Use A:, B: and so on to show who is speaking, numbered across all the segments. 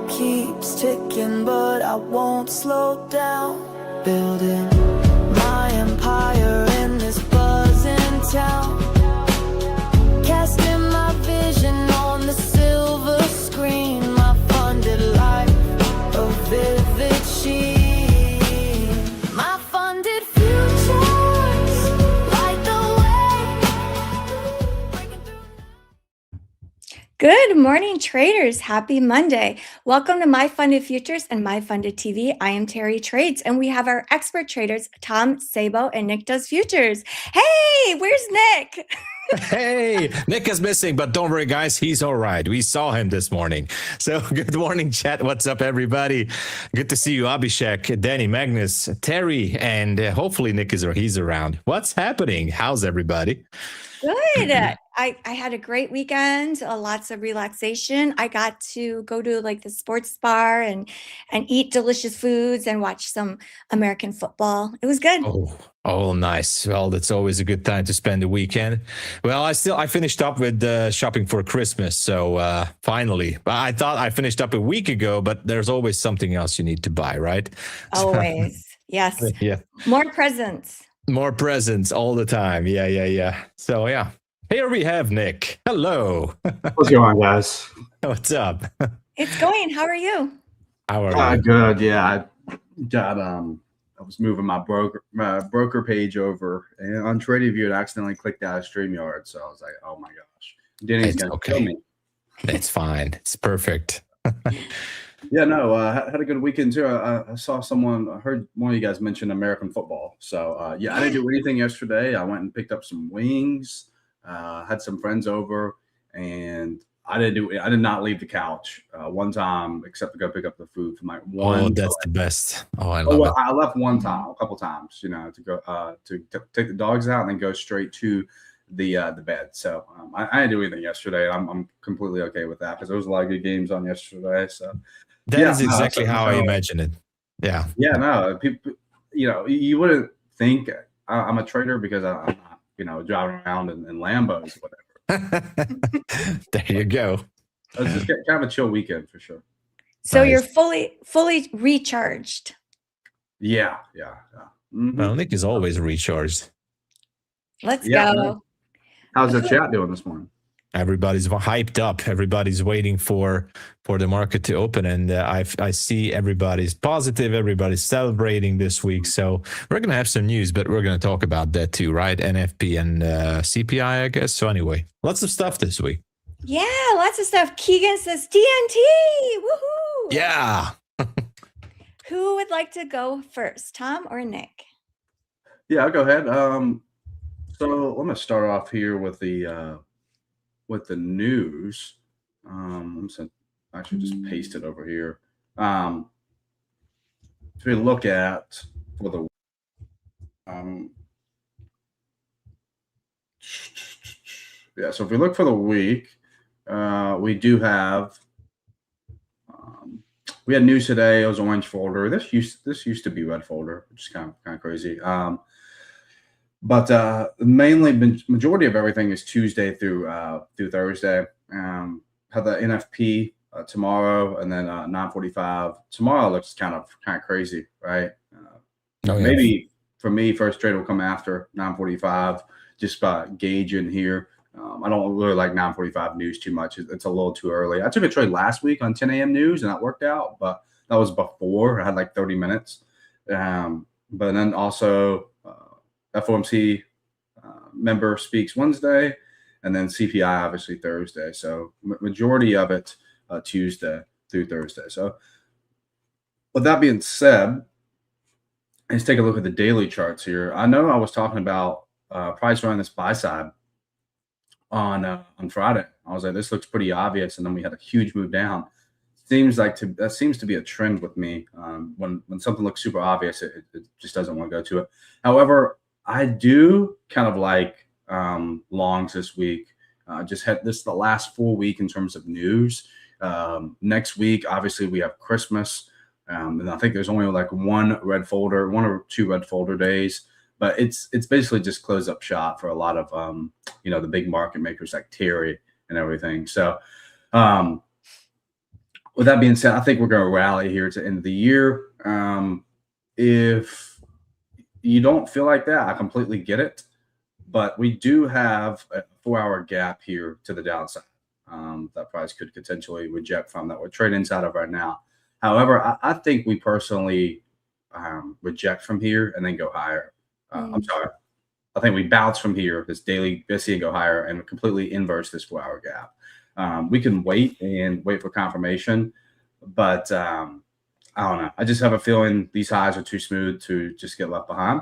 A: keeps ticking, but I won't slow down. Building my empire in this buzzing town. Casting my vision on the silver screen. My funded life, a vivid sheen. My funded futures light the way.
B: Good morning, traders. Happy Monday. Welcome to My Funded Futures and My Funded TV. I am Terry Trades, and we have our expert traders, Tom Sabo and Nick Does Futures. Hey, where's Nick?
C: Hey, Nick is missing, but don't worry, guys. He's all right. We saw him this morning. So good morning, chat. What's up, everybody? Good to see you, Abhishek, Danny, Magnus, Terry, and hopefully Nick he's around. What's happening? How's everybody?
B: Good. I had a great weekend, lots of relaxation. I got to go to like the sports bar and eat delicious foods and watch some American football. It was good.
C: Oh, nice. Well, that's always a good time to spend the weekend. Well, I finished up with shopping for Christmas. So finally, I thought I finished up a week ago, but there's always something else you need to buy, right?
B: Always. Yes.
C: Yeah.
B: More presents.
C: More presents all the time. Yeah. So yeah. Here we have Nick. Hello.
D: What's going on, guys?
C: What's up?
B: It's going. How are you?
C: How are you?
D: Good. Yeah, I was moving my broker page over, and on TradingView, it accidentally clicked out of StreamYard. So I was like, "Oh my gosh, Denny's gonna kill me."
C: It's fine. It's perfect.
D: Yeah, no, had a good weekend too. I saw I heard one of you guys mention American football. So yeah, I didn't do anything yesterday. I went and picked up some wings. Had some friends over, and I did not leave the couch one time except to go pick up the food for my one.
C: Oh, that's the best. Oh, I love it.
D: I left one time, a couple times, to go to take the dogs out and then go straight to the bed. So I didn't do anything yesterday. I'm completely okay with that because there was a lot of good games on yesterday. So
C: that is exactly how I imagine it. Yeah.
D: Yeah. No, people, you wouldn't think I'm a trader because I'm not, driving around in Lambos or whatever.
C: There you go.
D: It was just kind of a chill weekend for sure.
B: So nice. You're fully recharged.
D: Yeah. Mm-hmm.
C: Well, Nick is always recharged.
B: Let's go.
D: Man. How's the chat doing this morning?
C: Everybody's hyped up. Everybody's waiting for the market to open, and I see everybody's positive. Everybody's celebrating this week. So we're gonna have some news, but we're gonna talk about that too, right? NFP and CPI, I guess. So anyway, lots of stuff this week.
B: Yeah, lots of stuff. Keegan says TNT. Woohoo!
C: Yeah.
B: Who would like to go first, Tom or Nick?
D: Yeah, I'll go ahead. So let me start off here with the news. I'm just actually just paste it over here. So we look at for the so if we look for the week, we do have we had news today. It was orange folder. This used to be red folder, which is kind of crazy. But mainly majority of everything is Tuesday through Thursday. Have the NFP tomorrow, and then 9:45 tomorrow looks kind of crazy, right? Maybe for me, first trade will come after 9:45, just by gauging here. I don't really like 9:45 news too much. It's a little too early. I took a trade last week on 10 a.m. news, and that worked out, but that was before I had like 30 minutes. But then also FOMC member speaks Wednesday, and then CPI obviously Thursday. So majority of it Tuesday through Thursday. So with that being said, let's take a look at the daily charts here. I know I was talking about price around this buy side on Friday. I was like, this looks pretty obvious, and then we had a huge move down. That seems to be a trend with me. When something looks super obvious, it just doesn't want to go to it. However, I do kind of like longs this week. Just had this the last full week in terms of news. Next week, obviously, we have Christmas. And I think there's only like one or two red folder days. But it's basically just close up shop for a lot of the big market makers like Terry and everything. So with that being said, I think we're going to rally here to the end of the year. If you don't feel like that, I completely get it. But we do have a 4-hour gap here to the downside that price could potentially reject from, that we're trading inside of right now. However, I think we personally reject from here and then go higher. I'm sorry. I think we bounce from here, this daily BSC, and go higher and completely inverse this 4-hour gap. We can wait for confirmation, but I don't know. I just have a feeling these highs are too smooth to just get left behind.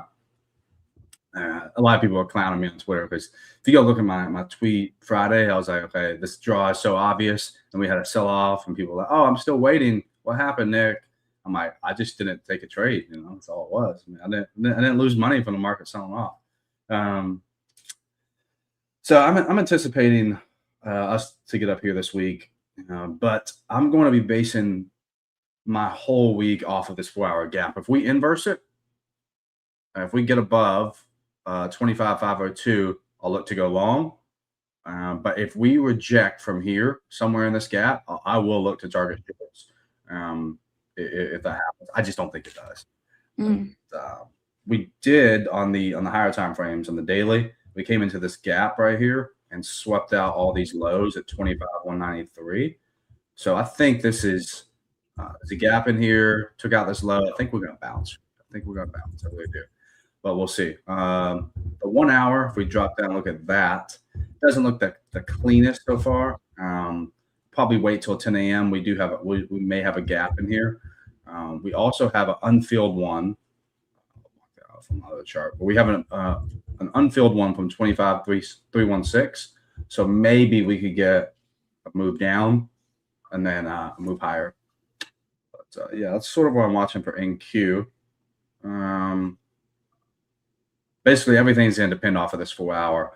D: A lot of people are clowning me on Twitter because if you go look at my tweet Friday, I was like, okay, this draw is so obvious, and we had a sell off, and people were like, oh, I'm still waiting. What happened, Nick? I'm like, I just didn't take a trade. That's all it was. I didn't lose money from the market selling off. So I'm anticipating us to get up here this week, but I'm going to be basing my whole week off of this 4-hour gap. If we inverse it, if we get above 25,502, I'll look to go long. But if we reject from here, somewhere in this gap, I will look to target shorts. If that happens, I just don't think it does. We did on the higher time frames, on the daily, we came into this gap right here and swept out all these lows at 25,193. So I think this is there's a gap in here, took out this low. I think we're going to bounce. I really do. But we'll see. The 1 hour, if we drop down, look at that, doesn't look the cleanest so far. Probably wait till 10 a.m. We may have a gap in here. We also have an unfilled one from the other chart, but we have an unfilled one from 25,316. So maybe we could get a move down and then move higher. But yeah, that's sort of what I'm watching for NQ. Basically, everything's going to depend off of this 4-hour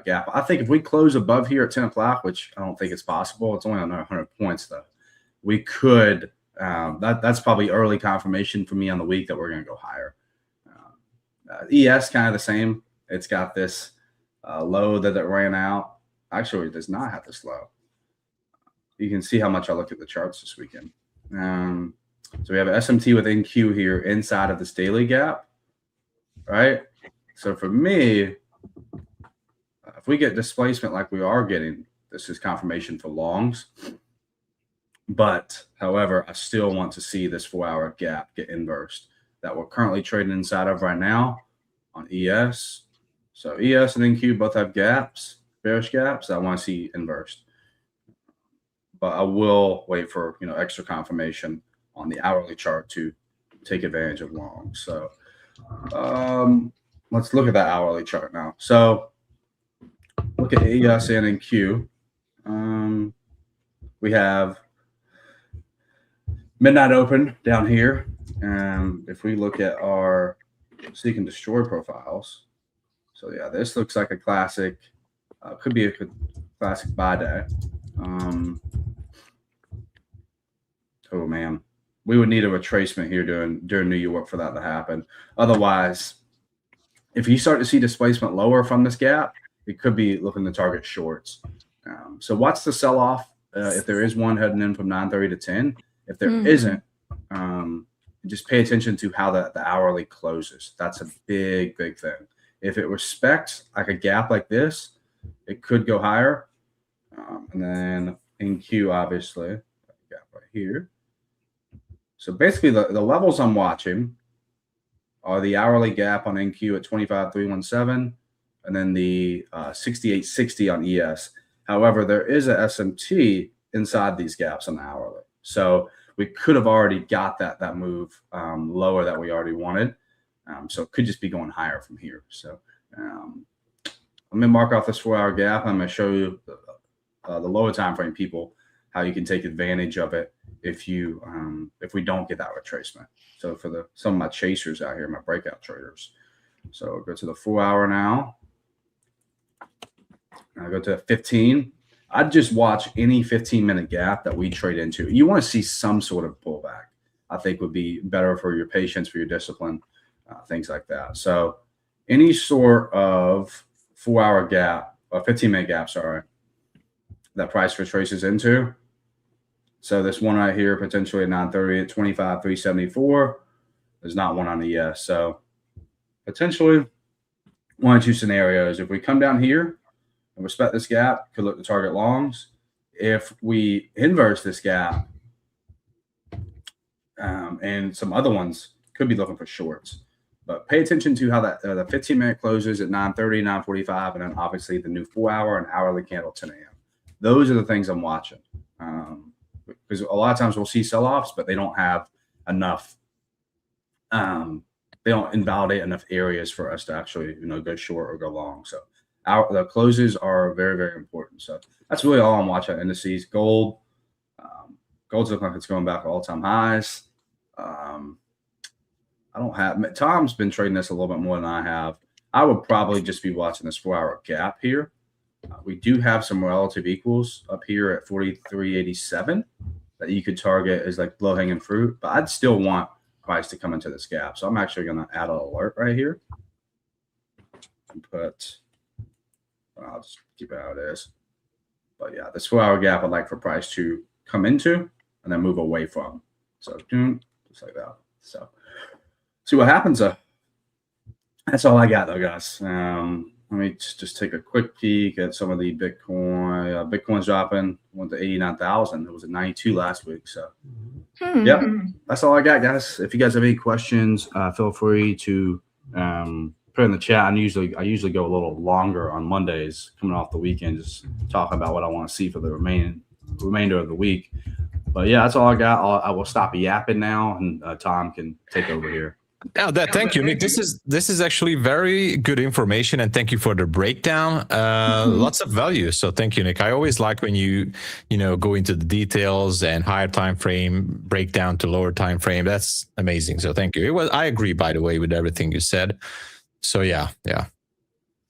D: gap. I think if we close above here at 10 o'clock, which I don't think it's possible, it's only on 100 points though, we could. That's probably early confirmation for me on the week that we're going to go higher. ES kind of the same. It's got this low that it ran out. Actually, it does not have this low. You can see how much I looked at the charts this weekend. So we have an SMT with NQ here inside of this daily gap, right? So for me, if we get displacement like we are getting, this is confirmation for longs. But however, I still want to see this 4-hour gap get inversed that we're currently trading inside of right now on ES. So ES and NQ both have gaps, bearish gaps. I want to see inversed. But I will wait for extra confirmation on the hourly chart to take advantage of long. So let's look at that hourly chart now. So look at ES and NQ. We have midnight open down here. If we look at our seek and destroy profiles, so yeah, this looks like a classic, could be a classic buy day. Oh man, we would need a retracement here during New York for that to happen. Otherwise, if you start to see displacement lower from this gap, it could be looking to target shorts. So watch the sell-off if there is one heading in from 9:30 to 10. If there isn't, just pay attention to how the hourly closes. That's a big thing. If it respects like a gap like this, it could go higher. And then NQ, obviously, gap right here. So basically, the levels I'm watching are the hourly gap on NQ at 25,317, and then the 6860 on ES. However, there is a SMT inside these gaps on the hourly. So we could have already got that move lower that we already wanted. So it could just be going higher from here. So I'm going to mark off this 4-hour gap. I'm going to show you the lower time frame people how you can take advantage of it if we don't get that retracement. So for some of my chasers out here, my breakout traders. So I'll go to the 4-hour now. I'll go to 15. I'd just watch any 15-minute gap that we trade into. You want to see some sort of pullback. I think would be better for your patience, for your discipline, things like that. So any sort of 4-hour gap, or 15-minute gap, sorry, that price retraces into, So this one right here, potentially at 930 at 25,374. There's not one on the ES. So potentially one or two scenarios. If we come down here and respect this gap, could look to target longs. If we inverse this gap, and some other ones could be looking for shorts. But pay attention to how that the 15-minute closes at 9:30, 9:45, and then obviously the new 4-hour and hourly candle 10 a.m. Those are the things I'm watching. Because a lot of times we'll see sell-offs, but they don't have enough. They don't invalidate enough areas for us to actually, go short or go long. So the closes are very, very important. So that's really all I'm watching. Indices, gold. Gold's looking like it's going back to all-time highs. I don't have Tom's been trading this a little bit more than I have. I would probably just be watching this 4-hour gap here. We do have some relative equals up here at 43.87 that you could target as like low-hanging fruit, but I'd still want price to come into this gap. So I'm actually going to add an alert right here and I'll just keep it how it is. But yeah, this 4-hour gap I'd like for price to come into and then move away from. So just like that. So see what happens. That's all I got though, guys. Let me just take a quick peek at some of the Bitcoin. Bitcoin's dropping, went to 89,000. It was at 92 last week. So yeah, that's all I got, guys. If you guys have any questions, feel free to put in the chat. I usually go a little longer on Mondays coming off the weekend, just talking about what I want to see for the remainder of the week. But yeah, that's all I got. I will stop yapping now, and Tom can take over here.
C: Now thank you, Nick. This is actually very good information, and thank you for the breakdown. Lots of value. So thank you, Nick. I always like when you go into the details and higher time frame breakdown to lower time frame. That's amazing. So thank you. I agree, by the way, with everything you said. So yeah.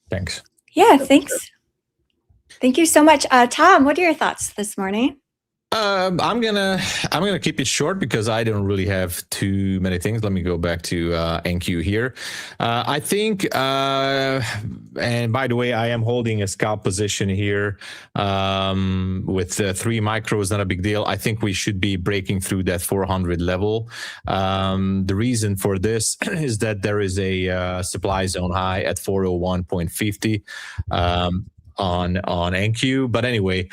C: Thanks.
B: Yeah, thanks. Thank you so much, Tom. What are your thoughts this morning?
C: I'm gonna keep it short because I don't really have too many things. Let me go back to NQ here. I think, and by the way, I am holding a scalp position here with 3 micros. Not a big deal. I think we should be breaking through that 400 level. The reason for this is that there is a supply zone high at 401.50 on NQ. But anyway,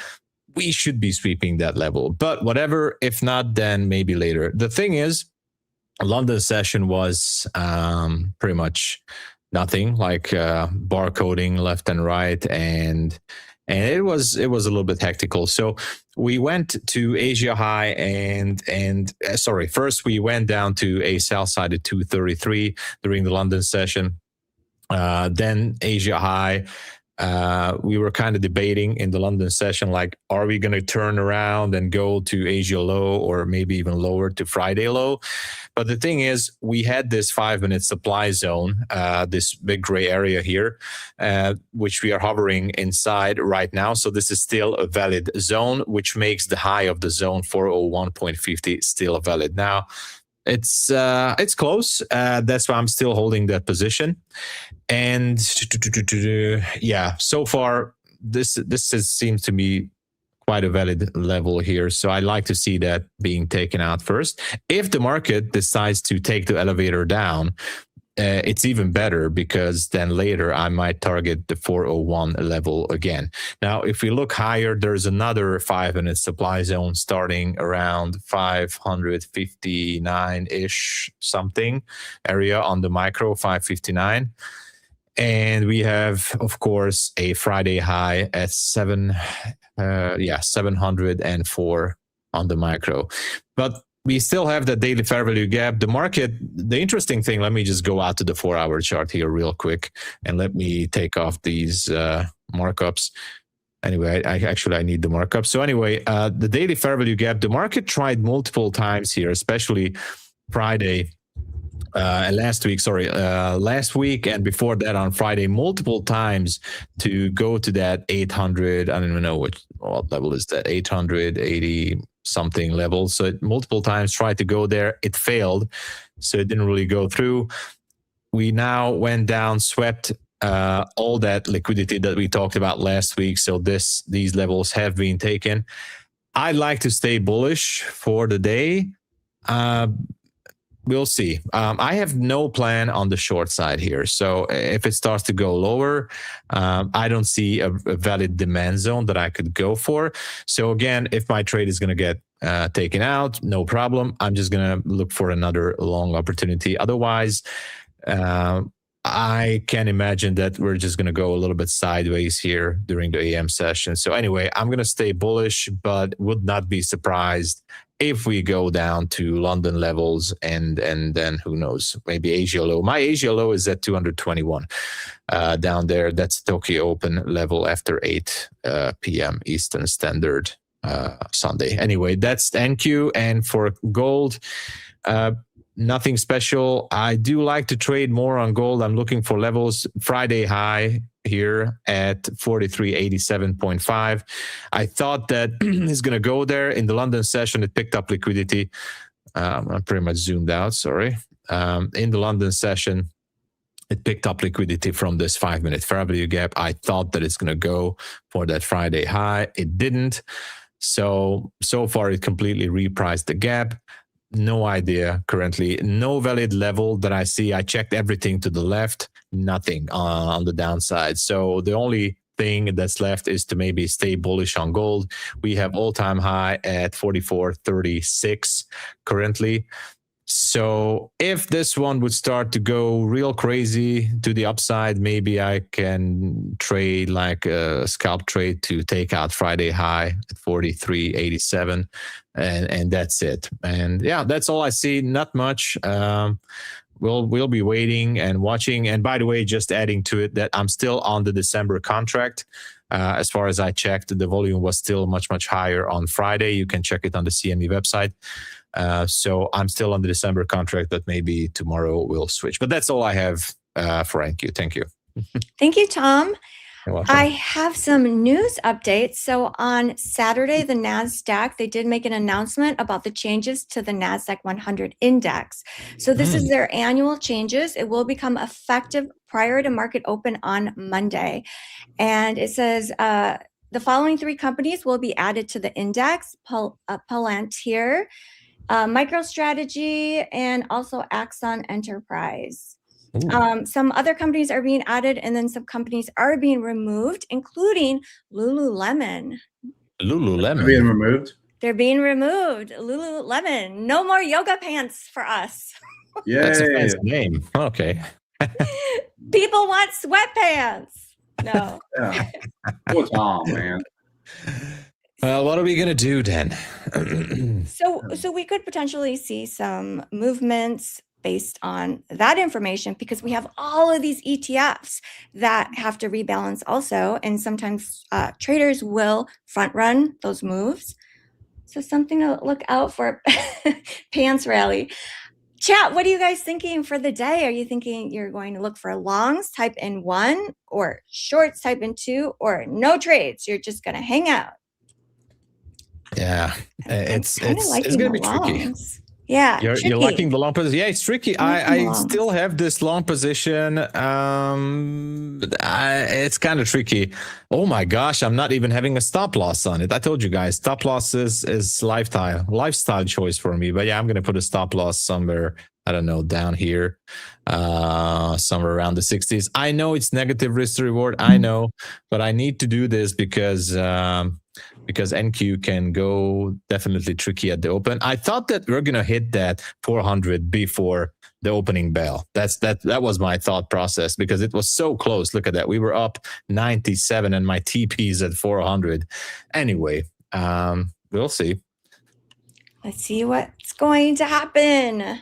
C: we should be sweeping that level, but whatever. If not, then maybe later. The thing is, London session was pretty much nothing, like barcoding left and right, and it was a little bit hectical. So we went to Asia high and first we went down to a sell side at 233 during the London session, then Asia high. We were kind of debating in the London session, like, are we going to turn around and go to Asia low or maybe even lower to Friday low? But the thing is, we had this 5-minute supply zone, this big gray area here, which we are hovering inside right now. So this is still a valid zone, which makes the high of the zone 401.50 still valid. Now, it's close. That's why I'm still holding that position. And yeah, so far this seems to be quite a valid level here. So I like to see that being taken out first. If the market decides to take the elevator down, it's even better, because then later I might target the 401 level again. Now, if we look higher, there's another 5-minute supply zone starting around 559-ish something area on the micro, 559. And we have, of course, a Friday high at 704 on the micro. But we still have the daily fair value gap. The market, the interesting thing, let me just go out to the 4-hour chart here real quick, and let me take off these markups. Anyway, I need the markup. So anyway, the daily fair value gap, the market tried multiple times here, especially Friday. Last week and before that on Friday, multiple times to go to that 800. I don't even know what level is that, 880 something level. So it multiple times tried to go there. It failed. So it didn't really go through. We now went down, swept all that liquidity that we talked about last week. So these levels have been taken. I'd like to stay bullish for the day. We'll see. I have no plan on the short side here. So if it starts to go lower, I don't see a valid demand zone that I could go for. So again, if my trade is going to get taken out, no problem. I'm just going to look for another long opportunity. Otherwise, I can imagine that we're just going to go a little bit sideways here during the AM session. So anyway, I'm going to stay bullish, but would not be surprised if we go down to London levels and then who knows, maybe Asia low. My Asia low is at 221 down there. That's Tokyo Open level after 8 p.m. Eastern Standard Sunday. Anyway, that's NQ. And for gold, nothing special. I do like to trade more on gold. I'm looking for levels. Friday high here at 43.87.5. I thought that it's going to go there. In the London session, it picked up liquidity. I'm pretty much zoomed out, sorry. In the London session, it picked up liquidity from this 5-minute fair value gap. I thought that it's going to go for that Friday high. It didn't. So far, it completely repriced the gap. No idea currently. No valid level that I see. I checked everything to the left. Nothing on the downside. So the only thing that's left is to maybe stay bullish on gold. We have all-time high at 44.36 currently. So if this one would start to go real crazy to the upside, maybe I can trade like a scalp trade to take out Friday high at 43.87, and that's it. And yeah, that's all I see. Not much. We'll be waiting and watching. And by the way, just adding to it that I'm still on the December contract. As far as I checked, the volume was still much higher on Friday. You can check it on the CME website. So I'm still on the December contract, but maybe tomorrow we'll switch. But that's all I have for NQ. Thank you.
B: Thank you, Tom.
C: You're welcome.
B: I have some news updates. So on Saturday, the NASDAQ, they did make an announcement about the changes to the NASDAQ 100 index. So this is their annual changes. It will become effective prior to market open on Monday. And it says the following 3 companies will be added to the index: Palantir, MicroStrategy, and also Axon Enterprise. Some other companies are being added, and then some companies are being removed, including Lululemon.
D: They're being removed.
B: They're being removed. Lululemon. No more yoga pants for us.
D: Yeah,
C: That's a fancy name. Okay.
B: People want sweatpants. No.
D: Yeah. Poor Tom, man.
C: Well, what are we gonna do then?
B: So we could potentially see some movements based on that information, because we have all of these ETFs that have to rebalance also, and sometimes traders will front run those moves. So something to look out for. Pants rally. Chat, what are you guys thinking for the day? Are you thinking you're going to look for longs, type in 1, or shorts, type in 2, or no trades? You're just going to hang out.
C: Yeah, it's going to be tricky.
B: Yeah,
C: you're liking the long position. Yeah, it's tricky. I still have this long position. It's kind of tricky. Oh my gosh, I'm not even having a stop loss on it. I told you guys, stop loss is lifestyle choice for me. But yeah, I'm going to put a stop loss somewhere, I don't know, down here, somewhere around the 60s. I know it's negative risk to reward. I know, but I need to do this because NQ can go definitely tricky at the open. I thought that we're going to hit that 400 before the opening bell. That was my thought process, because it was so close. Look at that. We were up 97 and my TP is at 400. Anyway, we'll see.
B: Let's see what's going to happen.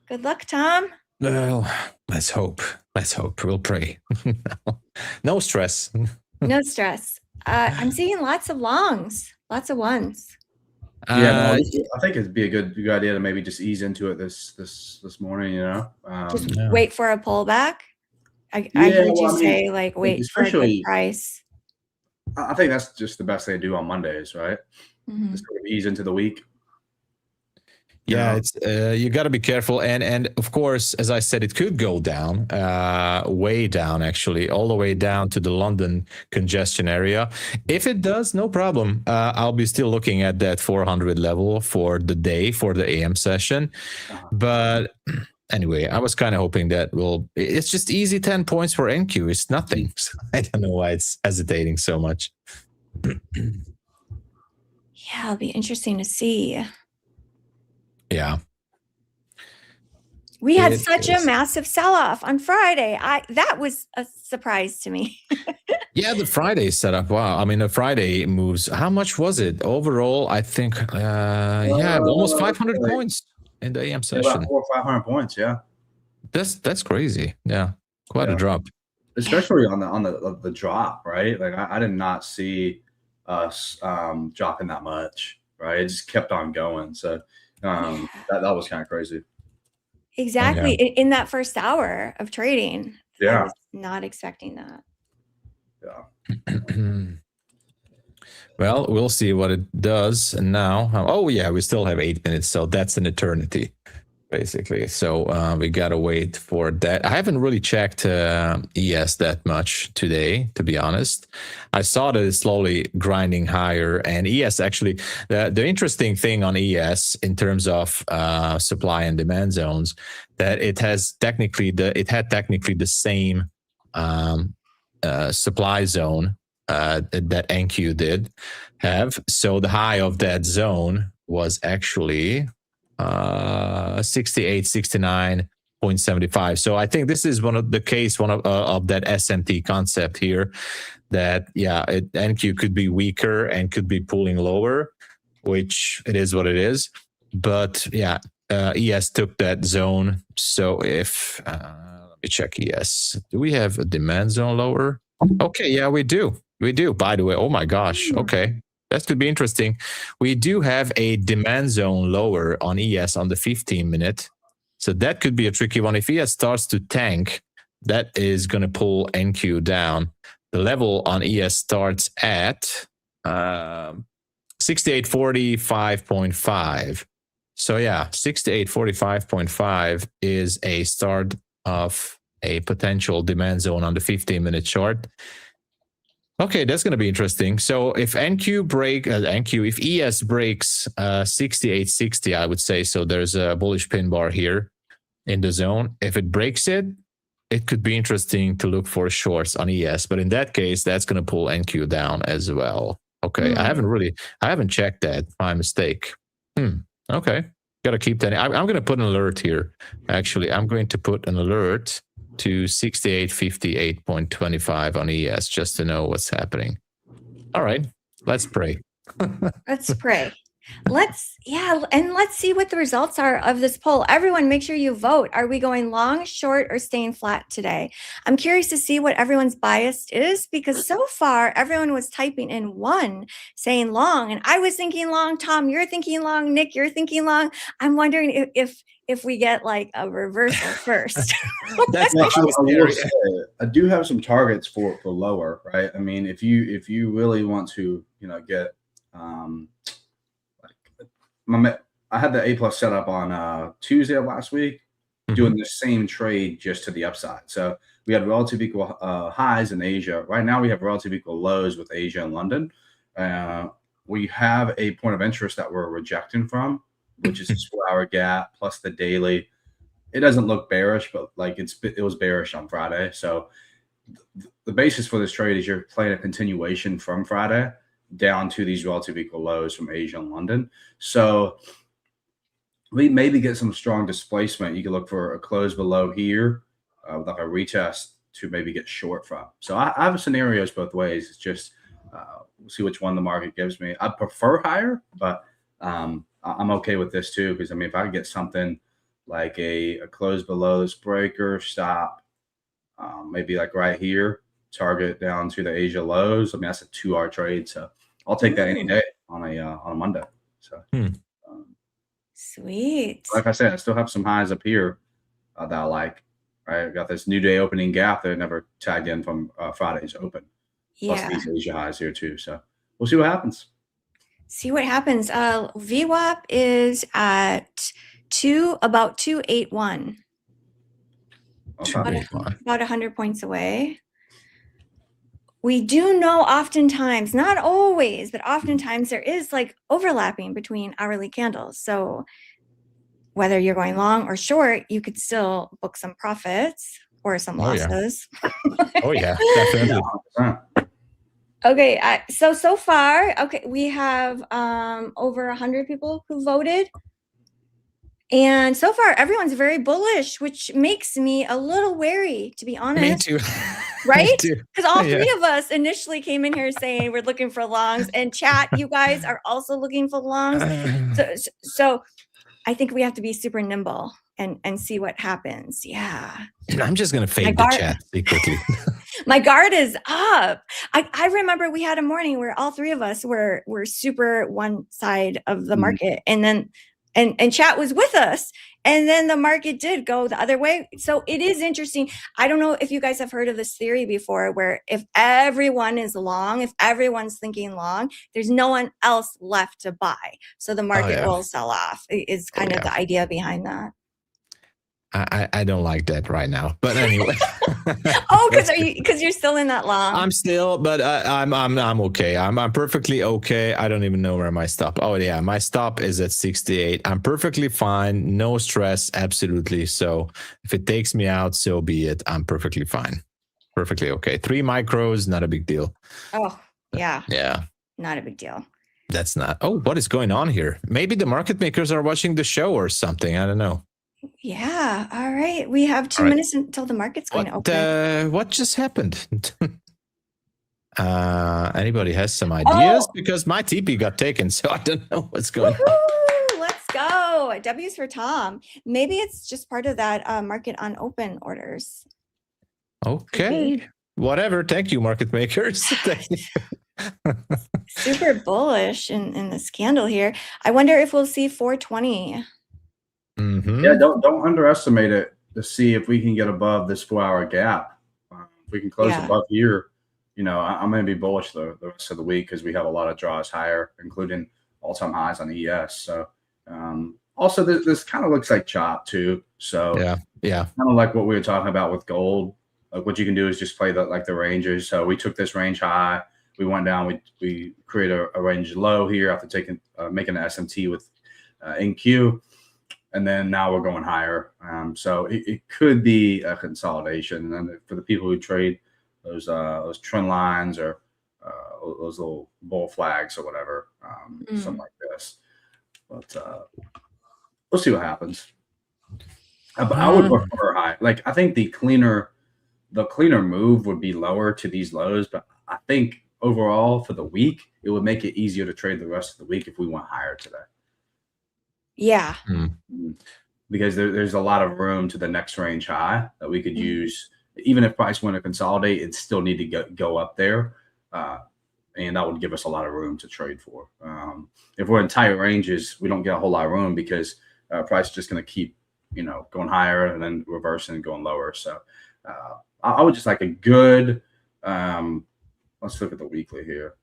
B: Good luck, Tom.
C: Well, let's hope. We'll pray. No stress.
B: No stress. I'm seeing lots of longs, lots of ones.
D: Yeah, I think it'd be a good idea to maybe just ease into it this morning. You know,
B: just wait for a pullback. I heard you say like wait for a good price.
D: I think that's just the best they do on Mondays, right? Just sort of ease into the week.
C: Yeah, it's you got to be careful, and of course, as I said, it could go down, way down, actually, all the way down to the London congestion area. If it does, no problem. I'll be still looking at that 400 level for the day, for the AM session. But anyway, I was kind of hoping that it's just easy 10 points for NQ. It's nothing. So I don't know why it's hesitating so much.
B: Yeah, it'll be interesting to see.
C: Yeah.
B: We had such a massive sell-off on Friday. That was a surprise to me.
C: Yeah, the Friday setup. Wow. I mean, the Friday moves. How much was it overall? I think, almost 500 points in the AM session.
D: About 400 or 500 points. Yeah,
C: that's crazy. Yeah, quite a drop.
D: Especially on the drop, right? Like I did not see us dropping that much, right? It just kept on going. So that was kind of crazy.
B: Exactly. In that first hour of trading.
D: Yeah.
B: I was not expecting that.
D: Yeah.
C: Well, we'll see what it does now. Oh, yeah, we still have 8 minutes. So that's an eternity, basically. So we got to wait for that. I haven't really checked ES that much today, to be honest. I saw that it's slowly grinding higher. And ES actually, the interesting thing on ES in terms of supply and demand zones, that it had technically the same supply zone that NQ did have. So the high of that zone was actually 69.75. So I think this is one of that SMT concept here, that NQ could be weaker and could be pulling lower, which it is what it is. But ES took that zone. So if let me check ES, do we have a demand zone lower? Okay, yeah, we do. By the way, oh my gosh, okay. That could be interesting. We do have a demand zone lower on ES on the 15-minute. So that could be a tricky one. If ES starts to tank, that is going to pull NQ down. The level on ES starts at 6845.5. So 6845.5 is a start of a potential demand zone on the 15-minute chart. Okay, that's going to be interesting. So if if ES breaks 6860, I would say, so there's a bullish pin bar here in the zone. If it breaks it, it could be interesting to look for shorts on ES. But in that case, that's going to pull NQ down as well. Okay, I haven't checked that. My mistake. Okay, got to keep that. I'm going to put an alert here. Actually, I'm going to put an alert to 6858.25 on ES just to know what's happening. All right, let's pray.
B: Let's pray. Let's see what the results are of this poll. Everyone, make sure you vote. Are we going long, short, or staying flat today? I'm curious to see what everyone's bias is, because so far everyone was typing in one, saying long, and I was thinking long. Tom, you're thinking long. Nick, you're thinking long. I'm wondering if we get like a reversal first.
C: That's actually scary.
D: I do have some targets for lower, right? I mean, if you really want to, get I had the A+ set up on Tuesday of last week, doing the same trade just to the upside. So we had relative equal highs in Asia. Right now we have relative equal lows with Asia and London. We have a point of interest that we're rejecting from, which is this 4-hour gap plus the daily. It doesn't look bearish, but like it was bearish on Friday. So the basis for this trade is you're playing a continuation from Friday down to these relative equal lows from Asia and London. So we maybe get some strong displacement. You can look for a close below here, like a retest to maybe get short from. So I have scenarios both ways. It's just we'll see which one the market gives me. I prefer higher, but I'm okay with this too, because I mean, if I get something like a close below this breaker, stop, maybe like right here, target down to the Asia lows. I mean, that's a 2-hour trade, so I'll take that any day on a Monday. So
B: sweet.
D: Like I said, I still have some highs up here that I like. Right, I got this new day opening gap that I never tagged in from Friday's open. Plus these Asia highs here too. So we'll see what happes.
B: VWAP is at about 281.
D: Okay.
B: About 100 points away. We do know oftentimes, not always, but oftentimes there is like overlapping between hourly candles. So whether you're going long or short, you could still book some profits or some losses.
C: Oh yeah, definitely.
B: Okay, so far, okay, we have over 100 people who voted. And so far, everyone's very bullish, which makes me a little wary, to be honest.
C: Me too.
B: Right? Because all three of us initially came in here saying we're looking for longs, and chat, you guys are also looking for longs. So I think we have to be super nimble and see what happens. Yeah.
C: I'm just gonna fade the chat secretly.
B: My guard is up. I remember we had a morning where all three of us were super one side of the market, and then and chat was with us, and then the market did go the other way. So it is interesting. I don't know if you guys have heard of this theory before, where if everyone is long, if everyone's thinking long, there's no one else left to buy, so the market will sell off. Is kind of the idea behind that.
C: I don't like that right now, but anyway.
B: Oh, because you're still in that long.
C: I'm still, but I'm okay. I'm perfectly okay. I don't even know where my stop. Oh yeah, my stop is at 68. I'm perfectly fine. No stress, absolutely. So if it takes me out, so be it. I'm perfectly fine. Perfectly okay. 3 micros, not a big deal.
B: Oh yeah.
C: Yeah.
B: Not a big deal.
C: That's not. Oh, what is going on here? Maybe the market makers are watching the show or something. I don't know.
B: Yeah. All right. We have 2 minutes until the market's going to open.
C: What just happened? Anybody has some ideas? Because my TP got taken, so I don't know what's going on.
B: Let's go. W's for Tom. Maybe it's just part of that market on open orders.
C: Okay. Whatever. Thank you, market makers. Thank you.
B: Super bullish in this candle here. I wonder if we'll see 420.
D: Yeah, don't underestimate it to see if we can get above this 4-hour gap. If we can close above here, I'm going to be bullish the rest of the week because we have a lot of draws higher, including all-time highs on ES. So also this kind of looks like chop too. So yeah, kind of like what we were talking about with gold. What you can do is just play the ranges. So we took this range high, we went down, we created a range low here after making an SMT with NQ. And then now we're going higher. So it could be a consolidation. And for the people who trade those trend lines or those little bull flags or whatever, something like this. But we'll see what happens. I would prefer high. Like I think the cleaner move would be lower to these lows. But I think overall for the week, it would make it easier to trade the rest of the week if we went higher today.
B: Yeah.
D: Because there's a lot of room to the next range high that we could use. Even if price went to consolidate, it still need to go up there. And that would give us a lot of room to trade for. If we're in tight ranges, we don't get a whole lot of room because price is just going to keep, going higher and then reversing and going lower. So I would just like a good, let's look at the weekly here.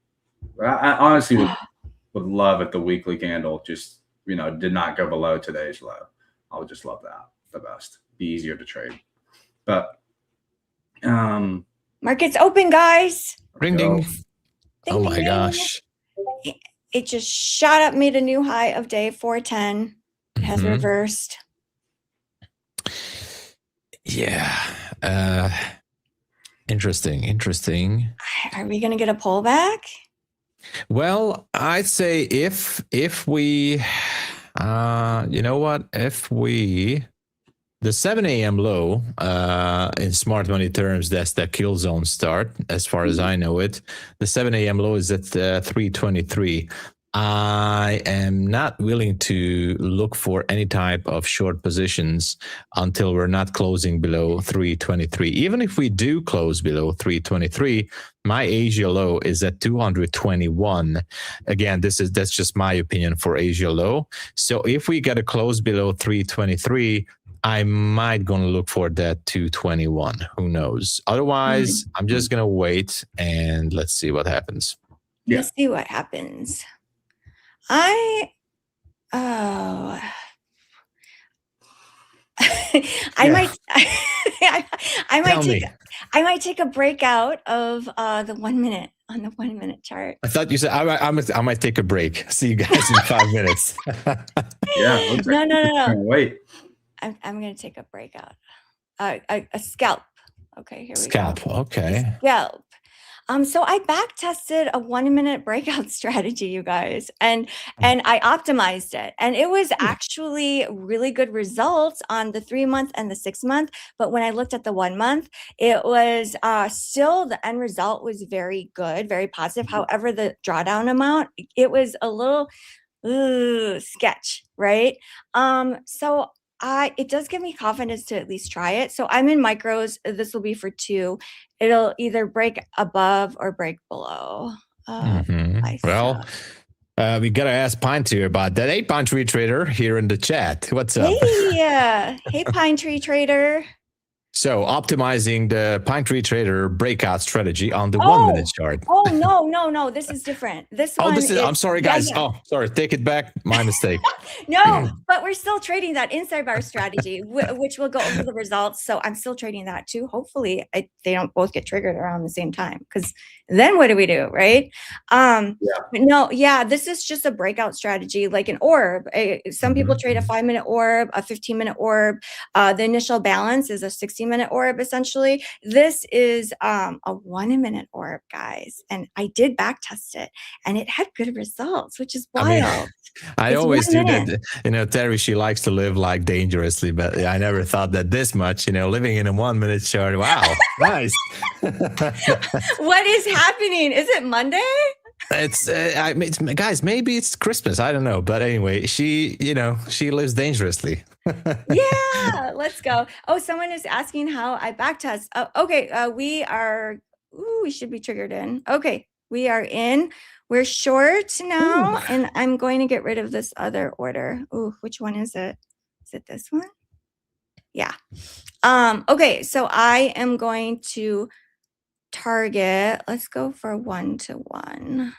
D: I honestly would love if the weekly candle just, did not go below today's low. I would just love that the best. Be easier to trade. But
B: market's open, guys.
C: Ring ding.
B: Ding,
C: oh my
B: ding.
C: gosh.
B: It just shot up, made a new high of day 410. It has reversed.
C: Yeah. Interesting.
B: Are we gonna get a pullback?
C: Well, I'd say if we, the 7 a.m. low, in smart money terms, that's the kill zone start, as far as I know it. The 7 a.m. low is at 323. I am not willing to look for any type of short positions until we're not closing below 323. Even if we do close below 323, my Asia low is at 221. Again, that's just my opinion for Asia low. So if we get a close below 323, I might gonna look for that 221. Who knows? Otherwise, I'm just gonna wait and let's see what happens.
B: Let's see what happens. I
C: Yeah.
B: might, I might
C: Tell
B: take,
C: me.
B: I might take a breakout of the 1 minute on the 1 minute chart.
C: I thought you said I might take a break. See you guys in 5 minutes.
D: Yeah. Looks like
B: No.
D: wait.
B: I'm going to take a breakout. A scalp. Okay, here we
C: Scalp.
B: go.
C: Okay.
B: Scalp. So I back tested a 1 minute breakout strategy, you guys, and I optimized it, and it was actually really good results on the 3 month and the 6 month. But when I looked at the 1 month, it was still the end result was very good, very positive. However, the drawdown amount, it was a little sketch, right? So it does give me confidence to at least try it. So I'm in micros. This will be for 2. It'll either break above or break below.
C: Well, we gotta ask Pine Tree about that. Hey, Pine Tree Trader here in the chat. What's up?
B: Hey, Pine Tree Trader.
C: So optimizing the Pine Tree Trader breakout strategy on the 1 minute chart.
B: Oh, no. This is different. This one
C: This is, I'm sorry, guys.
B: Yeah.
C: Oh, sorry. Take it back. My mistake.
B: No, but we're still trading that inside bar strategy, which will go over the results. So I'm still trading that too. Hopefully they don't both get triggered around the same time, because then what do we do, right? But no, this is just a breakout strategy, like an orb. Some people trade a 5 minute orb, a 15 minute orb. The initial balance is a 60-minute orb, essentially. This is a 1 minute orb, guys. And I did back test it, and it had good results, which is wild.
C: I always do that. Terry, she likes to live like dangerously, but I never thought that this much, living in a 1 minute chart. Wow. Nice.
B: What is happening? Is it Monday?
C: It's guys, maybe it's Christmas. I don't know. But anyway, she lives dangerously.
B: Yeah, let's go. Oh, someone is asking how I backtest. Okay, we should be triggered in. Okay, we are in. We're short now, and I'm going to get rid of this other order. Ooh, which one is it? Is it this one? Yeah. Okay, so I am going to target. Let's go for 1-to-1.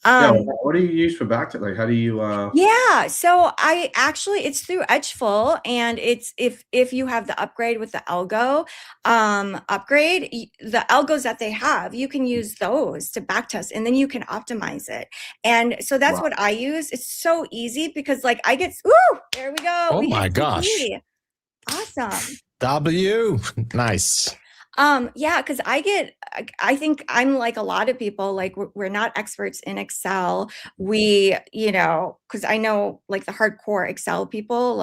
D: What do you use for backtest? Like, how do you?
B: So I actually, it's through Edgeful, and it's if you have the upgrade with the algo upgrade, the algos that they have, you can use those to backtest, and then you can optimize it. And so that's what I use. It's so easy because I get there we go.
C: Oh my gosh!
B: Awesome.
C: W, nice.
B: Because I think I'm like a lot of people, we're not experts in Excel. We, because I know the hardcore Excel people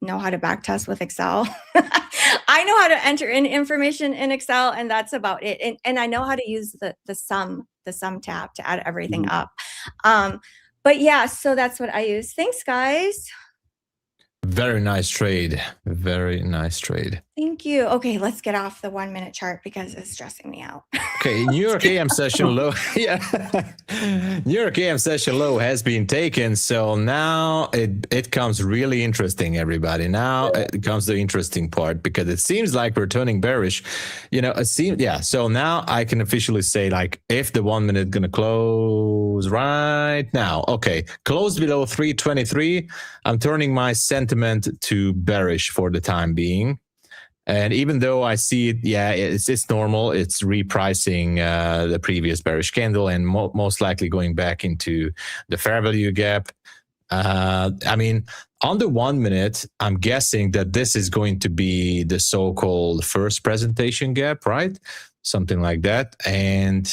B: know how to backtest with Excel. I know how to enter in information in Excel, and that's about it. And I know how to use the sum tab to add everything up. But yeah, so that's what I use. Thanks, guys.
C: Very nice trade. Very nice trade.
B: Thank you. Okay, let's get off the 1 minute chart because it's stressing me out.
C: Okay, New York AM session low. New York AM session low has been taken. So now it comes really interesting, everybody. Now it comes the interesting part, because it seems like we're turning bearish. So now I can officially say, if the 1 minute gonna close right now. Okay, closed below 323. I'm turning my sentiment to bearish for the time being. And even though I see it, it's normal. It's repricing the previous bearish candle, and most likely going back into the fair value gap. On the 1 minute, I'm guessing that this is going to be the so-called first presentation gap, right? Something like that. And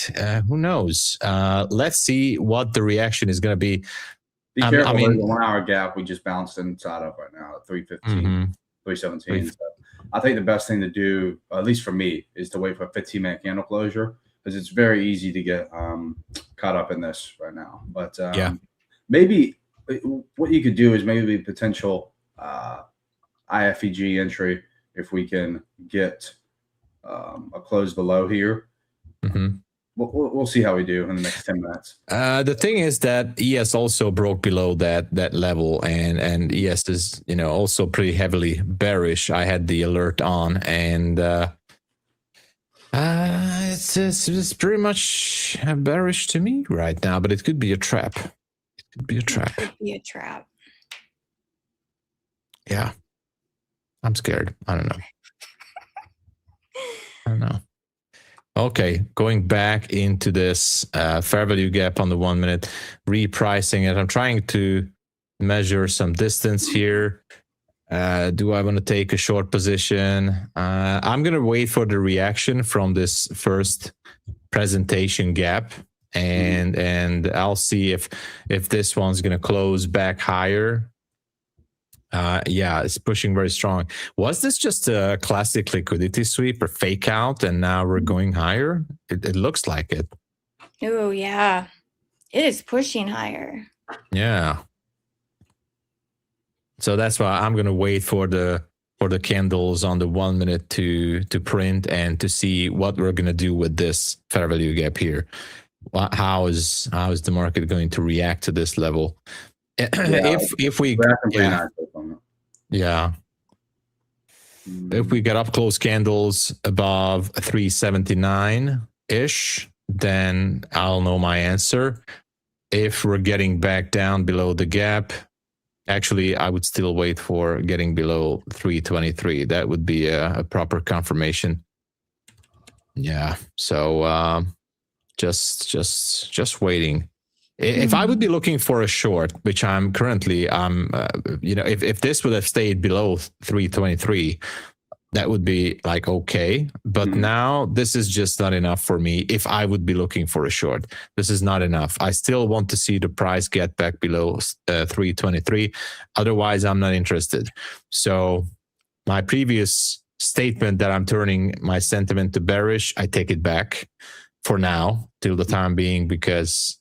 C: who knows? Let's see what the reaction is going to be.
D: Be careful. There's a 1 hour gap we just bounced inside of right now at 315, 317. So I think the best thing to do, at least for me, is to wait for a 15-minute candle closure, because it's very easy to get caught up in this right now. But maybe what you could do is maybe potential IFEG entry if we can get a close below here. We'll see how we do in the next 10 minutes.
C: The thing is that ES also broke below that level, and ES is also pretty heavily bearish. I had the alert on, and it's pretty much bearish to me right now. But it could be a trap. It could be a trap.
B: It could be a trap.
C: Yeah. I'm scared. I don't know. Okay, going back into this fair value gap on the 1 minute, repricing it. I'm trying to measure some distance here. Do I want to take a short position? I'm going to wait for the reaction from this first presentation gap, and I'll see if this one's going to close back higher. Yeah, it's pushing very strong. Was this just a classic liquidity sweep or fake out, and now we're going higher? It looks like it.
B: Oh yeah, it is pushing higher.
C: Yeah. So that's why I'm going to wait for the candles on the 1 minute to print and to see what we're going to do with this fair value gap here. How is the market going to react to this level? If we if we get up close candles above 379 ish, then I'll know my answer. If we're getting back down below the gap, actually I would still wait for getting below 323. That would be a proper confirmation. Yeah, so just waiting. If I would be looking for a short, which I'm currently, if this would have stayed below 323, that would be like, okay. But now this is just not enough for me. If I would be looking for a short, this is not enough. I still want to see the price get back below 323. Otherwise, I'm not interested. So my previous statement that I'm turning my sentiment to bearish, I take it back for now till the time being, because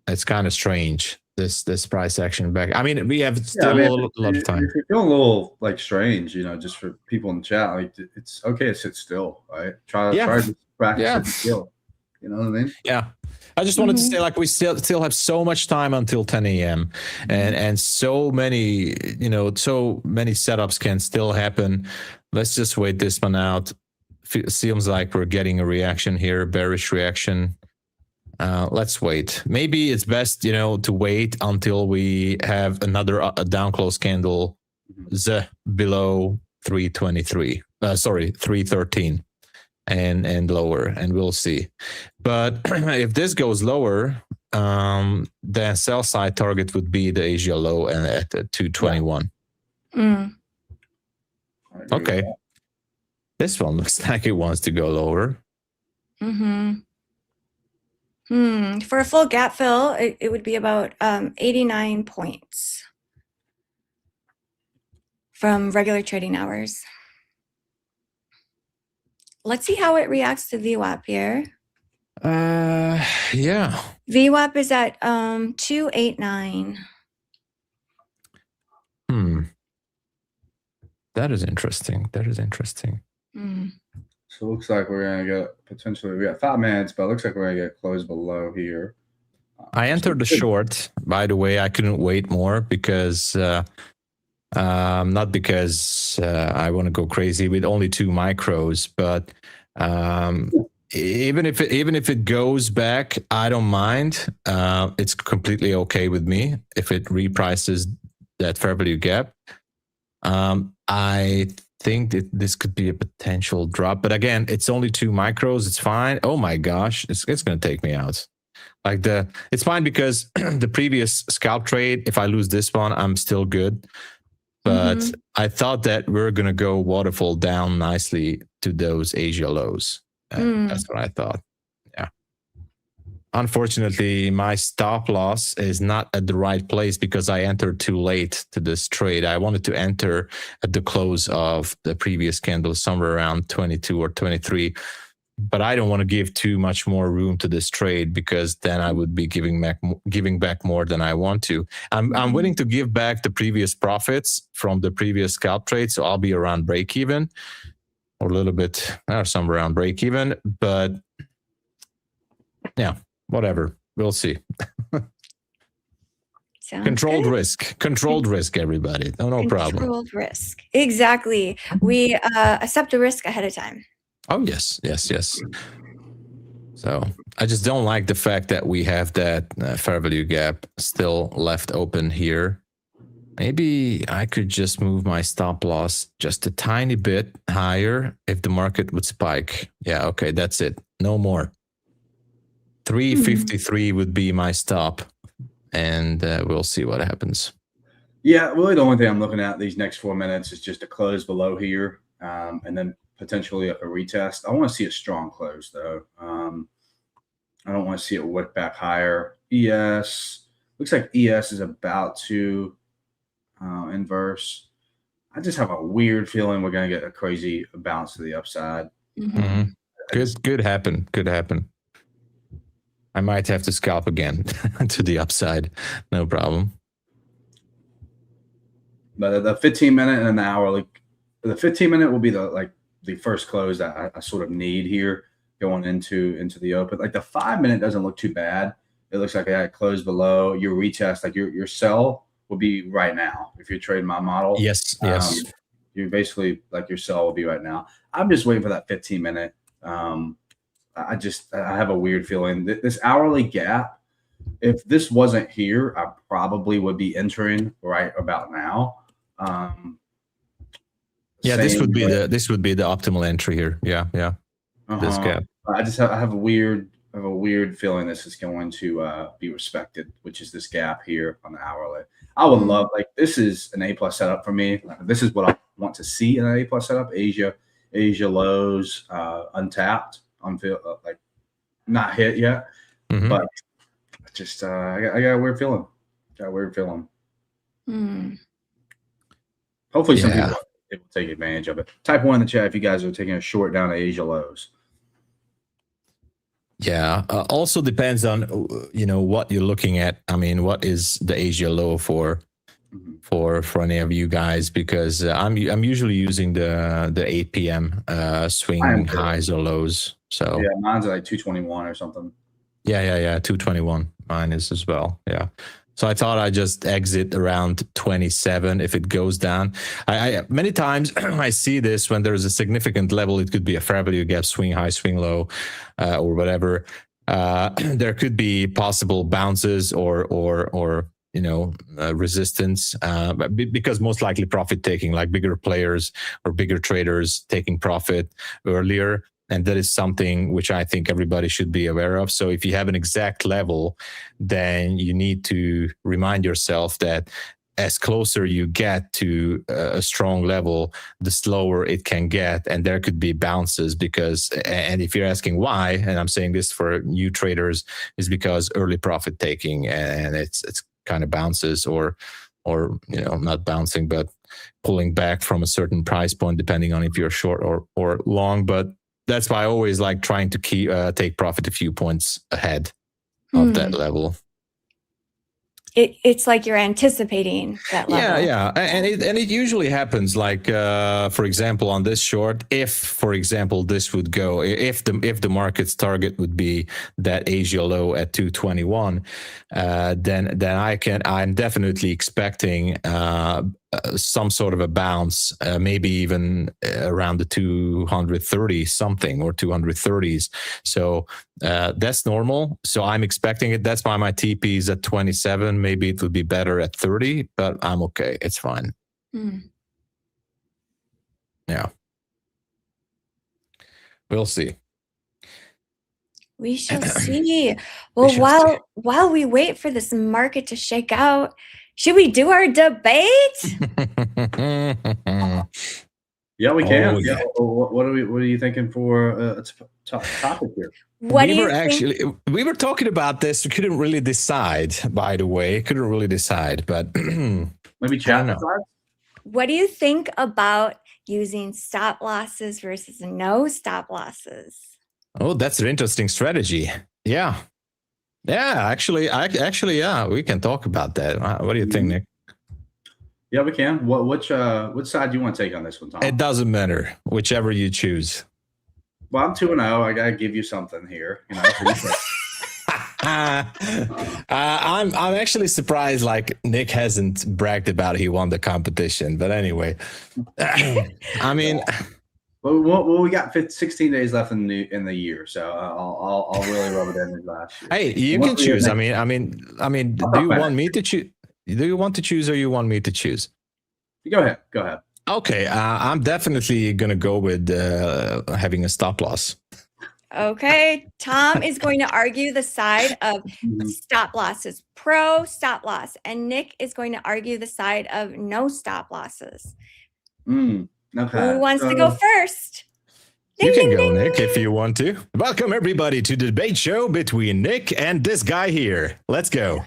C: it's kind of strange, this price action back. I mean, we have still a lot of time.
D: If you're feeling a little like strange, just for people in the chat, like it's okay to sit still, right? Try to practice still. You know what I mean?
C: Yeah. I just wanted to say, like, we still have so much time until 10 a.m. and so many, so many setups can still happen. Let's just wait this one out. Seems like we're getting a reaction here, bearish reaction. Let's wait. Maybe it's best, to wait until we have another down close candle below 323. 313 and lower, and we'll see. But if this goes lower, the sell side target would be the Asia low and at 221. Okay. This one looks like it wants to go lower.
B: For a full gap fill, it would be about 89 points from regular trading hours. Let's see how it reacts to VWAP here.
C: Yeah.
B: VWAP is at 289.
C: That is interesting.
D: So it looks like we're going to get potentially, we got 5 minutes, but it looks like we're going to get closed below here.
C: I entered the short, by the way. I couldn't wait more because, not because I want to go crazy with only 2 micros, but even if it goes back, I don't mind. It's completely okay with me if it reprices that fair value gap. I think that this could be a potential drop, but again, it's only 2 micros. It's fine. Oh my gosh, it's going to take me out. Like it's fine because the previous scalp trade, if I lose this one, I'm still good. But I thought that we're going to go waterfall down nicely to those Asia lows. That's what I thought. Yeah. Unfortunately, my stop loss is not at the right place because I entered too late to this trade. I wanted to enter at the close of the previous candle, somewhere around 22 or 23. But I don't want to give too much more room to this trade because then I would be giving back more than I want to. I'm willing to give back the previous profits from the previous scalp trade, so I'll be around break even or a little bit, or somewhere around break even. But yeah, whatever, we'll see. Controlled risk, everybody. No problem.
B: Controlled risk, exactly. We accept a risk ahead of time.
C: Oh, yes. So I just don't like the fact that we have that fair value gap still left open here. Maybe I could just move my stop loss just a tiny bit higher if the market would spike. Yeah, okay, that's it. No more. 353 would be my stop, and we'll see what happens.
D: Yeah, really the only thing I'm looking at these next 4 minutes is just a close below here, and then potentially a retest. I want to see a strong close, though. I don't want to see it whip back higher. ES, looks like ES is about to inverse. I just have a weird feeling we're going to get a crazy bounce to the upside.
C: Could happen. Could happen. I might have to scalp again to the upside. No problem.
D: But the 15-minute and an hour, the 15-minute will be the first close that I sort of need here going into the open. Like the 5-minute doesn't look too bad. It looks like I had close below. Your retest, like your sell will be right now if you're trading my model.
C: Yes.
D: You're basically like your sell will be right now. I'm just waiting for that 15-minute. I have a weird feeling that this hourly gap, if this wasn't here, I probably would be entering right about now.
C: This would be the optimal entry here. Yeah. This gap.
D: I have a weird feeling this is going to be respected, which is this gap here on the hourly. I would love, like, this is an A+ setup for me. This is what I want to see in an A+ setup. Asia lows, untapped. I'm like not hit yet, but just I got a weird feeling. Hopefully some people will take advantage of it. Type 1 in the chat if you guys are taking a short down to Asia lows.
C: Yeah. Also depends on what you're looking at. I mean, what is the Asia low for any of you guys? Because I'm usually using the 8 p.m. Swing highs or lows. So
D: yeah, mine's like 221 or something.
C: Yeah, 221. Mine is as well. Yeah. So I thought I'd just exit around 27 if it goes down. I many times I see this when there's a significant level. It could be a fair value gap, swing high, swing low, or whatever. There could be possible bounces or resistance, because most likely profit taking, like bigger players or bigger traders taking profit earlier. And that is something which I think everybody should be aware of. So if you have an exact level, then you need to remind yourself that as closer you get to a strong level, the slower it can get. And there could be bounces and if you're asking why, and I'm saying this for new traders, is because early profit taking, and it's kind of bounces or not bouncing, but pulling back from a certain price point, depending on if you're short or long. But that's why I always like trying to take profit a few points ahead of that level.
B: It's like you're anticipating that level.
C: Yeah, and it usually happens. Like for example, on this short, if for example this would go, if the market's target would be that Asia low at 221, then I'm definitely expecting some sort of a bounce, maybe even around the 230 something or 230s. So that's normal. So I'm expecting it. That's why my TP is at 27. Maybe it would be better at 30, but I'm okay. It's fine. Yeah. We'll see.
B: We shall see. Well, while we wait for this market to shake out, should we do our debate?
D: Yeah, we can. Yeah. What are you thinking for a topic here?
C: We were talking about this. We couldn't really decide, by the way. Couldn't really decide, but
D: maybe chat.
B: What do you think about using stop losses versus no stop losses?
C: Oh, that's an interesting strategy. Yeah. Actually, we can talk about that. What do you think, Nick?
D: Yeah, we can. Which side do you want to take on this one, Tom?
C: It doesn't matter, whichever you choose.
D: Well, I'm 2-0. I gotta give you something here.
C: I'm actually surprised. Like Nick hasn't bragged about he won the competition, but anyway, I mean.
D: Well, we got 16 days left in the year, so I'll really rub it in the last year.
C: Hey, you can choose. I mean, do you want me to choose? Do you want to choose or you want me to choose?
D: Go ahead.
C: Okay, I'm definitely going to go with having a stop loss.
B: Okay, Tom is going to argue the side of
D: Mhm.
B: stop losses, pro stop loss, and Nick is going to argue the side of no stop losses.
D: Okay.
B: Who wants to go first?
C: You
B: Ding,
C: can
B: ding,
C: go,
B: ding.
C: Nick, if you want to. Welcome, everybody, to the debate show between Nick and this guy here. Let's go.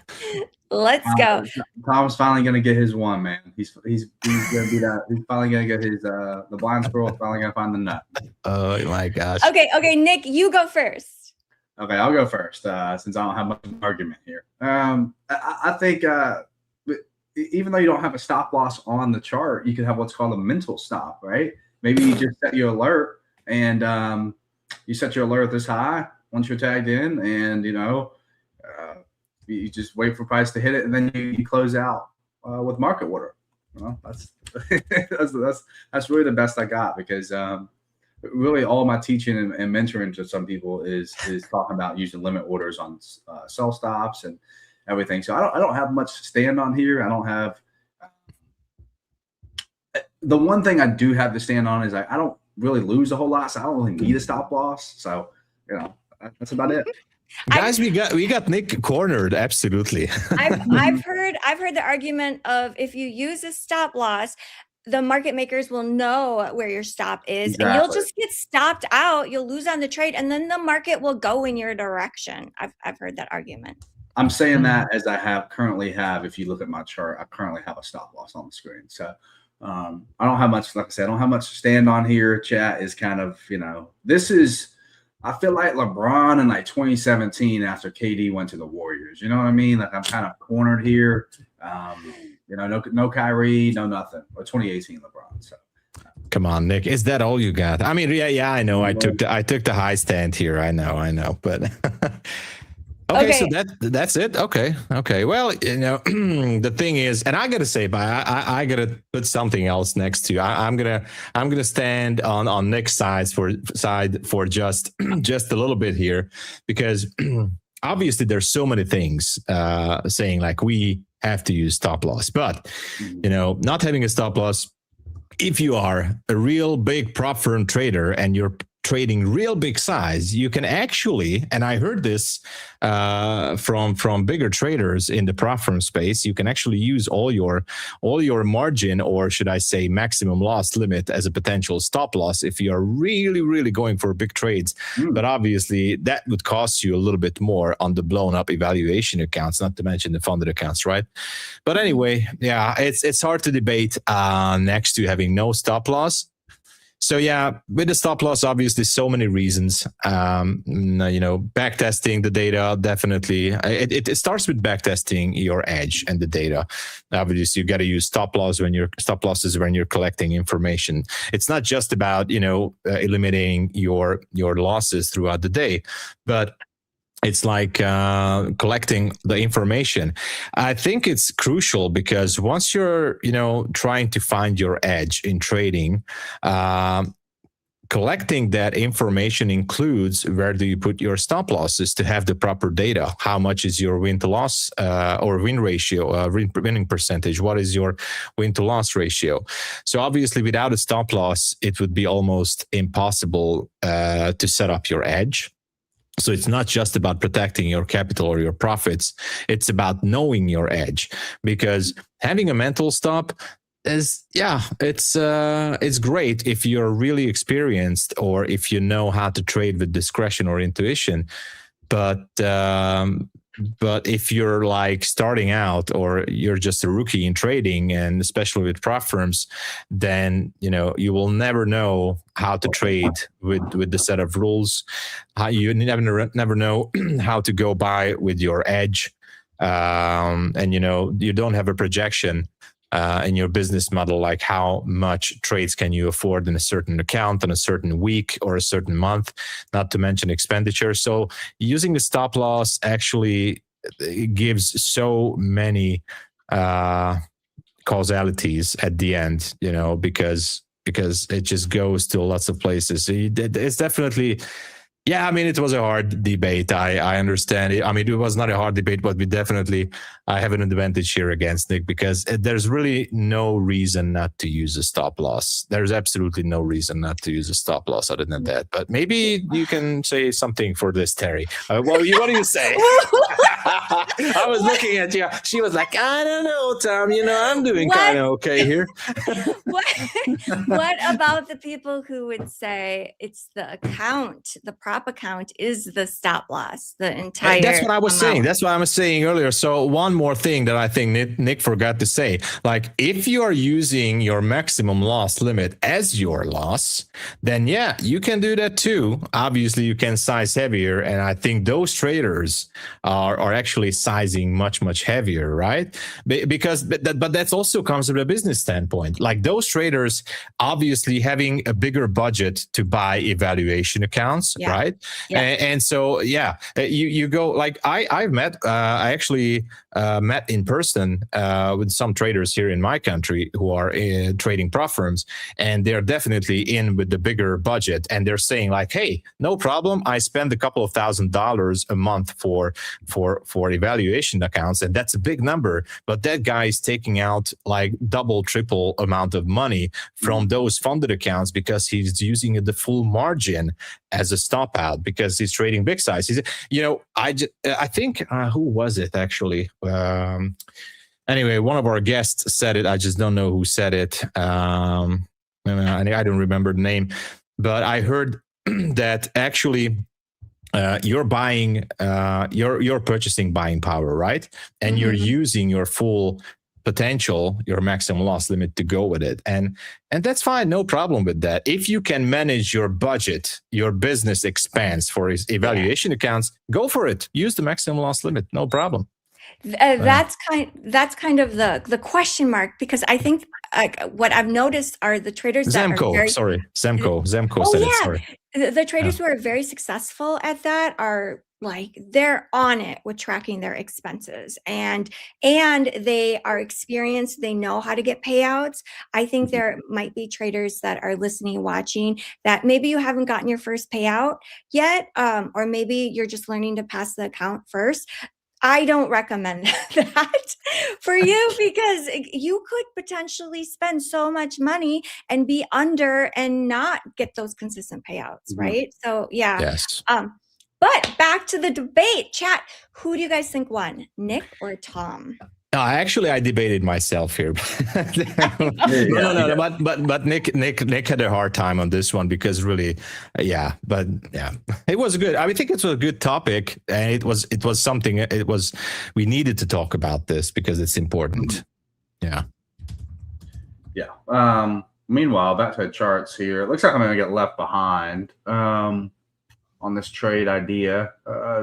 B: Let's go.
D: Tom's finally gonna get his one, man. He's gonna be that. He's finally gonna get his the blind squirrel. Finally gonna find the nut.
C: Oh my gosh.
B: Okay, Nick, you go first.
D: Okay, I'll go first since I don't have much of an argument here. I think even though you don't have a stop loss on the chart, you could have what's called a mental stop, right? Maybe you just set your alert and you set your alert this high once you're tagged in, and you just wait for price to hit it, and then you close out with market order. That's that's really the best I got, because really all my teaching and mentoring to some people is talking about using limit orders on sell stops and everything. So I don't have much to stand on here. I don't have the one thing I do have to stand on is I don't really lose a whole lot, so I don't really need a stop loss. So that's about it.
C: Guys, we got Nick cornered. Absolutely.
B: I've heard the argument of, if you use a stop loss, the market makers will know where your stop is, and you'll just get stopped out. You'll lose on the trade, and then the market will go in your direction. I've heard that argument.
D: I'm saying that as I currently have. If you look at my chart, I currently have a stop loss on the screen. So I don't have much. Like I said, I don't have much to stand on here. Chat is kind of, this is. I feel like LeBron in like 2017 after KD went to the Warriors. You know what I mean? Like, I'm kind of cornered here. No Kyrie, no nothing. Or 2018 LeBron. So
C: come on, Nick. Is that all you got? I mean, yeah, I know. I took the high stand here. I know, but okay, so that's it. Okay. Well, the thing is, and I gotta say, but I gotta put something else next to you. I'm gonna stand on Nick's side for just a little bit here, because obviously there's so many things saying like we have to use stop loss, but not having a stop loss, if you are a real big prop firm trader and you're trading real big size, you can actually, and I heard this from bigger traders in the prop firm space, you can actually use all your margin, or should I say maximum loss limit, as a potential stop loss if you are really, really going for big trades. But obviously that would cost you a little bit more on the blown up evaluation accounts, not to mention the funded accounts, right? But anyway, yeah, it's hard to debate next to having no stop loss. So yeah, with the stop loss, obviously so many reasons. Back testing the data, definitely. It starts with back testing your edge and the data. Obviously, you got to use stop losses when you're collecting information. It's not just about eliminating your losses throughout the day, but it's like collecting the information. I think it's crucial, because once you're, trying to find your edge in trading, collecting that information includes where do you put your stop losses to have the proper data. How much is your win to loss or win ratio, winning percentage? What is your win to loss ratio? So obviously, without a stop loss, it would be almost impossible to set up your edge. So it's not just about protecting your capital or your profits. It's about knowing your edge, because having a mental stop is, it's great if you're really experienced or if you know how to trade with discretion or intuition. But if you're like starting out, or you're just a rookie in trading, and especially with prop firms, then you will never know how to trade with the set of rules. You never know how to go by with your edge, and you don't have a projection in your business model, like how much trades can you afford in a certain account on a certain week or a certain month, not to mention expenditure. So using the stop loss actually gives so many causalities at the end, because it just goes to lots of places. So it's definitely, Yeah, I mean, it was a hard debate. I understand it. I mean, it was not a hard debate, but I have an advantage here against Nick because there's really no reason not to use a stop loss. There's absolutely no reason not to use a stop loss other than that. But maybe you can say something for this, Terry. What do you say? I was looking at you. She was like, I don't know, Tom. I'm doing kind of okay here.
B: What about the people who would say it's the account, the prop account is the stop loss, the entire
C: That's what I was
B: amount.
C: saying. That's what I was saying earlier. So one more thing that I think Nick forgot to say, like if you are using your maximum loss limit as your loss, then yeah, you can do that too. Obviously you can size heavier. And I think those traders are actually sizing much, much heavier, right? But that's also comes from a business standpoint. Like those traders obviously having a bigger budget to buy evaluation accounts, right?
B: Yeah.
C: And so, yeah, you go like I actually met in person with some traders here in my country who are trading prop firms, and they're definitely in with the bigger budget, and they're saying like, hey, no problem. I spend a couple of $1,000s a month for evaluation accounts, and that's a big number. But that guy is taking out like double, triple amount of money from those funded accounts because he's using the full margin as a stop out because he's trading big size. I think who was it actually? Anyway, one of our guests said it. I just don't know who said it. I don't remember the name, but I heard that actually you're buying, you're purchasing buying power, right? And you're using your full potential, your maximum loss limit to go with it. And that's fine. No problem with that. If you can manage your budget, your business expense for evaluation accounts, go for it. Use the maximum loss limit. No problem.
B: That's kind of the question mark, because I think what I've noticed are the traders
C: Zemko said it. Sorry.
B: The traders who are very successful at that are like, they're on it with tracking their expenses, and they are experienced. They know how to get payouts. I think there might be traders that are listening, watching, that maybe you haven't gotten your first payout yet, or maybe you're just learning to pass the account first. I don't recommend that for you, because you could potentially spend so much money and be under and not get those consistent payouts, right? So yeah.
C: Yes.
B: But back to the debate, chat. Who do you guys think won, Nick or Tom?
C: No, I debated myself here. No. But Nick had a hard time on this one because really, it was good. I think it was a good topic, and it was something. We needed to talk about this because it's important. Yeah.
D: Meanwhile, back to the charts here. It looks like I'm going to get left behind on this trade idea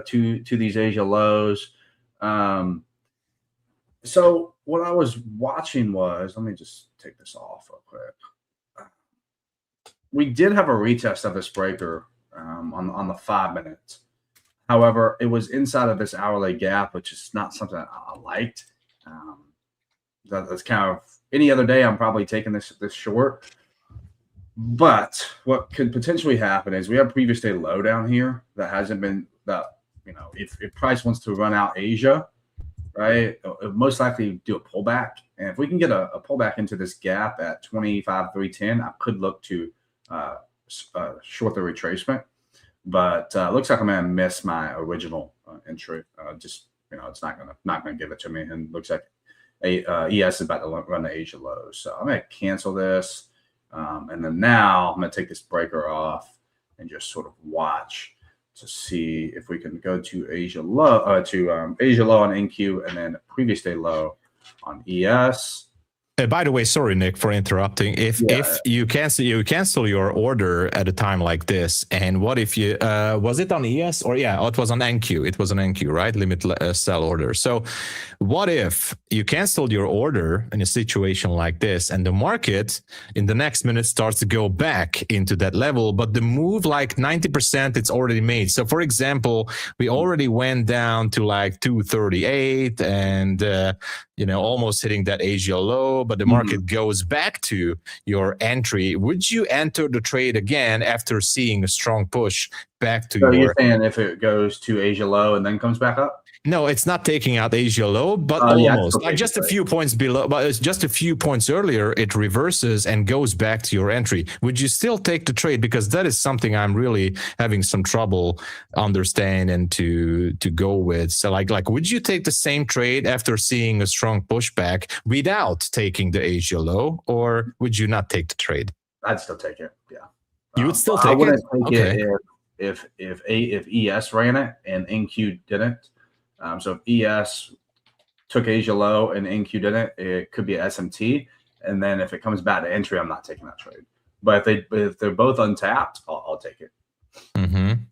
D: to these Asia lows. So what I was watching was, let me just take this off real quick. We did have a retest of this breaker on the 5 minutes. However, it was inside of this hourly gap, which is not something I liked. That's kind of, any other day, I'm probably taking this short. But what could potentially happen is we have previous day low down here that hasn't been, if price wants to run out Asia, right, it'll most likely do a pullback. And if we can get a pullback into this gap at 25,310, I could look to short the retracement. But looks like I'm going to miss my original entry. It's not gonna give it to me. And looks like ES is about to run the Asia lows. So I'm going to cancel this. And then now I'm going to take this breaker off and just sort of watch to see if we can go to Asia low, Asia low on NQ, and then previous day low on ES.
C: By the way, sorry, Nick, for interrupting. If you cancel your order at a time like this, and what if you was it on ES or it was on NQ? It was on NQ, right? Limit sell order. So, what if you canceled your order in a situation like this, and the market in the next minute starts to go back into that level, but the move like 90% it's already made. So, for example, we already went down to like 238, and almost hitting that Asia low, but the market goes back to your entry. Would you enter the trade again after seeing a strong push back to
D: So
C: your?
D: you're saying if it goes to Asia low and then comes back up?
C: No, it's not taking out Asia low, but almost. Like just a few points below, but it's just a few points earlier, it reverses and goes back to your entry. Would you still take the trade? Because that is something I'm really having some trouble understanding to go with. So like, would you take the same trade after seeing a strong pushback without taking the Asia low, or would you not take the trade?
D: I'd still take it. Yeah.
C: You would still take it?
D: I wouldn't take it if ES ran it and NQ didn't. So if ES took Asia low and NQ didn't, it could be a SMT. And then if it comes back to entry, I'm not taking that trade. But if they're both untapped, I'll take it.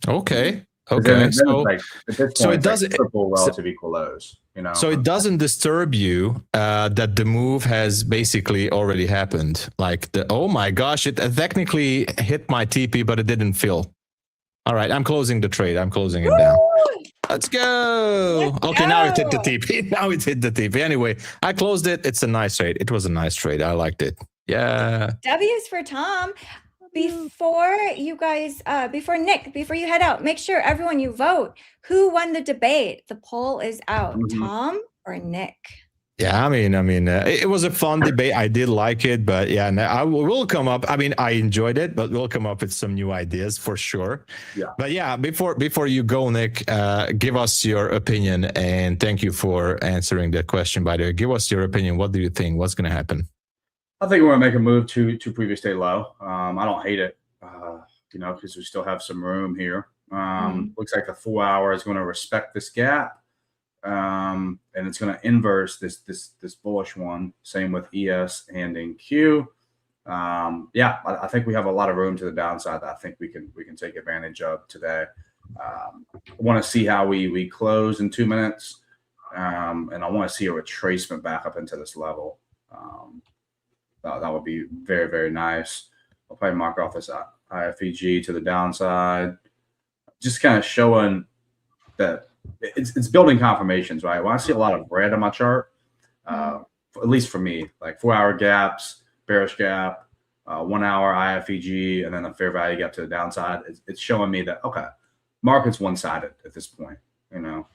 C: Okay.
D: So it doesn't triple relative equal lows.
C: So it doesn't disturb you that the move has basically already happened. Like oh my gosh, it technically hit my TP, but it didn't fill. All right, I'm closing the trade. I'm closing it down. Let's go. Okay, now it hit the TP. Now it hit the TP. Anyway, I closed it. It's a nice trade. It was a nice trade. I liked it. Yeah.
B: W's for Tom. Before you guys, before Nick, before you head out, make sure everyone you vote. Who won the debate? The poll is out. Tom or Nick?
C: Yeah, I mean, it was a fun debate. I did like it, but yeah, I will come up. I mean, I enjoyed it, but we'll come up with some new ideas for sure.
D: Yeah.
C: But yeah, before you go, Nick, give us your opinion, and thank you for answering that question. By the way, give us your opinion. What do you think? What's going to happen?
D: I think we're going to make a move to previous day low. I don't hate it, because we still have some room here. Looks like the 4 hour is going to respect this gap. And it's going to inverse this bullish one. Same with ES and NQ. I think we have a lot of room to the downside that I think we can take advantage of today. I want to see how we close in 2 minutes, and I want to see a retracement back up into this level. That would be very, very nice. I'll probably mark off this IFEG to the downside, just kind of showing that it's building confirmations, right? When I see a lot of red on my chart, at least for me, like 4 hour gaps, bearish gap, 1 hour IFEG, and then a fair value gap to the downside, it's showing me that, okay, market's one-sided at this point,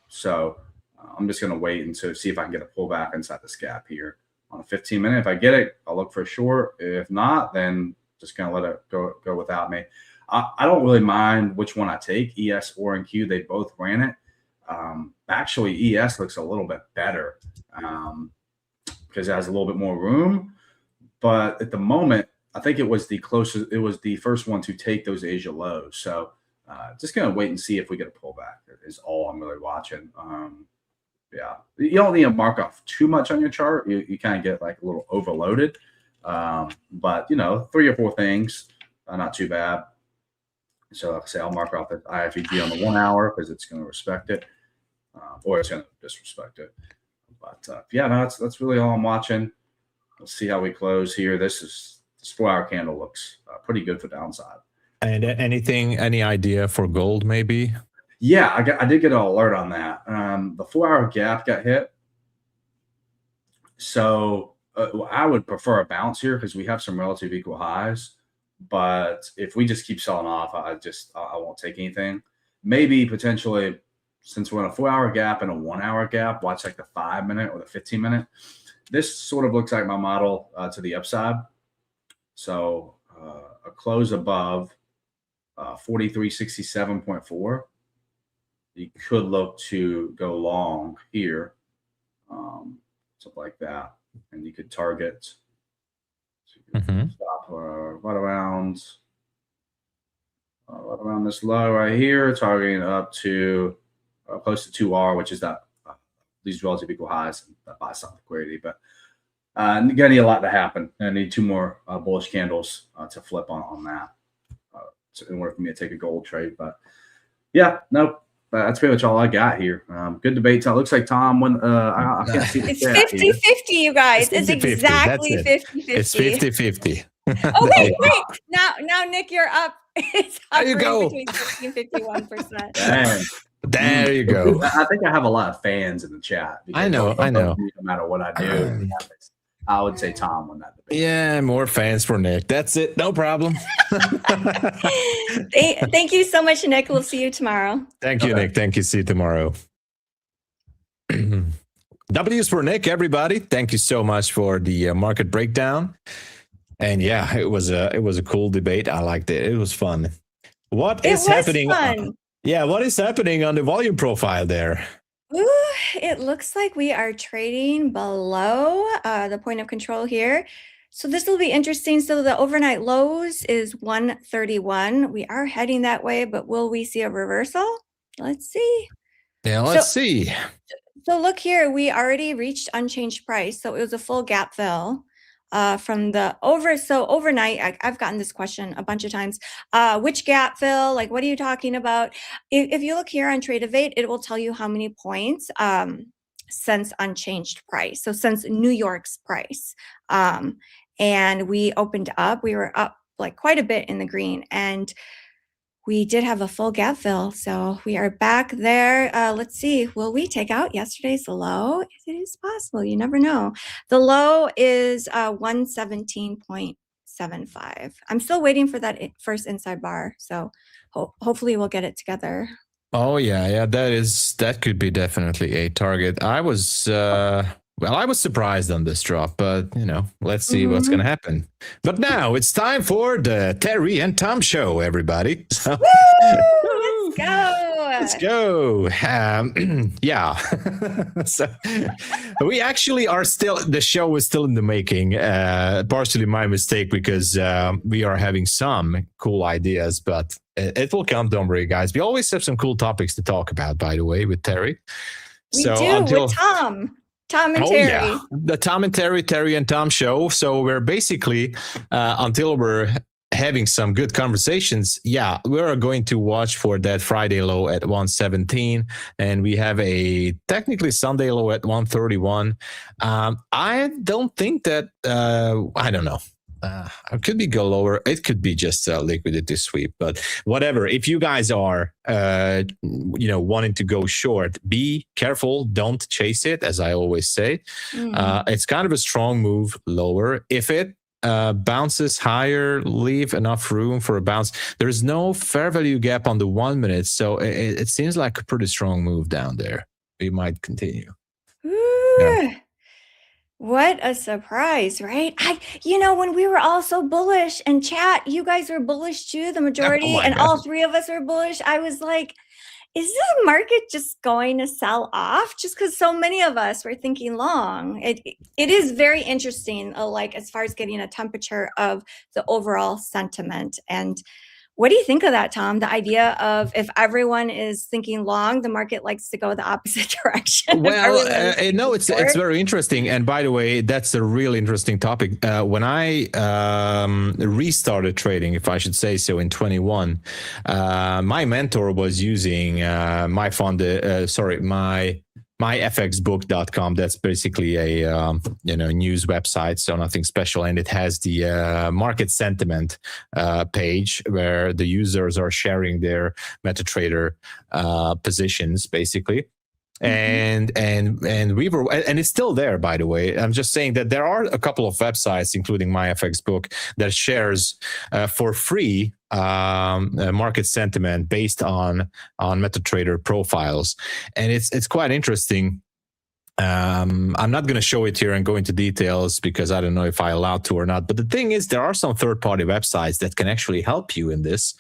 D: So I'm just going to wait and see if I can get a pullback inside this gap here on a 15-minute. If I get it, I'll look for a short. If not, then just going to let it go without me. I don't really mind which one I take, ES or NQ. They both ran it. Actually, ES looks a little bit better because it has a little bit more room. But at the moment, I think it was the closest. It was the first one to take those Asia lows. So just going to wait and see if we get a pullback is all I'm really watching. Yeah, you don't need to mark off too much on your chart. You kind of get like a little overloaded. But 3 or 4 things, not too bad. So like I say, I'll mark off the IFEG on the 1 hour because it's going to respect it, or it's going to disrespect it. But that's really all I'm watching. Let's see how we close here. This 4 hour candle looks pretty good for downside.
C: And any idea for gold maybe?
D: Yeah, I did get an alert on that. The 4 hour gap got hit. So I would prefer a bounce here because we have some relative equal highs. But if we just keep selling off, I won't take anything. Maybe potentially, since we're in a 4 hour gap and a 1 hour gap, watch like the 5 minute or the 15-minute. This sort of looks like my model to the upside. So a close above 4367.4. You could look to go long here, something like that, and you could target. Stop right around this low right here, targeting up to close to 2R, which is that these relative equal highs that buy some liquidity. But you're gonna need a lot to happen. I need 2 more bullish candles to flip on that in order for me to take a gold trade. But yeah, no. That's pretty much all I got here. Good debate. It looks like Tom won. I can't see the
B: it's 50-50, you guys. It's exactly 50-50.
C: It's 50-50.
B: Okay, great. Now, Nick, you're up. It's
C: there you go.
B: between 50 and 51%.
D: Man,
C: There you go.
D: I think I have a lot of fans in the chat.
C: I know.
D: No matter what I do, I would say Tom won that debate.
C: Yeah, more fans for Nick. That's it. No problem.
B: Thank you so much, Nick. We'll see you tomorrow.
C: Thank you, Nick. Thank you. See you tomorrow. W's for Nick, everybody. Thank you so much for the market breakdown. And yeah, it was a cool debate. I liked it. It was fun. What is happening? Yeah, what is happening on the volume profile there?
B: Ooh, it looks like we are trading below the point of control here. So this will be interesting. So the overnight lows is 131. We are heading that way, but will we see a reversal? Let's see.
C: Yeah, let's see.
B: So look here, we already reached unchanged price. So it was a full gap fill from the overnight. I've gotten this question a bunch of times. Which gap fill? Like, what are you talking about? If you look here on Trade Evade, it will tell you how many points since unchanged price. So since New York's price. And we opened up, we were up like quite a bit in the green, and we did have a full gap fill. So we are back there. Let's see, will we take out yesterday's low? It is possible, you never know. The low is 117.75. I'm still waiting for that first inside bar. So hopefully we'll get it together.
C: Oh yeah, that could be definitely a target. I was surprised on this drop, but let's see what's going to happen. But now it's time for the Terry and Tom show, everybody. So,
B: let's go.
C: Let's go. Yeah. So we actually are the show is still in the making. Partially my mistake because we are having some cool ideas, but it will come. Don't worry, guys. We always have some cool topics to talk about, by the way, with Terry.
B: We do with Tom. Tom and Terry.
C: Yeah. The Tom and Terry and Tom show. So we're basically, until we're having some good conversations, we're going to watch for that Friday low at 117. And we have a technically Sunday low at 131. I don't think that, I don't know. It could be go lower. It could be just a liquidity sweep, but whatever. If you guys are, wanting to go short, be careful. Don't chase it, as I always say. It's kind of a strong move lower. If it bounces higher, leave enough room for a bounce. There's no fair value gap on the 1 minute, so it seems like a pretty strong move down there. We might continue.
B: Yeah. What a surprise, right? When we were all so bullish and chat, you guys were bullish too, the majority, and all three of us were bullish. I was like, is this market just going to sell off? Just because so many of us were thinking long. It is very interesting, like as far as getting a temperature of the overall sentiment. And what do you think of that, Tom? The idea of if everyone is thinking long, the market likes to go the opposite direction.
C: Well, no, it's very interesting. And by the way, that's a really interesting topic. When I restarted trading, if I should say so, in 21, my mentor was using MyFXbook.com. That's basically a news website, so nothing special, and it has the market sentiment page where the users are sharing their MetaTrader positions, basically. And we were, and it's still there, by the way. I'm just saying that there are a couple of websites, including MyFXBook, that shares for free market sentiment based on MetaTrader profiles, and it's quite interesting. I'm not going to show it here and go into details because I don't know if I allowed to or not. But the thing is, there are some third-party websites that can actually help you in this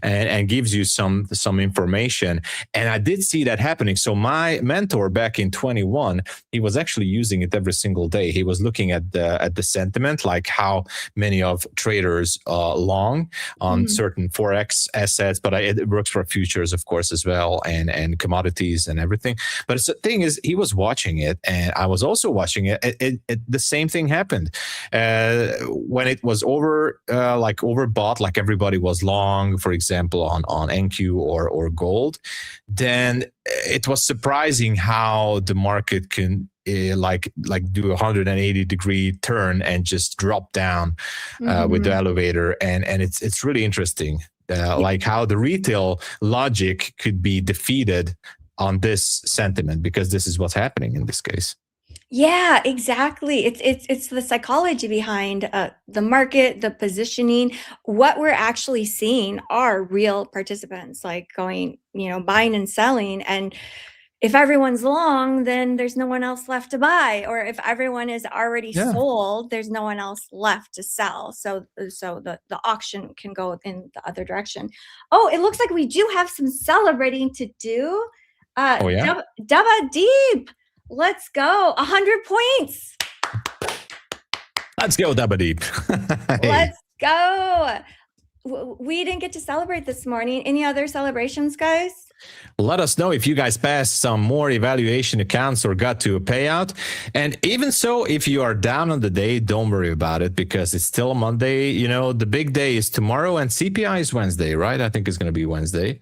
C: and gives you some information. And I did see that happening. So my mentor back in 21, he was actually using it every single day. He was looking at the sentiment, like how many of traders long on certain Forex assets, but it works for futures, of course, as well, and commodities and everything. But the thing is, he was watching it, and I was also watching it. The same thing happened when it was overbought, like everybody was long, for example, on NQ or gold. Then it was surprising how the market can like do a 180-degree turn and just drop down with the elevator, and it's really interesting. like how the retail logic could be defeated on this sentiment, because this is what's happening in this case.
B: Yeah, exactly. It's the psychology behind the market, the positioning. What we're actually seeing are real participants, like going, buying and selling. And if everyone's long, then there's no one else left to buy. Or if everyone is already sold, there's no one else left to sell. So the auction can go in the other direction. Oh, it looks like we do have some celebrating to do.
C: Oh yeah,
B: Dava Deep. Let's go. 100 points.
C: Let's go, Dabadeep. Hey.
B: Let's go. We didn't get to celebrate this morning. Any other celebrations, guys?
C: Let us know if you guys passed some more evaluation accounts or got to a payout. And even so, if you are down on the day, don't worry about it, because it's still a Monday. The big day is tomorrow, and CPI is Wednesday, right? I think it's going to be Wednesday.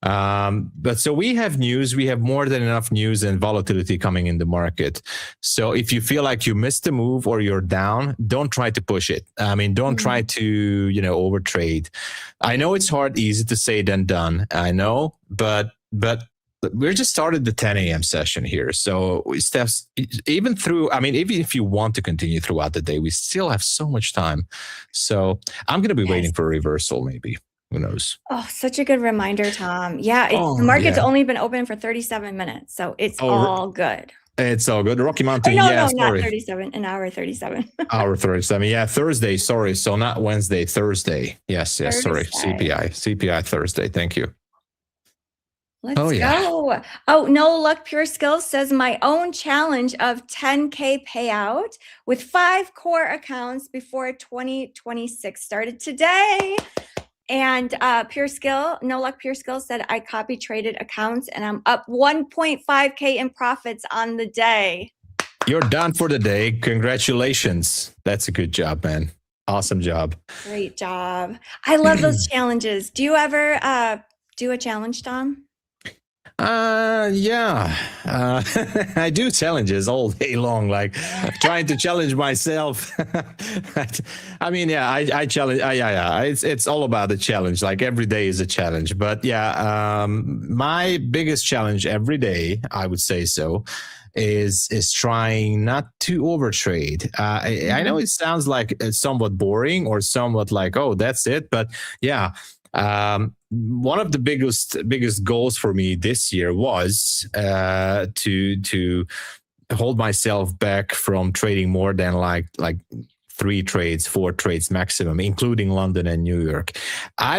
C: But so we have news, we have more than enough news and volatility coming in the market. So if you feel like you missed a move or you're down, don't try to push it. I mean, don't try to, overtrade. I know it's hard, easy to say than done. I know, but we're just started the 10 a.m. session here. So steps, even if you want to continue throughout the day, we still have so much time. So I'm going to be waiting for a reversal, maybe. Who knows?
B: Oh, such a good reminder, Tom. Yeah, the market's only been open for 37 minutes, so it's all good.
C: It's all good. Rocky Mountain,
B: not 37, an hour 37.
C: Hour 37. Yeah, Thursday, sorry. So not Wednesday, Thursday. Yes, Thursday. Sorry. CPI Thursday. Thank you.
B: Let's go. Oh, No Luck Pure Skills says my own challenge of 10K payout with 5 core accounts before 2026 started today. And No Luck Pure Skill said I copy traded accounts and I'm up 1.5K in profits on the day.
C: You're done for the day. Congratulations. That's a good job, man. Awesome job.
B: Great job. I love those challenges. Do you ever do a challenge, Tom?
C: Yeah. I do challenges all day long, like trying to challenge myself. I mean, yeah, I challenge. Yeah. It's all about the challenge. Like every day is a challenge. But yeah, my biggest challenge every day, I would say so, is trying not to overtrade. I know it sounds like it's somewhat boring or somewhat like, oh, that's it. But yeah. One of the biggest goals for me this year was to hold myself back from trading more than like 3 trades, 4 trades maximum, including London and New York. I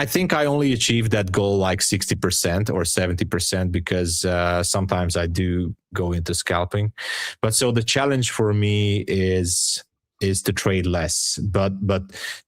C: think I only achieved that goal like 60% or 70% because sometimes I do go into scalping. But so the challenge for me is to trade less, but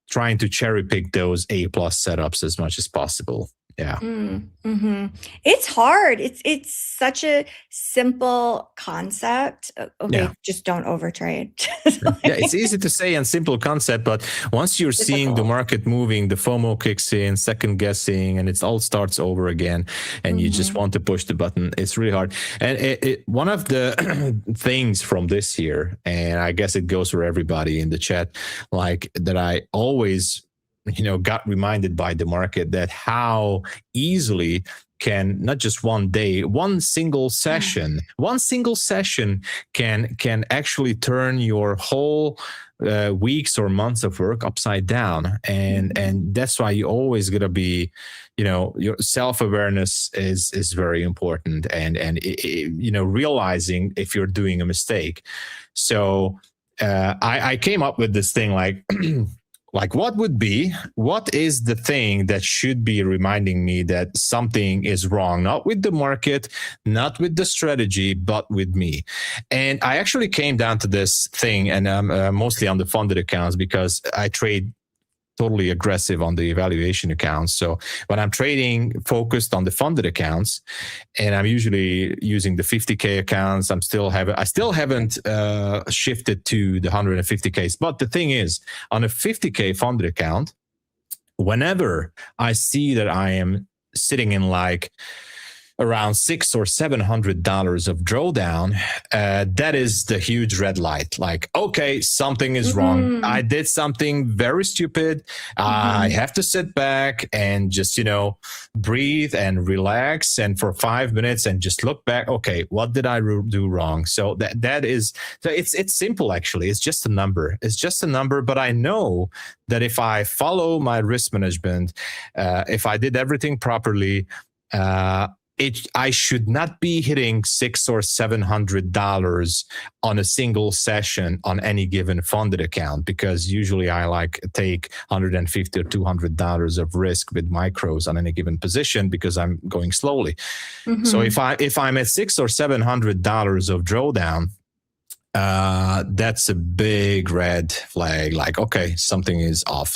C: trying to cherry pick those A+ setups as much as possible. Yeah.
B: Mm-hmm. It's hard. It's such a simple concept. Okay, just don't overtrade.
C: Yeah, it's easy to say and simple concept, but once you're seeing the market moving, the FOMO kicks in, second guessing, and it all starts over again, and you just want to push the button. It's really hard. And one of the things from this year, and I guess it goes for everybody in the chat, like that I always got reminded by the market that how easily can not just one day, one single session can actually turn your whole weeks or months of work upside down. And that's why you always gotta be, your self-awareness is very important, and realizing if you're doing a mistake. So I came up with this thing like like what is the thing that should be reminding me that something is wrong, not with the market, not with the strategy, but with me. And I actually came down to this thing, and I'm mostly on the funded accounts because I trade totally aggressive on the evaluation accounts. So when I'm trading focused on the funded accounts, and I'm usually using the 50K accounts, I still haven't shifted to the 150Ks. But the thing is, on a 50K funded account, whenever I see that I am sitting in like around $600 or $700 of drawdown, that is the huge red light. Like, okay, something is wrong. I did something very stupid. I have to sit back and just, breathe and relax, and for 5 minutes and just look back. Okay, what did I do wrong? So that is, so it's simple actually. It's just a number. It's just a number. But I know that if I follow my risk management, if I did everything properly, I should not be hitting $600 or $700 on a single session on any given funded account, because usually I take $150 or $200 of risk with micros on any given position because I'm going slowly. So if I'm at $600 or $700 of drawdown, that's a big red flag. Like, okay, something is off,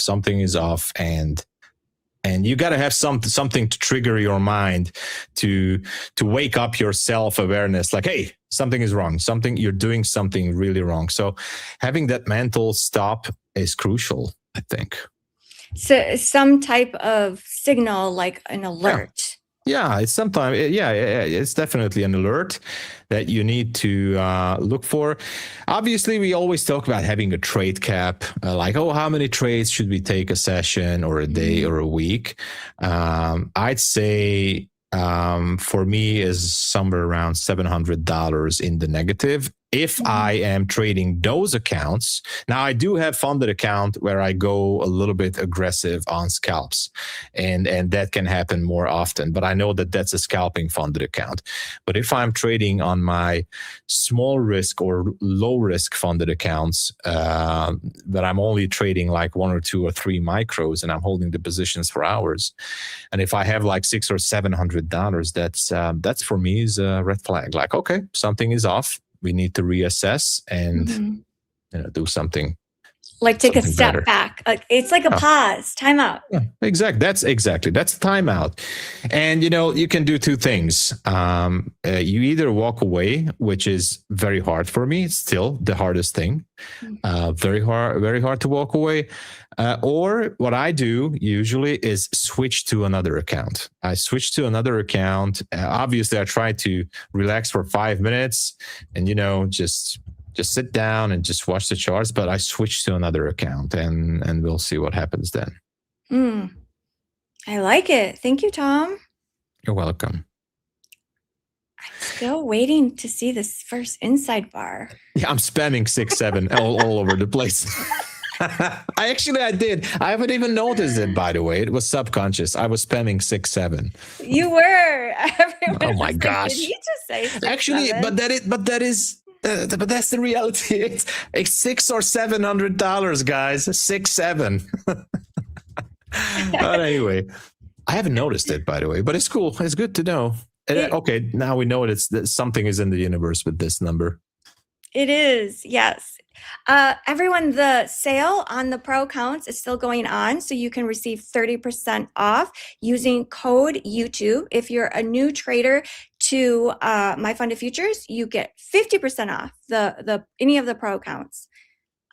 C: and you got to have something to trigger your mind to wake up your self-awareness. Like, hey, something is wrong. You're doing something really wrong. So having that mental stop is crucial, I think.
B: So some type of signal, like an alert.
C: Yeah, it's sometimes. Yeah, it's definitely an alert that you need to look for. Obviously, we always talk about having a trade cap, like, how many trades should we take a session or a day or a week? I'd say for me is somewhere around $700 in the negative. If I am trading those accounts, now I do have funded account where I go a little bit aggressive on scalps, and that can happen more often, but I know that that's a scalping funded account. But if I'm trading on my small risk or low risk funded accounts, that I'm only trading like 1 or 2 or 3 micros and I'm holding the positions for hours, and if I have like $600 or $700, that's for me is a red flag. Like, okay, something is off. We need to reassess and do something.
B: Like take a step back. It's like a pause, time out.
C: Yeah, exactly. That's timeout. And, you can do 2 things. You either walk away, which is very hard for me. It's still the hardest thing. Very hard to walk away. Or what I do usually is switch to another account. I switch to another account. Obviously, I try to relax for 5 minutes and, just sit down and just watch the charts, but I switch to another account and we'll see what happens then.
B: I like it. Thank you, Tom.
C: You're welcome.
B: I'm still waiting to see this first inside bar.
C: Yeah, I'm spamming 6, 7 all over the place. I did. I haven't even noticed it, by the way. It was subconscious. I was spamming 6, 7.
B: You were. Everyone
C: oh my gosh.
B: Did he just say 6,
C: Actually,
B: 7?
C: but that's the reality. It's $600 or $700, guys. 6, 7. But anyway, I haven't noticed it, by the way. But it's cool. It's good to know. Okay, now we know that something is in the universe with this number.
B: It is, yes. Everyone, the sale on the pro accounts is still going on, so you can receive 30% off using code YouTube. If you're a new trader to MyFundedFutures, you get 50% off the any of the pro accounts.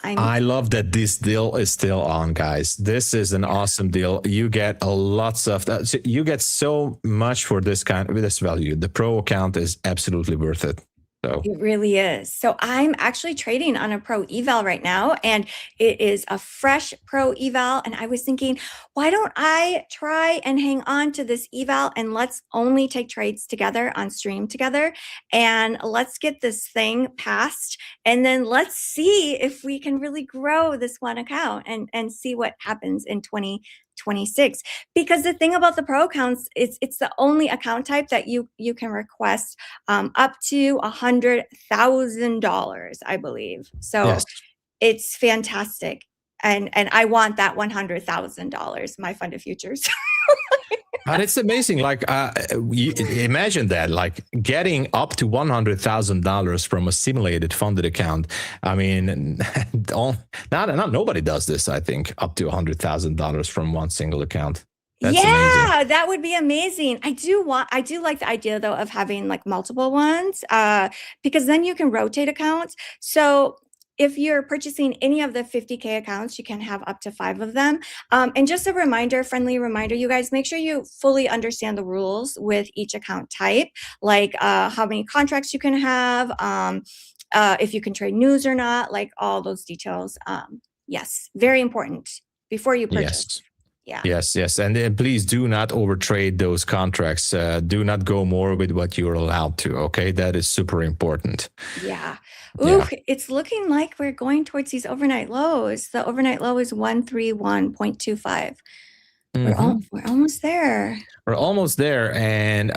B: I
C: love that this deal is still on, guys. This is an awesome deal. You get lots of that. You get so much for this value. The pro account is absolutely worth it. So.
B: It really is. So I'm actually trading on a pro eval right now, and it is a fresh pro eval. And I was thinking, why don't I try and hang on to this eval and let's only take trades together on stream together, and let's get this thing passed. And then let's see if we can really grow this one account and see what happens in 2026. Because the thing about the pro accounts, it's the only account type that you can request up to $100,000, I believe. So yes. It's fantastic, and I want that $100,000, MyFundedFutures.
C: And it's amazing. Like, you imagine that, like getting up to $100,000 from a simulated funded account. I mean, not nobody does this. I think up to $100,000 from one single account. That's amazing.
B: That would be amazing. I do like the idea though of having like multiple ones, because then you can rotate accounts. So if you're purchasing any of the 50K accounts, you can have up to 5 of them. And just a reminder, friendly reminder, you guys, make sure you fully understand the rules with each account type, like how many contracts you can have, if you can trade news or not, like all those details. Yes, very important before you purchase.
C: Yes.
B: Yeah.
C: Yes. And please do not overtrade those contracts. Do not go more with what you're allowed to. Okay. That is super important.
B: Yeah. Ooh, it's looking like we're going towards these overnight lows. The overnight low is 131.25. We're almost there.
C: We're almost there. And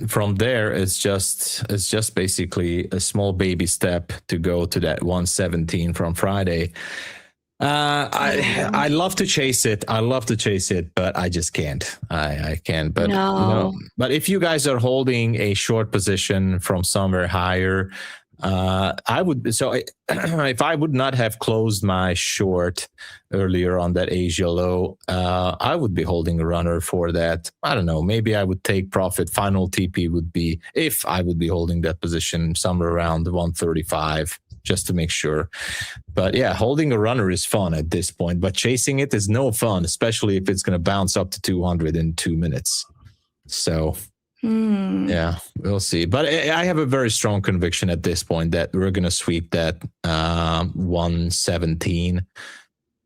C: from there, it's just basically a small baby step to go to that 117 from Friday. I love to chase it. But I just can't. I can't. But but if you guys are holding a short position from somewhere higher, I would. So if I would not have closed my short earlier on that Asia low, I would be holding a runner for that. I don't know. Maybe I would take profit. Final TP would be, if I would be holding that position, somewhere around 135. Just to make sure. But yeah, holding a runner is fun at this point, but chasing it is no fun, especially if it's going to bounce up to 200 in 2 minutes. So yeah, we'll see. But I have a very strong conviction at this point that we're going to sweep that 117,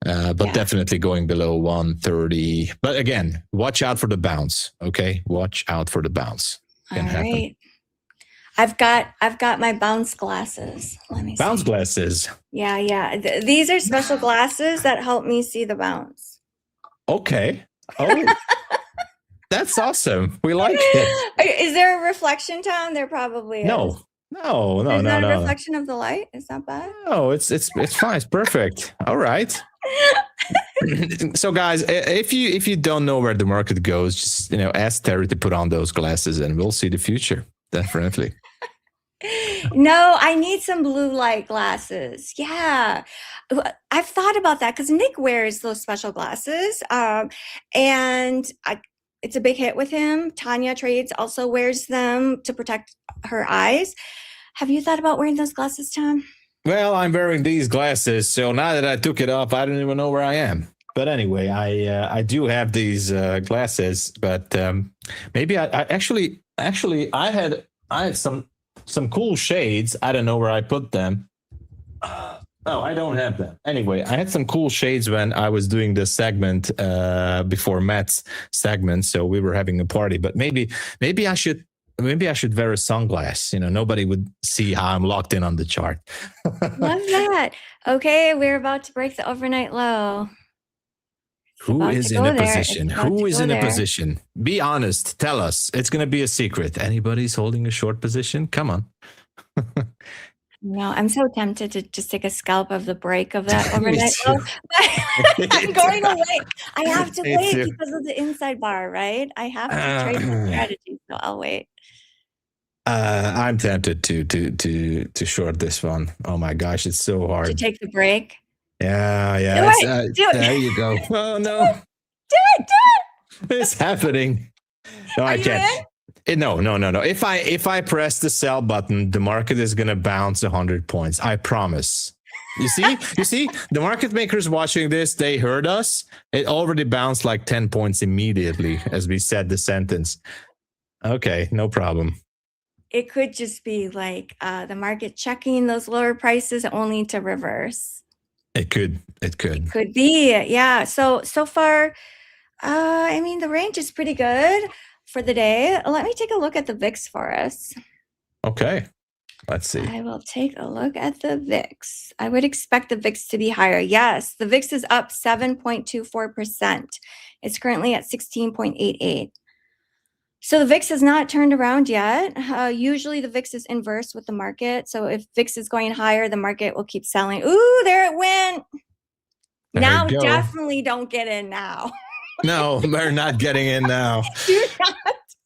C: but definitely going below 130. But again, watch out for the bounce. Okay. Watch out for the bounce.
B: All right. I've got my bounce glasses. Let me see.
C: Bounce glasses.
B: Yeah. These are special glasses that help me see the bounce.
C: Okay. Oh, that's awesome. We like it.
B: Is there a reflection, Tom? There probably is.
C: No.
B: Is that a reflection of the light? Is that bad?
C: No, it's fine. It's perfect. All right. So guys, if you don't know where the market goes, just ask Terry to put on those glasses and we'll see the future. Definitely.
B: No, I need some blue light glasses. Yeah. I've thought about that because Nick wears those special glasses. And it's a big hit with him. Tanya Trades also wears them to protect her eyes. Have you thought about wearing those glasses, Tom?
C: Well, I'm wearing these glasses. So now that I took it off, I don't even know where I am. But anyway, I do have these glasses, but maybe I actually I had some cool shades. I don't know where I put them. No, I don't have them. Anyway, I had some cool shades when I was doing this segment before Matt's segment. So we were having a party, but maybe I should wear a sunglass. Nobody would see how I'm locked in on the chart.
B: Love that. Okay, we're about to break the overnight low.
C: Who is in a position? Who is in a position? Be honest. Tell us. It's going to be a secret. Anybody's holding a short position? Come on.
B: No, I'm so tempted to just take a scalp of the break of that overnight low. I'm going to wait. I have to wait because of the inside bar, right? I have to trade the strategy, so I'll wait.
C: I'm tempted to short this one. Oh my gosh, it's so hard.
B: To take the break.
C: Yeah.
B: Do it.
C: There you go. Oh no.
B: Do it.
C: It's happening. No, I can't. No. If I press the sell button, the market is gonna bounce 100 points. I promise. You see, the market makers watching this, they heard us. It already bounced like 10 points immediately as we said the sentence. Okay, no problem.
B: It could just be like the market checking those lower prices only to reverse.
C: It could.
B: It could be. Yeah. So far, the range is pretty good for the day. Let me take a look at the VIX for us.
C: Okay. Let's see.
B: I will take a look at the VIX. I would expect the VIX to be higher. Yes, the VIX is up 7.24%. It's currently at 16.88. So the VIX has not turned around yet. Usually the VIX is inverse with the market. So if VIX is going higher, the market will keep selling. Ooh, there it went. Now definitely don't get in now.
C: No, we're not getting in now.
B: Do not.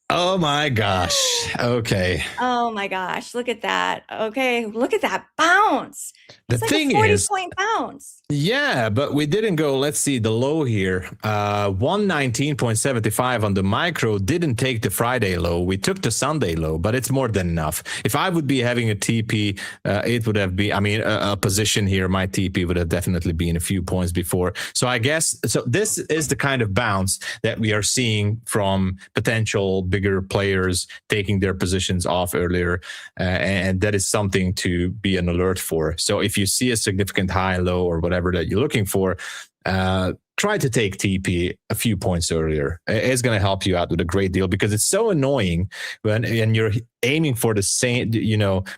C: Oh my gosh. Okay.
B: Oh my gosh, look at that. Okay, look at that bounce.
C: The
B: It's like
C: thing
B: a 40
C: is,
B: point bounce.
C: yeah, but we didn't go. Let's see the low here. 119.75 on the micro didn't take the Friday low. We took the Sunday low, but it's more than enough. If I would be having a TP, it would have been, I mean, a position here, my TP would have definitely been a few points before. So I guess, so this is the kind of bounce that we are seeing from potential bigger players taking their positions off earlier. And that is something to be an alert for. So if you see a significant high, low, or whatever that you're looking for, try to take TP a few points earlier. It's going to help you out with a great deal, because it's so annoying when you're aiming for the same,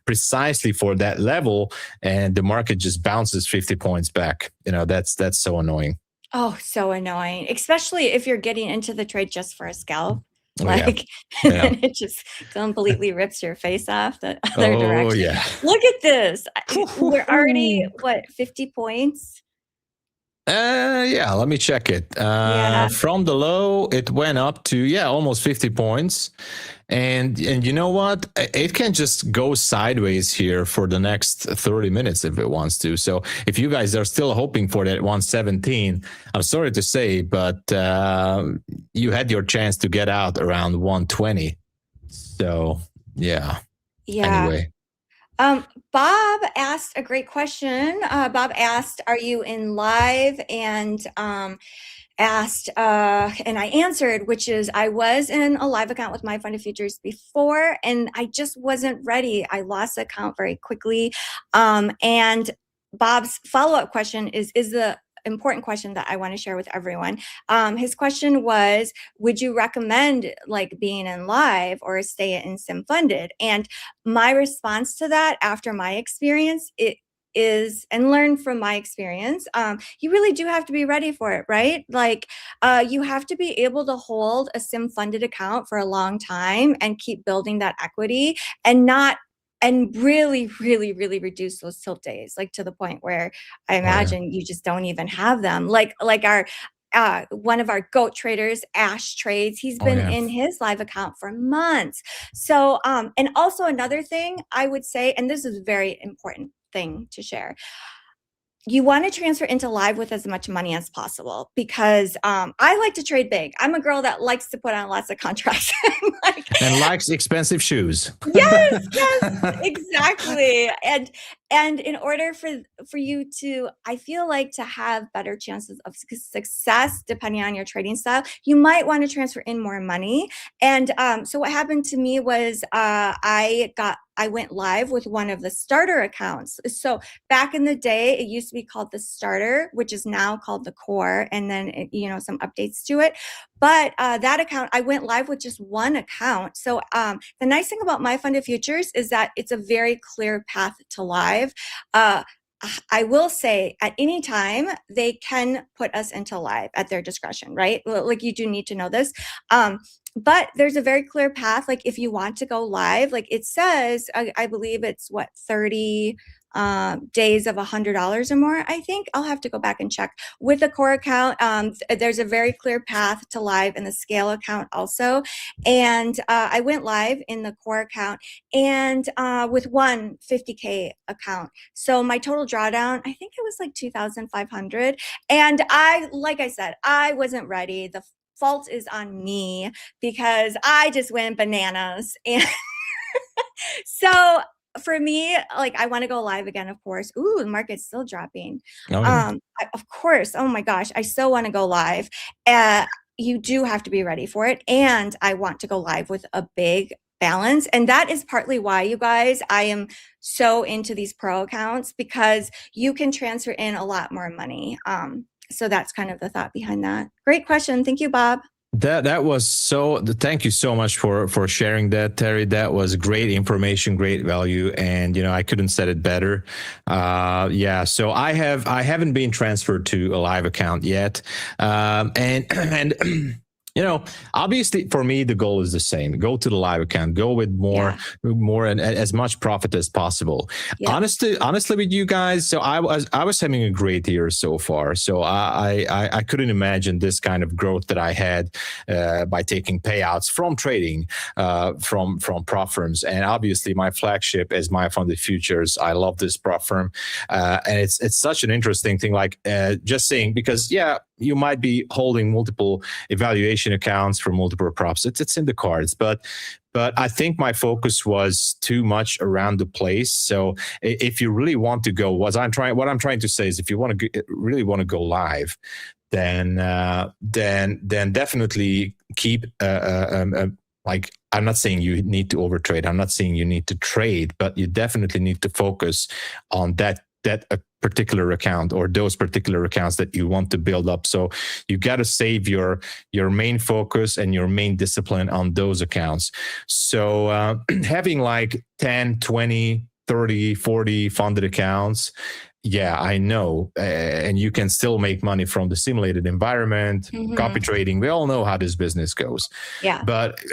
C: precisely for that level, and the market just bounces 50 points back. That's so annoying.
B: Oh, so annoying, especially if you're getting into the trade just for a scalp.
C: Yeah.
B: And it just completely rips your face off the other direction.
C: Yeah.
B: Look at this. We're already, 50 points?
C: Yeah, let me check it. From the low, it went up to, almost 50 points. And you know what? It can just go sideways here for the next 30 minutes if it wants to. So if you guys are still hoping for that 117, I'm sorry to say, but you had your chance to get out around 120. So yeah. Anyway.
B: Bob asked a great question. Bob asked, are you in live? And asked, and I answered, which is I was in a live account with MyFundedFutures before, and I just wasn't ready. I lost the account very quickly. And Bob's follow-up question is the important question that I want to share with everyone. His question was, would you recommend like being in live or stay in sim funded? And my response to that, after my experience, is, and learn from my experience, you really do have to be ready for it, right? Like you have to be able to hold a sim funded account for a long time and keep building that equity, and really, really, really reduce those tilt days, like to the point where I imagine you just don't even have them. Like our one of our GOAT traders, Ash Trades, he's been in his live account for months. So, and also another thing I would say, and this is a very important thing to share, you want to transfer into live with as much money as possible, because I like to trade big. I'm a girl that likes to put on lots of contracts.
C: And likes expensive shoes.
B: Yes, exactly. And in order for you to, I feel like, to have better chances of success, depending on your trading style, you might want to transfer in more money. And so what happened to me was I went live with one of the starter accounts. So back in the day, it used to be called the starter, which is now called the core, and then some updates to it. But that account, I went live with just one account. So the nice thing about MyFundedFutures is that it's a very clear path to live. I will say at any time they can put us into live at their discretion, right? Like you do need to know this. But there's a very clear path. Like if you want to go live, like it says, I believe it's 30 days of $100 or more. I think I'll have to go back and check. With the core account, there's a very clear path to live in the scale account also. And I went live in the core account and with one 50K account. So my total drawdown, I think it was like 2,500. And like I said, I wasn't ready. The fault is on me because I just went bananas. And so for me, like I want to go live again, of course. Ooh, the market's still dropping. Of course. Oh my gosh, I so want to go live. You do have to be ready for it. And I want to go live with a big balance. And that is partly why, you guys, I am so into these pro accounts, because you can transfer in a lot more money. So that's kind of the thought behind that. Great question. Thank you, Bob.
C: That was thank you so much for sharing that, Terry. That was great information, great value. And, I couldn't said it better. So I haven't been transferred to a live account yet. And Obviously for me, the goal is the same. Go to the live account, go with more and as much profit as possible.
B: Yeah.
C: Honestly with you guys. So I was having a great year so far. So I couldn't imagine this kind of growth that I had by taking payouts from trading, from prop firms. And obviously my flagship is MyFundedFutures. I love this prop firm. And it's such an interesting thing, like just saying, because you might be holding multiple evaluation accounts for multiple props. It's in the cards, but I think my focus was too much around the place. So if you really want to go, what I'm trying to say is, if you really want to go live, then definitely keep like, I'm not saying you need to overtrade. I'm not saying you need to trade, but you definitely need to focus on that particular account or those particular accounts that you want to build up. So you got to save your main focus and your main discipline on those accounts. So having like 10, 20, 30, 40 funded accounts, I know. And you can still make money from the simulated environment, copy trading. We all know how this business goes.
B: Yeah.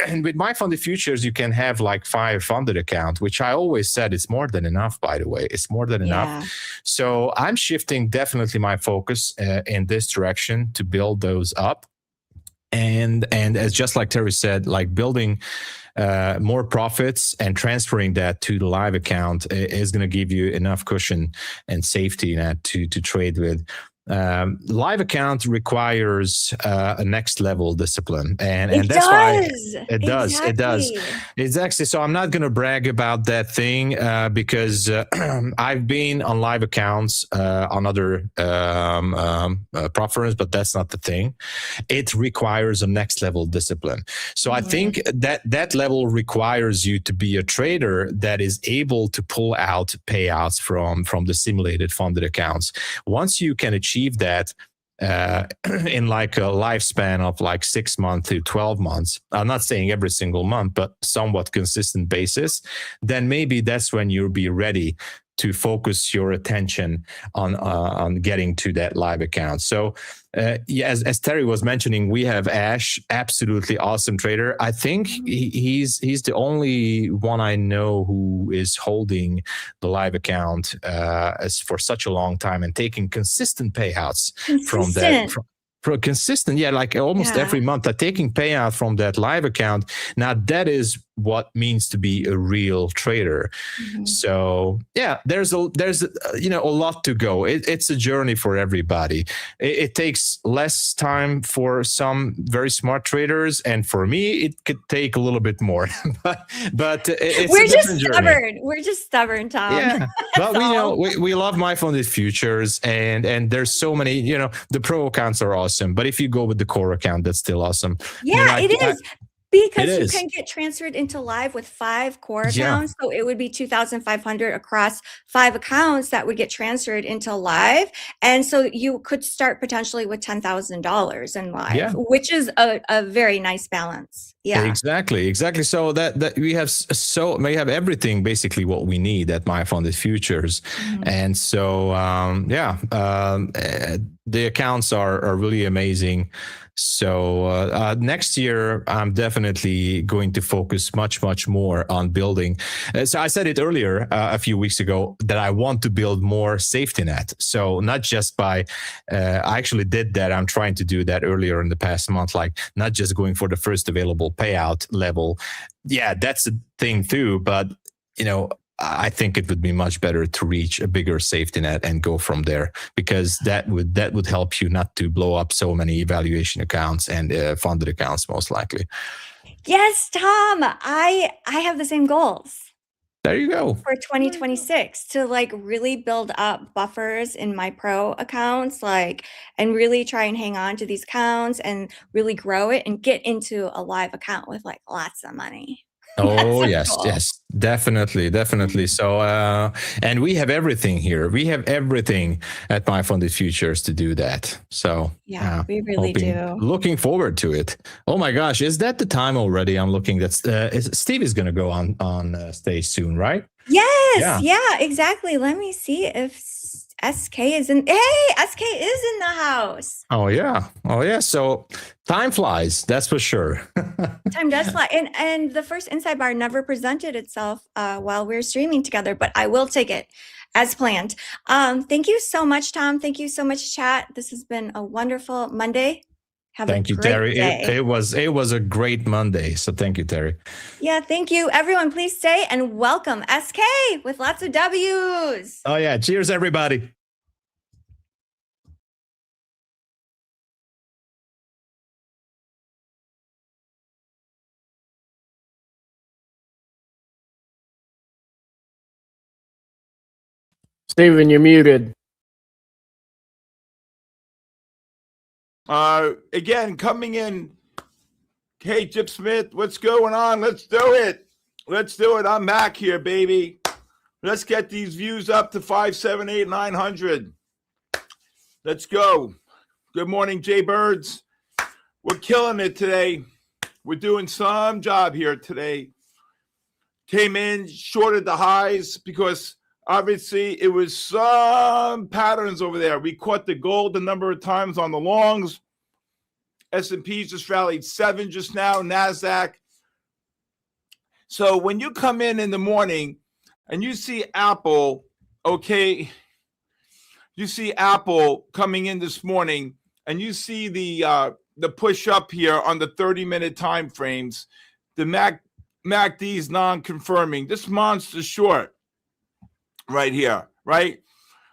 C: And with MyFundedFutures, you can have like 5 funded accounts, which I always said it's more than enough, by the way. It's more than enough. So I'm shifting definitely my focus in this direction to build those up. And as just like Terry said, like building more profits and transferring that to the live account is going to give you enough cushion and safety net to trade with. Live account requires a next level discipline, and that's why it does. It's actually, so I'm not going to brag about that thing because I've been on live accounts on other prop firms, but that's not the thing. It requires a next level discipline. So I think that level requires you to be a trader that is able to pull out payouts from the simulated funded accounts. Once you can achieve that in like a lifespan of like 6 months to 12 months, I'm not saying every single month, but somewhat consistent basis, then maybe that's when you'll be ready to focus your attention on getting to that live account. So as Terry was mentioning, we have Ash, absolutely awesome trader. I think he's the only one I know who is holding the live account as for such a long time and taking consistent payouts from that. For consistent, like almost every month, taking payout from that live account. Now that is what means to be a real trader. So there's a lot to go. It's a journey for everybody. It takes less time for some very smart traders, and for me, it could take a little bit more. but it's
B: we're
C: a
B: just
C: journey.
B: stubborn. We're just stubborn, Tom.
C: Yeah, but we love MyFundedFutures, and there's so many. The pro accounts are awesome. But if you go with the core account, that's still awesome.
B: It is. Because you can get transferred into live with 5 core accounts. So it would be 2,500 across 5 accounts that would get transferred into live. And so you could start potentially with $10,000 in live, which is a very nice balance. Yeah,
C: exactly. So that we have everything basically what we need at MyFundedFutures. And so the accounts are really amazing. So next year, I'm definitely going to focus much more on building. So I said it earlier a few weeks ago that I want to build more safety net. So not just by, I actually did that. I'm trying to do that earlier in the past month, like not just going for the first available payout level. Yeah, that's a thing too. But, I think it would be much better to reach a bigger safety net and go from there, because that would help you not to blow up so many evaluation accounts and funded accounts, most likely.
B: Yes, Tom, I have the same goals.
C: There you go.
B: For 2026 to like really build up buffers in my pro accounts, and really try and hang on to these accounts and really grow it and get into a live account with like lots of money.
C: Oh, yes, definitely. So, and we have everything here. We have everything at MyFundedFutures to do that. So
B: we really do.
C: Looking forward to it. Oh my gosh, is that the time already? I'm looking. Steve is going to go on stage soon, right?
B: Yes, exactly. Let me see if SK is in. Hey, SK is in the house.
C: Oh yeah. Oh yeah. So time flies, that's for sure.
B: Time does fly. And the first inside bar never presented itself while we were streaming together, but I will take it as planned. Thank you so much, Tom. Thank you so much, chat. This has been a wonderful Monday.
C: Thank you, Terry. It was a great Monday. So thank you, Terry.
B: Yeah, thank you. Everyone, please stay and welcome SK with lots of W's.
C: Oh yeah. Cheers, everybody.
E: Steven, you're muted.
F: Again, coming in. Hey, Chip Smith, what's going on? Let's do it. Let's do it. I'm back here, baby. Let's get these views up to 5, 7, 8, 900. Let's go. Good morning, Jay Birds. We're killing it today. We're doing some job here today. Came in, shorted the highs because obviously it was some patterns over there. We caught the gold a number of times on the longs. S&P just rallied 7 just now, NASDAQ. So when you come in the morning and you see Apple, okay, you see Apple coming in this morning and you see the push up here on the 30-minute time frames, the MACD is non-confirming. This monster short right here, right?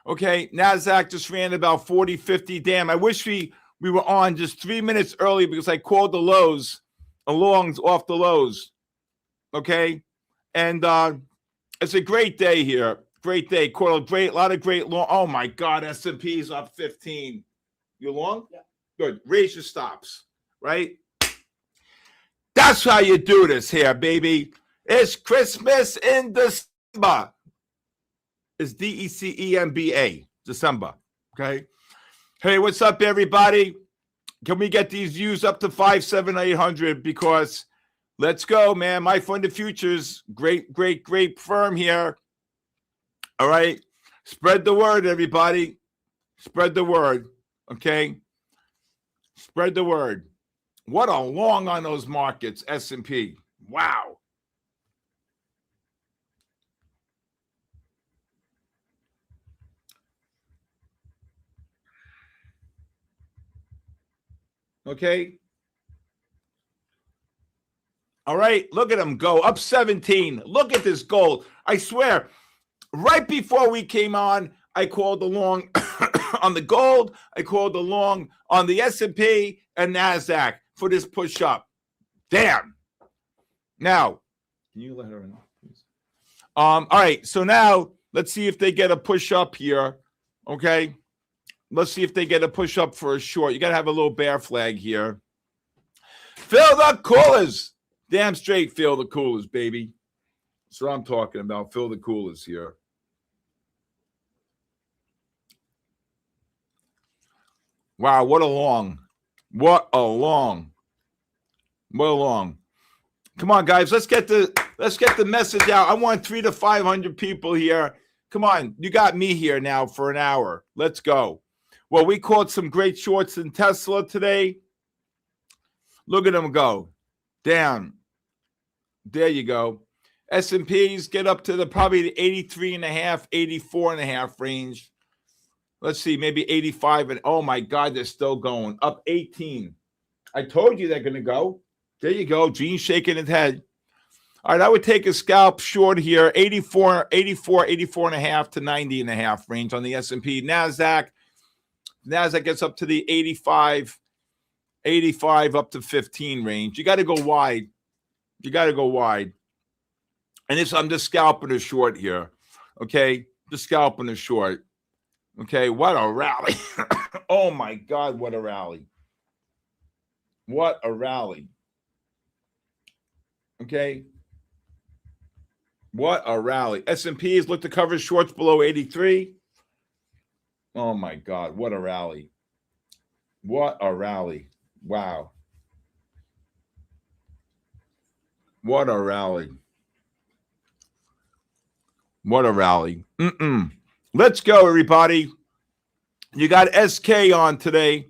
F: Okay, NASDAQ just ran about 40, 50. Damn, I wish we were on just 3 minutes early because I called the lows, longs off the lows. Okay, and it's a great day here. Great day. Caught a lot of great long. Oh my God, S&P's up 15. You long? Yeah. Good. Raise your stops. Right. That's how you do this here, baby. It's Christmas in December. It's December. December. Okay. Hey, what's up, everybody? Can we get these views up to 5, 7, 800? Because let's go, man. MyFundedFutures, great firm here. All right. Spread the word, everybody. Spread the word. Okay. Spread the word. What a long on those markets, S&P. Wow. Okay. All right. Look at them go up 17. Look at this gold. I swear, right before we came on, I called the long on the gold. I called the long on the S&P and NASDAQ for this push up. Damn. Now, can you let her in, please? All right. So now let's see if they get a push up here. Okay. Let's see if they get a push up for a short. You got to have a little bear flag here. Fill the coolers. Damn straight, fill the coolers, baby. That's what I'm talking about. Fill the coolers here. Wow, what a long. What a long. What a long. Come on, guys. Let's get the message out. I want 300 to 500 people here. Come on. You got me here now for an hour. Let's go. Well, we caught some great shorts in Tesla today. Look at them go. Down. There you go. S&Ps get up to the probably the 83.5, 84.5 range. Let's see, maybe 85. And oh my God, they're still going up 18. I told you they're going to go. There you go. Gene shaking his head. All right, I would take a scalp short here, 84.5 to 90.5 range on the S&P. NASDAQ gets up to the 85 up to 15 range. You got to go wide. You got to go wide. And I'm just scalping a short here. Okay, just scalping a short. Okay, what a rally. Oh my God, what a rally. What a rally. Okay. What a rally. S&Ps look to cover shorts below 83. Oh my God, what a rally. What a rally. Wow. What a rally. What a rally. Let's go, everybody. You got SK on today.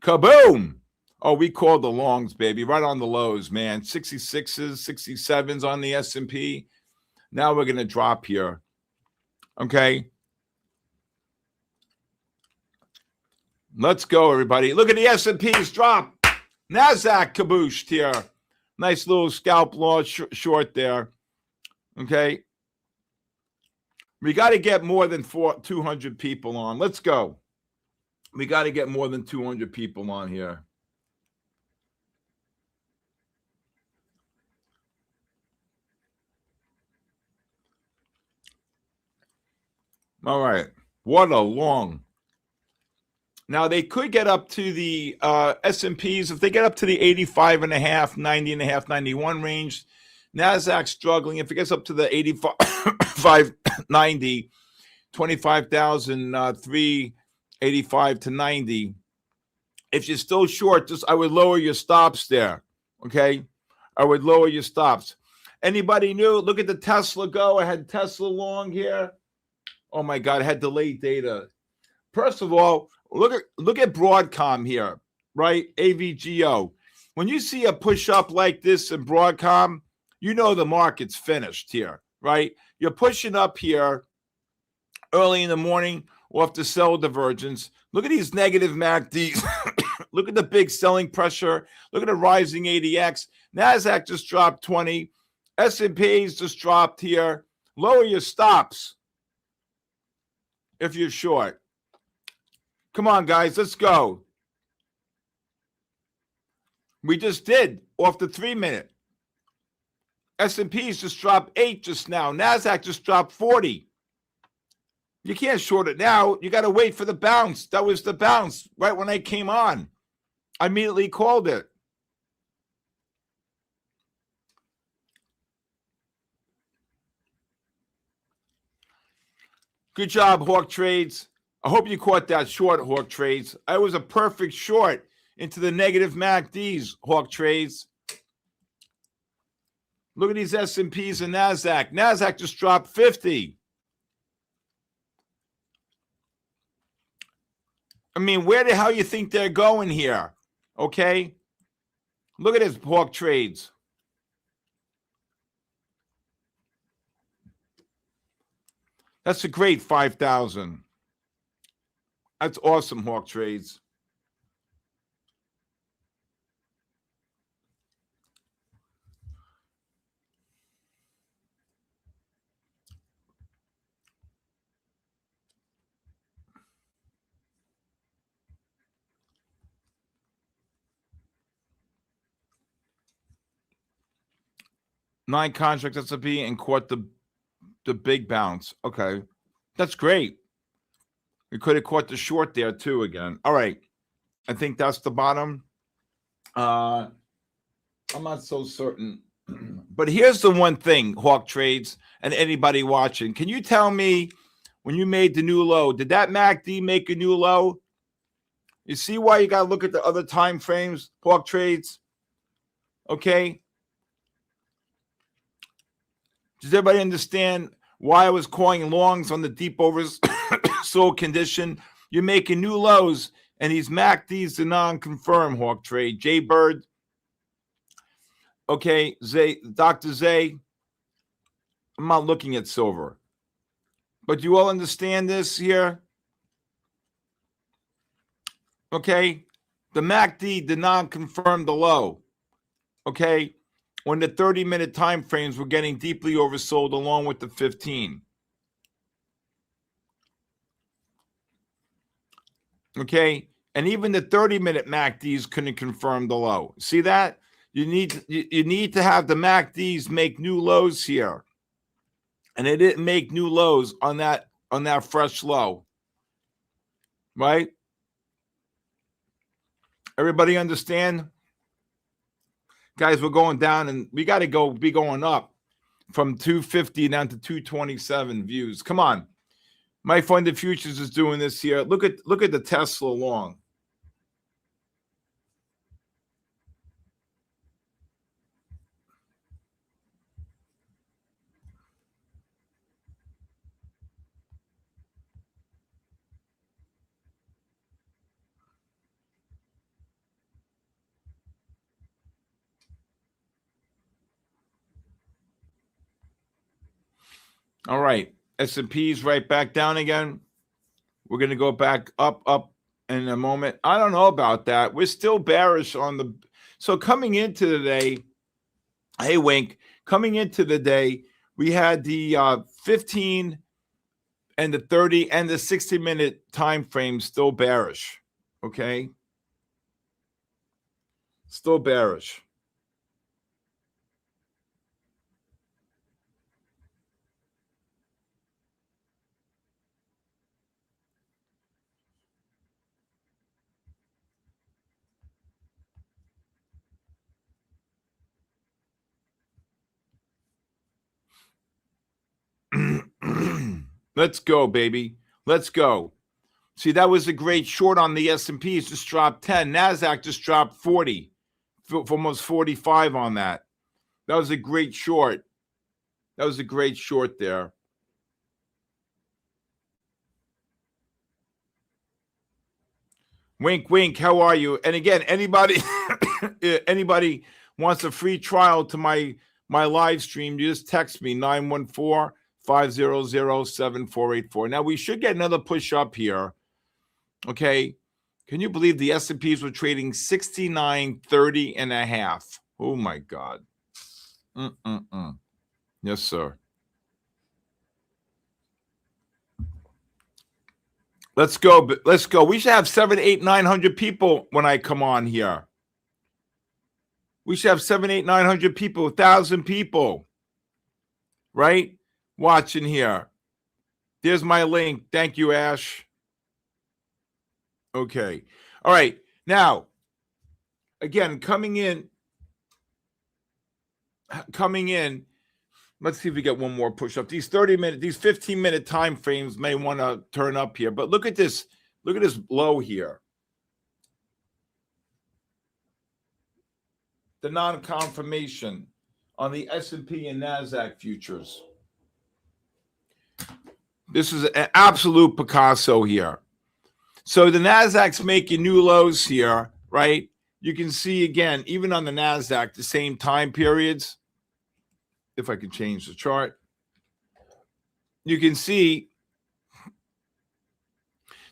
F: Kaboom. Oh, we called the longs, baby. Right on the lows, man. 66s, 67s on the S&P. Now we're going to drop here. Okay. Let's go, everybody. Look at the S&P's drop. NASDAQ kabooshed here. Nice little scalp loss short there. Okay. We got to get more than 200 people on. Let's go. We got to get more than 200 people on here. All right. What a long. Now, they could get up to the S&Ps. If they get up to the 85 and a half, 90 and a half, 91 range, NASDAQ struggling. If it gets up to the 85, 90, 25,385 to 90. If you're still short, I would lower your stops there. Okay? I would lower your stops. Anybody new? Look at the Tesla go. I had Tesla long here. Oh my God, I had delayed data. First of all, look at Broadcom here, right? AVGO. When you see a push up like this in Broadcom, you know the market's finished here, right? You're pushing up here early in the morning off the sell divergence. Look at these negative MACDs. Look at the big selling pressure. Look at the rising ADX. NASDAQ just dropped 20. S&P's just dropped here. Lower your stops if you're short. Come on, guys, let's go. We just did off the 3-minute. S&P's just dropped 8 just now. NASDAQ just dropped 40. You can't short it now. You got to wait for the bounce. That was the bounce right when I came on. I immediately called it. Good job, Hawk Trades. I hope you caught that short, Hawk Trades. I was a perfect short into the negative MACDs, Hawk Trades. Look at these S&Ps and NASDAQ. NASDAQ just dropped 50. I mean, where the hell you think they're going here? Okay? Look at this, Hawk Trades. That's a great 5,000. That's awesome, Hawk Trades. Nine contracts S&P and caught the big bounce. Okay. That's great. We could have caught the short there too again. All right. I think that's the bottom. I'm not so certain. But here's the one thing, Hawk Trades, and anybody watching. Can you tell me when you made the new low, did that MACD make a new low? You see why you got to look at the other time frames, Hawk Trades? Okay. Does everybody understand why I was calling longs on the deep oversold condition? You're making new lows, and these MACDs are non-confirmed, Hawk Trade. Jay Bird. Okay, Dr. Zay. I'm not looking at silver. But you all understand this here? Okay? The MACD did not confirm the low. Okay? When the 30-minute time frames were getting deeply oversold along with the 15. Okay? And even the 30-minute MACDs couldn't confirm the low. See that? You need to have the MACDs make new lows here. And they didn't make new lows on that fresh low. Right? Everybody understand? Guys, we're going down, and we got to be going up from 250 down to 227 views. Come on. MyFundedFutures is doing this here. Look at the Tesla long. All right. S&P's right back down again. We're going to go back up in a moment. I don't know about that. We're still bearish on the. So coming into the day, hey, Wink, coming into the day, we had the 15 and the 30 and the 60-minute time frame still bearish. Okay. Still bearish. Let's go, baby. Let's go. See, that was a great short on the S&P. It's just dropped 10. NASDAQ just dropped 40, for almost 45 on that. That was a great short. That was a great short there. Wink, wink. How are you? And again, anybody anybody wants a free trial to my live stream, you just text me 914-500-7484. Now we should get another push up here. Okay. Can you believe the S&Ps were trading 69.30 and a half? Oh my God. Yes, sir. Let's go. Let's go. We should have 700, 800, 900 people when I come on here. We should have 700, 800, 900 people, 1,000 people, right? Watching here. There's my link. Thank you, Ash. Okay. All right. Now, again, coming in. Let's see if we get one more push up. These 30-minute, these 15-minute time frames may want to turn up here, but look at this. Look at this low here. The non-confirmation on the S&P and NASDAQ futures. This is an absolute Picasso here. So the NASDAQ's making new lows here, right? You can see again, even on the NASDAQ, the same time periods. If I could change the chart, you can see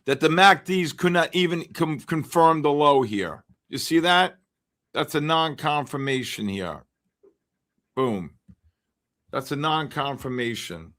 F: that the MACDs could not even confirm the low here. You see that? That's a non-confirmation here. Boom. That's a non-confirmation.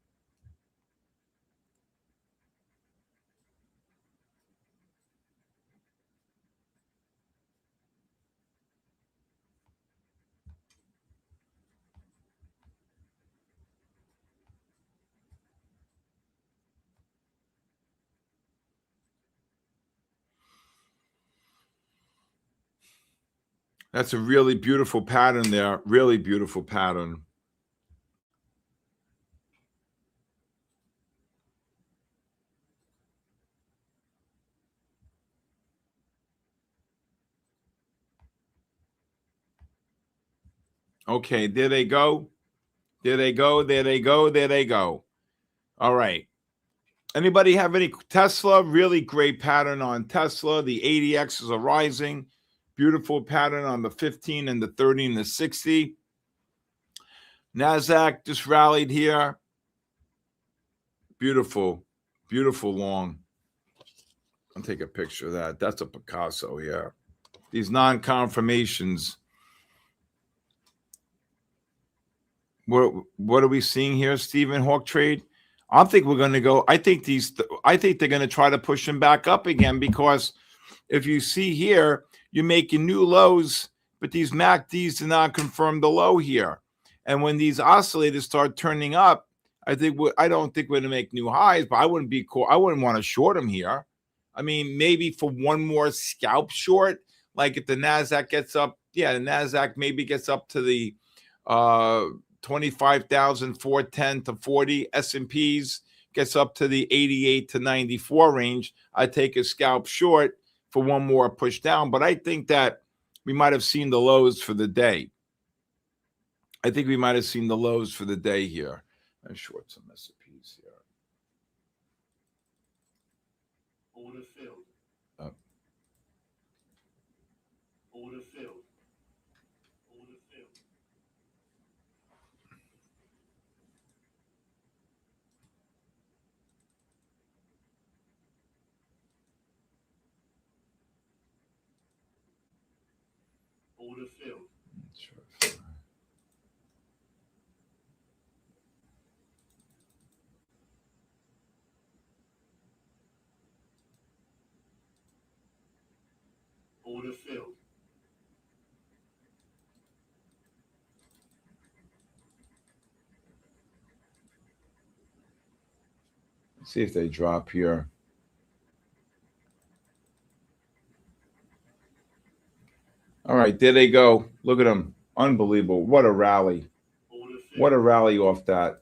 F: That's a really beautiful pattern there. Really beautiful pattern. Okay, there they go. There they go. There they go. There they go. All right. Anybody have any Tesla? Really great pattern on Tesla. The ADXs are rising. Beautiful pattern on the 15 and the 30 and the 60. NASDAQ just rallied here. Beautiful, beautiful long. I'll take a picture of that. That's a Picasso here. These non-confirmations. What are we seeing here, Stephen? Hawk trade? I think we're going to go. I think they're going to try to push them back up again, because if you see here, you're making new lows, but these MACDs do not confirm the low here. And when these oscillators start turning up, I don't think we're going to make new highs, but I wouldn't be cool. I wouldn't want to short them here. I mean, maybe for one more scalp short, like if the NASDAQ gets up, the NASDAQ maybe gets up to the 25,410 to 40. S&Ps gets up to the 88 to 94 range. I take a scalp short for one more push down, but I think that we might have seen the lows for the day. I think we might have seen the lows for the day here. I short some S&Ps here.
E: Order filled. Order filled. Order filled. Order filled. Order filled.
F: Let's see if they drop here. All right, there they go. Look at them. Unbelievable. What a rally.
E: Order filled.
F: What a rally off that.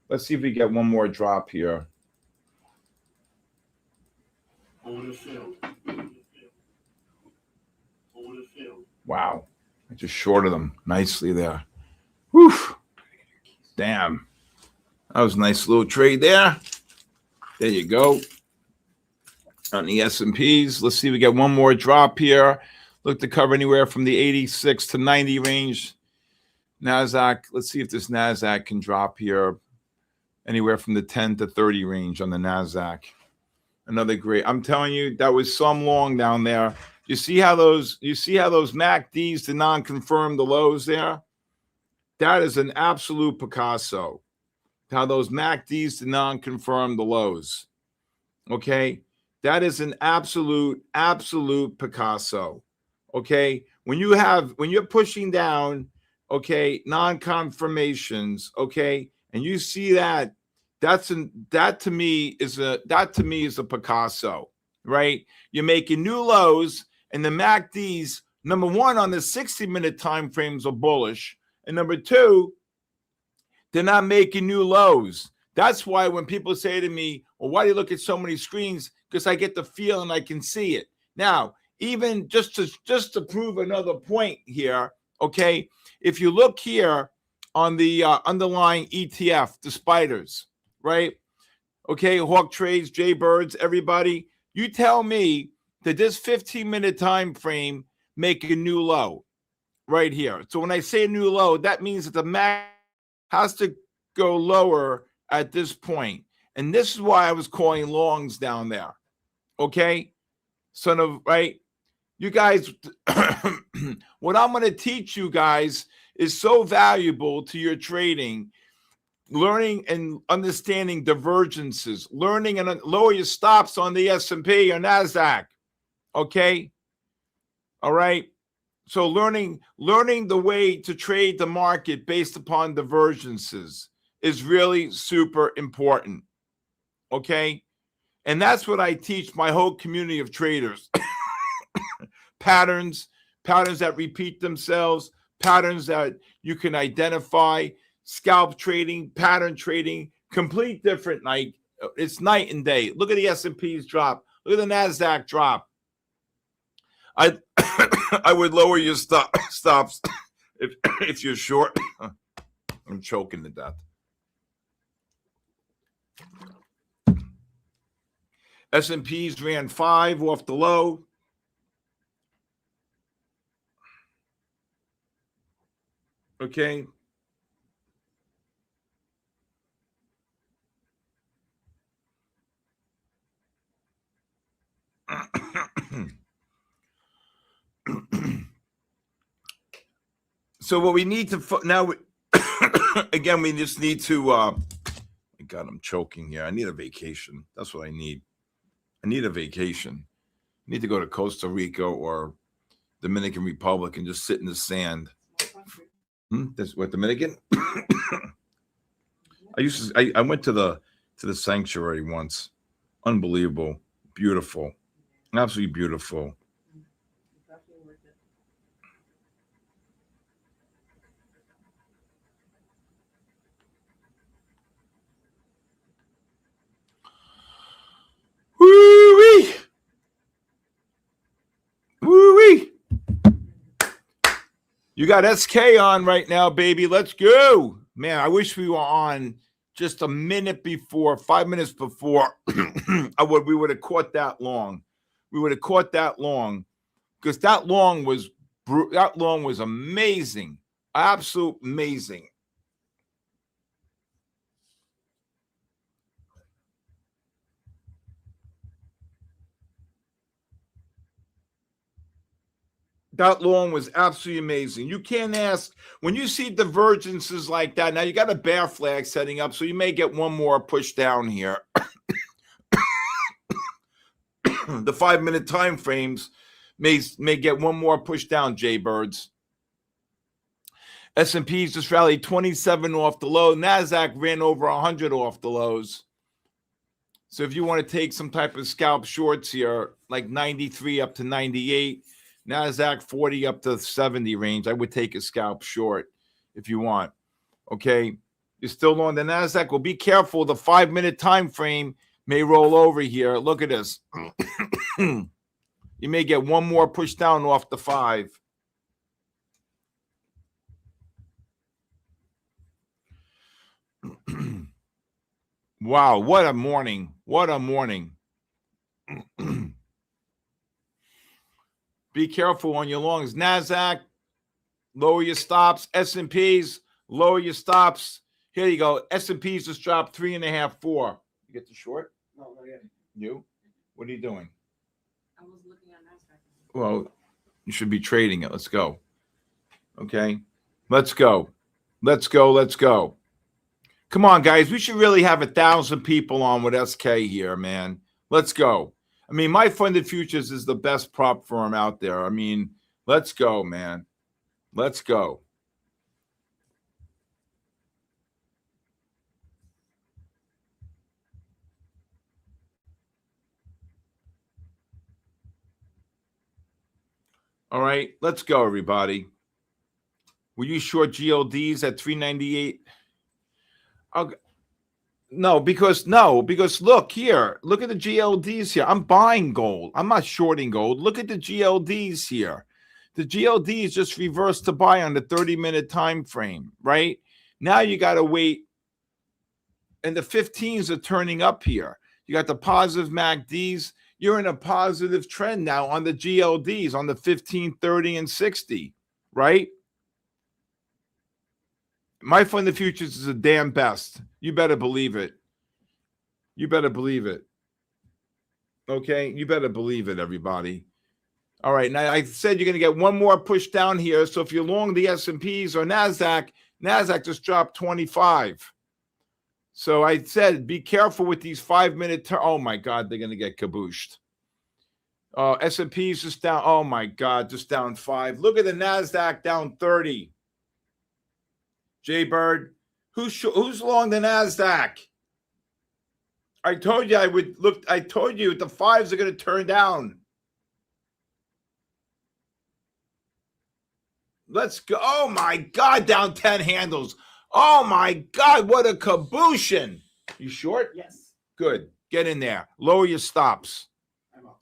F: Let's see if we get one more drop here.
E: Order filled. Order filled. Order filled.
F: Wow. I just shorted them nicely there. Whew. Damn. That was a nice little trade there. There you go. On the S&Ps. Let's see if we get one more drop here. Look to cover anywhere from the 86 to 90 range. NASDAQ. Let's see if this NASDAQ can drop here. Anywhere from the 10 to 30 range on the NASDAQ. Another great. I'm telling you, that was some long down there. You see how those MACDs did not confirm the lows there? That is an absolute Picasso. How those MACDs did not confirm the lows. Okay? That is an absolute Picasso. Okay? When you're pushing down, okay, non-confirmations, okay, and you see that, that to me is a Picasso, right? You're making new lows, and the MACDs, number one, on the 60-minute time frames are bullish, and number two, they're not making new lows. That's why when people say to me, well, why do you look at so many screens? Because I get the feel and I can see it. Now, even just to prove another point here, okay, if you look here on the underlying ETF, the spiders, right? Okay, Hawk Trades, Jaybirds, everybody, you tell me that this 15-minute time frame make a new low right here. So when I say a new low, that means that the MAC has to go lower at this point. And this is why I was calling longs down there. Okay? Right? You guys, what I'm going to teach you guys is so valuable to your trading. Learning and understanding divergences, learning and lower your stops on the S&P or NASDAQ. Okay? All right? So learning the way to trade the market based upon divergences is really super important. Okay? And that's what I teach my whole community of traders. Patterns that repeat themselves, patterns that you can identify, scalp trading, pattern trading, complete different night. It's night and day. Look at the S&Ps drop. Look at the NASDAQ drop. I would lower your stops if you're short. I'm choking to death. S&Ps ran 5 off the low. Okay. So what we need to now, again, we just need to. God, I'm choking here. I need a vacation. That's what I need. I need a vacation. I need to go to Costa Rica or Dominican Republic and just sit in the sand. That's what, Dominican? I went to the sanctuary once. Unbelievable, beautiful, absolutely beautiful. Woo-wee! Woo-wee! You got SK on right now, baby. Let's go. Man, I wish we were on just a minute before, 5 minutes before. We would have caught that long. We would have caught that long because that long was amazing. Absolute amazing. That long was absolutely amazing. You can't ask when you see divergences like that. Now you got a bear flag setting up, so you may get one more push down here. The 5-minute time frames may get one more push down, Jaybirds. S&P's just rallied 27 off the low. NASDAQ ran over 100 off the lows. So if you want to take some type of scalp shorts here, like 93 up to 98, NASDAQ 40 up to 70 range, I would take a scalp short if you want. Okay, you're still on the NASDAQ. Well, be careful. The 5-minute time frame may roll over here. Look at this. You may get one more push down off the 5. Wow, what a morning. What a morning. Be careful on your longs. NASDAQ, lower your stops. S&Ps, lower your stops. Here you go. S&Ps just dropped 3.5, 4. You get the short?
G: No, not yet.
F: You? What are you doing?
G: I was looking at NASDAQ.
F: Well, you should be trading it. Let's go. Okay? Let's go. Let's go. Let's go. Come on, guys. We should really have 1,000 people on with SK here, man. Let's go. I mean, MyFundedFutures is the best prop firm out there. I mean, let's go, man. Let's go. All right, let's go, everybody. Were you short GLDs at 398? No, because look here. Look at the GLDs here. I'm buying gold. I'm not shorting gold. Look at the GLDs here. The GLDs just reversed to buy on the 30-minute time frame, right? Now you got to wait. And the 15s are turning up here. You got the positive MACDs. You're in a positive trend now on the GLDs, on the 15, 30, and 60, right? MyFundedFutures is the damn best. You better believe it. You better believe it. Okay? You better believe it, everybody. All right. Now, I said you're going to get one more push down here. So if you're long the S&Ps or NASDAQ just dropped 25. So I said, be careful with these 5-minute. Oh, my God, they're going to get kabooshed. S&P's just down. Oh, my God, just down 5. Look at the NASDAQ down 30. Jaybird, who's long the NASDAQ? I told you I would look. I told you the 5s are going to turn down. Let's go. Oh, my God, down 10 handles. Oh, my God, what a cabooshin. You short?
G: Yes.
F: Good. Get in there. Lower your stops.
G: I'm up.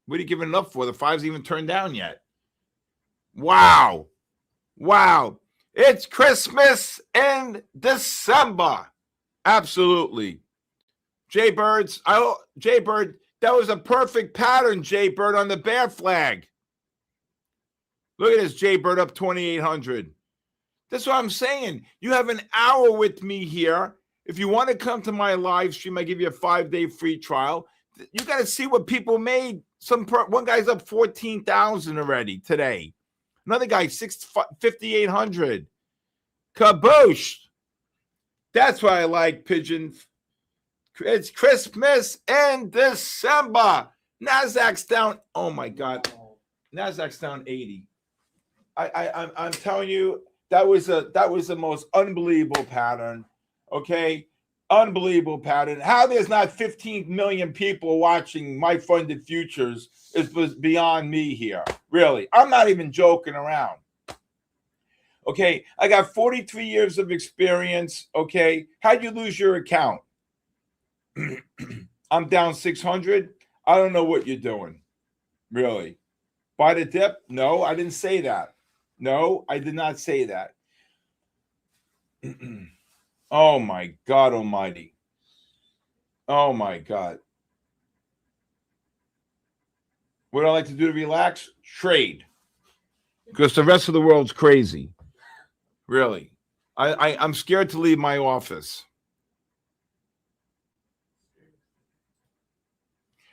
F: What are you giving it up for? The 5's even turned down yet. Wow. Wow. It's Christmas in December. Absolutely. Jaybird, that was a perfect pattern, Jaybird, on the bear flag. Look at this, Jaybird up 2,800. That's what I'm saying. You have an hour with me here. If you want to come to my live stream, I give you a 5-day free trial. You got to see what people made. One guy's up 14,000 already today. Another guy, 5,800. Kaboosh. That's why I like Pigeon. It's Christmas in December. NASDAQ's down. Oh, my God. NASDAQ's down 80. I'm telling you, that was the most unbelievable pattern. Okay? Unbelievable pattern. How there's not 15 million people watching MyFundedFutures is beyond me here. Really. I'm not even joking around. Okay? I got 43 years of experience. Okay? How'd you lose your account? I'm down 600. I don't know what you're doing. Really. Buy the dip? No, I didn't say that. No, I did not say that. Oh, my God almighty. Oh, my God. What do I like to do to relax? Trade. Because the rest of the world's crazy. Really. I'm scared to leave my office.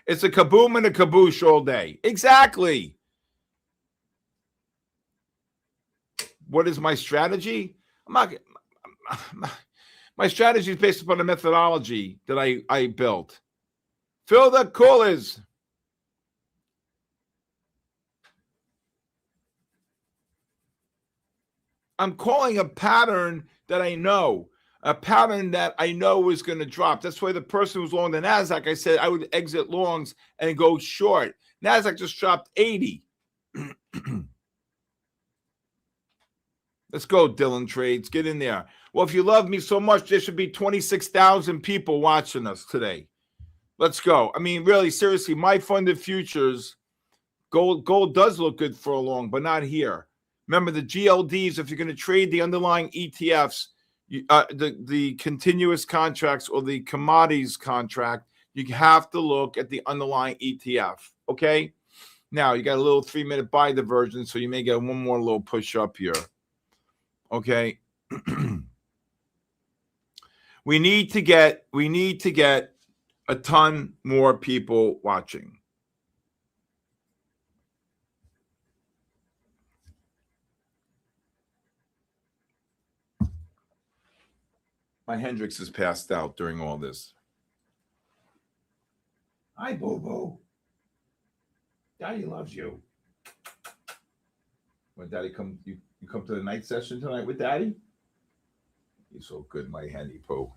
F: It's a kaboom and a kaboosh all day. Exactly. What is my strategy? I'm not. My strategy is based upon the methodology that I built. Fill the coolers. I'm calling a pattern that I know. A pattern that I know is going to drop. That's why the person who's long the NASDAQ, I said I would exit longs and go short. NASDAQ just dropped 80. Let's go, Dylan Trades. Get in there. Well, if you love me so much, there should be 26,000 people watching us today. Let's go. I mean, really, seriously, MyFundedFutures, gold does look good for a long, but not here. Remember, the GLDs, if you're going to trade the underlying ETFs, the continuous contracts or the commodities contract, you have to look at the underlying ETF, okay? Now, you got a little 3-minute buy divergence, so you may get one more little push up here, okay? We need to get a ton more people watching. My Hendrix is passed out during all this. Hi, Bobo. Daddy loves you. When Daddy come, you come to the night session tonight with Daddy? You're so good, my handy po.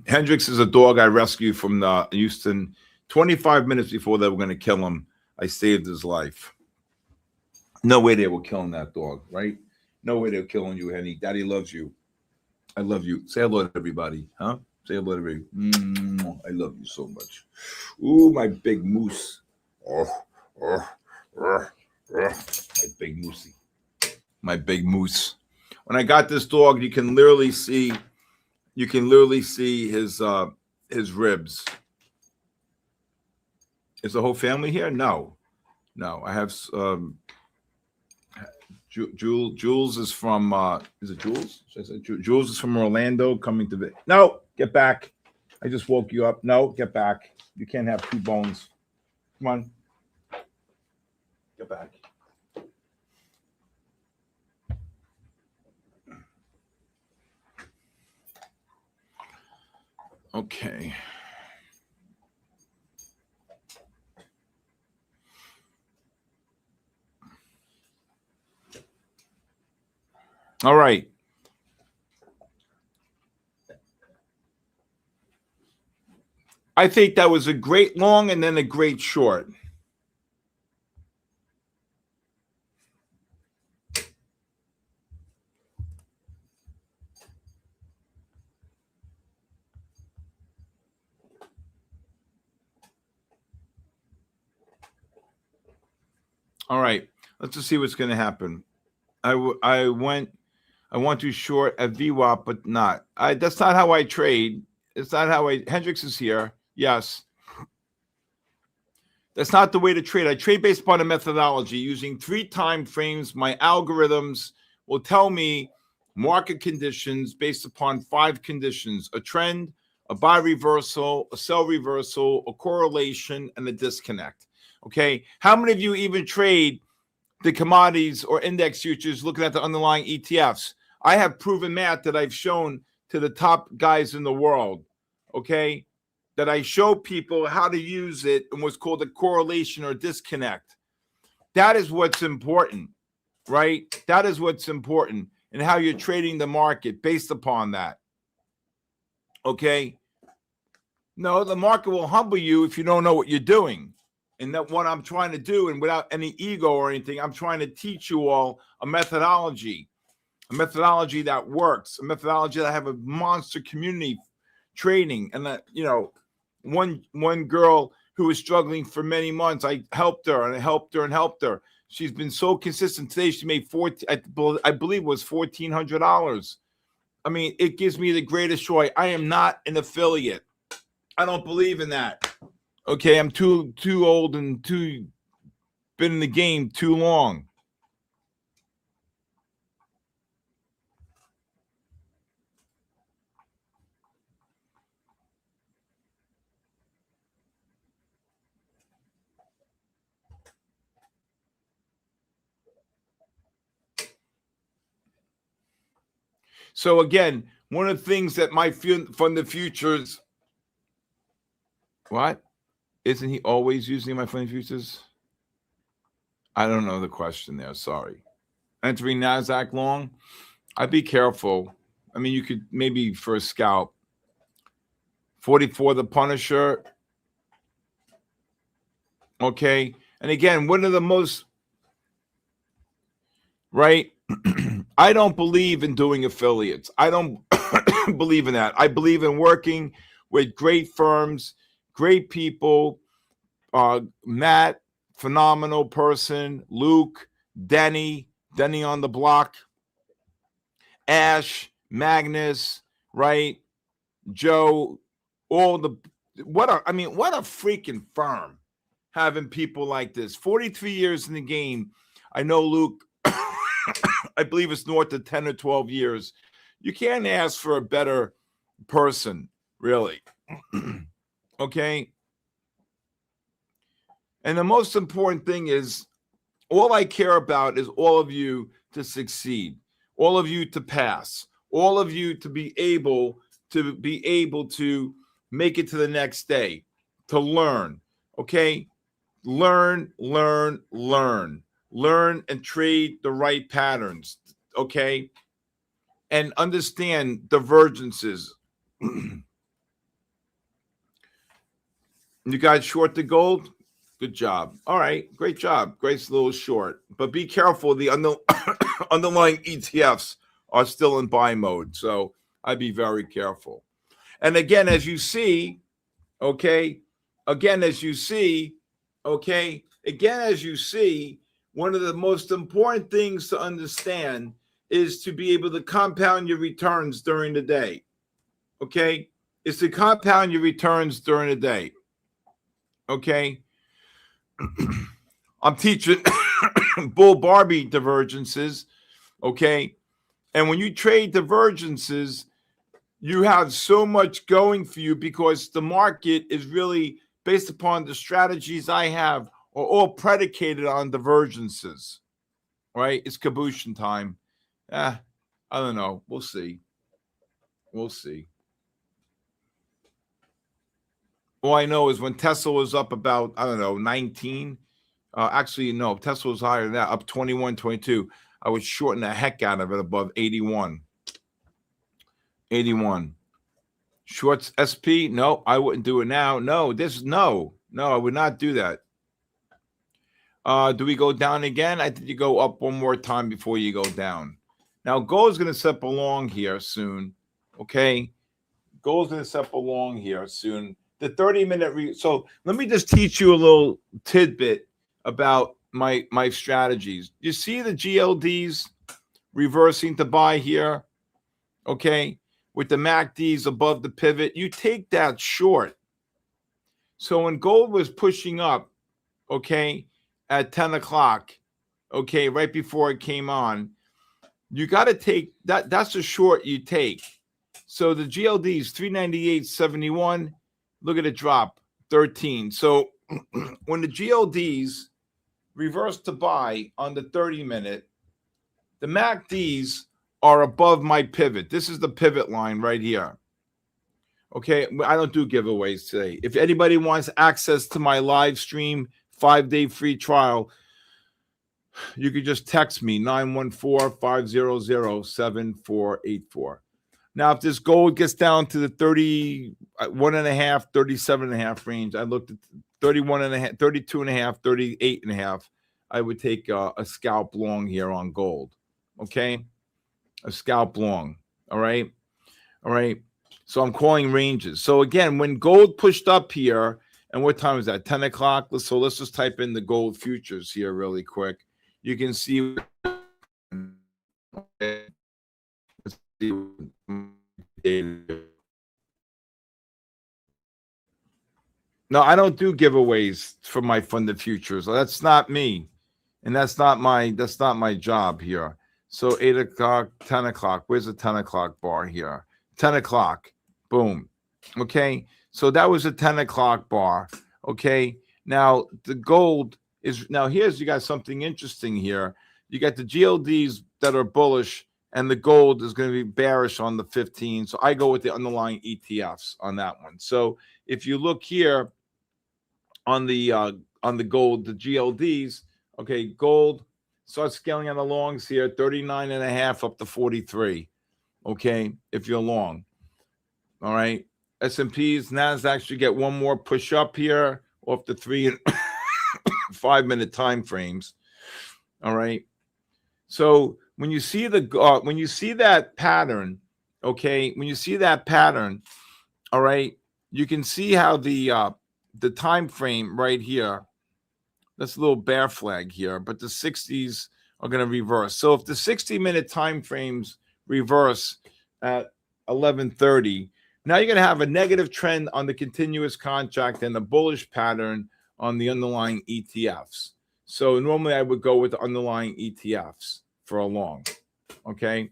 F: Hendrix is a dog I rescued from Houston 25 minutes before they were going to kill him. I saved his life. No way they were killing that dog, right? No way they were killing you, Henny. Daddy loves you. I love you. Say hello to everybody, huh? Say hello to everybody. I love you so much. Ooh, my big moose. My big moosey. My big moose. When I got this dog, you can literally see his ribs. Is the whole family here? No. I have Jules is from is it Jules? Should I say Jules is from Orlando coming to no, get back. I just woke you up. No, get back. You can't have 2 bones. Come on. Get back. Okay. All right. I think that was a great long and then a great short. All right. Let's just see what's going to happen. I want to short a VWAP, but not. That's not how I trade. It's not how Hendrix is here. Yes. That's not the way to trade. I trade based upon a methodology using 3 time frames. My algorithms will tell me market conditions based upon 5 conditions: a trend, a buy reversal, a sell reversal, a correlation, and a disconnect. Okay. How many of you even trade the commodities or index futures looking at the underlying ETFs? I have proven math that I've shown to the top guys in the world, okay, that I show people how to use it in what's called a correlation or disconnect. That is what's important, right? That is what's important in how you're trading the market based upon that, okay? No, the market will humble you if you don't know what you're doing. And that what I'm trying to do, and without any ego or anything, I'm trying to teach you all a methodology that works, a methodology that I have a monster community trading. And that, you know, one girl who was struggling for many months, I helped her and I helped her and helped her. She's been so consistent. Today she made I believe it was $1,400. I mean, it gives me the greatest joy. I am not an affiliate. I don't believe in that. Okay, I'm too old and been in the game too long. So again, one of the things that MyFunded Futures, what? Isn't he always using MyFunded Futures? I don't know the question there. Sorry. Entering NASDAQ long, I'd be careful. I mean, you could maybe for a scalp. 44, the Punisher. Okay. And again, one of the most, right? I don't believe in doing affiliates. I don't believe in that. I believe in working with great firms, great people. Matt, phenomenal person. Luke, Denny on the block. Ash, Magnus, right? Joe, what a freaking firm having people like this. 43 years in the game. I know Luke, I believe it's north of 10 or 12 years. You can't ask for a better person, really. Okay? And the most important thing is, all I care about is all of you to succeed, all of you to pass, all of you to be able to make it to the next day, to learn, okay? Learn and trade the right patterns, okay? And understand divergences. You guys short the gold? Good job. All right, great job. Grace a little short. But be careful, the underlying ETFs are still in buy mode, so I'd be very careful. And again, as you see, one of the most important things to understand is to be able to compound your returns during the day. Okay? It's to compound your returns during the day. Okay? I'm teaching Bull Barbie divergences. Okay? And when you trade divergences, you have so much going for you because the market is really based upon the strategies I have are all predicated on divergences, right? It's caboose time. I don't know. We'll see. All I know is when Tesla was up about, 19. Actually, no, Tesla was higher than that, up 21, 22. I was shorting the heck out of it above 81. 81. Shorts SP? No, I wouldn't do it now. No, I would not do that. Do we go down again? I think you go up one more time before you go down. Now, gold is going to step along here soon. Okay? Gold's going to step along here soon. The 30-minute so let me just teach you a little tidbit about my strategies. You see the GLDs reversing to buy here? Okay? With the MACDs above the pivot, you take that short. So when gold was pushing up, okay, at 10 o'clock, okay, right before it came on, you got to take that. That's a short you take. So the GLDs 398.71, look at it drop 13. So when the GLDs reverse to buy on the 30-minute, the MACDs are above my pivot. This is the pivot line right here. Okay, I don't do giveaways today. If anybody wants access to my live stream 5-day free trial, you could just text me 914-500-7484. Now, if this gold gets down to the 31.5, 37.5 range, I looked at 31.5, 32.5, 38.5. I would take a scalp long here on gold. Okay, a scalp long. All right. So I'm calling ranges. So again, when gold pushed up here, and what time is that? 10 o'clock. So let's just type in the gold futures here really quick. You can see. Let's see. No, I don't do giveaways for MyFunded Futures. That's not me, and that's not my job here. So 8 o'clock, 10 o'clock. Where's the 10 o'clock bar here? 10 o'clock. Boom. Okay. So that was a 10 o'clock bar. Okay. Now the gold is, now here's, you got something interesting here. You got the GLDs that are bullish and the gold is going to be bearish on the 15. So I go with the underlying ETFs on that one. So if you look here on the gold, the GLDs, okay, gold starts scaling on the longs here, 39.5 up to 43. Okay, if you're long. All right. S&Ps, NASDAQ should get one more push up here off the 3 and 5 minute time frames. All right. So when you see that pattern, okay, when you see that pattern, all right, you can see how the time frame right here, that's a little bear flag here, but the 60s are going to reverse. So if the 60-minute time frames reverse at 11:30, now you're going to have a negative trend on the continuous contract and a bullish pattern on the underlying ETFs. So normally I would go with the underlying ETFs for a long. Okay.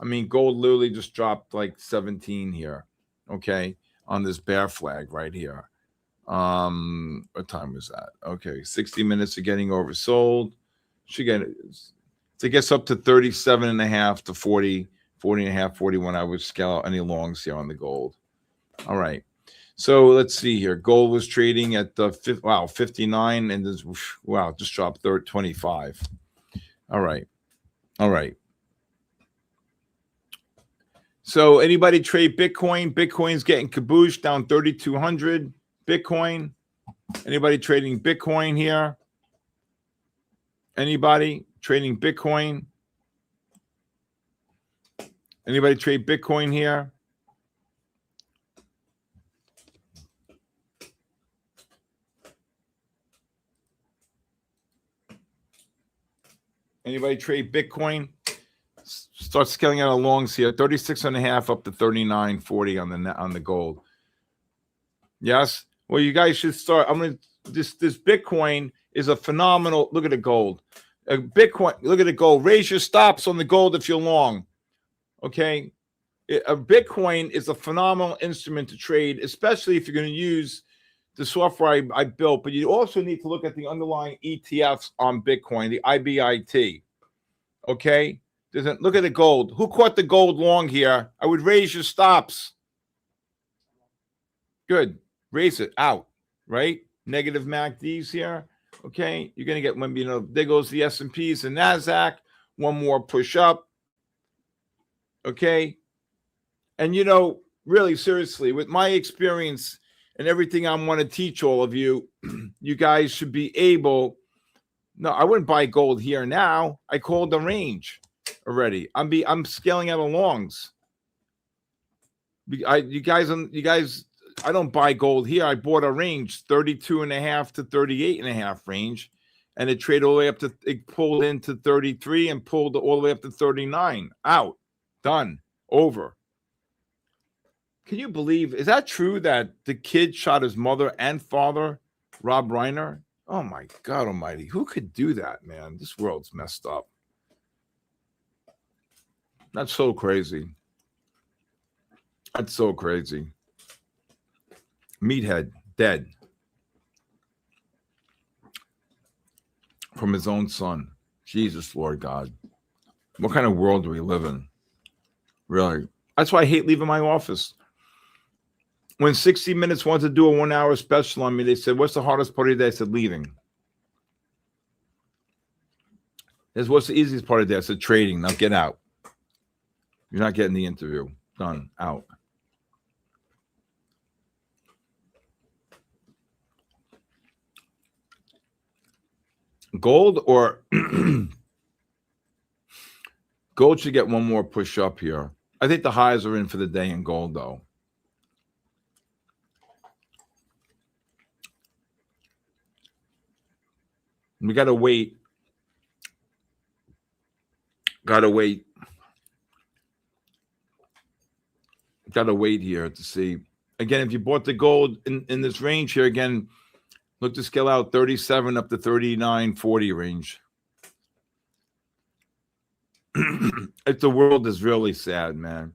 F: I mean, gold literally just dropped like 17 here. Okay. On this bear flag right here. What time was that? Okay. 60 minutes of getting oversold. Should get it. It gets up to 37.5 to 40, 40.5, 41. I would scale out any longs here on the gold. All right. So let's see here. Gold was trading at the 59, and this just dropped 25. All right. All right. So anybody trade Bitcoin? Bitcoin's getting cabooshed down 3,200. Bitcoin. Anybody trading Bitcoin here? Anybody trading Bitcoin? Anybody trade Bitcoin here? Anybody trade Bitcoin? Start scaling out of longs here, 36.5 up to 39.40 on the gold. Yes. Well, you guys should start. This Bitcoin is a phenomenal. Look at the gold. Bitcoin. Look at the gold. Raise your stops on the gold if you're long. Okay. A Bitcoin is a phenomenal instrument to trade, especially if you're going to use the software I built. But you also need to look at the underlying ETFs on Bitcoin, the IBIT. Okay. Look at the gold. Who caught the gold long here? I would raise your stops. Good. Raise it out, right? Negative MACDs here. Okay. You're going to get when, there goes the S&Ps and NASDAQ. One more push up. Okay. And, really seriously, with my experience and everything I want to teach all of you, you guys should be able. No, I wouldn't buy gold here now. I called the range already. I'm scaling out of longs. You guys, I don't buy gold here. I bought a range, 32.5 to 38.5 range, and it traded all the way up to, it pulled into 33 and pulled all the way up to 39. Out. Done. Over. Can you believe, is that true that the kid shot his mother and father, Rob Reiner? Oh my God almighty. Who could do that, man? This world's messed up. That's so crazy. That's so crazy. Meathead, dead. From his own son. Jesus, Lord God. What kind of world do we live in? Really? That's why I hate leaving my office. When 60 Minutes wanted to do a 1 hour special on me, they said, what's the hardest part of the day? I said, leaving. What's the easiest part of the day? I said, trading. Now get out. You're not getting the interview. Done. Out. Gold or gold should get one more push up here. I think the highs are in for the day in gold, though. We got to wait. Got to wait here to see. Again, if you bought the gold in this range here, again, look to scale out 37 up to 39.40 range. The world is really sad, man.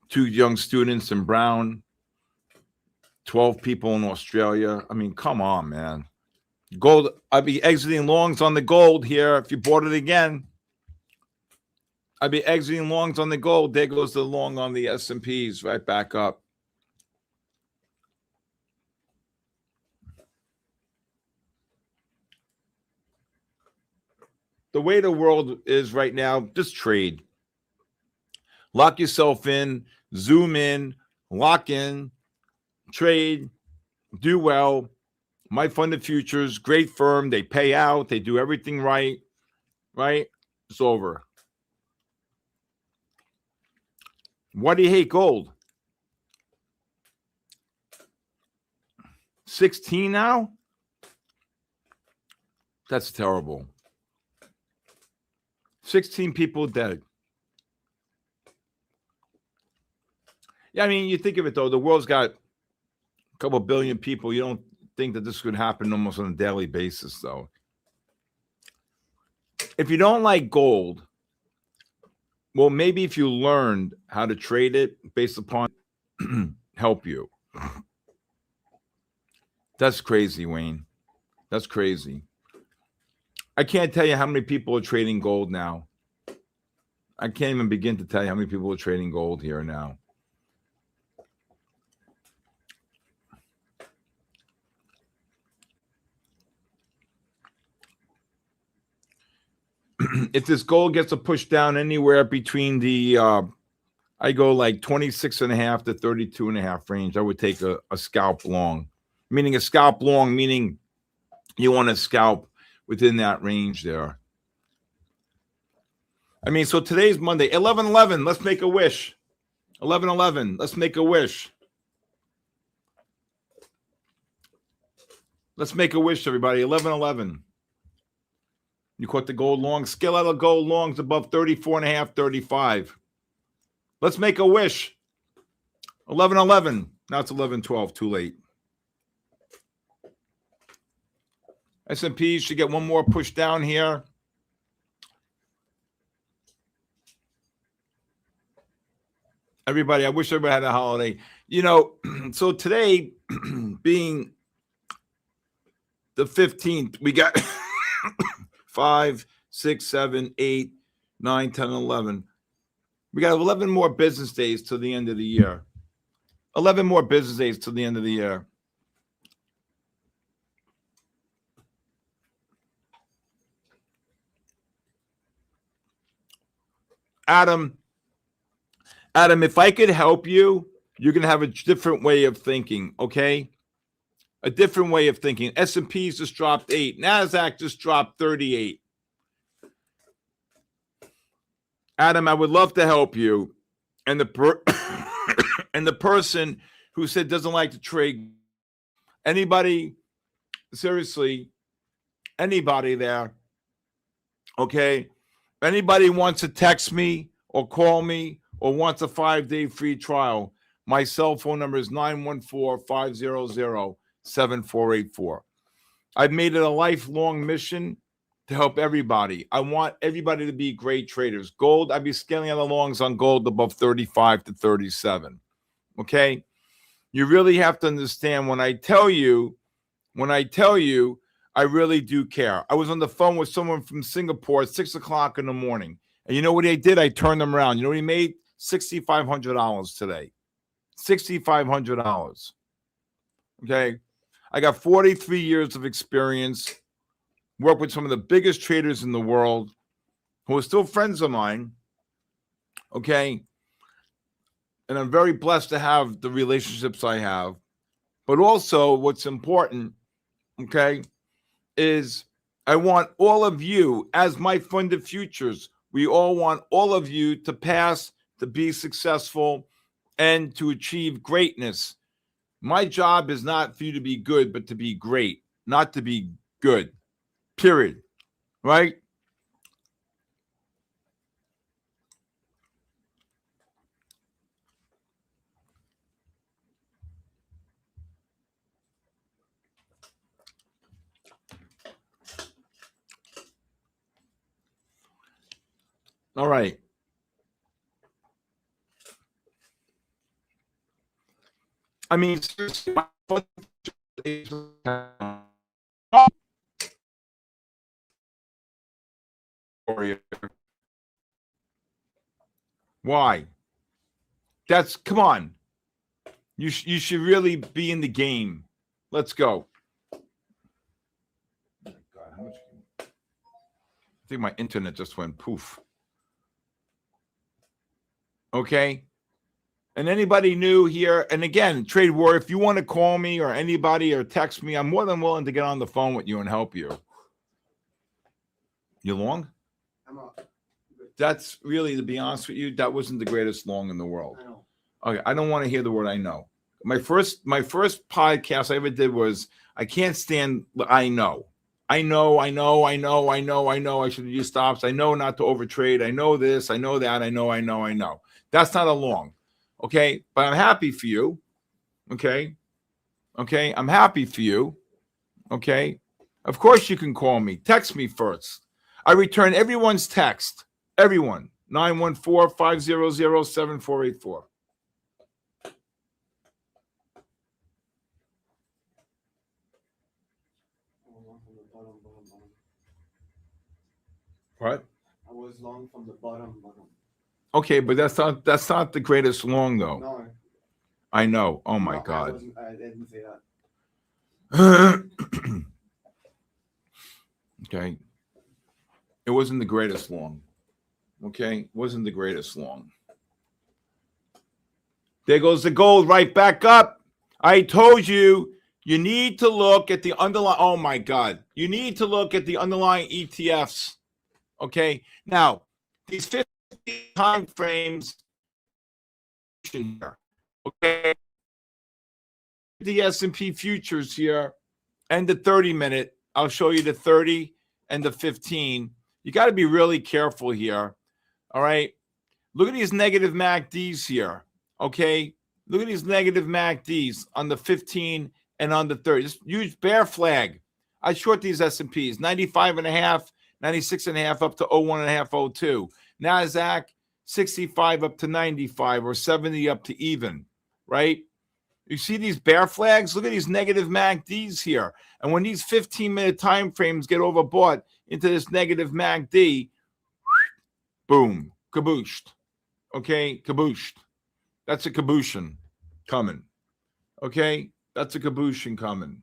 F: 2 young students in Brown, 12 people in Australia. I mean, come on, man. Gold, I'd be exiting longs on the gold here if you bought it again. I'd be exiting longs on the gold. There goes the long on the S&Ps right back up. The way the world is right now, just trade. Lock yourself in, zoom in, lock in, trade, do well. MyFundedFutures, great firm. They pay out. They do everything right. Right? It's over. Why do you hate gold? 16 now? That's terrible. 16 people dead. Yeah, I mean, you think of it, though. The world's got a couple billion people. You don't think that this could happen almost on a daily basis, though. If you don't like gold, well, maybe if you learned how to trade it based upon help you. That's crazy, Wayne. That's crazy. I can't tell you how many people are trading gold now. I can't even begin to tell you how many people are trading gold here now. If this gold gets a push down anywhere between the, I go like 26.5 to 32.5 range, I would take a scalp long. Meaning a scalp long, meaning you want to scalp within that range there. I mean, so today's Monday, 11/11. Let's make a wish. 11/11. Let's make a wish. Let's make a wish, everybody. 11/11. You caught the gold long. Scale out of gold longs above 34.5, 35. Let's make a wish. 11/11. Now it's 11/12. Too late. S&P should get one more push down here. Everybody, I wish everybody had a holiday. You know, so today being the 15th, we got 5, 6, 7, 8, 9, 10, 11. We got 11 more business days to the end of the year. 11 more business days to the end of the year. Adam, if I could help you, you're going to have a different way of thinking, okay? A different way of thinking. S&P's just dropped 8. NASDAQ just dropped 38. Adam, I would love to help you. And the person who said doesn't like to trade, anybody, seriously, anybody there, okay? Anybody wants to text me or call me or wants a 5-day free trial, my cell phone number is 914-500-7484. I've made it a lifelong mission to help everybody. I want everybody to be great traders. Gold, I'd be scaling out the longs on gold above 35 to 37. Okay? You really have to understand when I tell you, I really do care. I was on the phone with someone from Singapore at 6 o'clock in the morning. And you know what he did? I turned him around. You know what he made? $6,500 today. $6,500. Okay? I got 43 years of experience. Work with some of the biggest traders in the world who are still friends of mine. Okay? And I'm very blessed to have the relationships I have. But also, what's important, okay, is I want all of you, as my funded futures, we all want all of you to pass, to be successful, and to achieve greatness. My job is not for you to be good, but to be great, not to be good, period, right? All right. I mean, seriously, Why? Come on. You should really be in the game. Let's go. Oh my God, how much? I think my internet just went poof. Okay. And anybody new here, and again, Trade War, if you want to call me or anybody or text me, I'm more than willing to get on the phone with you and help you. You long?
H: I'm up.
F: That's really, to be honest with you, that wasn't the greatest long in the world.
H: I know.
F: Okay, I don't want to hear the word I know. My first podcast I ever did was I can't stand I know. I know. I should use stops. I know not to overtrade. I know this. I know that. I know. That's not a long. Okay, but I'm happy for you. Okay, I'm happy for you. Okay, of course you can call me. Text me first. I return everyone's text. Everyone. 914-500-7484. What?
H: I was long from the bottom.
F: Okay, but that's not the greatest long though.
H: No.
F: I know. Oh my
H: No,
F: God.
H: I didn't say that.
F: Okay. It wasn't the greatest long. Okay. It wasn't the greatest long. There goes the gold right back up. I told you, you need to look at the underlying. Oh my God. You need to look at the underlying ETFs. Okay. Now, these 50 time frames. Okay. The S&P futures here and the 30-minute. I'll show you the 30 and the 15. You got to be really careful here. All right. Look at these negative MACDs here. Okay. Look at these negative MACDs on the 15 and on the 30. This huge bear flag. I short these S&Ps 95.5, 96.5 up to 01.5, 02. NASDAQ 65 up to 95 or 70 up to even. Right. You see these bear flags? Look at these negative MACDs here. And when these 15-minute time frames get overbought into this negative MACD, boom, kabooshed. Okay, kabooshed. That's a kabooshin coming. Okay, that's a kabooshin coming.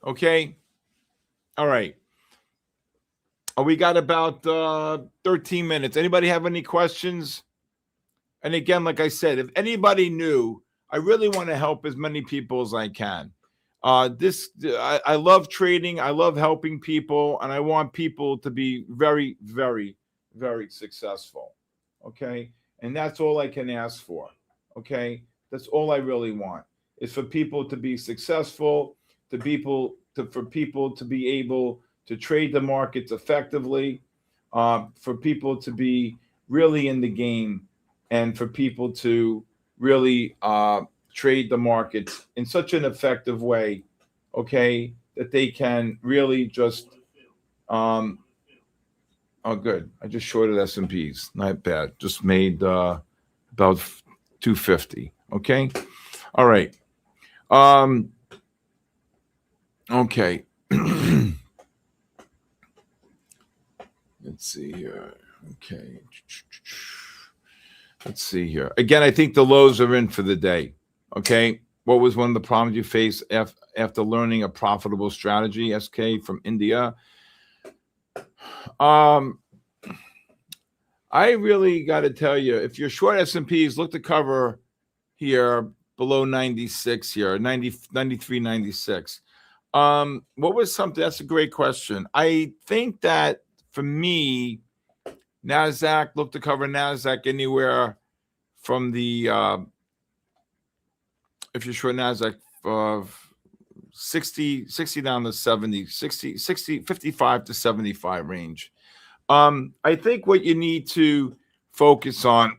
F: Okay, all right. Oh, we got about 13 minutes. Anybody have any questions? And again, like I said, if anybody new, I really want to help as many people as I can. I love trading. I love helping people, and I want people to be very, very, very successful. Okay, and that's all I can ask for. Okay, that's all I really want is for people to be successful, for people to be able to trade the markets effectively, for people to be really in the game, and for people to really trade the markets in such an effective way, okay, that they can really just, oh, good. I just shorted S&Ps. Not bad. Just made about 250. Okay. All right. Okay. Let's see here. Okay. Let's see here. Again, I think the lows are in for the day. Okay. What was one of the problems you faced after learning a profitable strategy? SK from India. I really got to tell you, if you're short S&Ps, look to cover here below 96 here, 93, 96. What was something? That's a great question. I think that for me, NASDAQ, look to cover NASDAQ anywhere from the, if you're short NASDAQ, 60 down to 70, 60, 55 to 75 range. I think what you need to focus on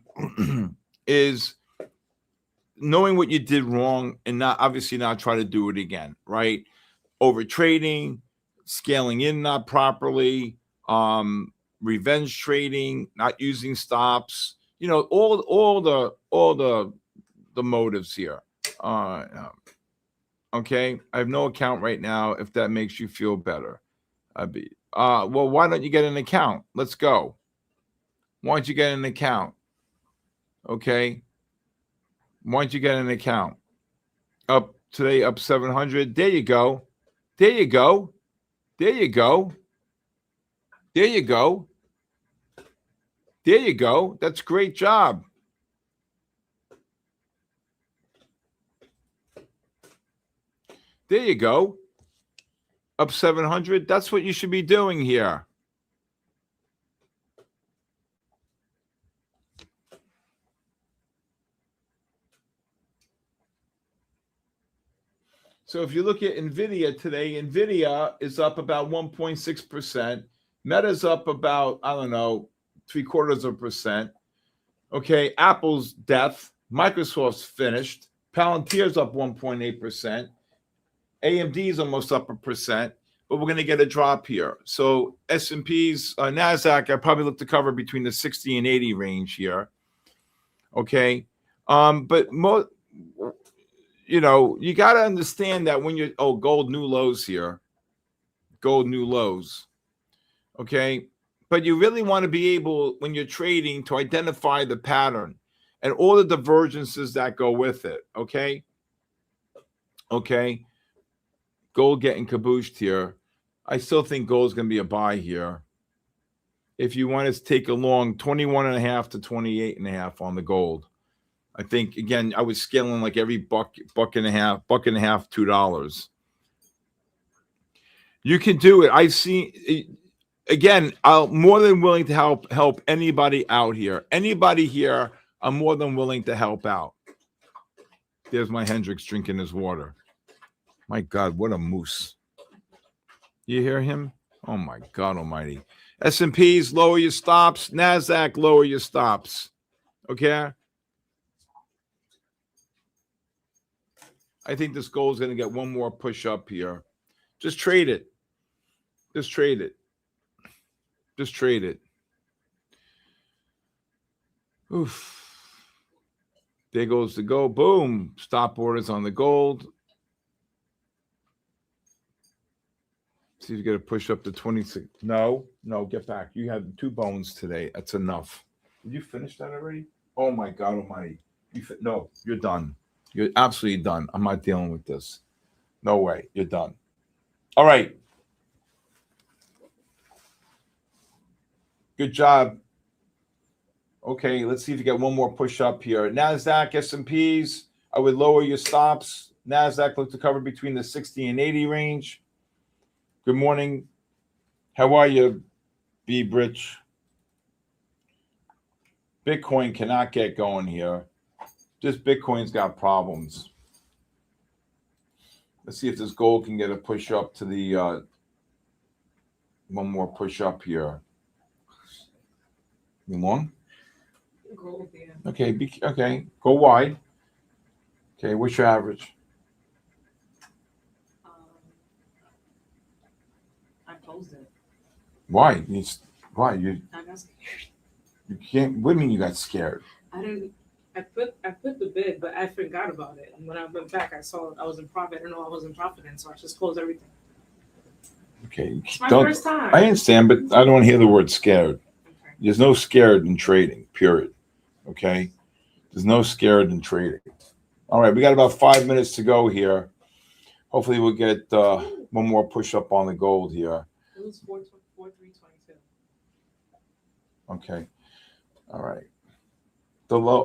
F: is knowing what you did wrong and obviously not try to do it again, right? Over trading, scaling in not properly, revenge trading, not using stops, all the motives here. Okay, I have no account right now. If that makes you feel better, Well, why don't you get an account? Let's go. Why don't you get an account? Okay. Why don't you get an account? Up today, up 700. There you go. There you go. There you go. There you go. There you go. That's a great job. There you go. Up 700. That's what you should be doing here. So if you look at NVIDIA today, NVIDIA is up about 1.6%. Meta's up about, I don't know, 0.75%. Okay, Apple's death. Microsoft's finished. Palantir's up 1.8%. AMD is almost up 1%, but we're going to get a drop here. So S&P's, NASDAQ, I probably look to cover between the 60 and 80 range here. Okay, but you know, you got to understand that when you're, gold new lows here. Gold new lows. Okay. But you really want to be able, when you're trading, to identify the pattern and all the divergences that go with it. Okay. Okay. Gold getting cabooshed here. I still think gold's going to be a buy here. If you want to take a long 21.5 to 28.5 on the gold. I think, again, I was scaling like every buck and a half, $2. You can do it. I've seen, again, I'm more than willing to help anybody out here. Anybody here, I'm more than willing to help out. There's my Hendrix drinking his water. My God, what a moose. You hear him? Oh, my God almighty. S&Ps, lower your stops. NASDAQ, lower your stops. Okay? I think this gold is going to get one more push up here. Just trade it. Just trade it. Just trade it. Oof. There goes the gold. Boom. Stop orders on the gold. See if you get a push up to 26. No, get back. You had 2 bones today. That's enough. Did you finish that already? Oh, my God almighty. No, you're done. You're absolutely done. I'm not dealing with this. No way. You're done. All right. Good job. Okay, let's see if you get one more push up here. NASDAQ, S&Ps, I would lower your stops. NASDAQ look to cover between the 60 and 80 range. Good morning. How are you, B. Bridge? Bitcoin cannot get going here. Just Bitcoin's got problems. Let's see if this gold can get a push up to the one more push up here. You long?
G: Gold, yeah.
F: Okay, okay. Go wide. Okay, what's your average?
G: I closed it.
F: Why? Why?
G: I got scared.
F: You can't. What do you mean you got scared?
G: I didn't. I put the bid, but I forgot about it. And when I went back, I saw I was in profit. I didn't know I was in profit, and so I just closed everything.
F: Okay.
G: It's my first time.
F: I understand, but I don't want to hear the word scared.
G: Okay.
F: There's no scared in trading, period. Okay? There's no scared in trading. All right, we got about 5 minutes to go here. Hopefully we'll get one more push up on the gold here.
G: It was 4.322.
F: Okay. All right.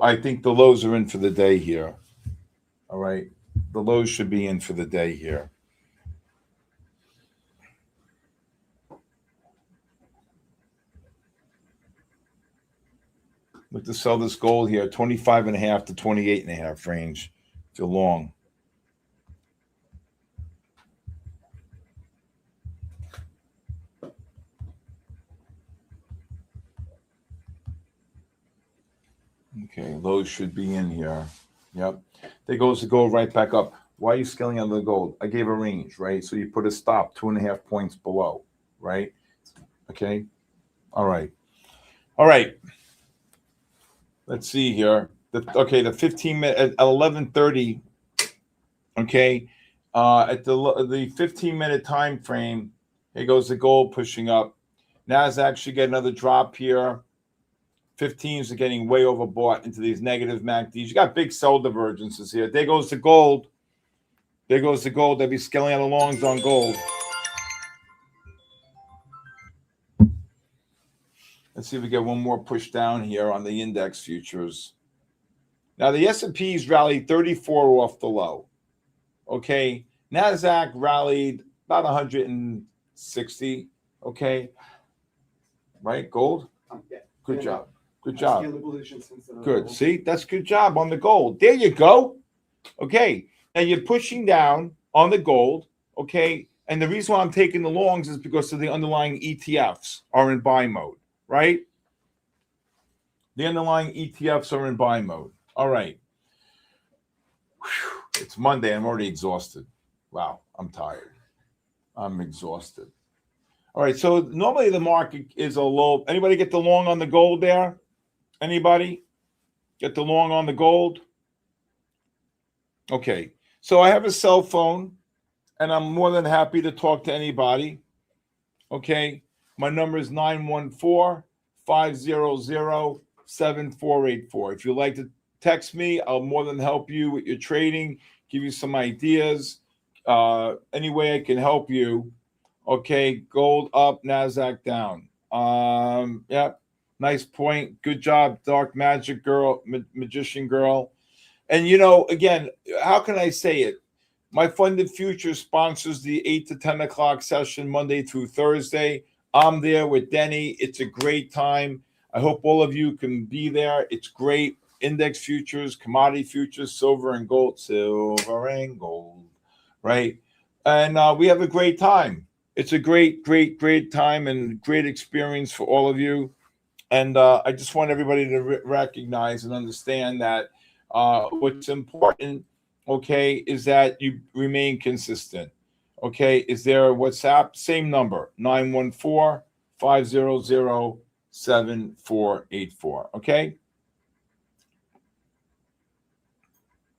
F: I think the lows are in for the day here. All right. The lows should be in for the day here. Look to sell this gold here, 25.5 to 28.5 range if you're long. Okay, lows should be in here. Yep. There goes the gold right back up. Why are you scaling out of the gold? I gave a range, right? So you put a stop 2.5 points below, right? Okay. All right. All right. Let's see here. The 15 minute at 11:30. Okay. At the 15-minute time frame, Here goes the gold pushing up. NASDAQ should get another drop here. 15s are getting way overbought into these negative MACDs. You got big sell divergences here. There goes the gold. There goes the gold. They'll be scaling out the longs on gold. Let's see if we get one more push down here on the index futures. Now, the S&P's rallied 34 off the low. Okay. NASDAQ rallied about 160. Okay. Right? Gold?
H: Yeah.
F: Good job. Good
H: I
F: job.
H: scaled the position since the
F: Good. See, that's good job on the gold. There you go. Okay. Now you're pushing down on the gold. Okay. And the reason why I'm taking the longs is because of the underlying ETFs are in buy mode, right? The underlying ETFs are in buy mode. All right. Whew. It's Monday. I'm already exhausted. Wow. I'm tired. I'm exhausted. All right. So normally the market is a low. Anybody get the long on the gold there? Anybody get the long on the gold? Okay. So I have a cell phone, and I'm more than happy to talk to anybody. Okay. My number is 914-500-7484. If you'd like to text me, I'll more than help you with your trading, give you some ideas. Any way I can help you. Okay. Gold up, NASDAQ down. Yeah. Nice point. Good job, Dark Magic Girl, Magician Girl. And, you know, again, how can I say it? MyFundedFutures sponsors the 8 to 10 o'clock session Monday through Thursday. I'm there with Denny. It's a great time. I hope all of you can be there. It's great. Index futures, commodity futures, silver and gold, right? And we have a great time. It's a great time and great experience for all of you. And I just want everybody to recognize and understand that what's important, okay, is that you remain consistent. Okay, is there a WhatsApp? Same number, 914-500-7484. Okay?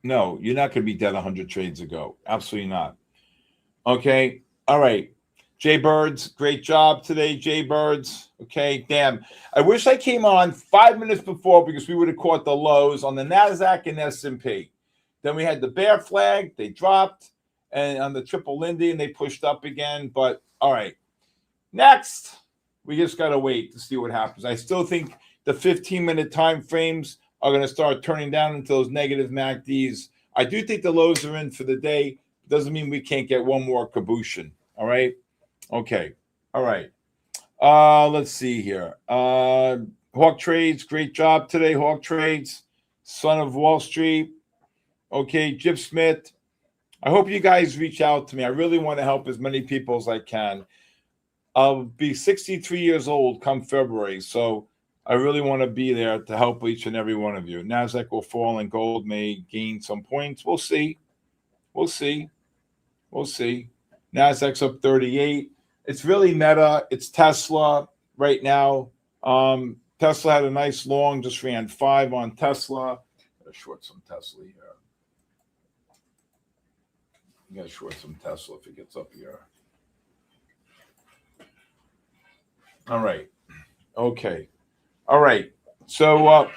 F: No, you're not going to be dead 100 trades ago. Absolutely not. Okay? All right. Jay Birds, great job today, Jay Birds. Okay, damn. I wish I came on 5 minutes before because we would have caught the lows on the NASDAQ and S&P. Then we had the bear flag. They dropped. And on the triple Lindy, and they pushed up again. But, all right. Next, we just got to wait to see what happens. I still think the 15-minute time frames are going to start turning down into those negative MACDs. I do think the lows are in for the day. Doesn't mean we can't get one more cabooshin. All right? Okay. All right. Let's see here. Hawk Trades, great job today, Hawk Trades. Son of Wall Street. Okay, Jip Smith. I hope you guys reach out to me. I really want to help as many people as I can. I'll be 63 years old come February, so I really want to be there to help each and every one of you. NASDAQ will fall and gold may gain some points. We'll see. We'll see. We'll see. NASDAQ's up 38. It's really Meta. It's Tesla right now. Tesla had a nice long, just ran 5 on Tesla. Gotta short some Tesla here. You gotta short some Tesla if it gets up here. All right. Okay. All right. So,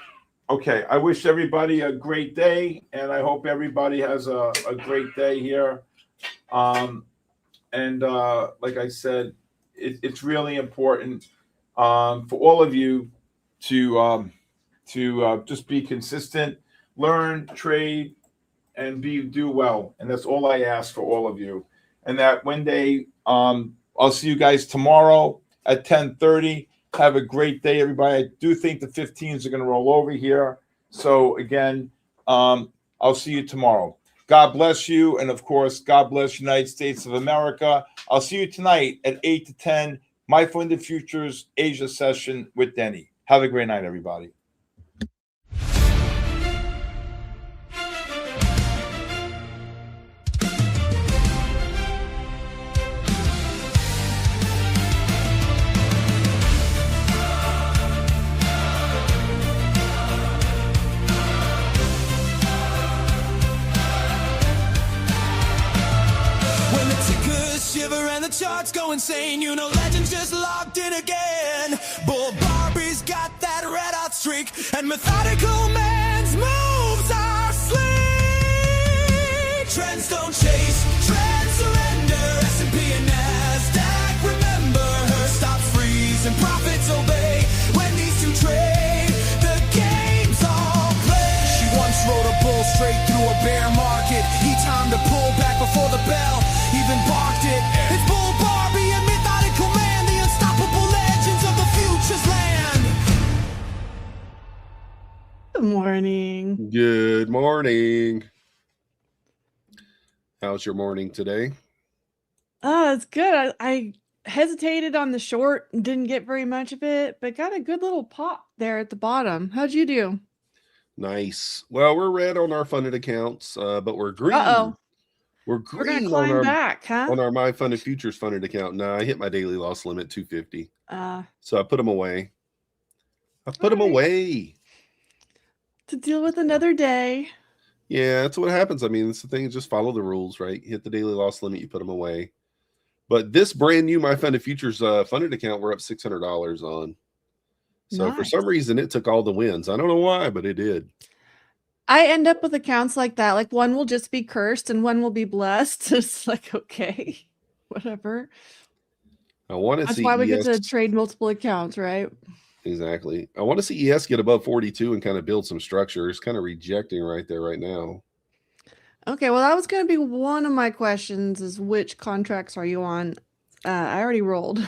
F: okay. I wish everybody a great day, and I hope everybody has a great day here. And like I said, it's really important for all of you to just be consistent, learn, trade, and do well. And that's all I ask for all of you. And that one day, I'll see you guys tomorrow at 10:30. Have a great day, everybody. I do think the 15s are going to roll over here. So again, I'll see you tomorrow. God bless you. And of course, God bless United States of America. I'll see you tonight at 8 to 10, MyFundedFutures Asia session with Denny. Have a great night, everybody.
A: When the tickers shiver and the charts go insane. You know legends just locked in again. Bull Barbie's got that red hot streak, and methodical man's moves are sleek. Trends don't chase, trends surrender. S&P and NASDAQ, remember her. Stop, freeze, and profits obey. When these two trade, the game's all played. She once rode a bull straight through a bear market. He timed to pull back before the bell even barked it. It's Bull Barbie and methodical man, the unstoppable legends of the future's land.
I: Good morning.
J: Good morning. How's your morning today?
I: It's good. I hesitated on the short and didn't get very much of it, but got a good little pop there at the bottom. How'd you do?
J: Nice. Well, we're red on our funded accounts, but we're green.
I: Uh-oh.
J: We're
I: We're going
J: green
I: to climb
J: on
I: back, huh?
J: our MyFundedFutures funded account. No, I hit my daily loss limit 250. So I put them away. Away.
I: To deal with another day.
J: Yeah, that's what happens. I mean, it's the thing. Just follow the rules, right? You hit the daily loss limit, you put them away. But this brand new MyFundedFutures funded account, we're up $600 on. So for some reason, it took all the wins. I don't know why, but it did.
I: I end up with accounts like that. Like one will just be cursed and one will be blessed. It's like, okay, whatever.
J: I want to see.
I: That's why we get to trade multiple accounts, right?
J: Exactly. I want to see ES get above 42 and kind of build some structure. It's kind of rejecting right there right now.
I: Okay, well, that was going to be one of my questions is which contracts are you on? I already rolled.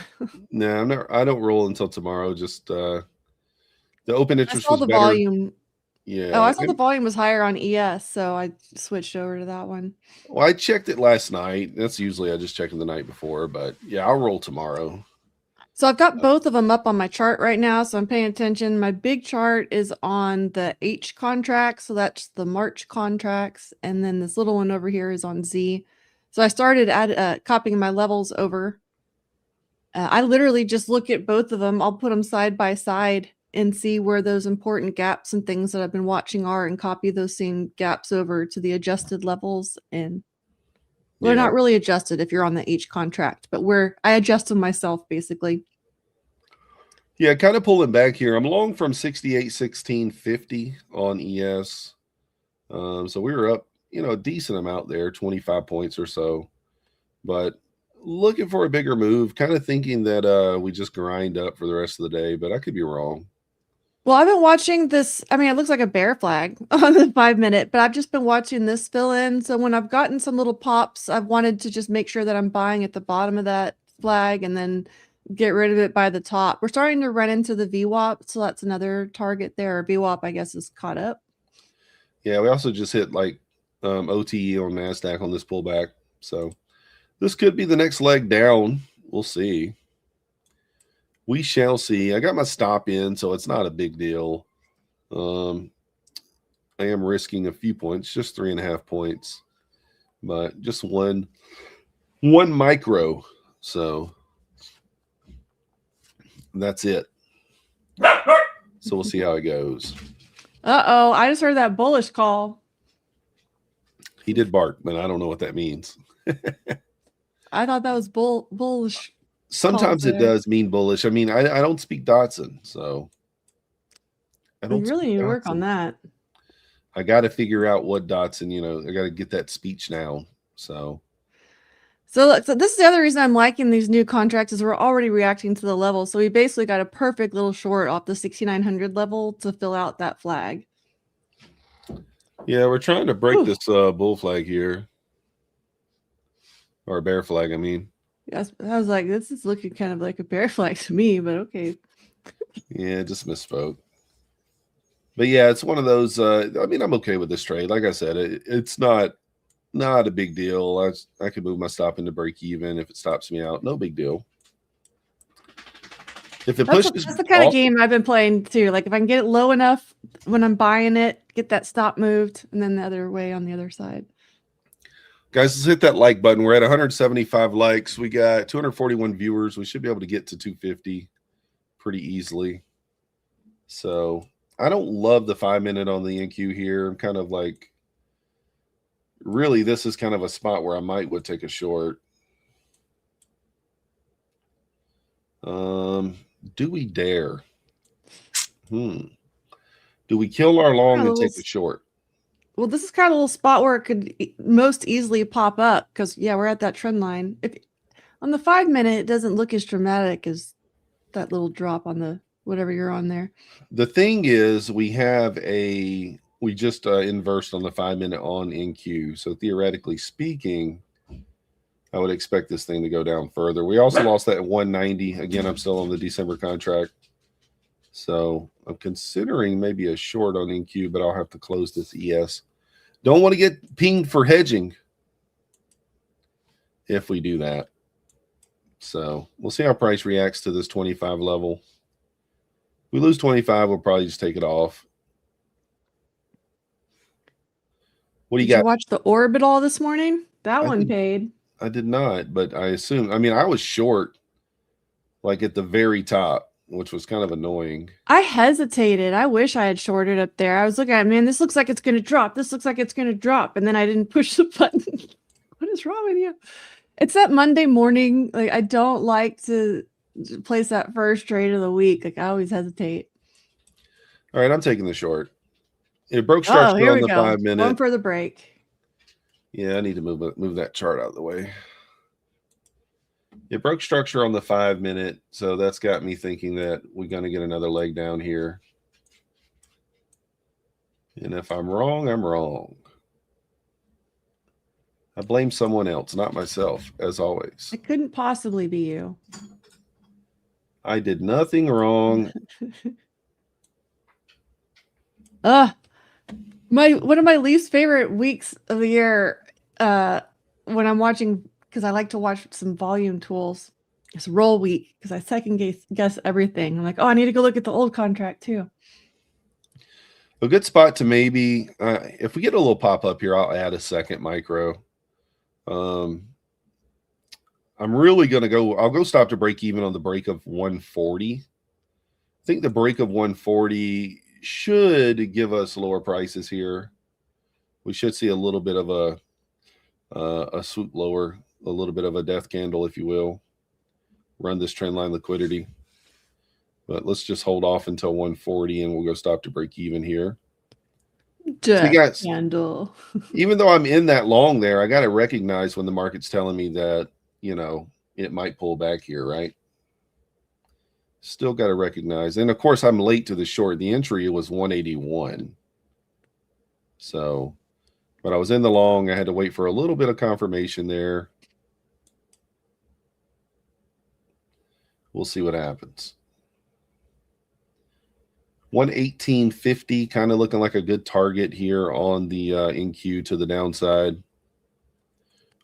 J: No, I don't roll until tomorrow. Just the open interest
I: I saw
J: was
I: the
J: better.
I: volume.
J: Yeah.
I: Oh, I saw the volume was higher on ES, so I switched over to that one.
J: Well, I checked it last night. That's usually I just check it the night before, but yeah, I'll roll tomorrow.
I: So I've got both of them up on my chart right now, so I'm paying attention. My big chart is on the H contract, so that's the March contracts, and then this little one over here is on Z. So I started copying my levels over. I literally just look at both of them. I'll put them side by side and see where those important gaps and things that I've been watching are and copy those same gaps over to the adjusted levels. And they're not really adjusted if you're on the H contract, but I adjust them myself basically.
J: Yeah, kind of pulling back here. I'm long from 68.1650 on ES. So we were up, a decent amount there, 25 points or so. But looking for a bigger move, kind of thinking that we just grind up for the rest of the day, but I could be wrong.
I: Well, I've been watching this. I mean, it looks like a bear flag on the 5-minute, but I've just been watching this fill in. So when I've gotten some little pops, I've wanted to just make sure that I'm buying at the bottom of that flag and then get rid of it by the top. We're starting to run into the VWAP, so that's another target there. VWAP, I guess, is caught up.
J: Yeah, we also just hit like OTE on NASDAQ on this pullback. So this could be the next leg down. We'll see. We shall see. I got my stop in, so it's not a big deal. I am risking a few points, just 3.5 points, but just one micro. So that's it. So we'll see how it goes.
I: Uh-oh, I just heard that bullish call.
J: He did bark, but I don't know what that means.
I: I thought that was bullish.
J: Sometimes it does mean bullish. I mean, I don't speak Dotson, so
I: You really need to work on that.
J: I got to figure out what Dotson, I got to get that speech now. So
I: look, so this is the other reason I'm liking these new contracts is we're already reacting to the level. So we basically got a perfect little short off the 6,900 level to fill out that flag.
J: Yeah, we're trying to break this bull flag here. Or a bear flag, I mean.
I: Yes, I was like, this is looking kind of like a bear flag to me, but okay.
J: Yeah, just misspoke. But yeah, it's one of those. I mean, I'm okay with this trade. Like I said, it's not a big deal. I could move my stop into break even if it stops me out. No big deal. If it pushes,
I: that's the kind of game I've been playing too. Like if I can get it low enough when I'm buying it, get that stop moved, and then the other way on the other side.
J: Guys, let's hit that like button. We're at 175 likes. We got 241 viewers. We should be able to get to 250 pretty easily. So I don't love the 5-minute on the NQ here. I'm kind of like, really, this is kind of a spot where I would take a short. Do we dare? Do we kill our long and take the short?
I: Well, this is kind of a little spot where it could most easily pop up because, yeah, we're at that trend line. If on the 5 minute, it doesn't look as dramatic as that little drop on the whatever you're on there.
J: The thing is, we just inversed on the 5 minute on NQ. So theoretically speaking, I would expect this thing to go down further. We also lost that at 190. Again, I'm still on the December contract. So I'm considering maybe a short on NQ, but I'll have to close this ES. Don't want to get pinged for hedging if we do that. So we'll see how price reacts to this 25 level. If we lose 25, we'll probably just take it off. What do you got?
I: Did you watch the Orbital this morning? That one paid.
J: I did not, but I assume. I mean, I was short, like at the very top, which was kind of annoying.
I: I hesitated. I wish I had shorted up there. I was looking at it, man, this looks like it's going to drop. This looks like it's going to drop. And then I didn't push the button. What is wrong with you? It's that Monday morning. Like, I don't like to place that first trade of the week. Like, I always hesitate.
J: All right, I'm taking the short. It broke structure on the 5 minute.
I: One for the break.
J: Yeah, I need to move that chart out of the way. It broke structure on the 5 minute, so that's got me thinking that we're going to get another leg down here. And if I'm wrong, I'm wrong. I blame someone else, not myself, as always.
I: It couldn't possibly be you.
J: I did nothing wrong.
I: One of my least favorite weeks of the year when I'm watching, because I like to watch some volume tools, it's roll week because I second guess everything. I'm like, oh, I need to go look at the old contract too.
J: A good spot to maybe, if we get a little pop up here, I'll add a second micro. I'm really going to go, I'll go stop to break even on the break of 140. I think the break of 140 should give us lower prices here. We should see a little bit of a swoop lower, a little bit of a death candle, if you will. Run this trend line liquidity. But let's just hold off until 140 and we'll go stop to break even here.
I: Death candle.
J: Even though I'm in that long there, I got to recognize when the market's telling me that, you know, it might pull back here, right? Still got to recognize. And of course, I'm late to the short. The entry was 181. So, but I was in the long. I had to wait for a little bit of confirmation there. We'll see what happens. 118.50 kind of looking like a good target here on the NQ to the downside.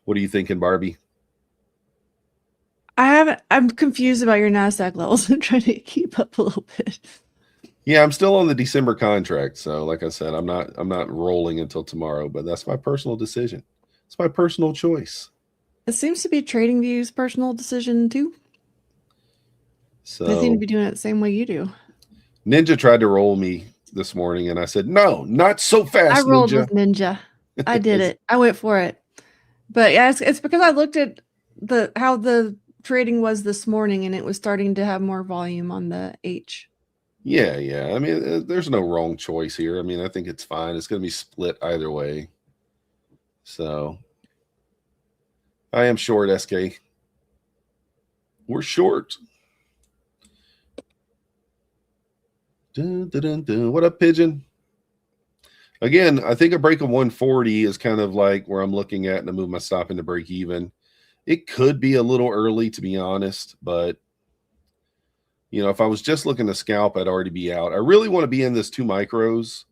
J: What are you thinking, Barbie?
I: I'm confused about your NASDAQ levels. I'm trying to keep up a little bit.
J: Yeah, I'm still on the December contract. So like I said, I'm not rolling until tomorrow, but that's my personal decision. It's my personal choice.
I: It seems to be TradingView's personal decision too.
J: So
I: they seem to be doing it the same way you do.
J: Ninja tried to roll me this morning and I said, no, not so fast.
I: I rolled with Ninja. I did it. I went for it. But yeah, it's because I looked at how the trading was this morning and it was starting to have more volume on the H.
J: Yeah. I mean, there's no wrong choice here. I mean, I think it's fine. It's going to be split either way. So I am short, SK. We're short. Dun, dun, dun, dun. What up, Pigeon? Again, I think a break of 140 is kind of like where I'm looking at and I move my stop into break even. It could be a little early, to be honest, but you know, if I was just looking to scalp, I'd already be out. I really want to be in this 2 micros,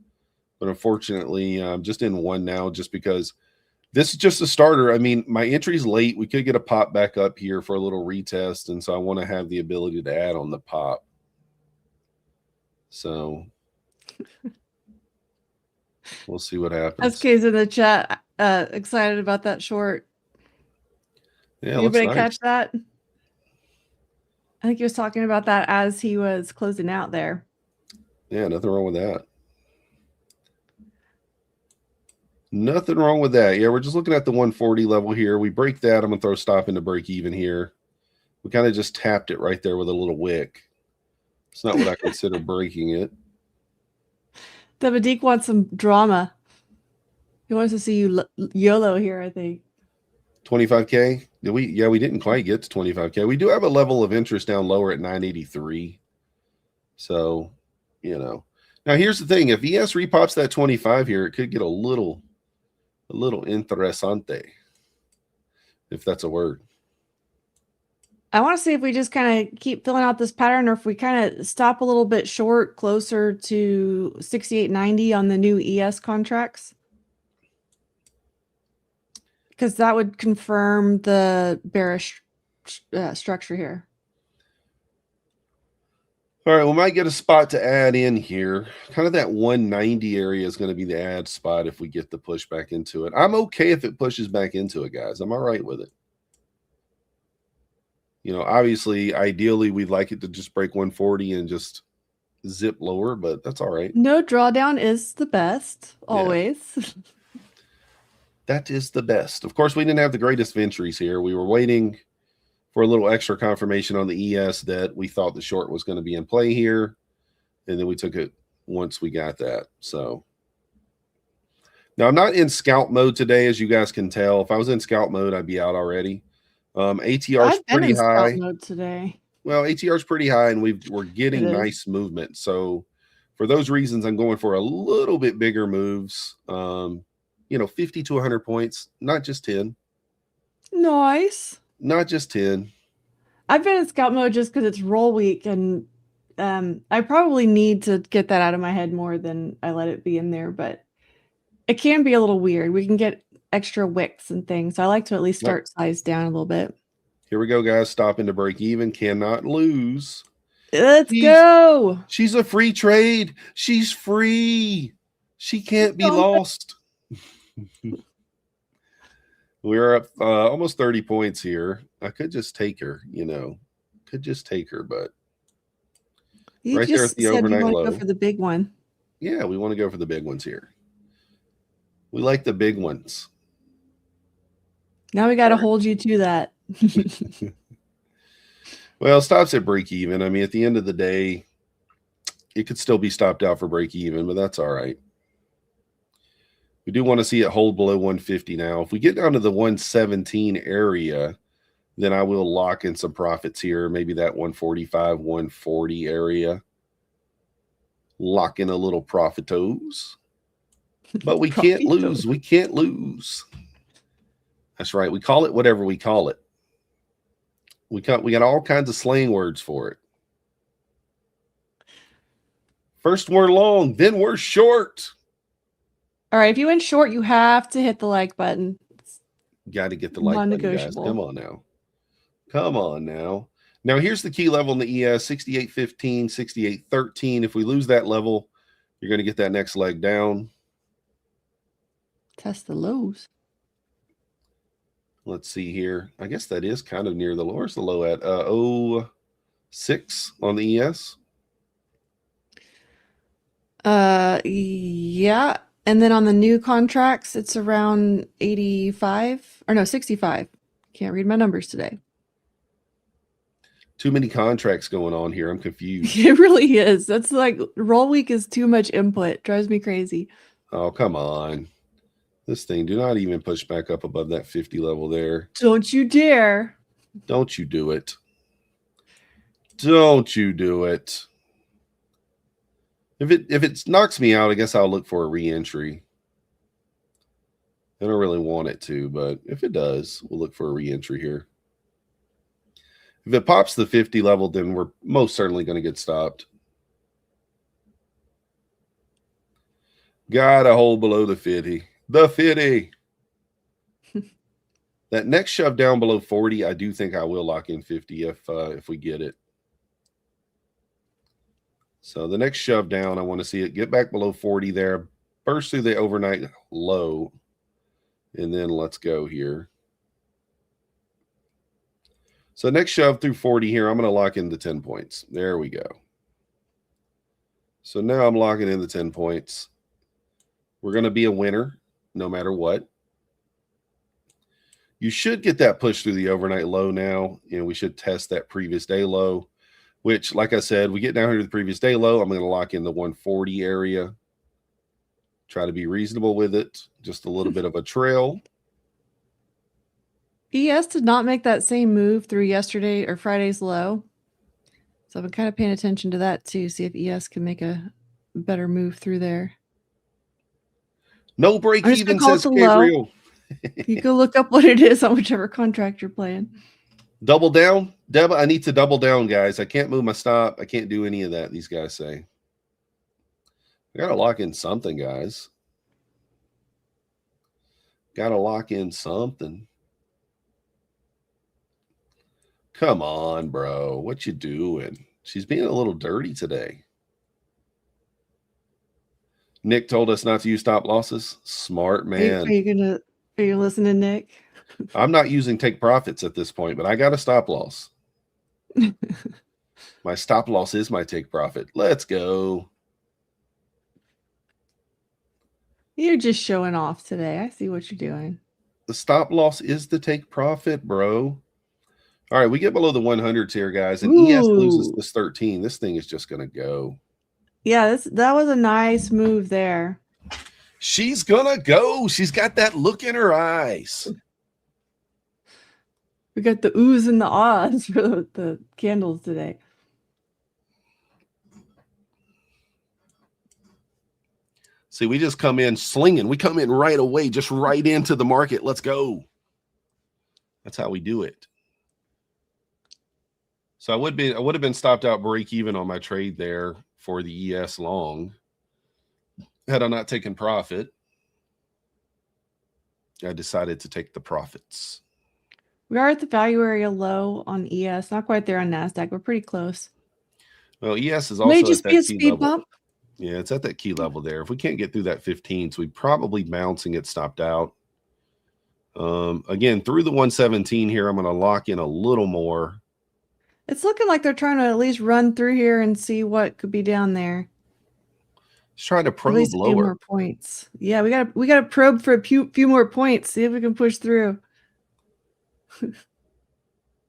J: but unfortunately, I'm just in 1 now just because this is just a starter. I mean, my entry's late. We could get a pop back up here for a little retest, and so I want to have the ability to add on the pop. So we'll see what happens.
I: SK's in the chat, excited about that short.
J: Yeah,
I: anybody
J: nice.
I: Catch that? I think he was talking about that as he was closing out there.
J: Yeah, nothing wrong with that. Nothing wrong with that. Yeah, we're just looking at the 140 level here. We break that. I'm going to throw stop into break even here. We kind of just tapped it right there with a little wick. It's not what I consider breaking it.
I: Debadik wants some drama. He wants to see you YOLO here, I think.
J: 25K? Did we? Yeah, we didn't quite get to 25K. We do have a level of interest down lower at 983. So, you know. Now, here's the thing. If ES repops that 25 here, it could get a little interesante, if that's a word.
I: I want to see if we just kind of keep filling out this pattern or if we kind of stop a little bit short, closer to 68.90 on the new ES contracts. Because that would confirm the bearish structure here.
J: All right, we might get a spot to add in here. Kind of that 190 area is going to be the add spot if we get the push back into it. I'm okay if it pushes back into it, guys. I'm all right with it. You know, obviously, ideally, we'd like it to just break 140 and just zip lower, but that's all right.
I: No drawdown is the best, always.
J: Yeah. That is the best. Of course, we didn't have the greatest of entries here. We were waiting for a little extra confirmation on the ES that we thought the short was going to be in play here, and then we took it once we got that. So now I'm not in scalp mode today, as you guys can tell. If I was in scalp mode, I'd be out already. ATR is pretty high
I: mode today.
J: Well, ATR is pretty high, and we're getting nice movement. So for those reasons, I'm going for a little bit bigger moves. You know, 50 to 100 points, not just 10.
I: Nice.
J: Not just 10.
I: I've been in scalp mode just because it's roll week, and I probably need to get that out of my head more than I let it be in there, but it can be a little weird. We can get extra wicks and things. So I like to at least start size down a little bit.
J: Here we go, guys. Stopping to break even. Cannot lose.
I: Let's go.
J: She's a free trade. She's free. She can't be lost. We're up almost 30 points here. I could just take her, you know. Could just take her, but
I: you
J: right
I: just
J: there at the
I: said
J: overnight
I: you want
J: low.
I: to go for the big one.
J: Yeah, we want to go for the big ones here. We like the big ones.
I: Now we got to hold you to that.
J: Well, stops at break even. I mean, at the end of the day, it could still be stopped out for break even, but that's all right. We do want to see it hold below 150 now. If we get down to the 117 area, then I will lock in some profits here. Maybe that 145, 140 area. Lock in a little profitos. But we can't lose. We can't lose. That's right. We call it whatever we call it. We got all kinds of slang words for it. First we're long, then we're short.
I: All right, if you went short, you have to hit the like button.
J: Got to get the like button, guys. Come on now. Come on now. Now, here's the key level in the ES, 68.15, 68.13. If we lose that level, you're going to get that next leg down.
I: Test the lows.
J: Let's see here. I guess that is kind of near the low. Where's the low at? 06 on the ES.
I: Yeah. And then on the new contracts, it's around 85 or no, 65. Can't read my numbers today.
J: Too many contracts going on here. I'm confused.
I: It really is. That's like roll week is too much input. Drives me crazy.
J: Oh, come on. This thing, do not even push back up above that 50 level there.
I: Don't you dare.
J: Don't you do it. Don't you do it. If it knocks me out, I guess I'll look for a re-entry. I don't really want it to, but if it does, we'll look for a re-entry here. If it pops the 50 level, then we're most certainly going to get stopped. Gotta hold below the 50. The 50. That next shove down below 40, I do think I will lock in 50 if we get it. So the next shove down, I want to see it get back below 40 there, burst through the overnight low, and then let's go here. So next shove through 40 here, I'm going to lock in the 10 points. There we go. So now I'm locking in the 10 points. We're going to be a winner no matter what. You should get that push through the overnight low now. We should test that previous day low, which, like I said, we get down here to the previous day low. I'm going to lock in the 140 area. Try to be reasonable with it. Just a little bit of a trail.
I: ES did not make that same move through yesterday or Friday's low. So I've been kind of paying attention to that too. See if ES can make a better move through there.
J: No break
I: I'm just
J: even,
I: gonna call it
J: says
I: the low.
J: Gabriel.
I: You can look up what it is on whichever contract you're playing.
J: Double down. Deb, I need to double down, guys. I can't move my stop. I can't do any of that, these guys say. I got to lock in something, guys. Got to lock in something. Come on, bro. What you doing? She's being a little dirty today. Nick told us not to use stop losses. Smart man.
I: Are you listening, Nick?
J: I'm not using take profits at this point, but I got a stop loss. My stop loss is my take profit. Let's go.
I: You're just showing off today. I see what you're doing.
J: The stop loss is the take profit, bro. All right, we get below the 100s here, guys, and ES loses
I: Ooh.
J: this 13. This thing is just going to go.
I: Yeah, that was a nice move there.
J: She's going to go. She's got that look in her eyes.
I: We got the oohs and the ahs for the candles today.
J: See, we just come in slinging. We come in right away, just right into the market. Let's go. That's how we do it. So I would have been stopped out break even on my trade there for the ES long had I not taken profit. I decided to take the profits.
I: We are at the value area low on ES. Not quite there on NASDAQ. We're pretty close.
J: Well, ES is also
I: May
J: at
I: just
J: that
I: be a
J: key
I: speed
J: level.
I: bump.
J: Yeah, it's at that key level there. If we can't get through that 15, so we probably bouncing it stopped out. Again, through the 117 here, I'm going to lock in a little more.
I: It's looking like they're trying to at least run through here and see what could be down there.
J: Just trying to
I: At
J: probe
I: least a few
J: lower.
I: more points. Yeah, we got to probe for a few more points. See if we can push through.
J: All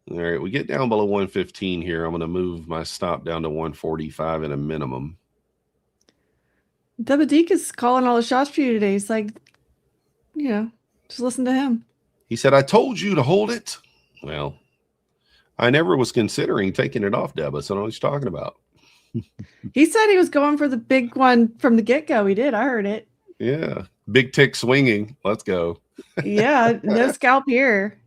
J: right, we get down below 115 here. I'm going to move my stop down to 145 at a minimum.
I: Debadik is calling all the shots for you today. He's like, just listen to him.
J: He said, I told you to hold it. Well, I never was considering taking it off, Deba, so I know what you're talking about.
I: He said he was going for the big one from the get-go. He did. I heard it.
J: Yeah, big tick swinging. Let's go.
I: Yeah, no scalp here.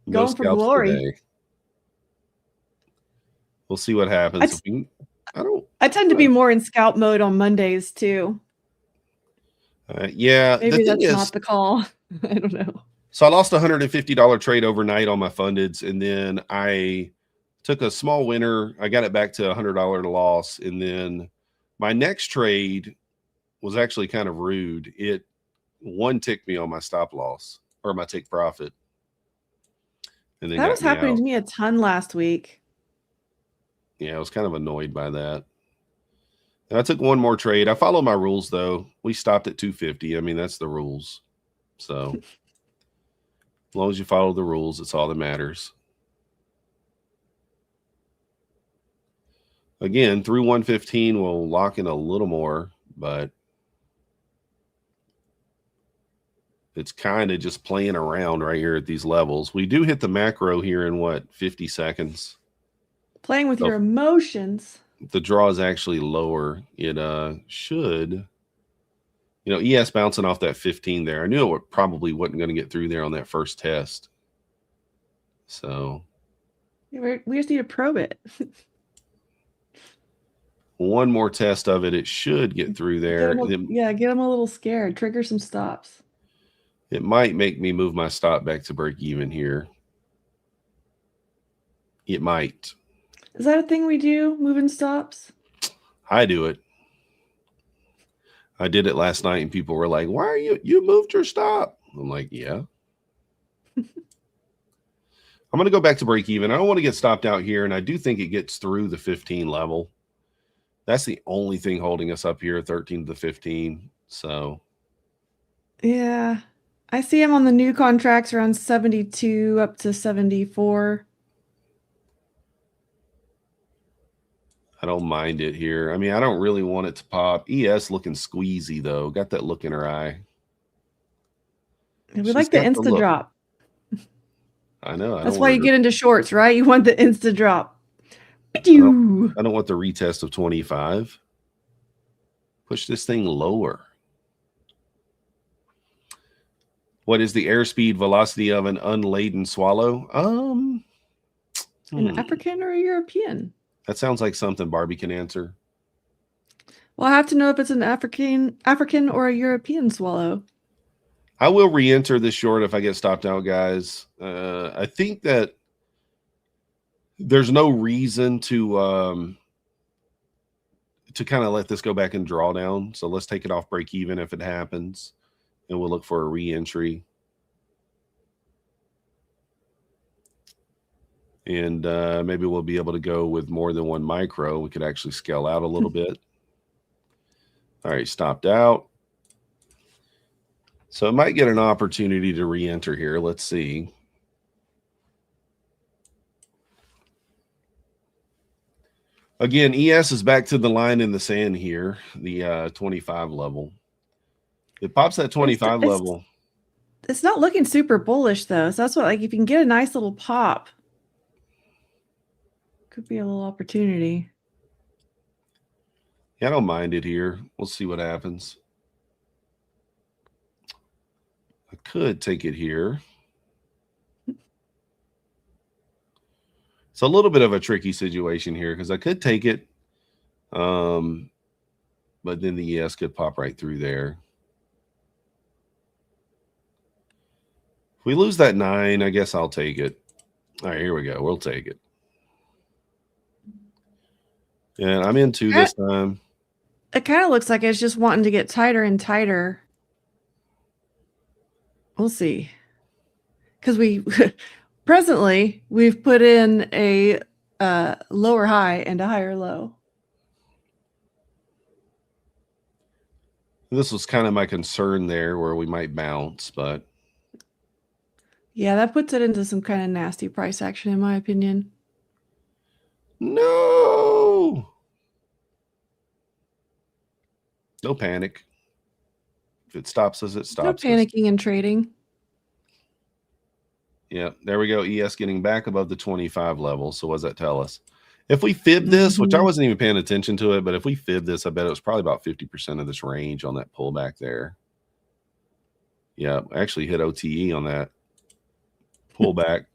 J: No
I: Going for
J: scalps
I: glory.
J: today. We'll see what happens.
I: I tend to be more in scalp mode on Mondays too.
J: Yeah,
I: Maybe that's not the call. I don't know.
J: So I lost a $150 trade overnight on my fundeds, and then I took a small winner. I got it back to a $100 loss, and then my next trade was actually kind of rude. It one ticked me on my stop loss or my take profit. And then
I: That was happening to me a ton last week.
J: Yeah, I was kind of annoyed by that. And I took one more trade. I followed my rules, though. We stopped at 250. I mean, that's the rules. So as long as you follow the rules, it's all that matters. Again, through 115, we'll lock in a little more, but it's kind of just playing around right here at these levels. We do hit the macro here in, 50 seconds?
I: Playing with your emotions.
J: The draw is actually lower. It should, ES bouncing off that 15 there. I knew it probably wasn't going to get through there on that first test. So
I: we just need to probe it.
J: One more test of it. It should get through there.
I: Get them a little scared. Trigger some stops.
J: It might make me move my stop back to break even here. It might.
I: Is that a thing we do? Moving stops?
J: I do it. I did it last night and people were like, why are you moved your stop? I'm like, yeah. I'm going to go back to break even. I don't want to get stopped out here. And I do think it gets through the 15 level. That's the only thing holding us up here, 13 to 15. So.
I: Yeah. I see him on the new contracts around 72 up to 74.
J: I don't mind it here. I mean, I don't really want it to pop. ES looking squeezy though. Got that look in her eye.
I: We
J: She's
I: like the
J: got the
I: insta
J: look.
I: drop.
J: I know.
I: That's why you get into shorts, right? You want the insta drop.
J: I don't want the retest of 25. Push this thing lower. What is the airspeed velocity of an unladen swallow?
I: An African or a European?
J: That sounds like something Barbie can answer.
I: Well, I have to know if it's an African or a European swallow.
J: I will re-enter this short if I get stopped out, guys. I think that there's no reason to kind of let this go back and draw down. So let's take it off break even if it happens, and we'll look for a re-entry. And maybe we'll be able to go with more than one micro. We could actually scale out a little bit. All right, stopped out. So it might get an opportunity to re-enter here. Let's see. Again, ES is back to the line in the sand here, the 25 level. It pops that 25 level.
I: It's not looking super bullish though. So that's what, like, if you can get a nice little pop, could be a little opportunity.
J: Yeah, I don't mind it here. We'll see what happens. I could take it here. It's a little bit of a tricky situation here because I could take it, but then the ES could pop right through there. If we lose that 9, I guess I'll take it. All right, here we go. We'll take it. And I'm in 2 this time.
I: It kind of looks like it's just wanting to get tighter and tighter. We'll see. Because we presently we've put in a lower high and a higher low.
J: This was kind of my concern there where we might bounce, but
I: yeah, that puts it into some kind of nasty price action, in my opinion.
J: No panic. If it stops us, it stops.
I: No panicking and trading.
J: Yeah, there we go. ES getting back above the 25 level. So what does that tell us? If we fib this, which I wasn't even paying attention to it, but if we fib this, I bet it was probably about 50% of this range on that pullback there. Yeah, actually hit OTE on that pullback.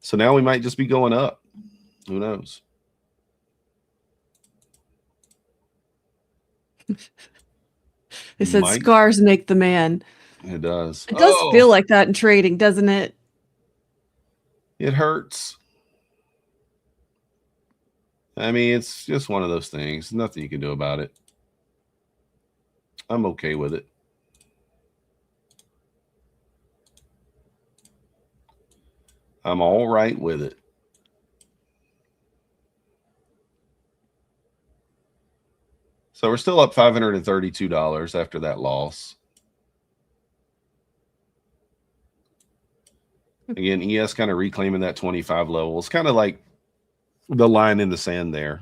J: So now we might just be going up. Who knows?
I: They said scars make the man.
J: It does.
I: It does feel like that in trading, doesn't it?
J: It hurts. I mean, it's just one of those things. Nothing you can do about it. I'm okay with it. I'm all right with it. So we're still up $532 after that loss. Again, ES kind of reclaiming that 25 level. It's kind of like the line in the sand there.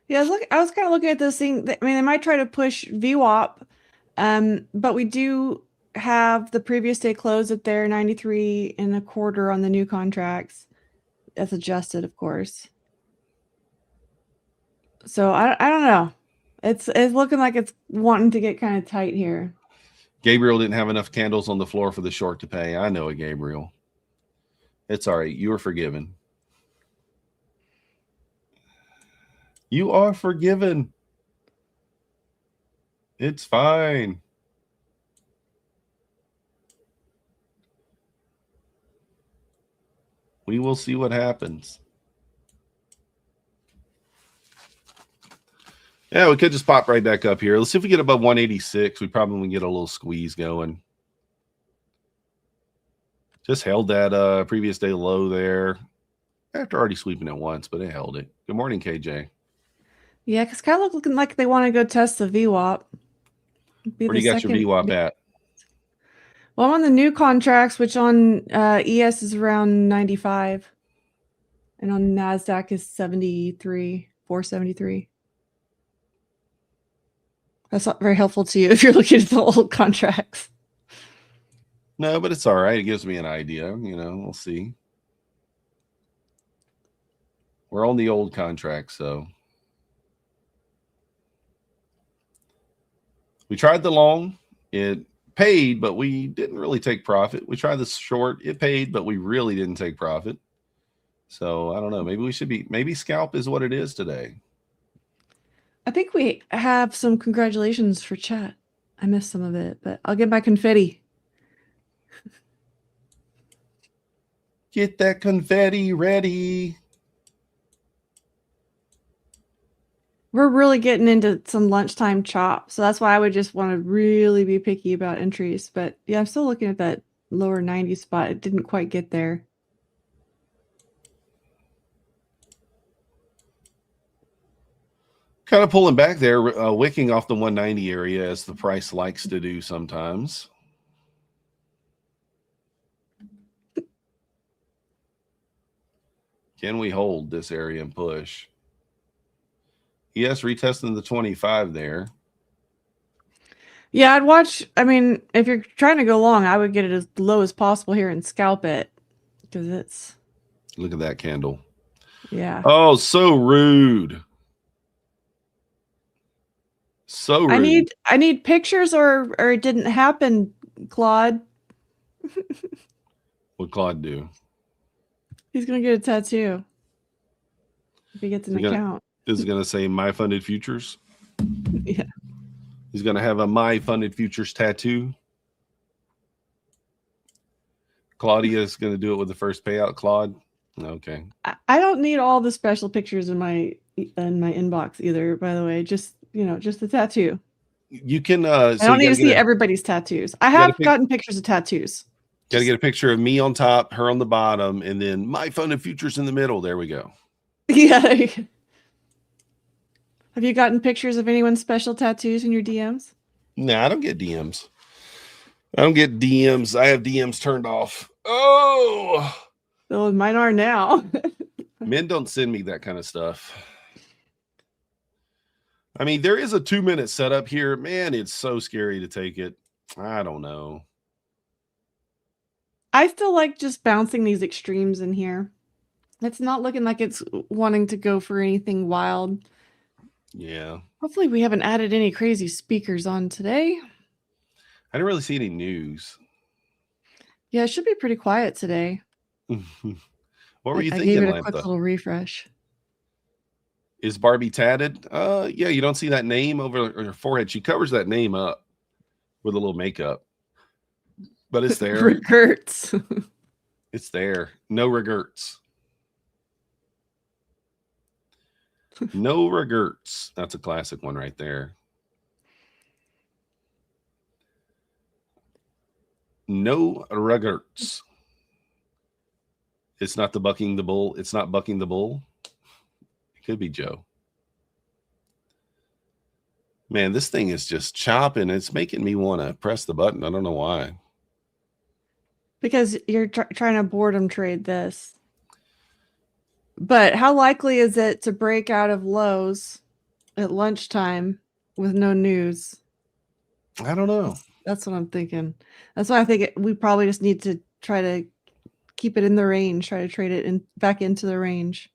I: Yeah, I was kind of looking at this thing. I mean, they might try to push VWAP, but we do have the previous day close at their 93.25 on the new contracts. That's adjusted, of course. So I don't know. It's looking like it's wanting to get kind of tight here.
J: Gabriel didn't have enough candles on the floor for the short to pay. I know it, Gabriel. It's all right. You are forgiven. You are forgiven. It's fine. We will see what happens. Yeah, we could just pop right back up here. Let's see if we get above 186. We probably get a little squeeze going. Just held that previous day low there. After already sweeping it once, but it held it. Good morning, KJ.
I: Yeah, because kind of looking like they want to go test the VWAP.
J: Where do you got your VWAP at?
I: Well, I'm on the new contracts, which on ES is around 95. And on NASDAQ is 473. That's not very helpful to you if you're looking at the old contracts.
J: No, but it's all right. It gives me an idea. We'll see. We're on the old contract, so. We tried the long. It paid, but we didn't really take profit. We tried the short. It paid, but we really didn't take profit. So I don't know. Maybe scalp is what it is today.
I: I think we have some congratulations for chat. I missed some of it, but I'll get my confetti.
J: Get that confetti ready.
I: We're really getting into some lunchtime chop. So that's why I would just want to really be picky about entries. But yeah, I'm still looking at that lower 90 spot. It didn't quite get there.
J: Kind of pulling back there, wicking off the 190 area as the price likes to do sometimes. Can we hold this area and push? Yes, retesting the 25 there.
I: Yeah, I'd watch. I mean, if you're trying to go long, I would get it as low as possible here and scalp it because it's.
J: Look at that candle.
I: Yeah.
J: Oh, so rude. So rude.
I: I need pictures or it didn't happen, Claude.
J: What'd Claude do?
I: He's gonna get a tattoo if he gets an account.
J: Is it gonna say MyFundedFutures?
I: Yeah.
J: He's gonna have a MyFundedFutures tattoo. Claudia's gonna do it with the first payout. Claude. Okay.
I: I don't need all the special pictures in my inbox either. By the way, just the tattoo.
J: You can.
I: I don't need to see everybody's tattoos. I have gotten pictures of tattoos.
J: Got to get a picture of me on top, her on the bottom, and then MyFundedFutures in the middle. There we go.
I: Yeah. Have you gotten pictures of anyone's special tattoos in your DMs?
J: Nah, I don't get DMs. I don't get DMs. I have DMs turned off. Oh,
I: well, mine are now.
J: Men don't send me that kind of stuff. I mean, there is a 2-minute setup here. Man, it's so scary to take it. I don't know.
I: I still like just bouncing these extremes in here. It's not looking like it's wanting to go for anything wild.
J: Yeah.
I: Hopefully we haven't added any crazy speakers on today.
J: I didn't really see any news.
I: Yeah, it should be pretty quiet today.
J: What were you
I: I
J: thinking,
I: gave it a
J: Lantha?
I: quick little refresh.
J: Is Barbie tatted? Yeah, you don't see that name over her forehead. She covers that name up with a little makeup. But it's there.
I: Regrets.
J: It's there. No regrets. No regrets. That's a classic one right there. No regrets. It's not the bucking the bull. It's not bucking the bull. It could be Joe. Man, this thing is just chopping. It's making me want to press the button. I don't know why.
I: Because you're trying to boredom trade this. But how likely is it to break out of lows at lunchtime with no news?
J: I don't know.
I: That's what I'm thinking. That's why I think we probably just need to try to keep it in the range, try to trade it back into the range.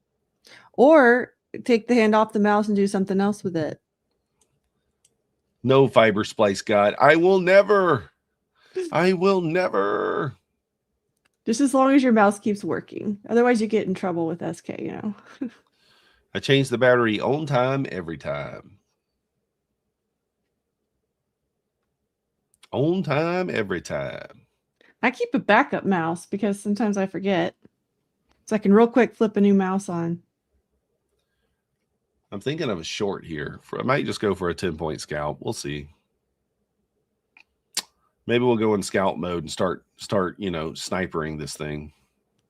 I: Or take the hand off the mouse and do something else with it.
J: No fiber splice god. I will never. I will never.
I: Just as long as your mouse keeps working. Otherwise, you get in trouble with SK,
J: I change the battery on time, every time. On time, every time.
I: I keep a backup mouse because sometimes I forget. So I can real quick flip a new mouse on.
J: I'm thinking of a short here. I might just go for a 10-point scalp. We'll see. Maybe we'll go in scalp mode and start, snipering this thing.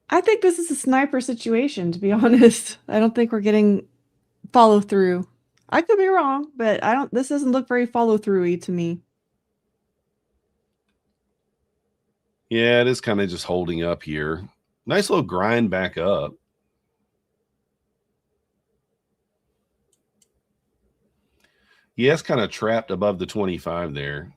I: I think this is a sniper situation, to be honest. I don't think we're getting follow through. I could be wrong, but this doesn't look very follow through-y to me.
J: Yeah, it is kind of just holding up here. Nice little grind back up. Yeah, it's kind of trapped above the 25 there.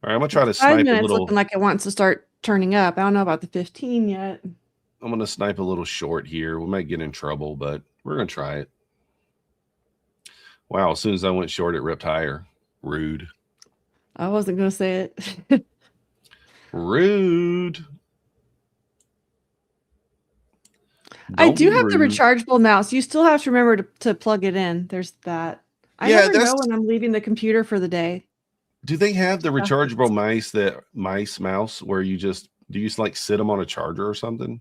J: All right, I'm going to try to
I: 5
J: snipe a
I: minutes
J: little.
I: looking like it wants to start turning up. I don't know about the 15 yet.
J: I'm going to snipe a little short here. We might get in trouble, but we're going to try it. Wow, as soon as I went short, it ripped higher. Rude.
I: I wasn't going to say it.
J: Rude.
I: I
J: Don't
I: do
J: be
I: have the
J: rude.
I: rechargeable mouse. You still have to remember to plug it in. There's that. I
J: Yeah,
I: never know
J: that's-
I: when I'm leaving the computer for the day.
J: Do they have the rechargeable mouse where you just like sit them on a charger or something?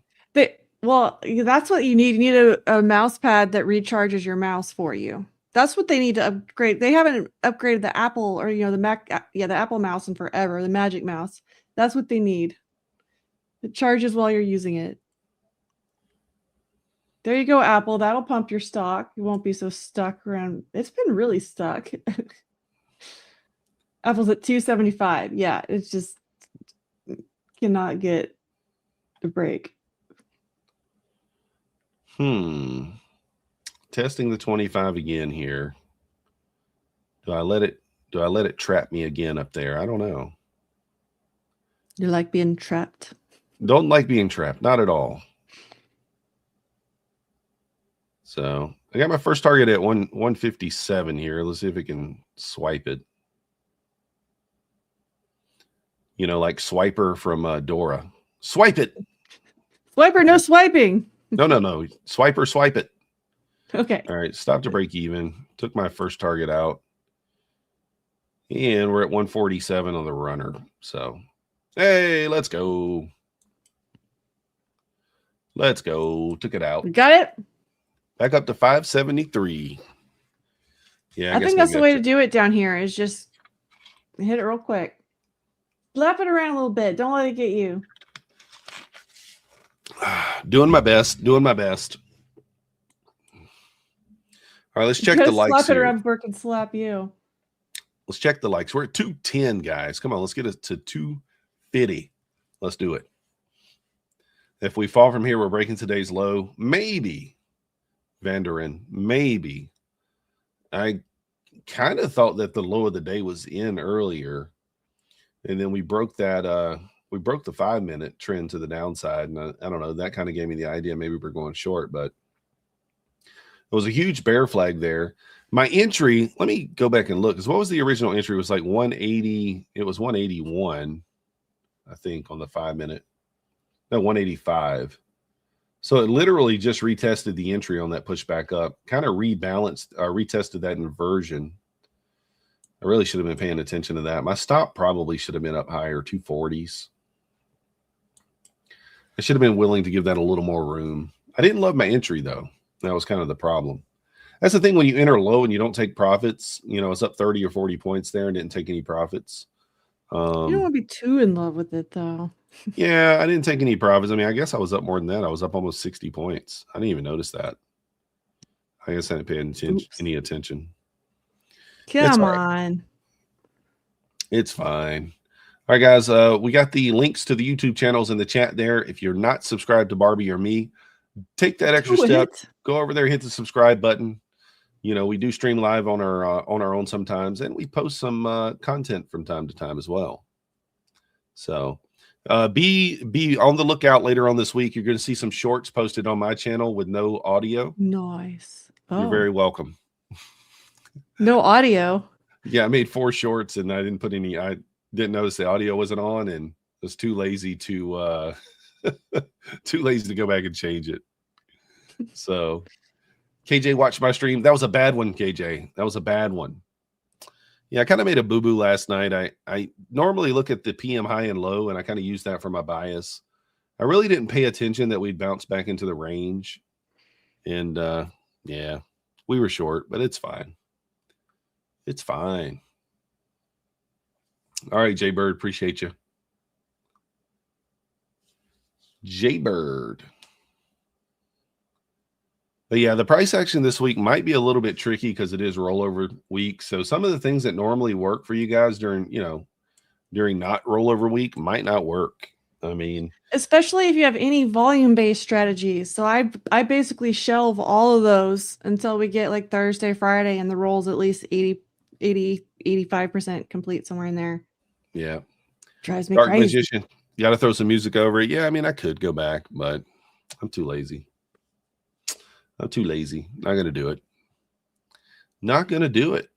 I: Well, that's what you need. You need a mouse pad that recharges your mouse for you. That's what they need to upgrade. They haven't upgraded the Apple or the Mac, the Apple mouse in forever, the Magic Mouse. That's what they need. It charges while you're using it. There you go, Apple. That'll pump your stock. You won't be so stuck around. It's been really stuck. Apple's at 275. Yeah, it's just cannot get a break.
J: Testing the 25 again here. Do I let it trap me again up there? I don't know.
I: You like being trapped?
J: Don't like being trapped. Not at all. So I got my first target at 157 here. Let's see if it can swipe it. You know, like Swiper from Dora. Swipe it.
I: Swiper, no swiping.
J: No. Swiper, swipe it.
I: Okay.
J: All right. Stop to break even. Took my first target out. And we're at 147 on the runner. So, hey, let's go. Let's go. Took it out.
I: Got it?
J: Back up to 573. Yeah,
I: I think that's the way to do it down here is just hit it real quick. Slap it around a little bit. Don't let it get you.
J: Doing my best. Doing my best. All right, let's check the likes
I: Slap it
J: here.
I: around before it can slap you.
J: Let's check the likes. We're at 210, guys. Come on, let's get it to 250. Let's do it. If we fall from here, we're breaking today's low. Maybe. Vanderin, maybe. I kind of thought that the low of the day was in earlier. And then we broke that we broke the 5-minute trend to the downside. And I don't know, that kind of gave me the idea maybe we're going short, but it was a huge bear flag there. My entry, let me go back and look, because what was the original entry? It was like 180. It was 181, I think, on the 5-minute. No, 185. So it literally just retested the entry on that push back up, kind of rebalanced, retested that inversion. I really should have been paying attention to that. My stop probably should have been up higher, 240s. I should have been willing to give that a little more room. I didn't love my entry, though. That was kind of the problem. That's the thing when you enter low and you don't take profits. You know, it's up 30 or 40 points there and didn't take any profits.
I: You don't want to be too in love with it, though.
J: Yeah, I didn't take any profits. I mean, I guess I was up more than that. I was up almost 60 points. I didn't even notice that. I guess I didn't pay any attention.
I: Come on.
J: It's fine. All right, guys. We got the links to the YouTube channels in the chat there. If you're not subscribed to Barbie or me, take that extra step. Go over there, hit the subscribe button. You know, we do stream live on our own sometimes, and we post some content from time to time as well. So be on the lookout later on this week. You're going to see some shorts posted on my channel with no audio.
I: Nice.
J: You're very welcome.
I: No audio.
J: Yeah, I made 4 shorts and I didn't put any. I didn't notice the audio wasn't on, and was too lazy to go back and change it. So KJ watched my stream. That was a bad one, KJ. That was a bad one. Yeah, I kind of made a boo-boo last night. I normally look at the PM high and low, and I kind of use that for my bias. I really didn't pay attention that we'd bounce back into the range. And yeah, we were short, but it's fine. It's fine. All right, Jay Bird, appreciate you. Jay Bird. But yeah, the price action this week might be a little bit tricky because it is rollover week. So some of the things that normally work for you guys during not rollover week might not work. I mean,
I: especially if you have any volume-based strategies. So I basically shelve all of those until we get like Thursday, Friday, and the roll's at least 85% complete, somewhere in there.
J: yeah.
I: Drives me
J: Dark
I: crazy.
J: Magician. You got to throw some music over it. Yeah, I mean, I could go back, but I'm too lazy. Not going to do it. Not going to do it.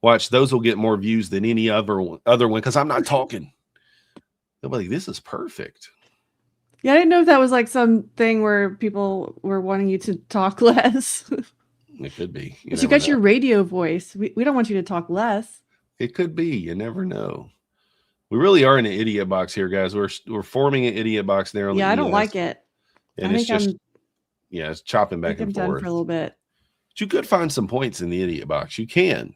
J: Watch, those will get more views than any other one because I'm not talking. Nobody, this is perfect.
I: Yeah, I didn't know if that was like something where people were wanting you to talk less.
J: It could be.
I: But you got your radio voice. We don't want you to talk less.
J: It could be. You never know. We really are in an idiot box here, guys. We're forming an idiot box there.
I: Yeah, I don't like it.
J: And it's just, it's chopping back and
I: done
J: forth.
I: for a little bit.
J: But you could find some points in the idiot box. You can.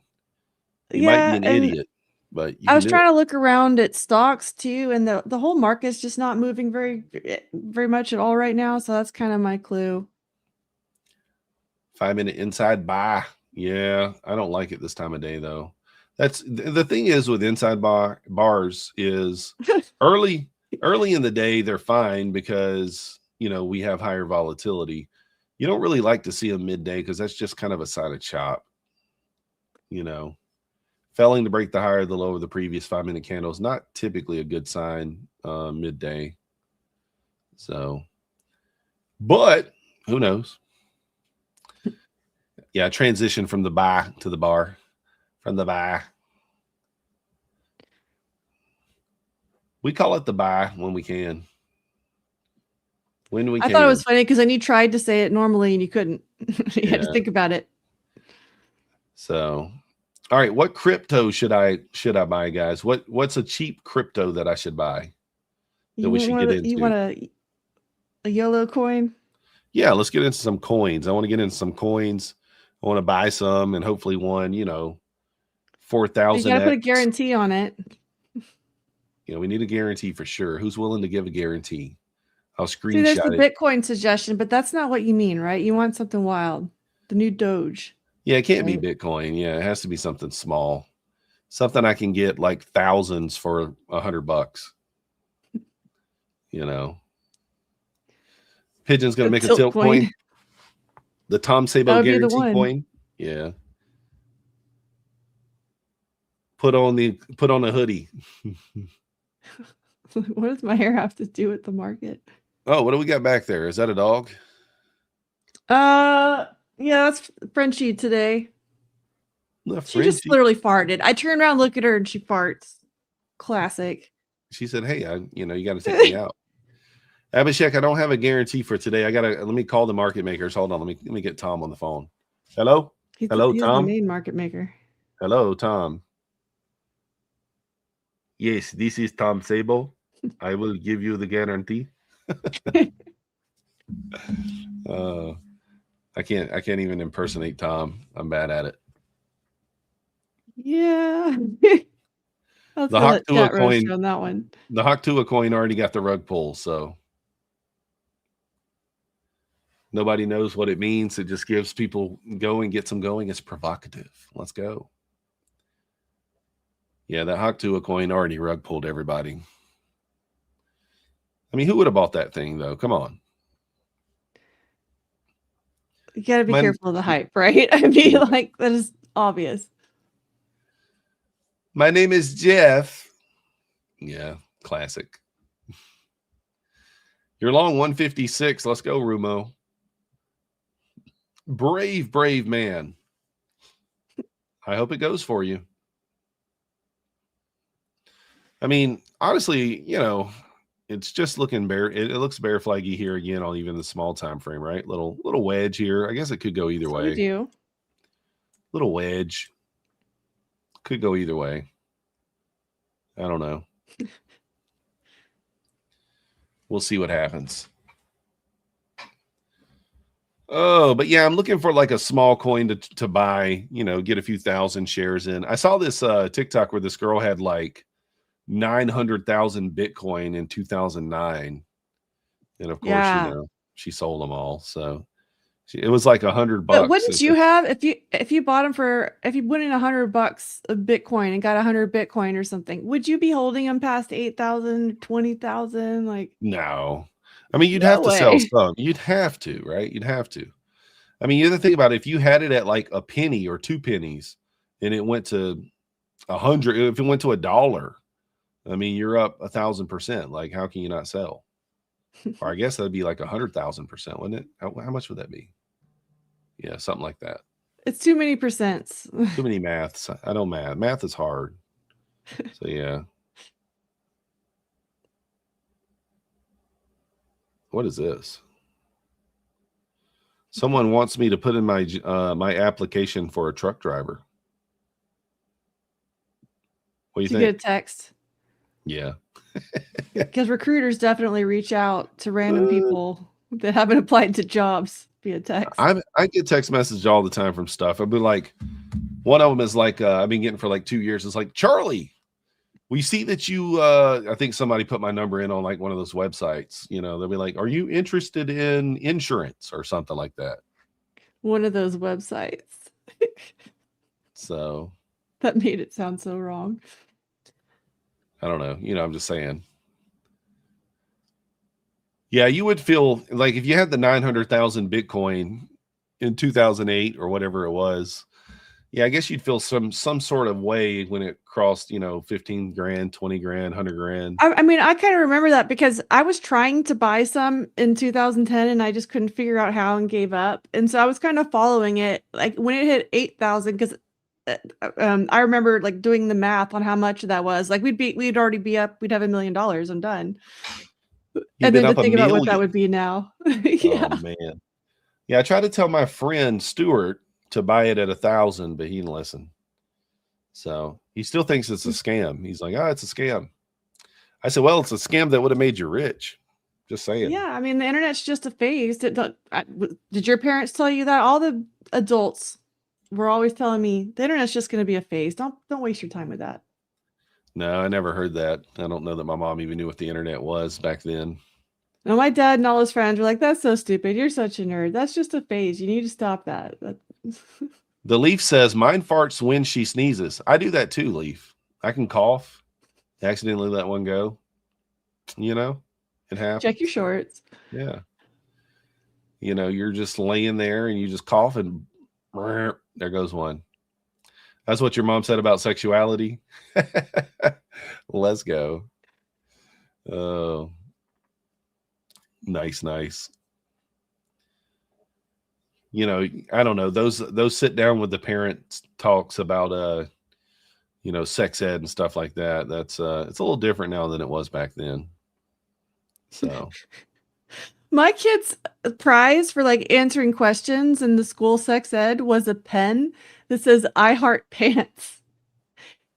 J: You might be an idiot, but
I: I was trying to look around at stocks too, and the whole market's just not moving very much at all right now. So that's kind of my clue.
J: 5-minute inside buy. Yeah, I don't like it this time of day though. That's the thing is with inside bars is early in the day they're fine because we have higher volatility. You don't really like to see them midday because that's just kind of a side of chop. Failing to break the higher or the low of the previous 5-minute candle is not typically a good sign midday. So, but who knows? Yeah, transition from the buy to the bar. From the buy. We call it the buy when we can. When we can.
I: I thought it was funny because then you tried to say it normally and you couldn't. You had to think about it.
J: So, all right, what crypto should I buy, guys? What's a cheap crypto that I should buy that we should get into?
I: You want a YOLO coin?
J: Yeah, let's get into some coins. I want to get into some coins. I want to buy some and hopefully one, 4,000.
I: You got to put a guarantee on it.
J: We need a guarantee for sure. Who's willing to give a guarantee? I'll screenshot
I: See, there's the
J: it.
I: Bitcoin suggestion, but that's not what you mean, right? You want something wild. The new Doge.
J: Yeah, it can't be Bitcoin. Yeah, it has to be something small. Something I can get like thousands for $100. Pigeon's going to make a tilt coin. The Tom Sabo guarantee coin. Yeah. Put on a hoodie.
I: What does my hair have to do with the market?
J: Oh, what do we got back there? Is that a dog?
I: Yeah, that's Frenchie today. She just literally farted. I turn around, look at her, and she farts. Classic.
J: She said, "Hey, you got to take me out." Abhishek, I don't have a guarantee for today. Let me call the market makers. Hold on, let me get Tom on the phone. Hello,
I: he's
J: Tom.
I: The main market maker.
J: Hello, Tom. Yes, this is Tom Sabo. I will give you the guarantee. I can't even impersonate Tom. I'm bad at it.
I: Yeah.
J: The Haktua coin
I: on that one.
J: The Haktua coin already got the rug pull, so nobody knows what it means. It just gives people going, gets them going. It's provocative. Let's go. Yeah, that Haktua coin already rug pulled everybody. I mean, who would have bought that thing though? Come on.
I: You got to be careful of the hype, right? I mean, like that is obvious.
J: My name is Jeff. Yeah, classic. You're long 156. Let's go, Rumo. Brave man. I hope it goes for you. I mean, honestly, it's just looking bare. It looks bear flaggy here again on even the small time frame, right? Little wedge here. I guess it could go either way.
I: You do.
J: Little wedge. Could go either way. I don't know. We'll see what happens. Oh, but yeah, I'm looking for like a small coin to buy, get a few thousand shares in. I saw this TikTok where this girl had like 900,000 Bitcoin in 2009. And of course, she sold them all. So It was like $100.
I: But wouldn't you have if you bought them if you put in $100 of Bitcoin and got 100 Bitcoin or something? Would you be holding them past 8,000, 20,000? Like,
J: no. I mean, you'd
I: No
J: have to sell
I: way.
J: some. You'd have to, right? You'd have to. I mean, you have to think about it. If you had it at like a penny or 2 pennies, and it went to 100, if it went to $1, I mean, you're up 1,000%. Like, how can you not sell? Or I guess that'd be like 100,000%, wouldn't it? How much would that be? Yeah, something like that.
I: it's too many percents.
J: Too many maths. I know math. Math is hard. So yeah. What is this? Someone wants me to put in my my application for a truck driver. What do you
I: To
J: think?
I: get a text.
J: Yeah.
I: Because recruiters definitely reach out to random people that haven't applied to jobs via text.
J: I get text messages all the time from stuff. I'll be like, one of them is like, I've been getting for like 2 years. It's like, Charlie, we see that you, I think somebody put my number in on like one of those websites. You know, they'll be like, are you interested in insurance or something like that?
I: One of those websites.
J: So
I: That made it sound so wrong.
J: I don't know. You know, I'm just saying. Yeah, you would feel like if you had the 900,000 Bitcoin in 2008 or whatever it was. Yeah, I guess you'd feel some sort of way when it crossed, 15 grand, 20 grand, 100 grand.
I: I mean, I kind of remember that because I was trying to buy some in 2010 and I just couldn't figure out how and gave up. And so I was kind of following it like when it hit 8,000 because I remember like doing the math on how much that was. Like we'd already be up, we'd have $1 million. I'm done. And then to think about what that would be now. Yeah.
J: Oh man. Yeah, I tried to tell my friend Stuart to buy it at 1,000, but he didn't listen. So he still thinks it's a scam. He's like, it's a scam. I said, well, it's a scam that would have made you rich. Just saying.
I: Yeah, I mean, the internet's just a phase. Did your parents tell you that? All the adults were always telling me the internet's just going to be a phase. Don't waste your time with that.
J: No, I never heard that. I don't know that my mom even knew what the internet was back then.
I: No, my dad and all his friends were like, that's so stupid. You're such a nerd. That's just a phase. You need to stop that.
J: The Leaf says, mine farts when she sneezes. I do that too, Leaf. I can cough, accidentally let one go. It happens.
I: Check your shorts.
J: Yeah. You're just laying there and you just cough and there goes one. That's what your mom said about sexuality. Let's go. Oh, nice. I don't know. Those sit down with the parents talks about, sex ed and stuff like that. That's it's a little different now than it was back then. So
I: my kid's prize for like answering questions in the school sex ed was a pen that says I heart pants.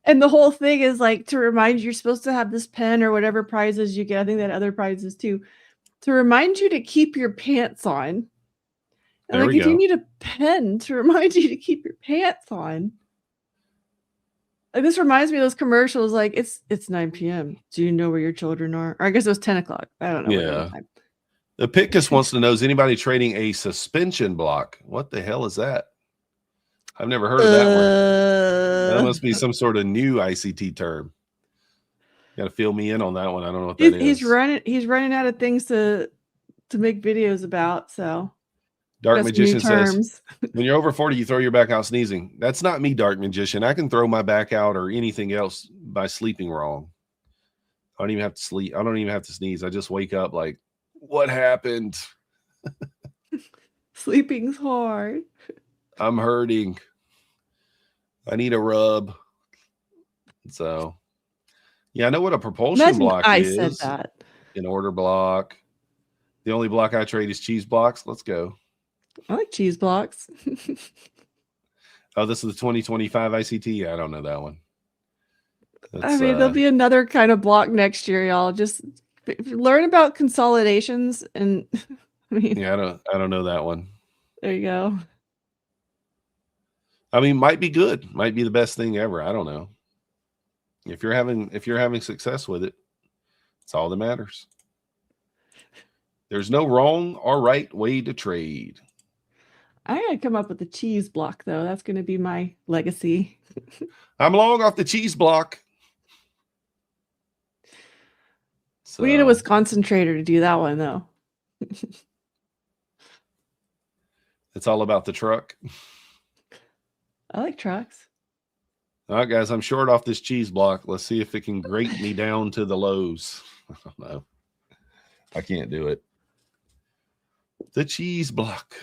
I: And the whole thing is like to remind you, you're supposed to have this pen or whatever prizes you get. I think that other prizes too, to remind you to keep your pants on. And
J: there
I: like,
J: we
I: if
J: go.
I: you need a pen to remind you to keep your pants on. Like this reminds me of those commercials. Like it's 9 p.m. Do you know where your children are? Or I guess it was 10 o'clock. I don't know.
J: Yeah. The Pitkus wants to know, is anybody trading a suspension block? What the hell is that? I've never heard of that one. That must be some sort of new ICT term. Got to fill me in on that one. I don't know what that is.
I: He's running out of things to make videos about. So
J: Dark Magician says, when you're over 40, you throw your back out sneezing. That's not me, Dark Magician. I can throw my back out or anything else by sleeping wrong. I don't even have to sleep. I don't even have to sneeze. I just wake up like, what happened?
I: Sleeping's hard.
J: I'm hurting. I need a rub. So, yeah, I know what a propulsion block is.
I: I said that.
J: An order block. The only block I trade is cheese blocks. Let's go.
I: I like cheese blocks.
J: Oh, this is the 2025 ICT? Yeah, I don't know that one.
I: I mean, there'll be another kind of block next year, y'all. Just learn about consolidations and I mean,
J: yeah, I don't know that one.
I: There you go.
J: I mean, might be good. Might be the best thing ever. I don't know. If you're having success with it, it's all that matters. There's no wrong or right way to trade.
I: I gotta come up with a cheese block though. That's gonna be my legacy.
J: I'm long off the cheese block.
I: We need a
J: So,
I: Wisconsin trader to do that one though.
J: it's all about the truck.
I: I like trucks.
J: All right, guys, I'm short off this cheese block. Let's see if it can grate me down to the lows. I don't know. I can't do it. The cheese block.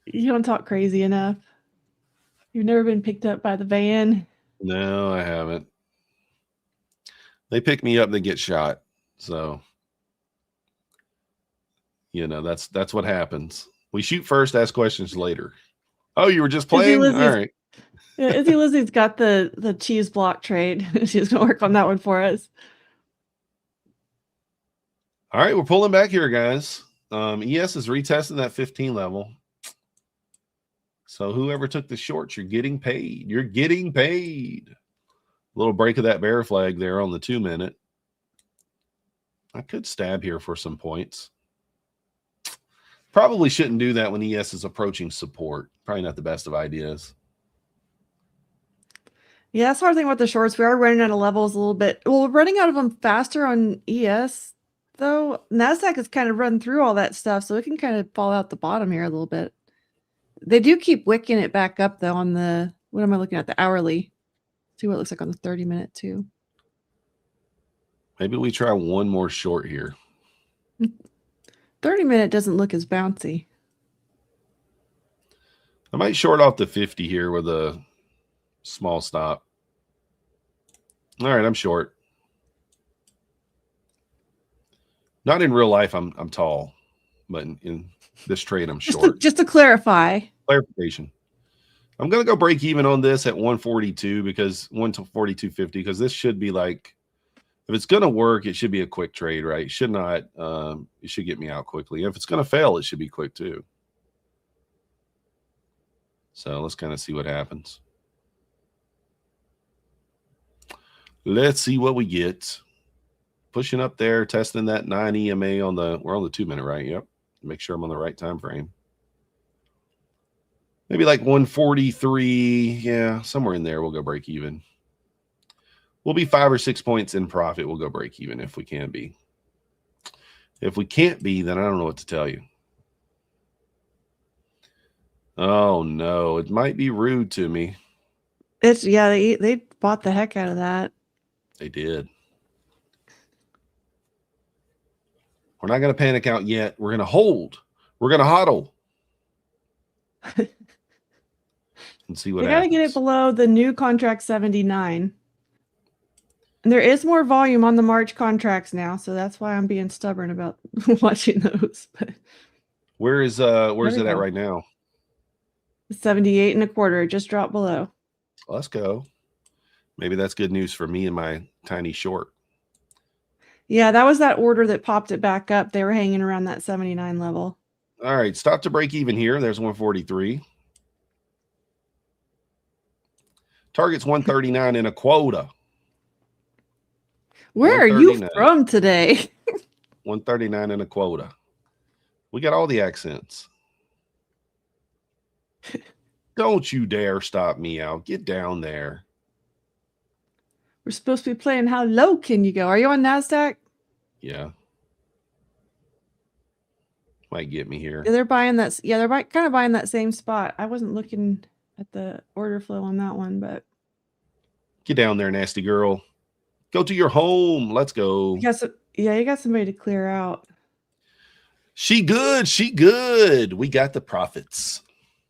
I: You don't talk crazy enough. You've never been picked up by the van.
J: No, I haven't. They pick me up and they get shot. So, you know, that's what happens. We shoot first, ask questions later. Oh, you were just playing? All right.
I: Yeah, Izzy Lizzie's got the cheese block trade. She's gonna work on that one for us.
J: All right, we're pulling back here, guys. ES is retesting that 15 level. So whoever took the shorts, you're getting paid. You're getting paid. A little break of that bear flag there on the 2-minute. I could stab here for some points. Probably shouldn't do that when ES is approaching support. Probably not the best of ideas.
I: Yeah, that's the hard thing about the shorts. We are running out of levels a little bit. Well, we're running out of them faster on ES, though. NASDAQ has kind of run through all that stuff, so it can kind of fall out the bottom here a little bit. They do keep wicking it back up, though, on the, what am I looking at? The hourly. See what it looks like on the 30-minute, too.
J: Maybe we try one more short here.
I: 30-minute doesn't look as bouncy.
J: I might short off the 50 here with a small stop. All right, I'm short. Not in real life, I'm tall, but in this trade, I'm short.
I: Just to clarify.
J: Clarification. I'm going to go break even on this at 142 because 142.50 because this should be like, if it's going to work, it should be a quick trade, right? It should not. It should get me out quickly. If it's going to fail, it should be quick too. So let's kind of see what happens. Let's see what we get. Pushing up there, testing that 9 EMA on the, we're on the 2-minute, right? Yep. Make sure I'm on the right time frame. Maybe like 143. Yeah, somewhere in there we'll go break even. We'll be 5 or 6 points in profit. We'll go break even if we can be. If we can't be, then I don't know what to tell you. Oh no, it might be rude to me.
I: It's, yeah, they bought the heck out of that.
J: They did. We're not going to panic out yet. We're going to hold. We're going to hodl. And see what happens.
I: They got to get it below the new contract 79. And there is more volume on the March contracts now, so that's why I'm being stubborn about watching those. But
J: where's it at right now?
I: 78 1/4. It just dropped below.
J: Let's go. Maybe that's good news for me and my tiny short.
I: Yeah, that was that order that popped it back up. They were hanging around that 79 level.
J: All right, stop to break even here. There's 143. Target's 139 in a quota.
I: Where are you from today?
J: 139 in a quota. We got all the accents. Don't you dare stop me out. Get down there.
I: We're supposed to be playing how low can you go? Are you on NASDAQ?
J: Yeah. Might get me here.
I: Yeah, they're buying that. Yeah, they're kind of buying that same spot. I wasn't looking at the order flow on that one, but
J: get down there, nasty girl. Go to your home. Let's go.
I: Yeah, you got somebody to clear out.
J: She good. She good. We got the profits.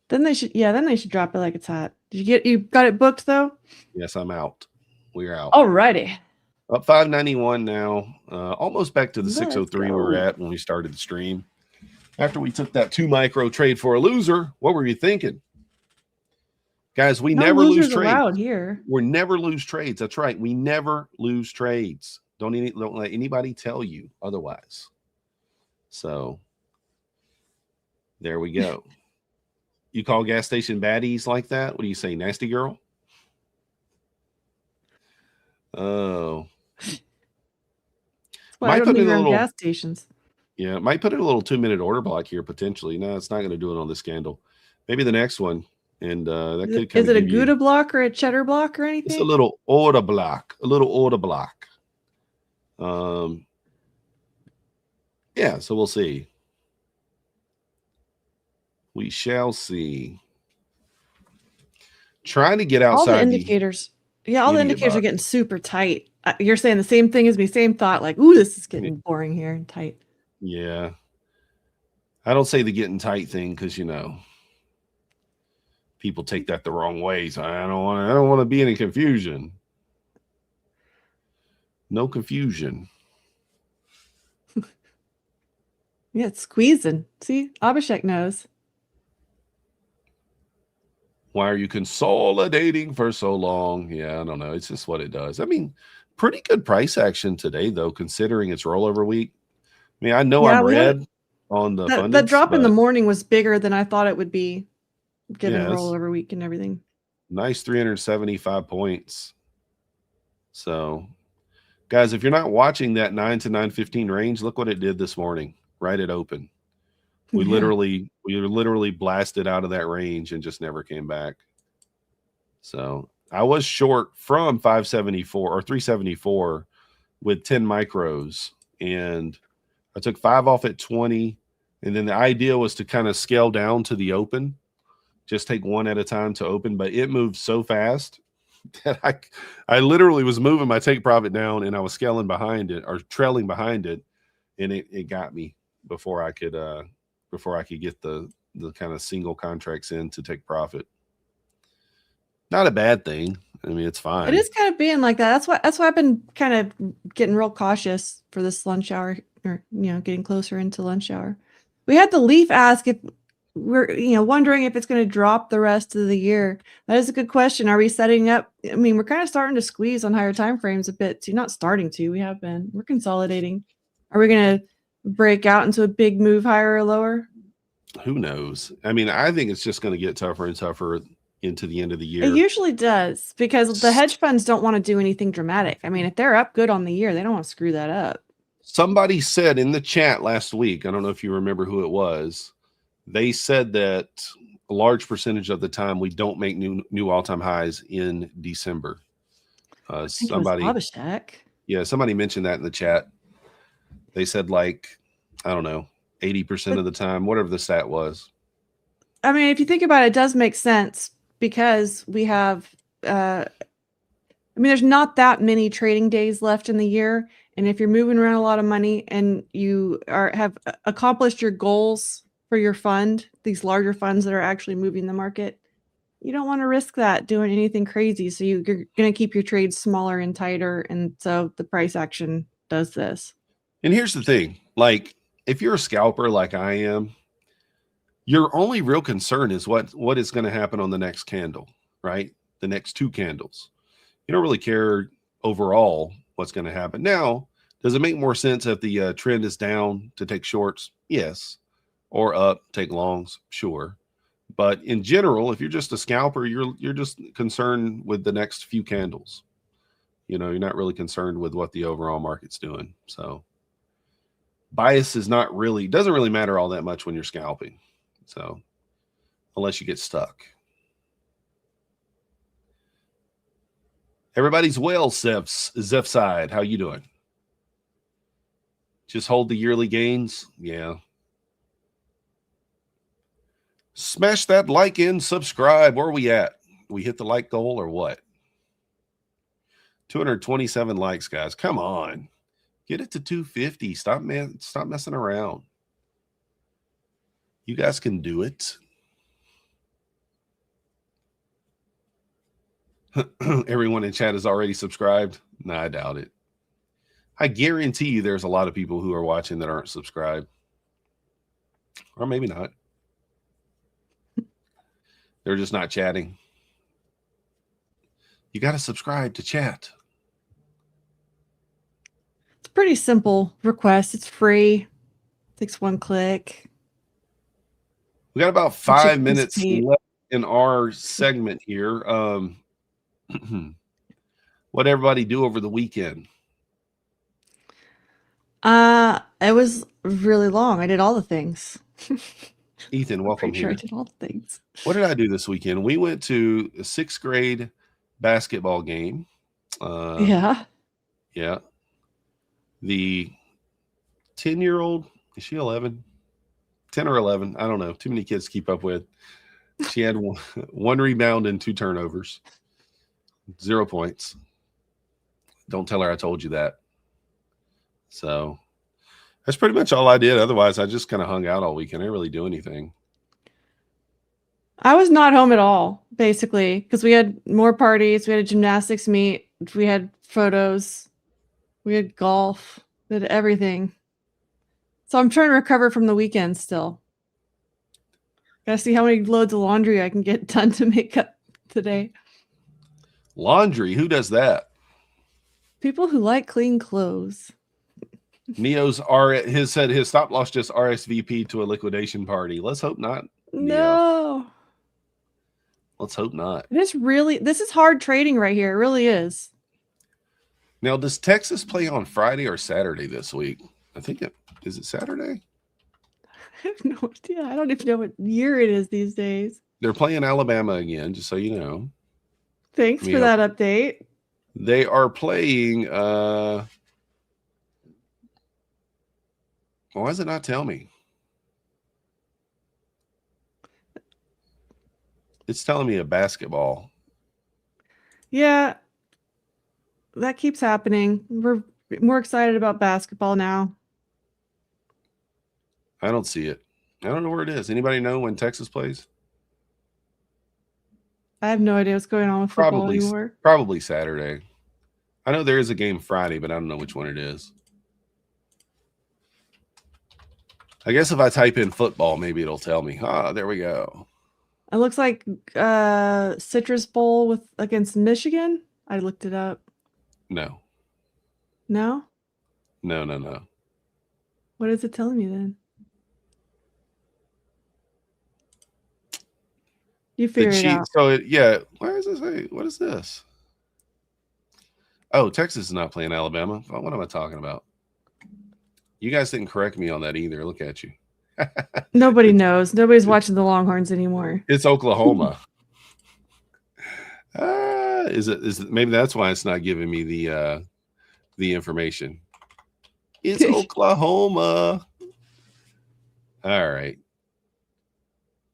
I: Then they should drop it like it's hot. You got it booked though?
J: Yes, I'm out. We're out.
I: Alrighty.
J: Up 591 now. Almost back to the 603 we were at when we started the stream. After we took that 2 micro trade for a loser, what were you thinking? Guys, we never lose trades.
I: Here.
J: We never lose trades. That's right. We never lose trades. Don't let anybody tell you otherwise. So there we go. You call gas station baddies like that? What do you say, nasty girl? Oh.
I: Well, I don't think around gas stations.
J: Yeah, might put in a little 2-minute order block here potentially. No, it's not going to do it on this candle. maybe the next one. And that could kind
I: Is
J: of
I: it a
J: give you
I: Gouda block or a cheddar block or anything?
J: it's a little order block, Yeah, so we'll see. We shall see. Trying to get outside
I: all the indicators. All the
J: idiot
I: indicators are
J: box.
I: getting super tight. You're saying the same thing as me, same thought. Like, ooh, this is getting boring here and tight.
J: Yeah. I don't say the getting tight thing because people take that the wrong way. So I don't want to be any confusion. No confusion.
I: Yeah, it's squeezing. See, Abhishek knows.
J: Why are you consolidating for so long? Yeah, I don't know. It's just what it does. I mean, pretty good price action today, though, considering it's rollover week. I mean, I know I'm red on the funded.
I: The drop in the morning was bigger than I thought it would be, given
J: Yeah,
I: rollover week and everything.
J: Nice 375 points. So, guys, if you're not watching that 9 to 9:15 range, look what it did this morning, right at open. We literally blasted out of that range and just never came back. So I was short from 574 or 374 with 10 micros, and I took 5 off at 20. And then the idea was to kind of scale down to the open, just take one at a time to open, but it moved so fast that I literally was moving my take profit down, and I was scaling behind it or trailing behind it, and it got me before I could get the kind of single contracts in to take profit. Not a bad thing. I mean, it's fine.
I: It is kind of being like that. That's why I've been kind of getting real cautious for this lunch hour, or getting closer into lunch hour. We had the Leaf ask if we're wondering if it's going to drop the rest of the year. That is a good question. Are we setting up? I mean, we're kind of starting to squeeze on higher time frames a bit too. Not starting to. We have been. We're consolidating. Are we going to break out into a big move higher or lower?
J: Who knows? I mean, I think it's just going to get tougher and tougher into the end of the year.
I: It usually does, because the hedge funds don't want to do anything dramatic. I mean, if they're up good on the year, they don't want to screw that up.
J: Somebody said in the chat last week, I don't know if you remember who it was, they said that a large percentage of the time we don't make new all-time highs in December. Somebody mentioned that in the chat. They said, like, I don't know, 80% of the time, whatever the stat was.
I: I mean, if you think about it, it does make sense, because we have, there's not that many trading days left in the year. And if you're moving around a lot of money and you have accomplished your goals for your fund, these larger funds that are actually moving the market, you don't want to risk that doing anything crazy. So you're going to keep your trades smaller and tighter. And so the price action does this.
J: And here's the thing, like, if you're a scalper like I am, your only real concern is what is going to happen on the next candle, right? The next 2 candles. You don't really care overall what's going to happen. Now, does it make more sense if the trend is down to take shorts? Yes. Or up, take longs? Sure. But in general, if you're just a scalper, you're just concerned with the next few candles. You're not really concerned with what the overall market's doing. So bias doesn't really matter all that much when you're scalping. So unless you get stuck. Everybody's well, Zeph side. How you doing? Just hold the yearly gains? Yeah. Smash that like and subscribe. Where are we at? We hit the like goal or what? 227 likes, guys. Come on. Get it to 250. Stop messing around. You guys can do it. Everyone in chat is already subscribed. No, I doubt it. I guarantee you there's a lot of people who are watching that aren't subscribed. Or maybe not. They're just not chatting. You got to subscribe to chat.
I: It's a pretty simple request. It's free. It takes 1 click.
J: We got about 5 minutes left in our segment here. What everybody do over the weekend?
I: It was really long. I did all the things.
J: Ethan, welcome
I: Pretty sure I
J: here.
I: did all the things.
J: What did I do this weekend? We went to a 6th grade basketball game.
I: Yeah.
J: Yeah. The 10-year-old, is she 11? 10 or 11. I don't know. Too many kids to keep up with. She had one rebound and 2 turnovers. 0 points. Don't tell her I told you that. So that's pretty much all I did. Otherwise, I just kind of hung out all weekend. I didn't really do anything.
I: I was not home at all, basically, because we had more parties. We had a gymnastics meet. We had photos. We had golf. We had everything. So I'm trying to recover from the weekend still. Gotta see how many loads of laundry I can get done to make up today.
J: Laundry, who does that?
I: People who like clean clothes.
J: Neo's said his stop loss just RSVP to a liquidation party. Let's hope not. Neo.
I: No.
J: Let's hope not.
I: This is hard trading right here. It really is.
J: Now, does Texas play on Friday or Saturday this week? I think is it Saturday?
I: I have no idea. I don't even know what year it is these days.
J: They're playing Alabama again, just so you know.
I: Thanks for that update.
J: They are playing why does it not tell me? It's telling me a basketball.
I: Yeah, that keeps happening. We're more excited about basketball now.
J: I don't see it. I don't know where it is. Anybody know when Texas plays?
I: I have no idea what's going on with football anymore.
J: Probably Saturday. I know there is a game Friday, but I don't know which one it is. I guess if I type in football, maybe it'll tell me. Ah, there we go.
I: It looks like Citrus Bowl against Michigan. I looked it up.
J: No.
I: No?
J: No.
I: What is it telling me then? You figure it out.
J: So where does it say? What is this? Oh, Texas is not playing Alabama. What am I talking about? You guys didn't correct me on that either. Look at you.
I: Nobody knows. Nobody's watching the Longhorns anymore.
J: It's Oklahoma. Is it? Maybe that's why it's not giving me the information. It's Oklahoma. All right.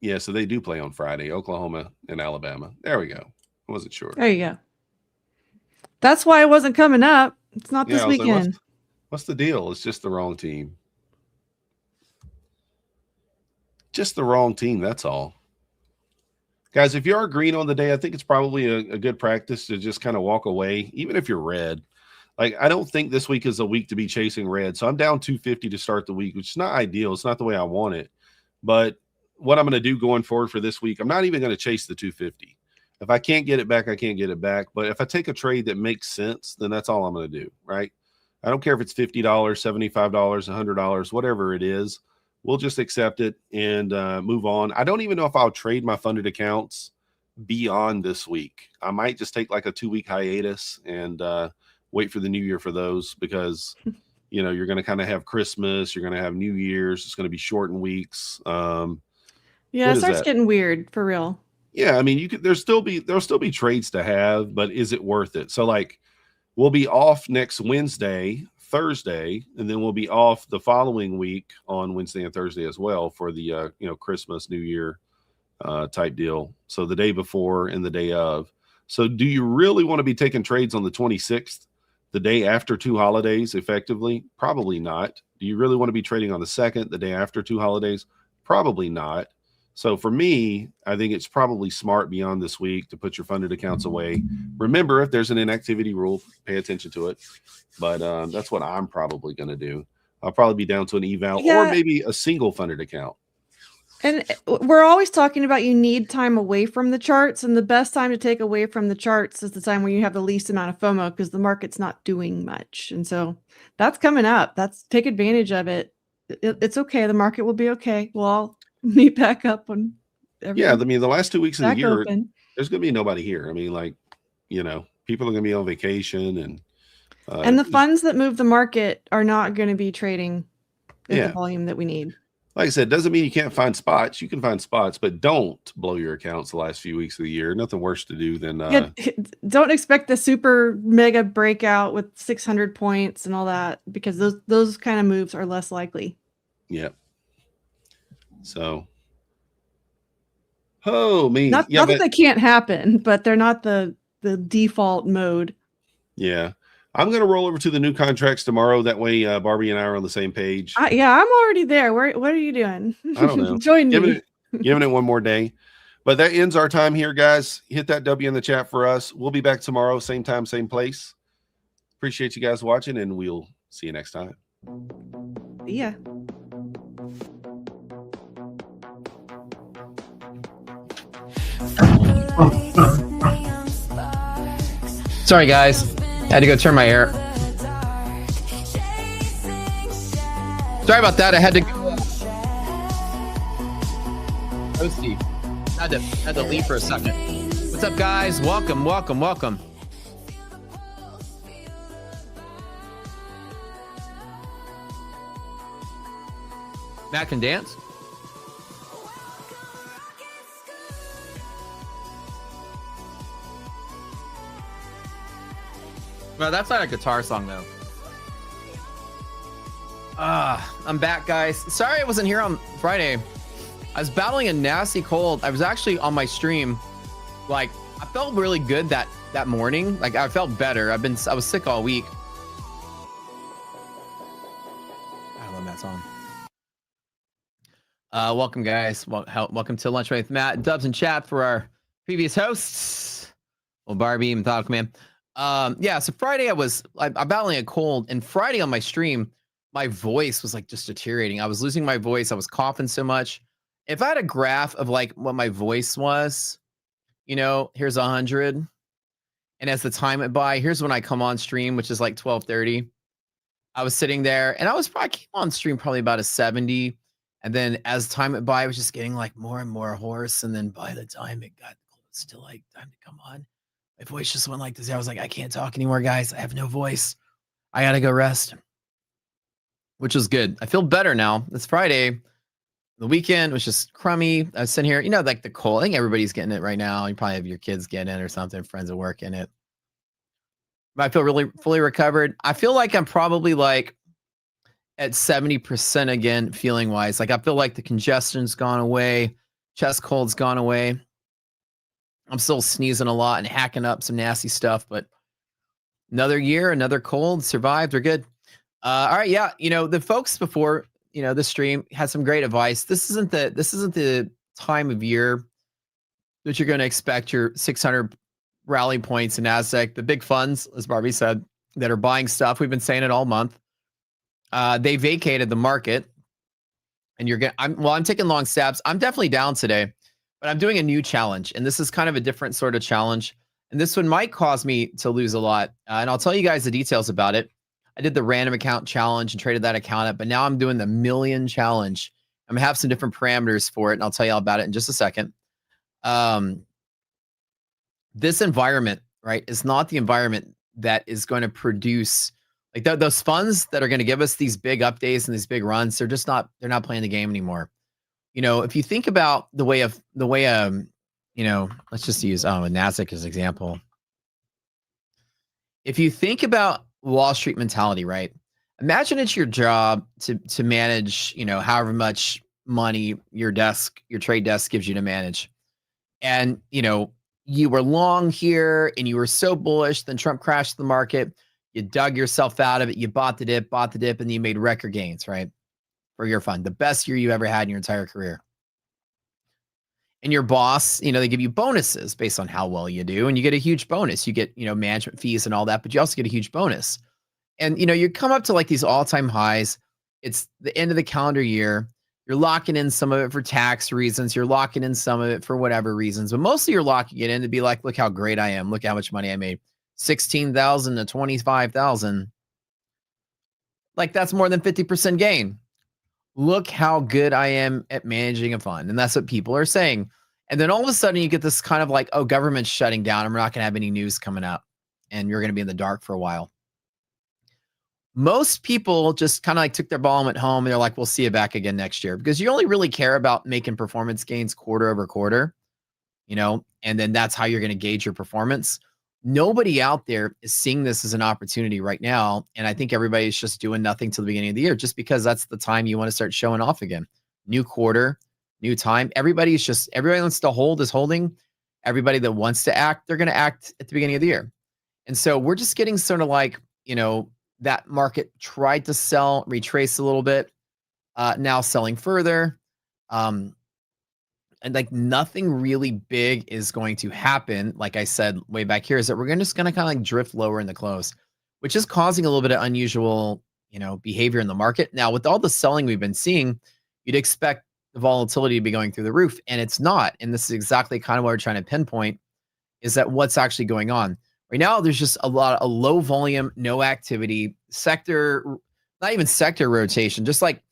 J: Yeah, so they do play on Friday, Oklahoma and Alabama. There we go. I wasn't sure.
I: There you go. That's why it wasn't coming up. It's not this weekend.
J: Like, what's the deal? It's just the wrong team. Just the wrong team, that's all. Guys, if you are green on the day, I think it's probably a good practice to just kind of walk away, even if you're red. Like, I don't think this week is a week to be chasing red. So I'm down 250 to start the week, which is not ideal. It's not the way I want it. But what I'm going to do going forward for this week, I'm not even going to chase the 250. If I can't get it back, I can't get it back. But if I take a trade that makes sense, then that's all I'm going to do, right? I don't care if it's $50, $75, $100, whatever it is. We'll just accept it and move on. I don't even know if I'll trade my funded accounts beyond this week. I might just take like a 2-week hiatus and wait for the new year for those because, you're going to kind of have Christmas. You're going to have New Year's. It's going to be shortened weeks.
I: Yeah, it starts getting weird for real.
J: Yeah, I mean, there'll still be trades to have, but is it worth it? So like we'll be off next Wednesday, Thursday, and then we'll be off the following week on Wednesday and Thursday as well for the Christmas, New Year type deal. So the day before and the day of. So do you really want to be taking trades on the 26th, the day after 2 holidays effectively? Probably not. Do you really want to be trading on the 2nd, the day after 2 holidays? Probably not. So for me, I think it's probably smart beyond this week to put your funded accounts away. Remember, if there's an inactivity rule, pay attention to it. But that's what I'm probably going to do. I'll probably be down to an eval or maybe a single funded account.
I: And we're always talking about you need time away from the charts. And the best time to take away from the charts is the time when you have the least amount of FOMO because the market's not doing much. And so that's coming up. Take advantage of it. It's okay. The market will be okay. We'll all meet back up on
J: I mean, the last 2 weeks of the year,
I: open.
J: There's going to be nobody here. I mean, people are going to be on vacation and
I: the funds that move the market are not going to be trading at the volume that we need.
J: like I said, doesn't mean you can't find spots. You can find spots, but don't blow your accounts the last few weeks of the year. Nothing worse to do than
I: Don't expect the super mega breakout with 600 points and all that, because those kind of moves are less likely.
J: Yeah. So, me.
I: Not that they can't happen, but they're not the default mode.
J: Yeah. I'm going to roll over to the new contracts tomorrow. That way, Barbie and I are on the same page.
I: Yeah, I'm already there. What are you doing?
J: I don't know.
I: Join me.
J: Giving it one more day. But that ends our time here, guys. Hit that W in the chat for us. We'll be back tomorrow, same time, same place. Appreciate you guys watching, and we'll see you next time.
I: Yeah.
K: Sorry, guys. Had to go turn my air. Sorry about that. I had to go. Toasty. Had to leave for a second. What's up, guys? Welcome. Matt can dance. Well, that's not a guitar song, though. I'm back, guys. Sorry I wasn't here on Friday. I was battling a nasty cold. I was actually on my stream. Like, I felt really good that morning. Like, I felt better. I was sick all week. I love that song. Welcome, guys. Welcome to Lunch with Matt. Dubs in chat for our previous hosts. Well, Barbie, Methodical Man. Yeah, so Friday I'm battling a cold, and Friday on my stream, my voice was like just deteriorating. I was losing my voice. I was coughing so much. If I had a graph of like what my voice was, here's 100. And as the time went by, here's when I come on stream, which is like 12:30. I was sitting there, and I came on stream probably about a 70. And then as time went by, I was just getting like more and more hoarse. And then by the time it got close to like time to come on, my voice just went like this. I was like, I can't talk anymore, guys. I have no voice. I got to go rest, which was good. I feel better now. It's Friday. The weekend was just crummy. I was sitting here, like the cold. I think everybody's getting it right now. You probably have your kids getting it or something, friends at work in it. But I feel really fully recovered. I feel like I'm probably like at 70% again, feeling wise. Like I feel like the congestion's gone away. Chest cold's gone away. I'm still sneezing a lot and hacking up some nasty stuff, but another year, another cold, survived. We're good. All right. Yeah. The folks before, the stream had some great advice. This isn't the time of year that you're going to expect your 600 rally points in NASDAQ. The big funds, as Barbie said, that are buying stuff. We've been saying it all month. They vacated the market, and I'm taking long stabs. I'm definitely down today. But I'm doing a new challenge, and this is kind of a different sort of challenge. And this one might cause me to lose a lot. And I'll tell you guys the details about it. I did the random account challenge and traded that account up, but now I'm doing the million challenge. I'm going to have some different parameters for it, and I'll tell you all about it in just a second. This environment, right, is not the environment that is going to produce like those funds that are going to give us these big updates and these big runs. They're not playing the game anymore. If you think about the way, let's just use NASDAQ as an example. If you think about Wall Street mentality, right? Imagine it's your job to manage, however much money your trade desk gives you to manage. And, you were long here and you were so bullish, then Trump crashed the market. You dug yourself out of it. You bought the dip, and you made record gains, right? For your fund, the best year you ever had in your entire career. And your boss, they give you bonuses based on how well you do, and you get a huge bonus. You get, management fees and all that, but you also get a huge bonus. And, you come up to like these all-time highs. It's the end of the calendar year. You're locking in some of it for tax reasons. You're locking in some of it for whatever reasons, but mostly you're locking it in to be like, look how great I am. Look how much money I made. 16,000 to 25,000. Like that's more than 50% gain. Look how good I am at managing a fund. And that's what people are saying. And then all of a sudden you get this kind of like, oh, government's shutting down and we're not going to have any news coming up and you're going to be in the dark for a while. Most people just kind of like took their ball and went home, and they're like, we'll see you back again next year, because you only really care about making performance gains quarter over quarter, and then that's how you're going to gauge your performance. Nobody out there is seeing this as an opportunity right now. And I think everybody's just doing nothing till the beginning of the year, just because that's the time you want to start showing off again. New quarter, new time. Everybody wants to hold is holding. Everybody that wants to act, they're going to act at the beginning of the year. And so we're just getting sort of like, that market tried to sell, retrace a little bit, now selling further. And like nothing really big is going to happen. Like I said way back here, is that we're just going to kind of like drift lower in the close, which is causing a little bit of unusual, behavior in the market. Now, with all the selling we've been seeing, you'd expect the volatility to be going through the roof, and it's not. And this is exactly kind of what we're trying to pinpoint, is that what's actually going on. Right now, there's just a lot of low volume, no activity, sector, not even sector rotation, just like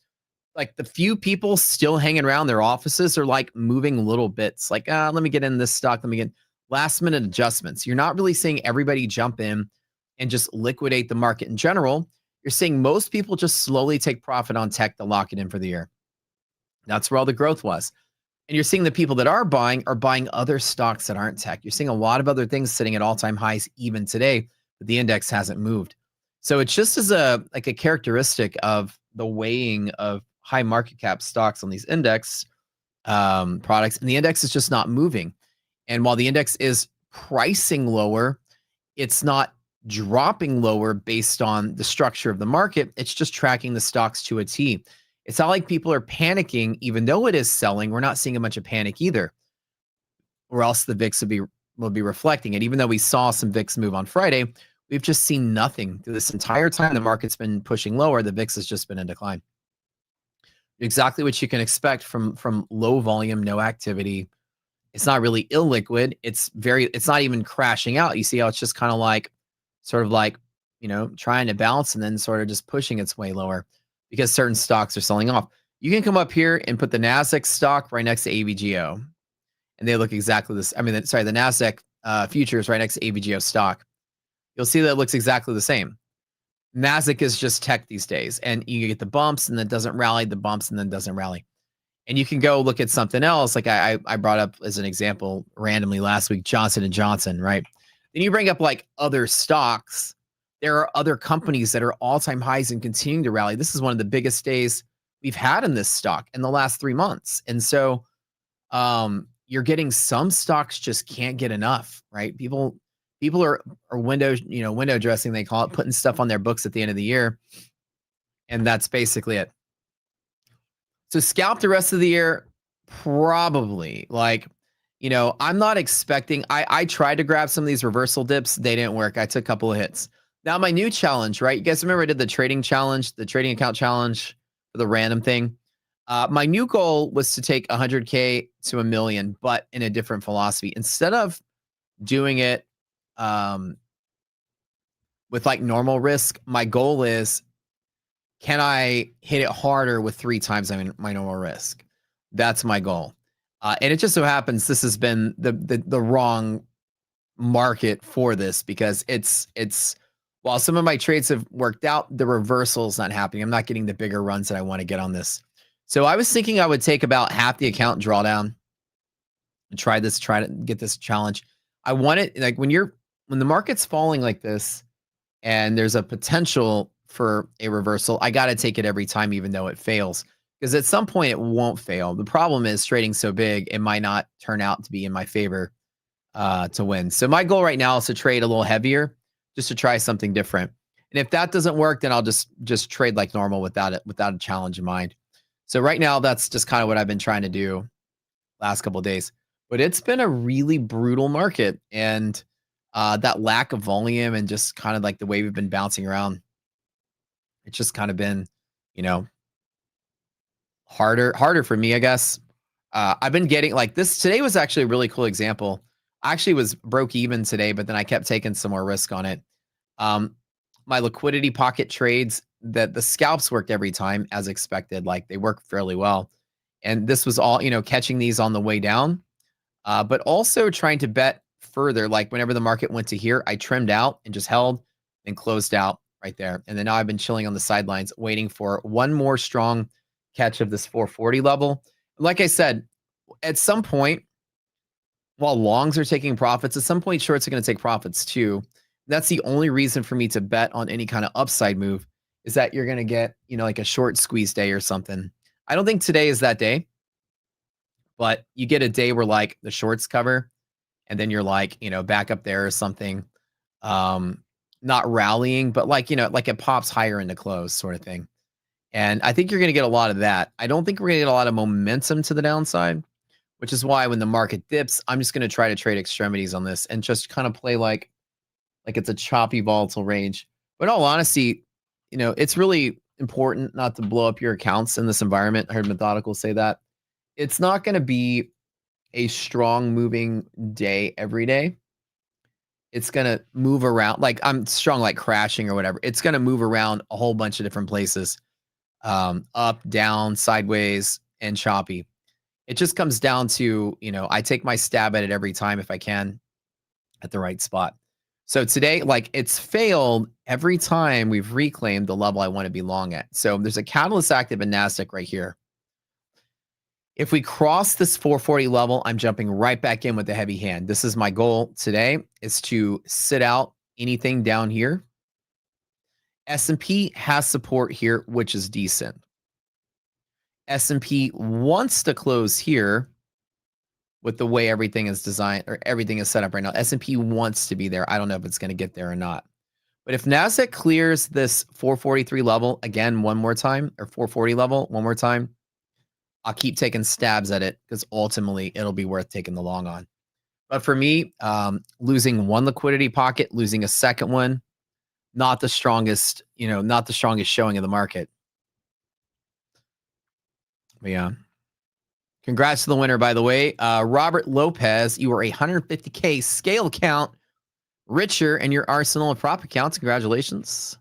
K: the few people still hanging around their offices are like moving little bits, like, let me get in this stock, let me get last minute adjustments. You're not really seeing everybody jump in and just liquidate the market in general. You're seeing most people just slowly take profit on tech to lock it in for the year. That's where all the growth was. And you're seeing the people that are buying other stocks that aren't tech. You're seeing a lot of other things sitting at all-time highs even today, but the index hasn't moved. So it's just as a characteristic of the weighing of high market cap stocks on these index products, and the index is just not moving. And while the index is pricing lower, it's not dropping lower based on the structure of the market. It's just tracking the stocks to a T. It's not like people are panicking, even though it is selling. We're not seeing a bunch of panic either, or else the VIX will be reflecting it. Even though we saw some VIX move on Friday, we've just seen nothing through this entire time. The market's been pushing lower. The VIX has just been in decline. Exactly what you can expect from low volume, no activity. It's not really illiquid. It's not even crashing out. You see how it's just kind of like, trying to bounce and then sort of just pushing its way lower because certain stocks are selling off. You can come up here and put the NASDAQ stock right next to AVGO, and they look exactly this. The NASDAQ futures right next to AVGO stock. You'll see that it looks exactly the same. NASDAQ is just tech these days, and you get the bumps and then doesn't rally, the bumps and then doesn't rally. And you can go look at something else. Like I brought up as an example randomly last week, Johnson & Johnson, right? Then you bring up like other stocks. There are other companies that are all-time highs and continuing to rally. This is one of the biggest days we've had in this stock in the last 3 months. And so you're getting some stocks just can't get enough, right? People are window dressing, they call it, putting stuff on their books at the end of the year. And that's basically it. So scalp the rest of the year, probably. I'm not expecting, I tried to grab some of these reversal dips. They didn't work. I took a couple of hits. Now my new challenge, right? You guys remember I did the trading challenge, the trading account challenge for the random thing. My new goal was to take 100K to 1 million, but in a different philosophy. Instead of doing it with like normal risk, my goal is, can I hit it harder with 3 times my normal risk? That's my goal. And it just so happens this has been the wrong market for this, because it's while some of my trades have worked out, the reversal is not happening. I'm not getting the bigger runs that I want to get on this. So I was thinking I would take about half the account drawdown and try to get this challenge. I want it, like when the market's falling like this and there's a potential for a reversal, I got to take it every time, even though it fails, because at some point it won't fail. The problem is trading so big, it might not turn out to be in my favor to win. So my goal right now is to trade a little heavier, just to try something different. And if that doesn't work, then I'll just trade like normal without a challenge in mind. So right now, that's just kind of what I've been trying to do last couple of days. But it's been a really brutal market, and that lack of volume and just kind of like the way we've been bouncing around, it's just kind of been, harder for me, I guess. I've been getting like this. Today was actually a really cool example. I actually was broke even today, but then I kept taking some more risk on it. My liquidity pocket trades, that the scalps worked every time as expected. Like they work fairly well. And this was all, catching these on the way down, but also trying to bet further. Like whenever the market went to here, I trimmed out and just held and closed out right there. And then now I've been chilling on the sidelines, waiting for one more strong catch of this 440 level. Like I said, at some point, while longs are taking profits, at some point shorts are going to take profits too. That's the only reason for me to bet on any kind of upside move, is that you're going to get, like a short squeeze day or something. I don't think today is that day, but you get a day where like the shorts cover and then you're like, back up there or something. Not rallying, but like, like it pops higher into close sort of thing. And I think you're going to get a lot of that. I don't think we're going to get a lot of momentum to the downside, which is why when the market dips, I'm just going to try to trade extremities on this and just kind of play like it's a choppy, volatile range. But in all honesty, it's really important not to blow up your accounts in this environment. I heard Methodical say that. It's not going to be a strong moving day every day. It's going to move around. Like I'm strong, like crashing or whatever. It's going to move around a whole bunch of different places. Up, down, sideways, and choppy. It just comes down to, I take my stab at it every time if I can at the right spot. So today, like it's failed every time we've reclaimed the level I want to be long at. So there's a catalyst active in NASDAQ right here. If we cross this 440 level, I'm jumping right back in with the heavy hand. This is my goal today, is to sit out anything down here. S&P has support here, which is decent. S&P wants to close here with the way everything is designed or everything is set up right now. S&P wants to be there. I don't know if it's going to get there or not. But if NASDAQ clears this 443 level again one more time, or 440 level one more time, I'll keep taking stabs at it because ultimately it'll be worth taking the long on. But for me, losing one liquidity pocket, losing a second one, not the strongest, not the strongest showing of the market. But yeah. Congrats to the winner, by the way. Robert Lopez, you are a 150K scale count richer in your arsenal of prop accounts. Congratulations.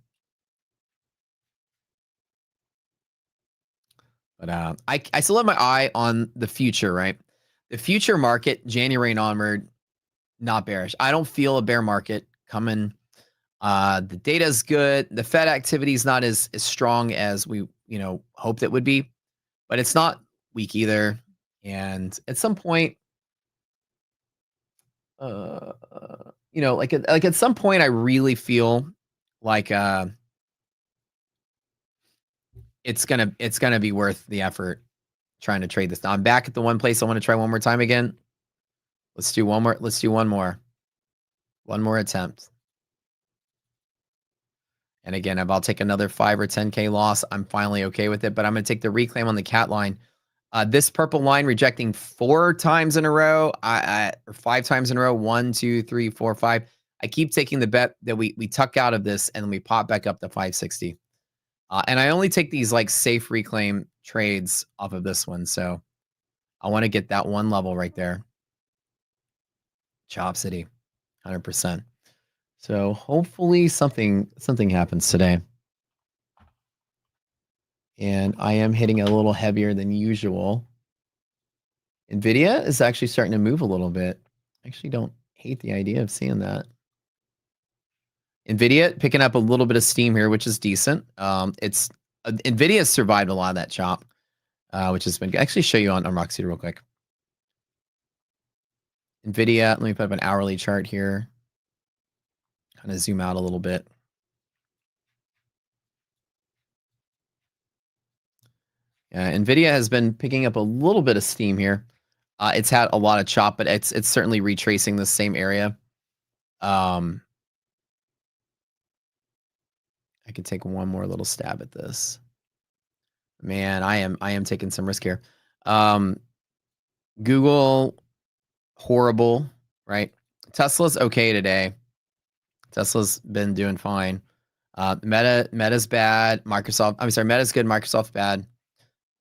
K: But I still have my eye on the future, right? The future market, January and onward, not bearish. I don't feel a bear market coming. The data is good. The Fed activity is not as strong as we, hoped it would be, but it's not weak either. And at some point, like at some point, I really feel like it's gonna be worth the effort trying to trade this. Now I'm back at the one place I want to try one more time again. Let's do one more. Let's do one more. One more attempt. And again, if I'll take another 5 or 10K loss, I'm finally okay with it. But I'm going to take the reclaim on the cat line. This purple line rejecting 4 times in a row, or 5 times in a row. 1, 2, 3, 4, 5. I keep taking the bet that we tuck out of this and we pop back up to 560. And I only take these like safe reclaim trades off of this one. So I want to get that one level right there. Chop City, 100%. So hopefully something happens today. And I am hitting a little heavier than usual. NVIDIA is actually starting to move a little bit. I actually don't hate the idea of seeing that. NVIDIA picking up a little bit of steam here, which is decent. NVIDIA has survived a lot of that chop, which has been, actually show you on Roxy real quick. NVIDIA, let me put up an hourly chart here. Kind of zoom out a little bit. NVIDIA has been picking up a little bit of steam here. It's had a lot of chop, but it's certainly retracing the same area. I could take one more little stab at this. Man, I am taking some risk here. Google, horrible, right? Tesla's okay today. Tesla's been doing fine. Meta's bad. Meta's good. Microsoft's bad.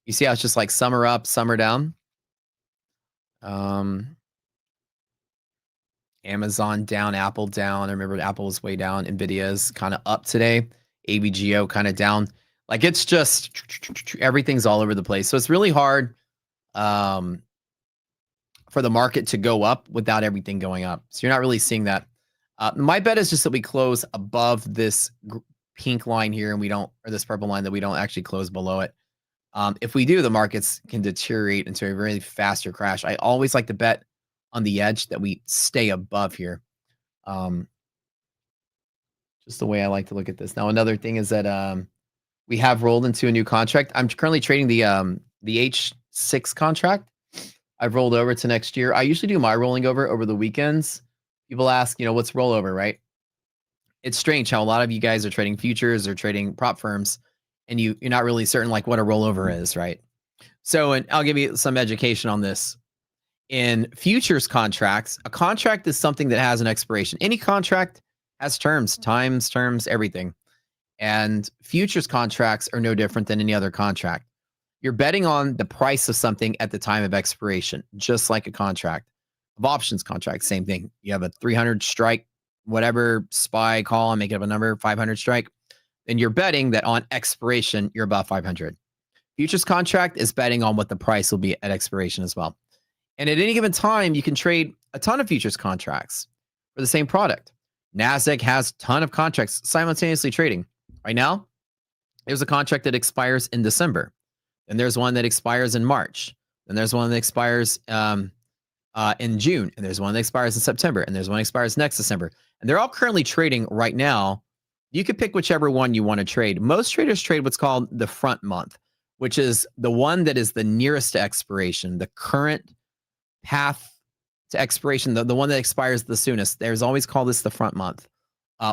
K: You see how it's just like some are up, some are down. Amazon down, Apple down. I remember Apple was way down. Nvidia's kind of up today. AVGO kind of down. Like it's just everything's all over the place. So it's really hard for the market to go up without everything going up. So you're not really seeing that. My bet is just that we close above this pink line here and we don't, or this purple line that we don't actually close below it. If we do, the markets can deteriorate into a really faster crash. I always like to bet on the edge that we stay above here. Just the way I like to look at this. Now, another thing is that we have rolled into a new contract. I'm currently trading the H6 contract. I've rolled over to next year. I usually do my rolling over the weekends. People ask, what's rollover, right? It's strange how a lot of you guys are trading futures or trading prop firms, and you're not really certain like what a rollover is, right? So, and I'll give you some education on this. In futures contracts, a contract is something that has an expiration. Any contract has terms, terms, everything. And futures contracts are no different than any other contract. You're betting on the price of something at the time of expiration, just like a contract. Of options contract, same thing. You have a 300 strike, whatever, SPY, call, I'm making up a number, 500 strike. And you're betting that on expiration, you're above 500. Futures contract is betting on what the price will be at expiration as well. And at any given time, you can trade a ton of futures contracts for the same product. NASDAQ has a ton of contracts simultaneously trading. Right now, there's a contract that expires in December. And there's one that expires in March. And there's one that expires in June. And there's one that expires in September. And there's one that expires next December. And they're all currently trading right now. You could pick whichever one you want to trade. Most traders trade what's called the front month, which is the one that is the nearest to expiration, the current path to expiration, the one that expires the soonest. There's always called this the front month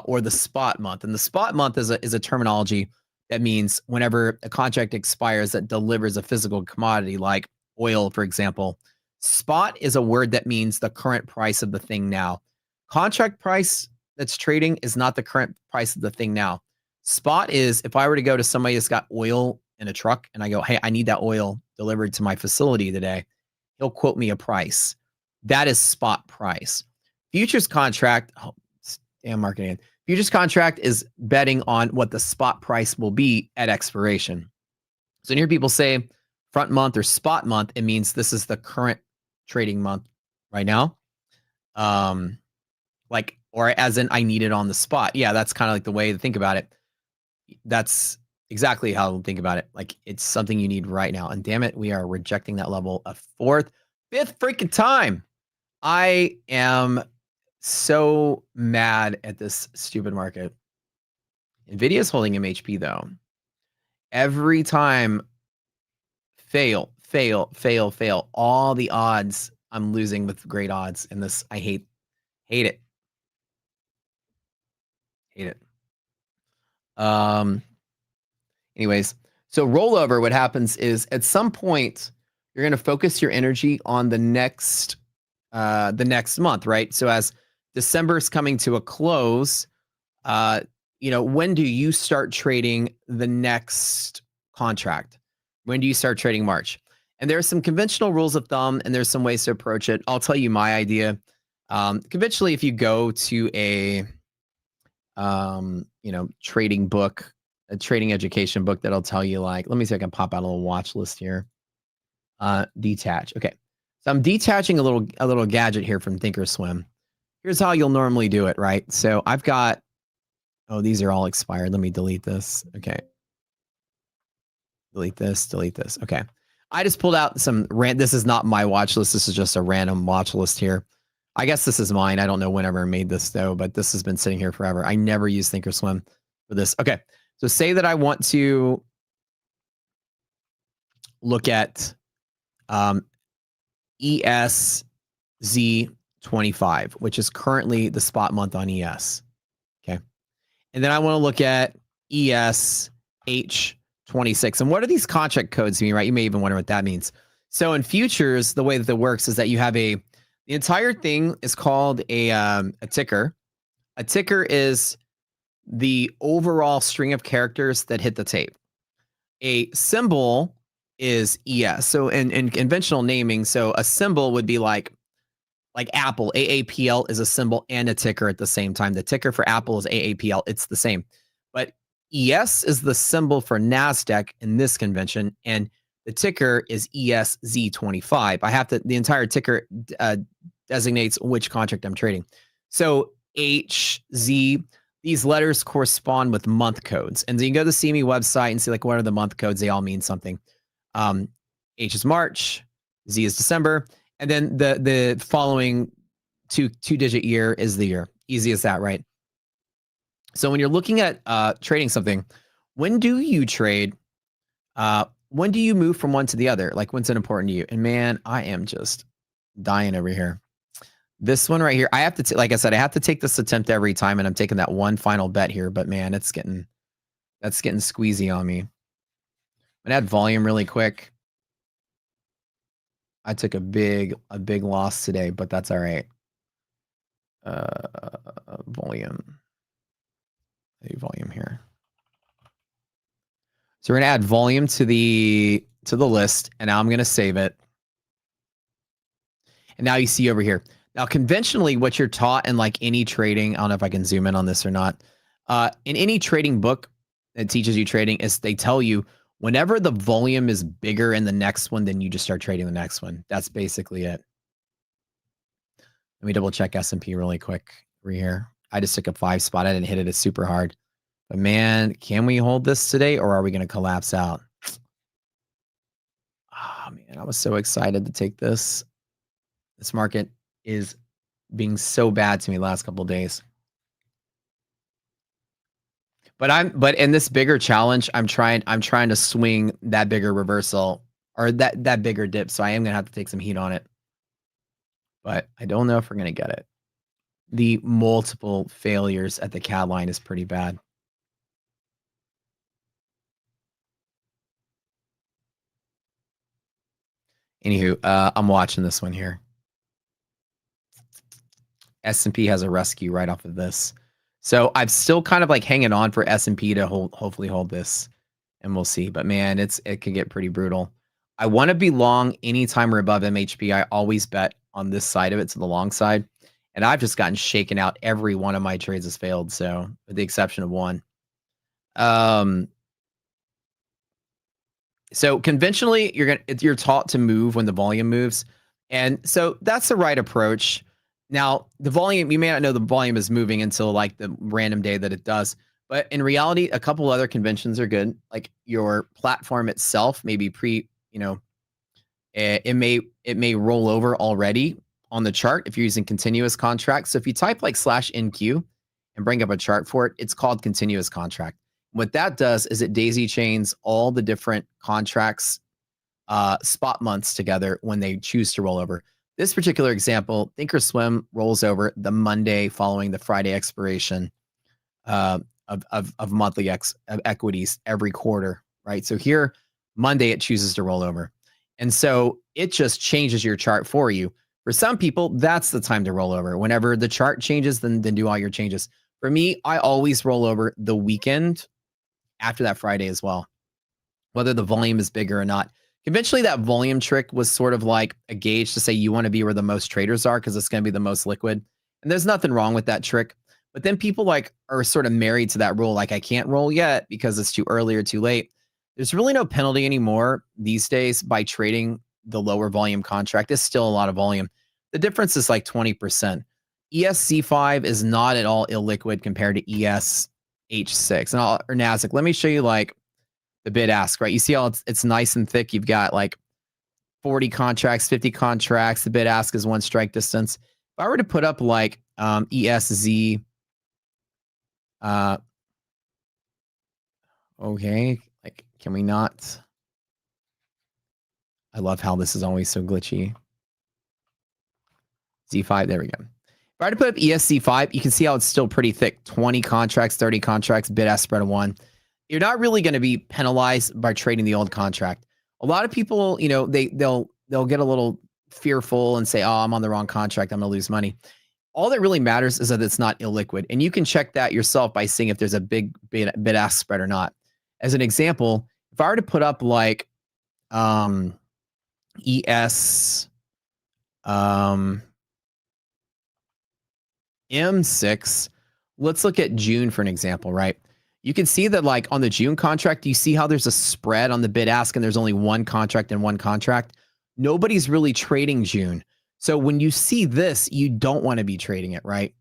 K: or the spot month. And the spot month is a terminology that means whenever a contract expires that delivers a physical commodity like oil, for example. Spot is a word that means the current price of the thing now. Contract price that's trading is not the current price of the thing now. Spot is if I were to go to somebody that's got oil in a truck and I go, hey, I need that oil delivered to my facility today. He'll quote me a price. That is spot price. Futures contract, damn marketing. Futures contract is betting on what the spot price will be at expiration. So when you hear people say front month or spot month, it means this is the current trading month right now. Or as in I need it on the spot. Yeah, that's kind of like the way to think about it. That's exactly how I think about it. Like it's something you need right now. And damn it, we are rejecting that level a fifth freaking time. I am so mad at this stupid market. Nvidia is holding MHP though. Every time fail. All the odds I'm losing with great odds in this. I hate it. Anyways, so rollover, what happens is at some point you're going to focus your energy on the next month, right? So as December is coming to a close, when do you start trading the next contract? When do you start trading March? And there are some conventional rules of thumb, and there's some ways to approach it. I'll tell you my idea. Conventionally, if you go to a trading book, a trading education book, that'll tell you like, let me see if I can pop out a little watch list here. Detach. Okay. So I'm detaching a little gadget here from Thinkorswim. Here's how you'll normally do it, right? So I've got, these are all expired. Let me delete this. Okay. Delete this. Okay. I just pulled out this is not my watch list. This is just a random watch list here. I guess this is mine. I don't know whenever I made this though, but this has been sitting here forever. I never use Thinkorswim for this. Okay. So say that I want to look at ESZ25, which is currently the spot month on ES. Okay. And then I want to look at ESH26. And what do these contract codes mean, right? You may even wonder what that means. So in futures, the way that works is that you have the entire thing is called a ticker. A ticker is the overall string of characters that hit the tape. A symbol is ES. So in conventional naming, so a symbol would be like Apple. AAPL is a symbol and a ticker at the same time. The ticker for Apple is AAPL. It's the same. But ES is the symbol for NASDAQ in this convention, and the ticker is ESZ25. The entire ticker designates which contract I'm trading. So HZ, these letters correspond with month codes. And so you can go to the CME website and see like what are the month codes. They all mean something. H is March, Z is December, and then the following two-digit year is the year. Easy as that, right? So when you're looking at trading something, when do you trade? When do you move from one to the other? Like when's it important to you? And man, I am just dying over here. This one right here, I have to, like I said, I have to take this attempt every time, and I'm taking that one final bet here. But man, that's getting squeezy on me. I'm gonna add volume really quick. I took a big loss today, but that's all right. Volume. Volume here. So we're gonna add volume to the list, and now I'm gonna save it. And now you see over here. Now, conventionally, what you're taught in like any trading, I don't know if I can zoom in on this or not. In any trading book that teaches you trading, is they tell you whenever the volume is bigger in the next one, then you just start trading the next one. That's basically it. Let me double check S&P really quick over here. I just took a 5 spot. I didn't hit it as super hard. But man, can we hold this today, or are we going to collapse out? Oh man, I was so excited to take this. This market is being so bad to me last couple of days. But in this bigger challenge, I'm trying to swing that bigger reversal or that bigger dip. So I am gonna have to take some heat on it. But I don't know if we're gonna get it. The multiple failures at the CAD line is pretty bad. Anywho, I'm watching this one here. S&P has a rescue right off of this. So I'm still kind of like hanging on for S&P to hopefully hold this, and we'll see. But man, it could get pretty brutal. I want to be long anytime we're above MHP. I always bet on this side of it, to the long side. And I've just gotten shaken out. Every one of my trades has failed. So with the exception of one. So conventionally, you're taught to move when the volume moves. And so that's the right approach. Now, the volume, you may not know the volume is moving until like the random day that it does. But in reality, a couple other conventions are good. Like your platform itself may be it may roll over already on the chart if you're using continuous contracts. So if you type like /NQ and bring up a chart for it, it's called continuous contract. What that does is it daisy chains all the different contracts, spot months together when they choose to roll over. This particular example, Thinkorswim rolls over the Monday following the Friday expiration of monthly equities every quarter, right? So here, Monday, it chooses to roll over. And so it just changes your chart for you. For some people, that's the time to roll over. Whenever the chart changes, then do all your changes. For me, I always roll over the weekend after that Friday as well, whether the volume is bigger or not. Conventionally, that volume trick was sort of like a gauge to say you want to be where the most traders are because it's going to be the most liquid. And there's nothing wrong with that trick. But then people like are sort of married to that rule. Like I can't roll yet because it's too early or too late. There's really no penalty anymore these days by trading the lower volume contract. It's still a lot of volume. The difference is like 20%. ESC5 is not at all illiquid compared to ESH6 or NASDAQ. Let me show you like the bid ask, right? You see how it's nice and thick. You've got like 40 contracts, 50 contracts. The bid ask is one strike distance. If I were to put up like ESZ, okay, like can we not? I love how this is always so glitchy. Z5, there we go. If I were to put up ESC5, you can see how it's still pretty thick. 20 contracts, 30 contracts, bid ask spread of 1. You're not really going to be penalized by trading the old contract. A lot of people, they'll get a little fearful and say, "Oh, I'm on the wrong contract. I'm going to lose money." All that really matters is that it's not illiquid, and you can check that yourself by seeing if there's a big bid-ask spread or not. As an example, if I were to put up like ES M6, let's look at June for an example, right? You can see that like on the June contract, you see how there's a spread on the bid ask and there's only one contract and one contract. Nobody's really trading June. So when you see this, you don't want to be trading it, right?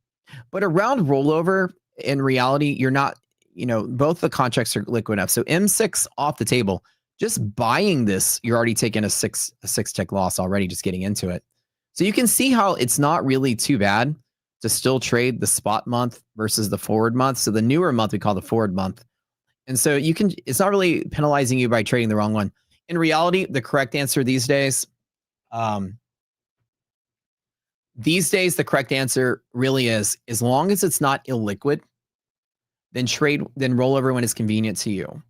K: But around rollover, in reality, you're not, both the contracts are liquid enough. So M6 off the table, just buying this, you're already taking a six tick loss already, just getting into it. So you can see how it's not really too bad to still trade the spot month versus the forward month. So the newer month we call the forward month. And so it's not really penalizing you by trading the wrong one. In reality, the correct answer these days, the correct answer really is, as long as it's not illiquid, then roll over when it's convenient to you.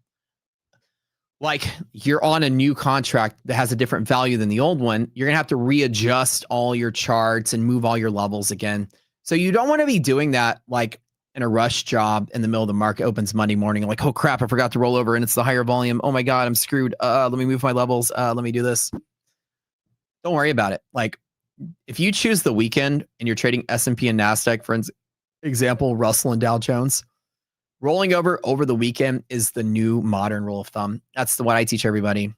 K: Like you're on a new contract that has a different value than the old one, you're going to have to readjust all your charts and move all your levels again. So you don't want to be doing that like in a rush job in the middle of the market opens Monday morning. Like, oh crap, I forgot to roll over and it's the higher volume. Oh my God, I'm screwed. Let me move my levels. Let me do this. Don't worry about it. Like if you choose the weekend and you're trading S&P and NASDAQ, for example, Russell and Dow Jones, rolling over the weekend is the new modern rule of thumb. That's what I teach everybody.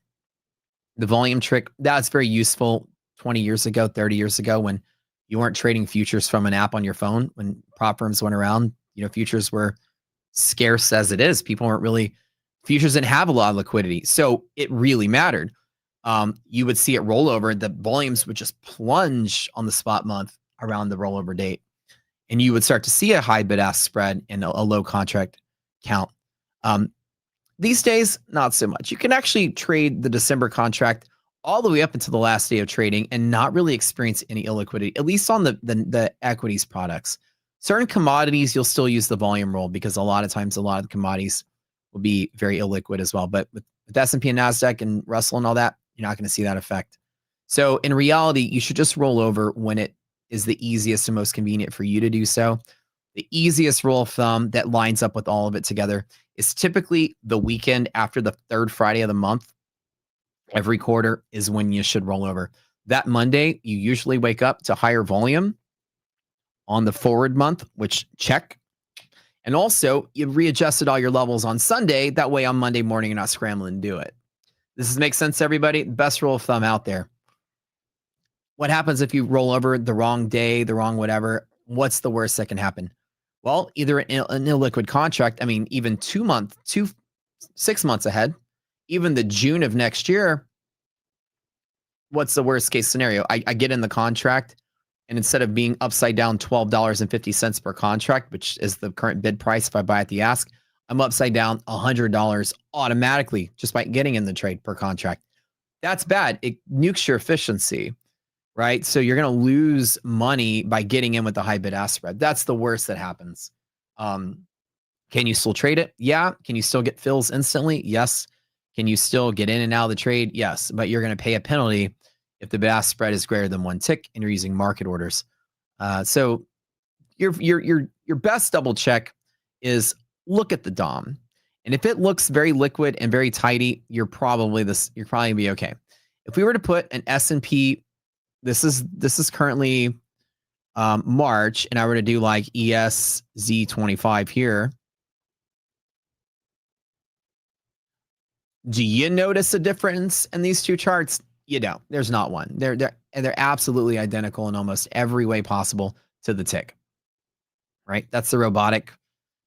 K: The volume trick, that's very useful 20 years ago, 30 years ago, when you weren't trading futures from an app on your phone. When prop firms went around, futures were scarce as it is. Futures didn't have a lot of liquidity. So it really mattered. You would see it roll over. The volumes would just plunge on the spot month around the rollover date. And you would start to see a high bid-ask spread and a low contract count. These days, not so much. You can actually trade the December contract all the way up until the last day of trading and not really experience any illiquidity, at least on the equities products. Certain commodities, you'll still use the volume roll because a lot of times, a lot of the commodities will be very illiquid as well. But with S&P and NASDAQ and Russell and all that, you're not going to see that effect. So in reality, you should just roll over when it is the easiest and most convenient for you to do so. The easiest rule of thumb that lines up with all of it together is typically the weekend after the third Friday of the month. Every quarter is when you should roll over. That Monday, you usually wake up to higher volume on the forward month, which check. And also, you've readjusted all your levels on Sunday. That way on Monday morning, you're not scrambling to do it. This makes sense to everybody? Best rule of thumb out there. What happens if you roll over the wrong day, the wrong whatever? What's the worst that can happen? Well, either an illiquid contract, even 6 months ahead, even the June of next year, what's the worst case scenario? I get in the contract, and instead of being upside down $12.50 per contract, which is the current bid price if I buy at the ask, I'm upside down $100 automatically just by getting in the trade per contract. That's bad. It nukes your efficiency, right? So you're going to lose money by getting in with the high bid-ask spread. That's the worst that happens. Can you still trade it? Yeah. Can you still get fills instantly? Yes. Can you still get in and out of the trade? Yes. But you're going to pay a penalty if the bid-ask spread is greater than one tick and you're using market orders. So your best double check is look at the DOM. And if it looks very liquid and very tidy, you're probably be okay. If we were to put an S&P, this is currently March, and I were to do like ESZ25 here. Do you notice a difference in these two charts? You don't. There's not one. They're absolutely identical in almost every way possible to the tick. Right? That's the robotic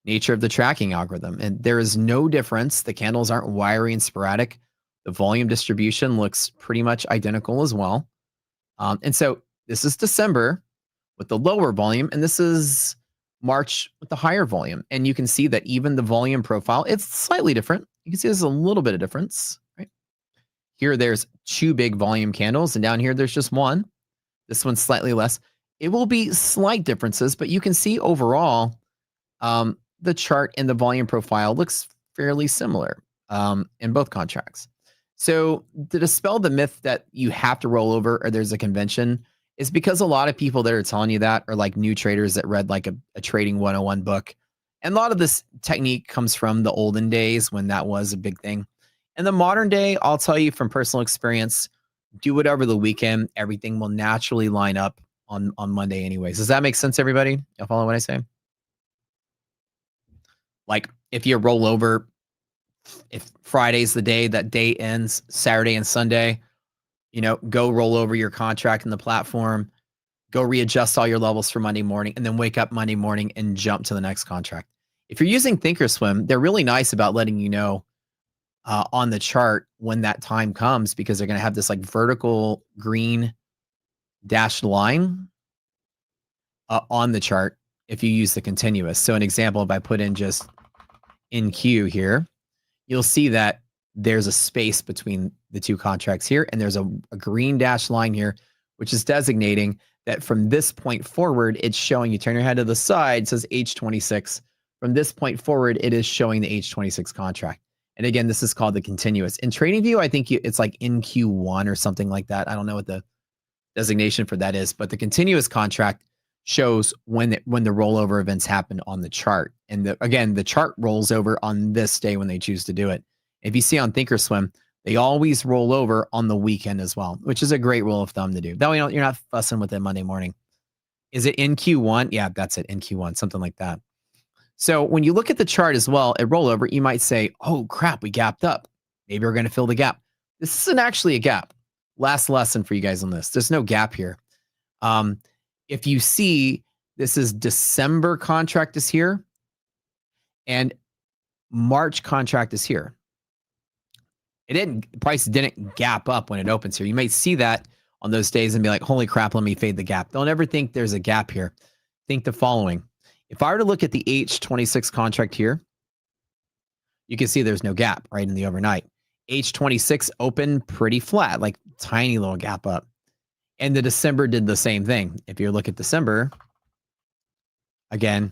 K: nature of the tracking algorithm. And there is no difference. The candles aren't wiry and sporadic. The volume distribution looks pretty much identical as well. And so this is December with the lower volume, and this is March with the higher volume. And you can see that even the volume profile, it's slightly different. You can see there's a little bit of difference, right? Here, there's two big volume candles, and down here, there's just one. This one's slightly less. It will be slight differences, but you can see overall, the chart and the volume profile looks fairly similar in both contracts. So to dispel the myth that you have to roll over or there's a convention is because a lot of people that are telling you that are like new traders that read like a trading 101 book. And a lot of this technique comes from the olden days when that was a big thing. In the modern day, I'll tell you from personal experience, do whatever the weekend, everything will naturally line up on Monday anyways. Does that make sense, everybody? Y'all follow what I say? Like if you roll over, if Friday's the day, that day ends, Saturday and Sunday, go roll over your contract in the platform, go readjust all your levels for Monday morning, and then wake up Monday morning and jump to the next contract. If you're using Thinkorswim, they're really nice about letting you know on the chart when that time comes, because they're going to have this like vertical green dashed line on the chart if you use the continuous. So an example, if I put in just in Q here, you'll see that there's a space between the two contracts here, and there's a green dashed line here, which is designating that from this point forward, it's showing, you turn your head to the side, it says H26. From this point forward, it is showing the H26 contract. And again, this is called the continuous. In TradingView, I think it's like in Q1 or something like that. I don't know what the designation for that is, but the continuous contract shows when the rollover events happen on the chart. And again, the chart rolls over on this day when they choose to do it. If you see on Thinkorswim, they always roll over on the weekend as well, which is a great rule of thumb to do. That way you're not fussing with it Monday morning. Is it in Q1? Yeah, that's it, in Q1, something like that. So when you look at the chart as well at rollover, you might say, oh crap, we gapped up. Maybe we're going to fill the gap. This isn't actually a gap. Last lesson for you guys on this. There's no gap here. If you see, this is December contract is here and March contract is here. Price didn't gap up when it opens here. You might see that on those days and be like, holy crap, let me fade the gap. Don't ever think there's a gap here. Think the following. If I were to look at the H26 contract here, you can see there's no gap right in the overnight. H26 opened pretty flat, like tiny little gap up. And the December did the same thing. If you look at December, again,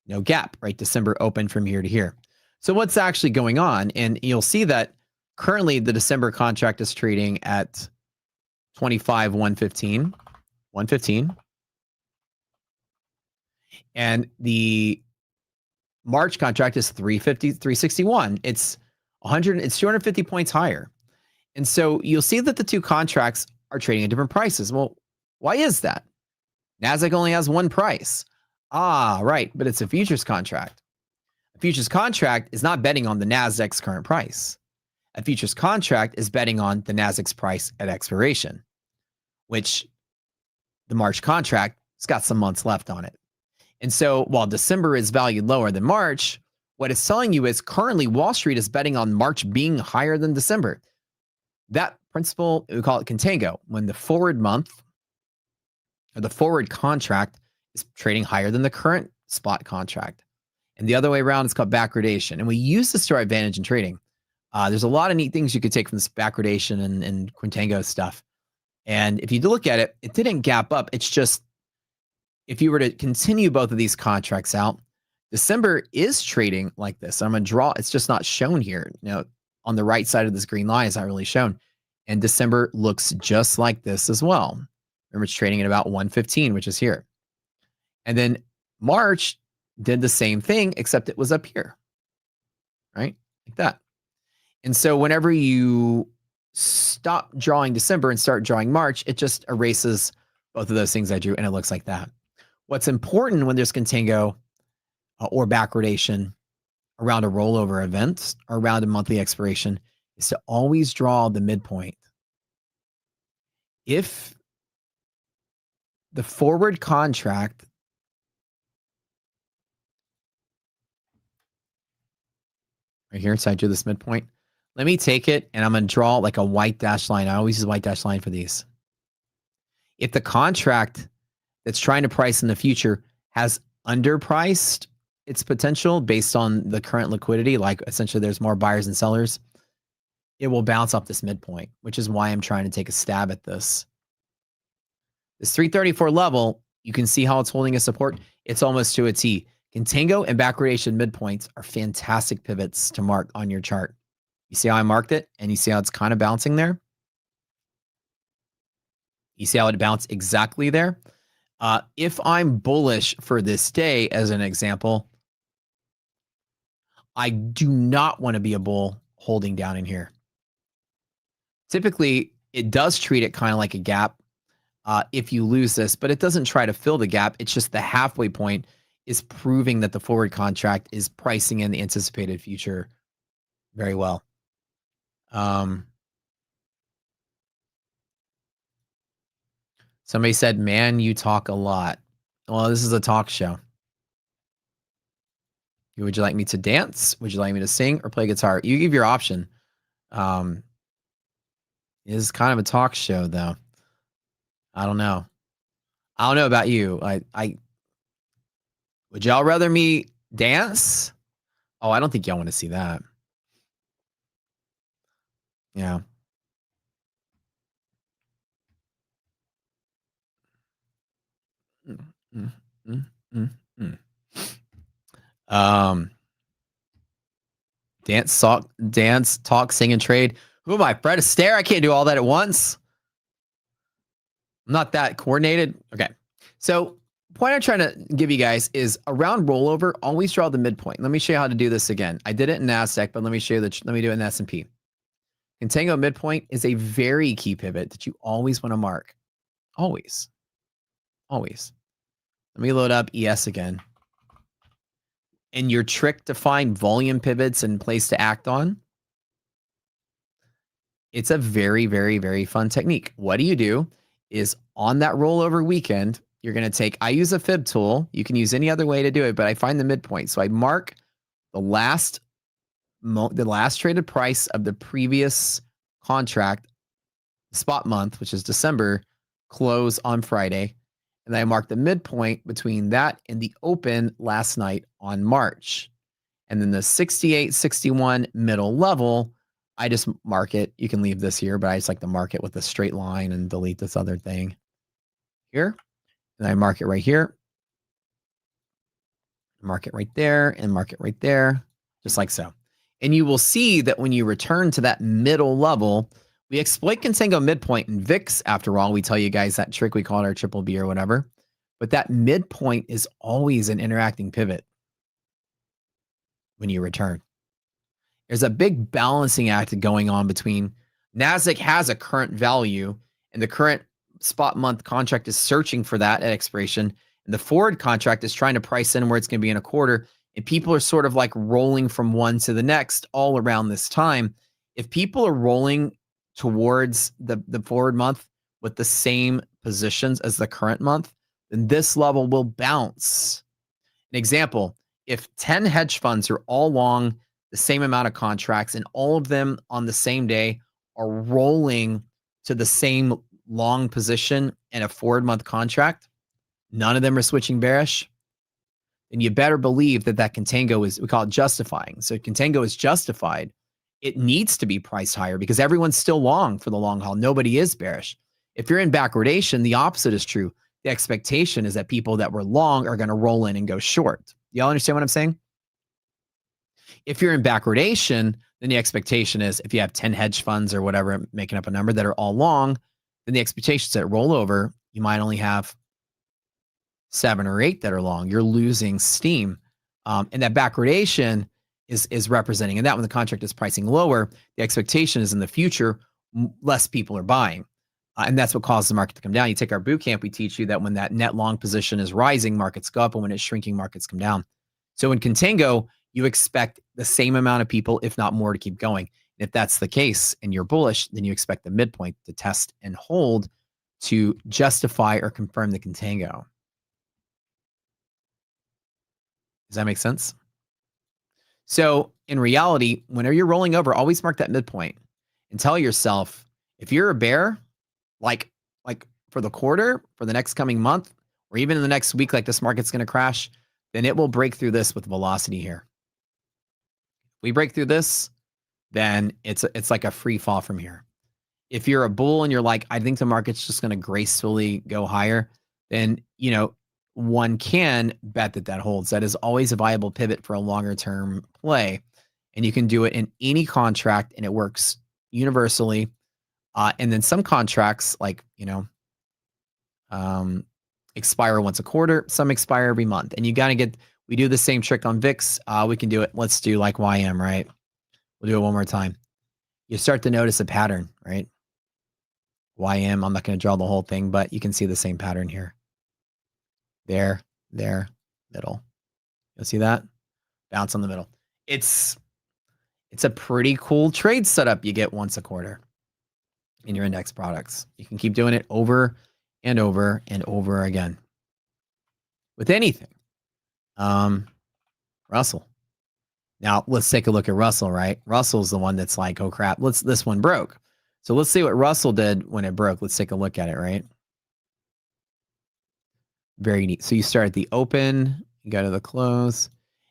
K: no gap, right? December opened from here to here. So what's actually going on? And you'll see that currently the December contract is trading at 115. And the March contract is 361. It's 250 points higher. And so you'll see that the two contracts are trading at different prices. Well, why is that? NASDAQ only has one price. Ah, right. But it's a futures contract. A futures contract is not betting on the NASDAQ's current price. A futures contract is betting on the NASDAQ's price at expiration, which the March contract has got some months left on it. And so while December is valued lower than March, what it's telling you is currently Wall Street is betting on March being higher than December. That principle, we call it contango, when the forward month or the forward contract is trading higher than the current spot contract. And the other way around is called backwardation. And we use this to our advantage in trading. There's a lot of neat things you could take from this backwardation and contango stuff. And if you look at it, it didn't gap up. It's just, if you were to continue both of these contracts out, December is trading like this. I'm going to draw. It's just not shown here. On the right side of this green line, it's not really shown. And December looks just like this as well. Remember, it's trading at about 115, which is here. And then March did the same thing, except it was up here, right? Like that. And so whenever you stop drawing December and start drawing March, it just erases both of those things I drew, and it looks like that. What's important when there's contango or backwardation around a rollover event or around a monthly expiration is to always draw the midpoint. If the forward contract right here, so I drew this midpoint. Let me take it and I'm going to draw like a white dash line. I always use white dash line for these. If the contract that's trying to price in the future has underpriced its potential based on the current liquidity, like essentially there's more buyers and sellers, it will bounce off this midpoint, which is why I'm trying to take a stab at this. This 334 level, you can see how it's holding a support. It's almost to a T. Contango and backwardation midpoints are fantastic pivots to mark on your chart. You see how I marked it? And you see how it's kind of bouncing there? You see how it bounced exactly there? If I'm bullish for this day, as an example, I do not want to be a bull holding down in here. Typically, it does treat it kind of like a gap if you lose this, but it doesn't try to fill the gap. It's just the halfway point is proving that the forward contract is pricing in the anticipated future very well. Somebody said, man, you talk a lot. Well, this is a talk show. Would you like me to dance? Would you like me to sing or play guitar? You give your option. It is kind of a talk show, though. I don't know. I don't know about you. I would y'all rather me dance? Oh, I don't think y'all want to see that. Yeah. Mm, mm, mm, mm, mm. Dance, talk, sing, and trade. Who am I, Fred Astaire? I can't do all that at once. I'm not that coordinated. Okay. So point I'm trying to give you guys is around rollover, always draw the midpoint. Let me show you how to do this again. I did it in NASDAQ, but let me show you let me do it in S&P. Contango midpoint is a very key pivot that you always want to mark. Always. Always. Let me load up ES again. And your trick to find volume pivots and place to act on, it's a very, very, very fun technique. What do? Is on that rollover weekend, you're going to take, I use a fib tool. You can use any other way to do it, but I find the midpoint. So I mark the last traded price of the previous contract, spot month, which is December, close on Friday. And then I mark the midpoint between that and the open last night on March. And then the 68.61 middle level, I just mark it. You can leave this here, but I just like to mark it with a straight line and delete this other thing here. And I mark it right here. Mark it right there and mark it right there, just like so. And you will see that when you return to that middle level, we exploit Contango midpoint in VIX. After all, we tell you guys that trick, we call it our triple B or whatever. But that midpoint is always an interacting pivot when you return. There's a big balancing act going on between NASDAQ has a current value and the current spot month contract is searching for that at expiration. And the forward contract is trying to price in where it's going to be in a quarter. And people are sort of like rolling from one to the next all around this time. If people are rolling towards the forward month with the same positions as the current month, then this level will bounce. An example, if 10 hedge funds are all long the same amount of contracts and all of them on the same day are rolling to the same long position in a forward month contract, none of them are switching bearish, then you better believe that contango is, we call it justifying. So contango is justified. It needs to be priced higher because everyone's still long for the long haul. Nobody is bearish. If you're in backwardation, the opposite is true. The expectation is that people that were long are going to roll in and go short. Y'all understand what I'm saying? If you're in backwardation, then the expectation is if you have 10 hedge funds or whatever, making up a number that are all long, then the expectation is that rollover, you might only have 7 or 8 that are long. You're losing steam. And that backwardation is representing, and that when the contract is pricing lower, the expectation is in the future, less people are buying. And that's what causes the market to come down. You take our boot camp, we teach you that when that net long position is rising, markets go up, and when it's shrinking, markets come down. So in contango, you expect the same amount of people, if not more, to keep going. And if that's the case and you're bullish, then you expect the midpoint to test and hold to justify or confirm the contango. Does that make sense? So in reality, whenever you're rolling over, always mark that midpoint and tell yourself, if you're a bear, like for the quarter, for the next coming month, or even in the next week, like this market's going to crash, then it will break through this with velocity here. If we break through this, then it's like a free fall from here. If you're a bull and you're like, I think the market's just going to gracefully go higher, then, you know, one can bet that holds. That is always a viable pivot for a longer term play. And you can do it in any contract and it works universally. And then some contracts, like, you know, expire once a quarter, some expire every month. And you got to we do the same trick on VIX. We can do it. Let's do like YM, right? We'll do it one more time. You start to notice a pattern, right? YM, I'm not going to draw the whole thing, but you can see the same pattern here. There, middle. You'll see that? Bounce on the middle. It's a pretty cool trade setup you get once a quarter in your index products. You can keep doing it over and over and over again with anything. Russell, Now let's take a look at Russell, right? Russell's the one that's like, oh crap, this one broke. So let's see what Russell did when it broke. Let's take a look at it, right? Very neat. So you start at the open, you go to the close,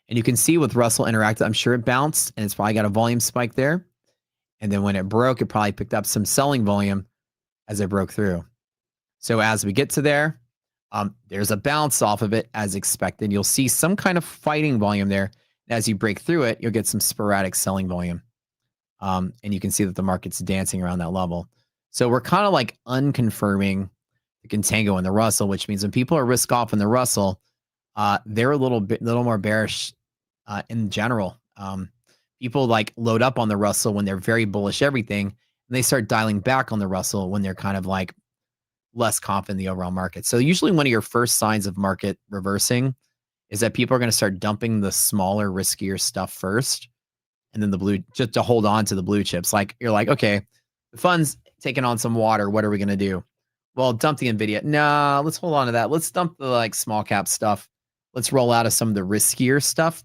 K: and you can see with Russell Interactive, I'm sure it bounced and it's probably got a volume spike there. And then when it broke, it probably picked up some selling volume as it broke through. So as we get to there, there's a bounce off of it as expected. You'll see some kind of fighting volume there. As you break through it, you'll get some sporadic selling volume. And you can see that the market's dancing around that level. So we're kind of like unconfirming the contango and the Russell, which means when people are risk off in the Russell, they're a little more bearish in general. People like load up on the Russell when they're very bullish everything, and they start dialing back on the Russell when they're kind of like less confident in the overall market. So usually one of your first signs of market reversing is that people are going to start dumping the smaller, riskier stuff first, and then the blue, just to hold on to the blue chips. Like you're like, okay, the fund's taking on some water. What are we going to do? Well, dump the NVIDIA. Nah, let's hold on to that. Let's dump the like small cap stuff. Let's roll out of some of the riskier stuff,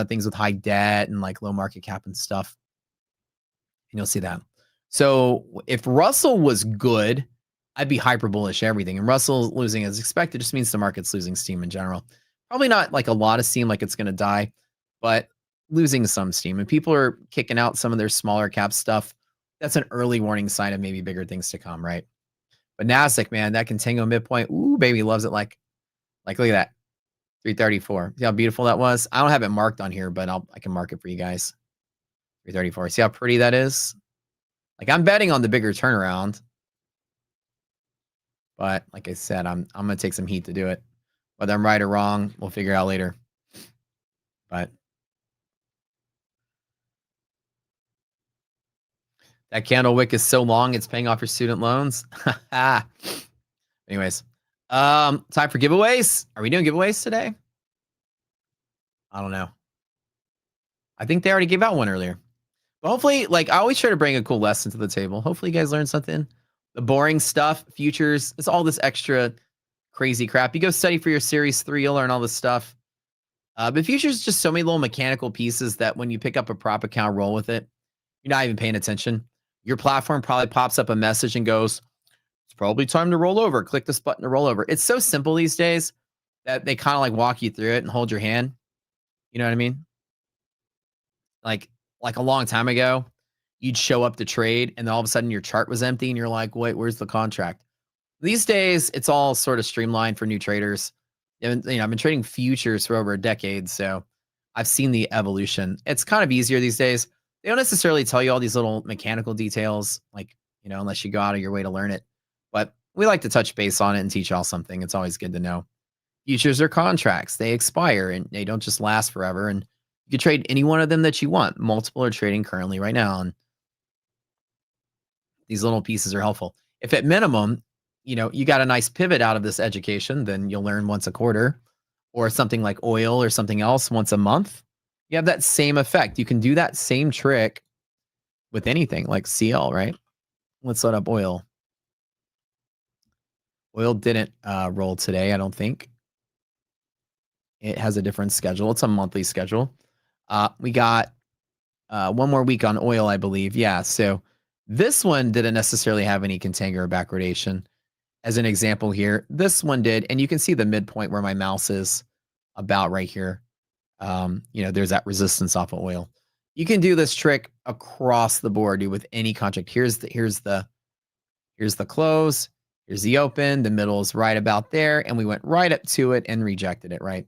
K: things with high debt and like low market cap and stuff. And you'll see that. So if Russell was good, I'd be hyper bullish everything. And Russell losing as expected just means the market's losing steam in general. Probably not like a lot of steam, like it's going to die, but losing some steam. And people are kicking out some of their smaller cap stuff. That's an early warning sign of maybe bigger things to come, right? But NASDAQ, man, that contango midpoint, ooh, baby, loves it. Like look at that, 334. See how beautiful that was? I don't have it marked on here, but I can mark it for you guys. 334. See how pretty that is? Like I'm betting on the bigger turnaround. But like I said, I'm going to take some heat to do it. Whether I'm right or wrong, we'll figure out later. But that candle wick is so long, it's paying off your student loans. Anyways, time for giveaways. Are we doing giveaways today? I don't know. I think they already gave out one earlier. But hopefully, like I always try to bring a cool lesson to the table. Hopefully you guys learned something. The boring stuff, futures, it's all this extra crazy crap. You go study for your series 3, you'll learn all this stuff. But futures is just so many little mechanical pieces that when you pick up a prop account, roll with it, you're not even paying attention. Your platform probably pops up a message and goes, it's probably time to roll over. Click this button to roll over. It's so simple these days that they kind of like walk you through it and hold your hand. You know what I mean? Like a long time ago, you'd show up to trade and then all of a sudden your chart was empty and you're like, wait, where's the contract? These days, it's all sort of streamlined for new traders. And, I've been trading futures for over a decade, so I've seen the evolution. It's kind of easier these days. They don't necessarily tell you all these little mechanical details, like, unless you go out of your way to learn it. But we like to touch base on it and teach y'all something. It's always good to know. Futures are contracts. They expire and they don't just last forever. And you can trade any one of them that you want. Multiple are trading currently right now. And these little pieces are helpful. If at minimum, you got a nice pivot out of this education, then you'll learn once a quarter, or something like oil or something else once a month. You have that same effect. You can do that same trick with anything like CL, right? Let's load up oil. Oil didn't roll today, I don't think. It has a different schedule. It's a monthly schedule. We got one more week on oil, I believe. Yeah, so this one didn't necessarily have any contango or backwardation. As an example here, this one did, and you can see the midpoint where my mouse is about right here. There's that resistance off of oil. You can do this trick across the board, dude, with any contract. Here's the close, here's the open, the middle is right about there, and we went right up to it and rejected it, right?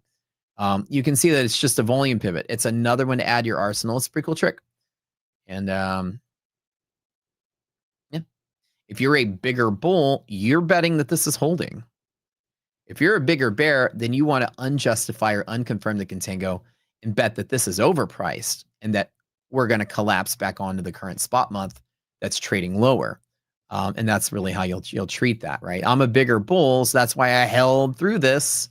K: You can see that it's just a volume pivot. It's another one to add your arsenal. It's a pretty cool trick. And if you're a bigger bull, you're betting that this is holding. If you're a bigger bear, then you want to unjustify or unconfirm the contango and bet that this is overpriced and that we're going to collapse back onto the current spot month that's trading lower. And that's really how you'll treat that, right? I'm a bigger bull, so that's why I held through this,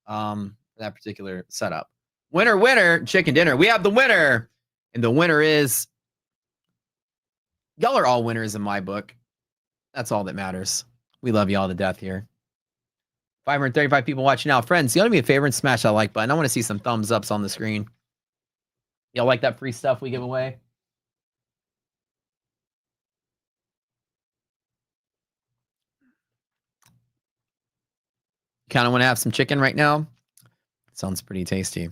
K: that particular setup. Winner, chicken dinner. We have the winner, and the winner is, y'all are all winners in my book. That's all that matters. We love you all to death here. 535 people watching now. Friends, you want to do me a favor and smash that like button. I want to see some thumbs ups on the screen. Y'all like that free stuff we give away? Kind of want to have some chicken right now? Sounds pretty tasty.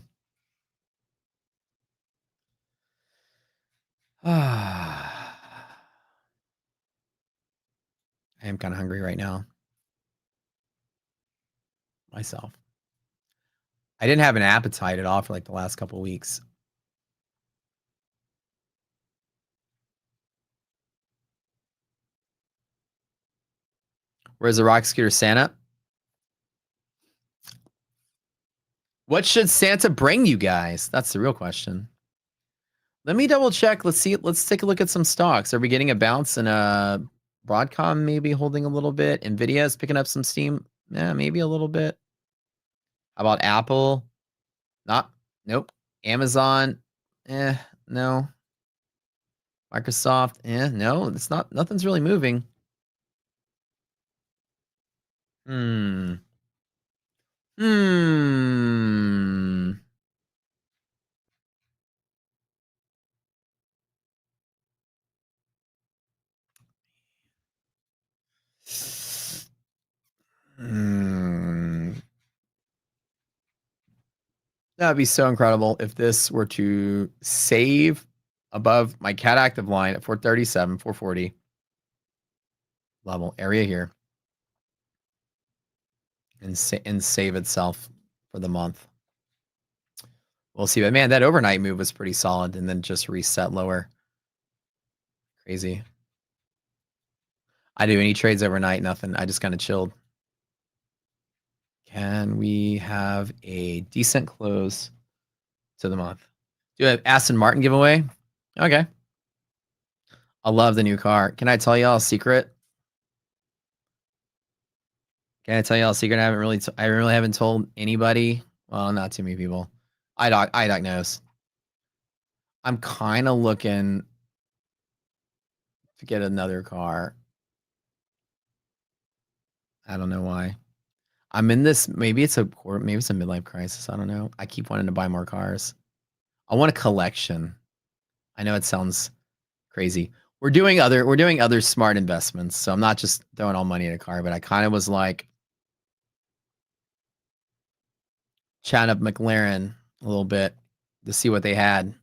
K: I am kind of hungry right now. Myself. I didn't have an appetite at all for like the last couple of weeks. Where's the rock scooter Santa? What should Santa bring you guys? That's the real question. Let me double check. Let's see. Let's take a look at some stocks. Are we getting a bounce in Broadcom maybe holding a little bit? Nvidia is picking up some steam. Yeah, maybe a little bit. How about Apple? Nope. Amazon? No. Microsoft? No. It's not. Nothing's really moving. Hmm. That'd be so incredible if this were to save above my cat active line at 437, 440 level area here and save itself for the month. We'll see. But man, that overnight move was pretty solid and then just reset lower. Crazy. I do any trades overnight, nothing. I just kind of chilled. Can we have a decent close to the month? Do I have Aston Martin giveaway? Okay. I love the new car. Can I tell y'all a secret? Can I tell y'all a secret? I really haven't told anybody. Well, not too many people. IDOC knows. I'm kind of looking to get another car. I don't know why. I'm in this. Maybe it's a midlife crisis. I don't know. I keep wanting to buy more cars. I want a collection. I know it sounds crazy. We're doing other smart investments. So I'm not just throwing all money at a car, but I kind of was like chatting up McLaren a little bit to see what they had.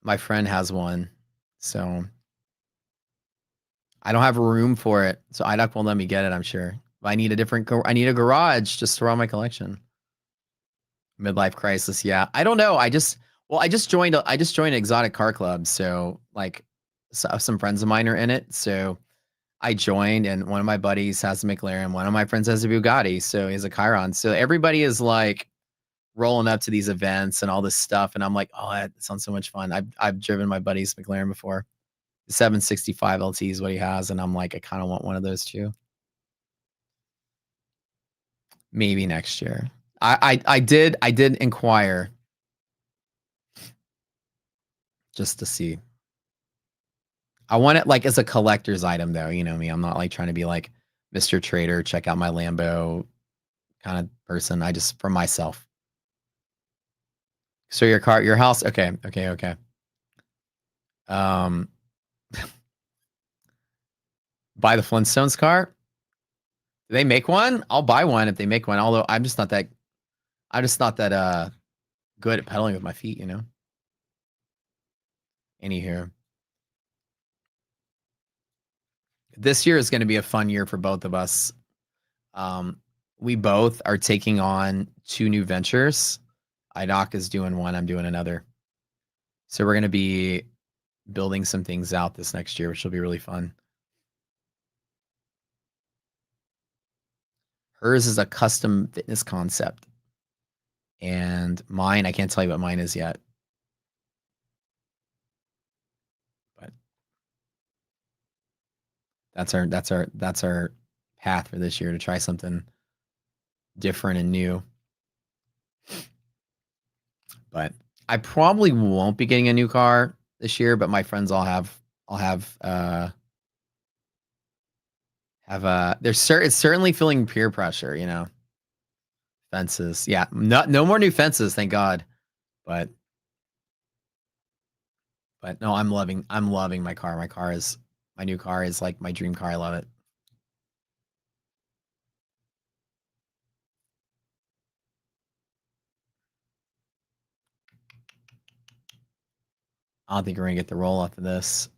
K: My friend has one, so I don't have room for it. So IDOC won't let me get it, I'm sure. I need I need a garage just to run my collection. Midlife crisis, yeah. I don't know. I just joined an exotic car club, so like some friends of mine are in it. So I joined, and one of my buddies has a McLaren, one of my friends has a Bugatti, so he has a Chiron. So everybody is like rolling up to these events and all this stuff, and I'm like, oh, that sounds so much fun. I've driven my buddy's McLaren before. The 765 LT is what he has, and I'm like, I kind of want one of those too. Maybe next year. I did inquire just to see. I want it like as a collector's item though. You know me. I'm not like trying to be like Mr. Trader, check out my Lambo kind of person. I just for myself. So your house. Okay. Buy the Flintstones car. Do they make one? I'll buy one if they make one. Although I'm just not that good at pedaling with my feet, you know. Anywho. This year is going to be a fun year for both of us. We both are taking on 2 new ventures. IDOC is doing one, I'm doing another. So we're going to be building some things out this next year, which will be really fun. Hers is a custom fitness concept. And mine, I can't tell you what mine is yet. But that's our path for this year, to try something different and new. But I probably won't be getting a new car this year, but my friends all have it's certainly feeling peer pressure, you know. Fences. Yeah. No more new fences, thank God. But no, I'm loving my car. My new car is like my dream car. I love it. I don't think we're gonna get the roll off of this.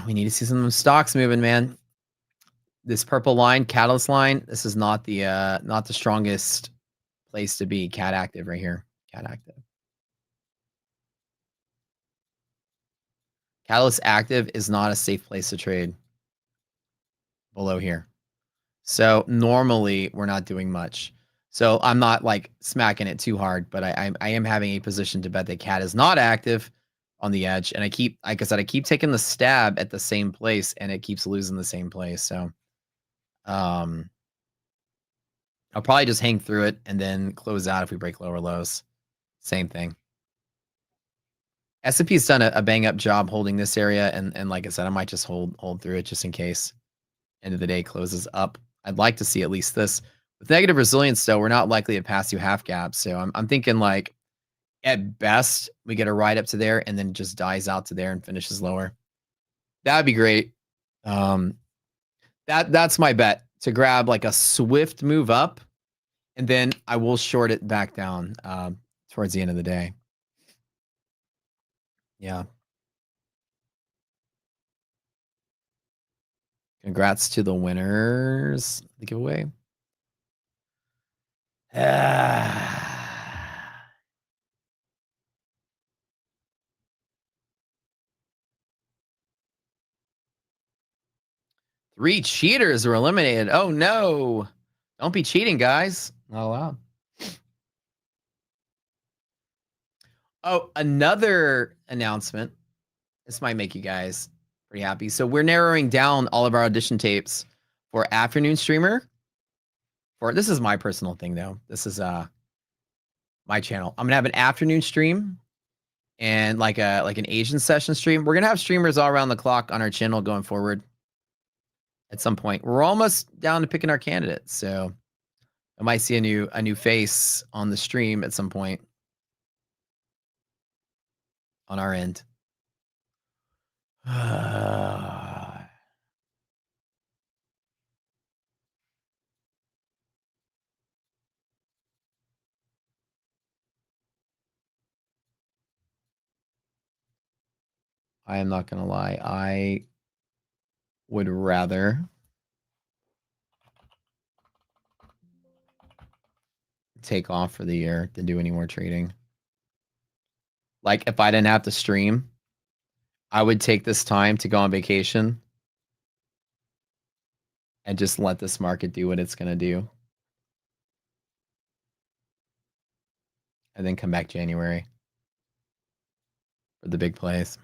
K: We need to see some stocks moving, man. This purple line, catalyst line, this is not the strongest place to be. Cat active right here. Cat active. Catalyst active is not a safe place to trade below here. So normally we're not doing much. So I'm not like smacking it too hard, but I am having a position to bet that cat is not active on the edge. And I keep, like I said, I keep taking the stab at the same place and it keeps losing the same place. So I'll probably just hang through it and then close out if we break lower lows. Same thing. S&P's done a bang up job holding this area. And like I said, I might just hold through it just in case end of the day closes up. I'd like to see at least this. With negative resilience, though, we're not likely to pass through half gaps. So I'm thinking like at best we get a ride up to there and then just dies out to there and finishes lower. That'd be great. That's my bet, to grab like a swift move up, and then I will short it back down towards the end of the day. Yeah. Congrats to the winners. The giveaway. Three cheaters were eliminated. Oh no. Don't be cheating, guys. Not allowed. Oh, another announcement. This might make you guys pretty happy. So we're narrowing down all of our audition tapes for afternoon streamer. This is my personal thing though. This is my channel. I'm gonna have an afternoon stream and like an Asian session stream. We're gonna have streamers all around the clock on our channel going forward. At some point, we're almost down to picking our candidates, so I might see a new face on the stream at some point on our end. I am not gonna lie. I would rather take off for the year than do any more trading. Like if I didn't have to stream, I would take this time to go on vacation and just let this market do what it's gonna do. And then come back January for the big plays.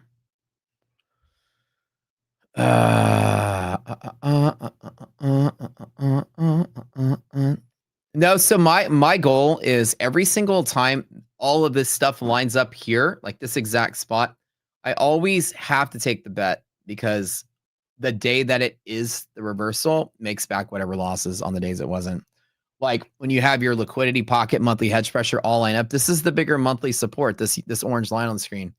K: No, so my goal is every single time all of this stuff lines up here, like this exact spot, I always have to take the bet, because the day that it is the reversal makes back whatever losses on the days it wasn't. Like when you have your liquidity pocket, monthly hedge pressure all line up, this is the bigger monthly support, this orange line on the screen.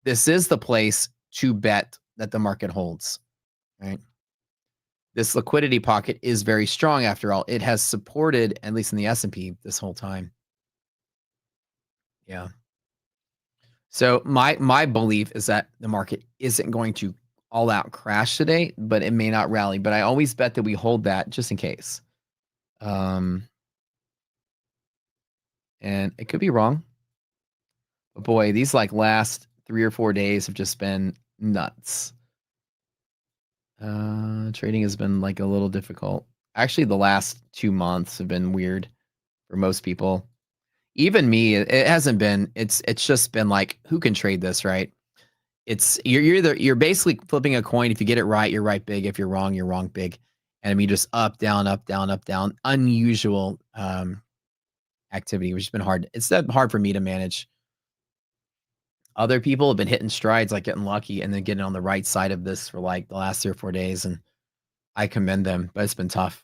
K: This is the place to bet that the market holds, right? This liquidity pocket is very strong after all. It has supported, at least in the S&P, this whole time. Yeah. So my belief is that the market isn't going to all out crash today, but it may not rally. But I always bet that we hold that just in case. And it could be wrong. But boy, these like last 3 or 4 days have just been nuts. Trading has been like a little difficult. Actually, the last 2 months have been weird for most people. Even me, it hasn't been. It's just been like, who can trade this, right? It's you're basically flipping a coin. If you get it right, you're right big. If you're wrong big. And I mean, just up, down, up, down, up, down. Unusual activity, which has been hard. It's that hard for me to manage. Other people have been hitting strides, like getting lucky and then getting on the right side of this for like the last 3 or 4 days. And I commend them, but it's been tough.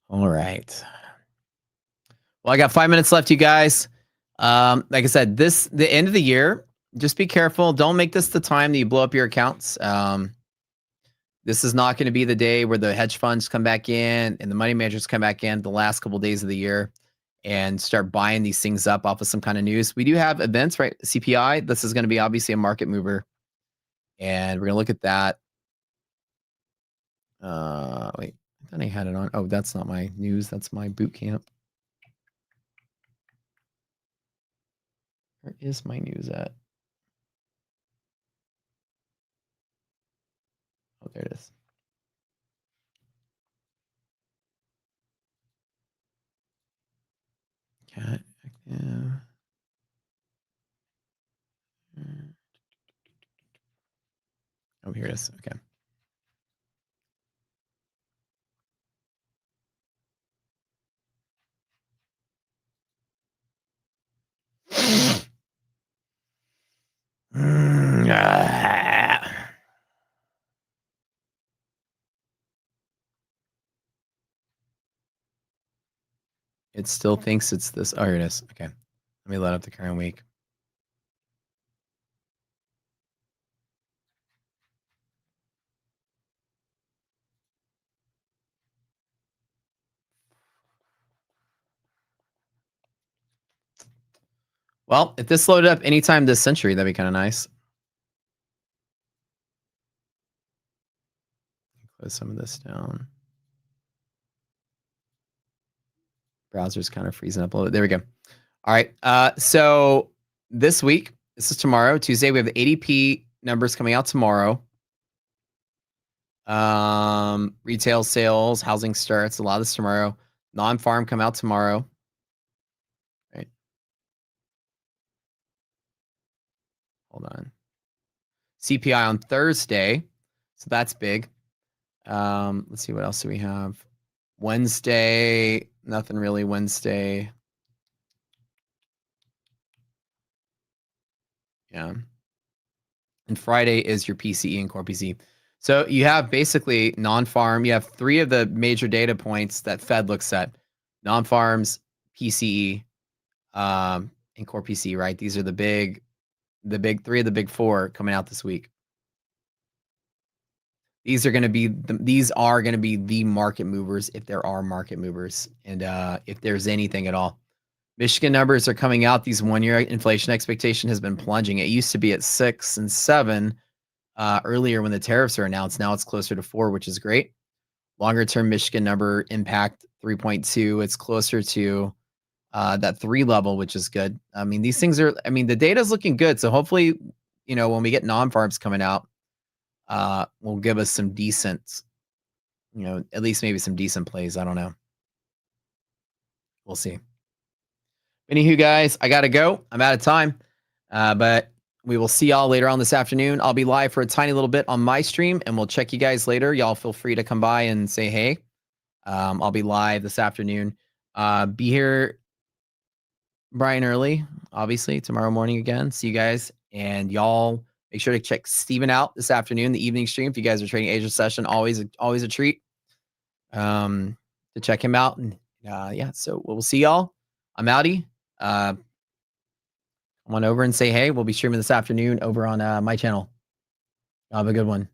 K: All right. Well, I got 5 minutes left, you guys. Like I said, the end of the year, just be careful. Don't make this the time that you blow up your accounts. This is not going to be the day where the hedge funds come back in and the money managers come back in the last couple of days of the year and start buying these things up off of some kind of news. We do have events, right? CPI. This is going to be obviously a market mover. And we're going to look at that. Wait, I thought I had it on. Oh, that's not my news. That's my boot camp. Where is my news at? Oh, there it is. Cat, yeah. Oh, here it is. Okay. It still thinks it's this. Oh, here it is. Okay. Let me load up the current week. Well, if this loaded up anytime this century, that'd be kind of nice. Close some of this down. Browser's kind of freezing up a little bit. There we go. All right. So this week, this is tomorrow, Tuesday, we have the ADP numbers coming out tomorrow. Retail sales, housing starts, a lot of this tomorrow. Non-farm come out tomorrow. Right. Hold on. CPI on Thursday. So that's big. Let's see, what else do we have? Wednesday, nothing really Wednesday. Yeah. And Friday is your PCE and core PCE. So you have basically non-farm. You have three of the major data points that Fed looks at. Non-farms, PCE, and core PCE, right? These are the big three of the big four coming out this week. These are going to be the market movers if there are market movers, and if there's anything at all. Michigan numbers are coming out. These 1-year inflation expectation has been plunging. It used to be at 6 and 7 earlier when the tariffs are announced. Now it's closer to 4, which is great. Longer term Michigan number impact 3.2. It's closer to that 3 level, which is good. I mean, these things are. I mean, the data is looking good. So hopefully, when we get non-farms coming out, will give us some decent, at least maybe some decent plays. I don't know. We'll see. Anywho, guys, I got to go. I'm out of time. But we will see y'all later on this afternoon. I'll be live for a tiny little bit on my stream, and we'll check you guys later. Y'all feel free to come by and say hey. I'll be live this afternoon. Be here bright and early, obviously, tomorrow morning again. See you guys. And y'all make sure to check Steven out this afternoon, the evening stream. If you guys are trading Asia session, always a treat to check him out. And yeah, so we'll see y'all. I'm outie. Come on over and say hey. We'll be streaming this afternoon over on my channel. Have a good one.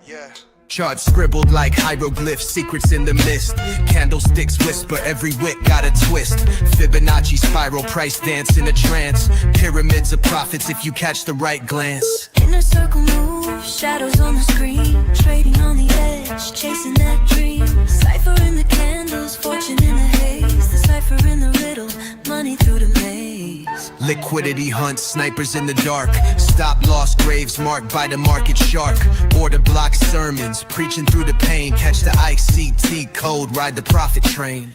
A: Yeah. Charts scribbled like hieroglyphs, secrets in the mist. Candlesticks whisper, every wick got a twist. Fibonacci spiral, price dance in a trance. Pyramids of profits if you catch the right glance.
L: Inner circle move, shadows on the screen. Trading on the edge, chasing that dream. Cipher in the candles, fortune in the haze. The cipher in the riddle, money through the maze.
A: Liquidity hunts, snipers in the dark. Stop loss graves marked by the market shark. Order block sermons, preaching through the pain. Catch the ICT code, ride the profit train.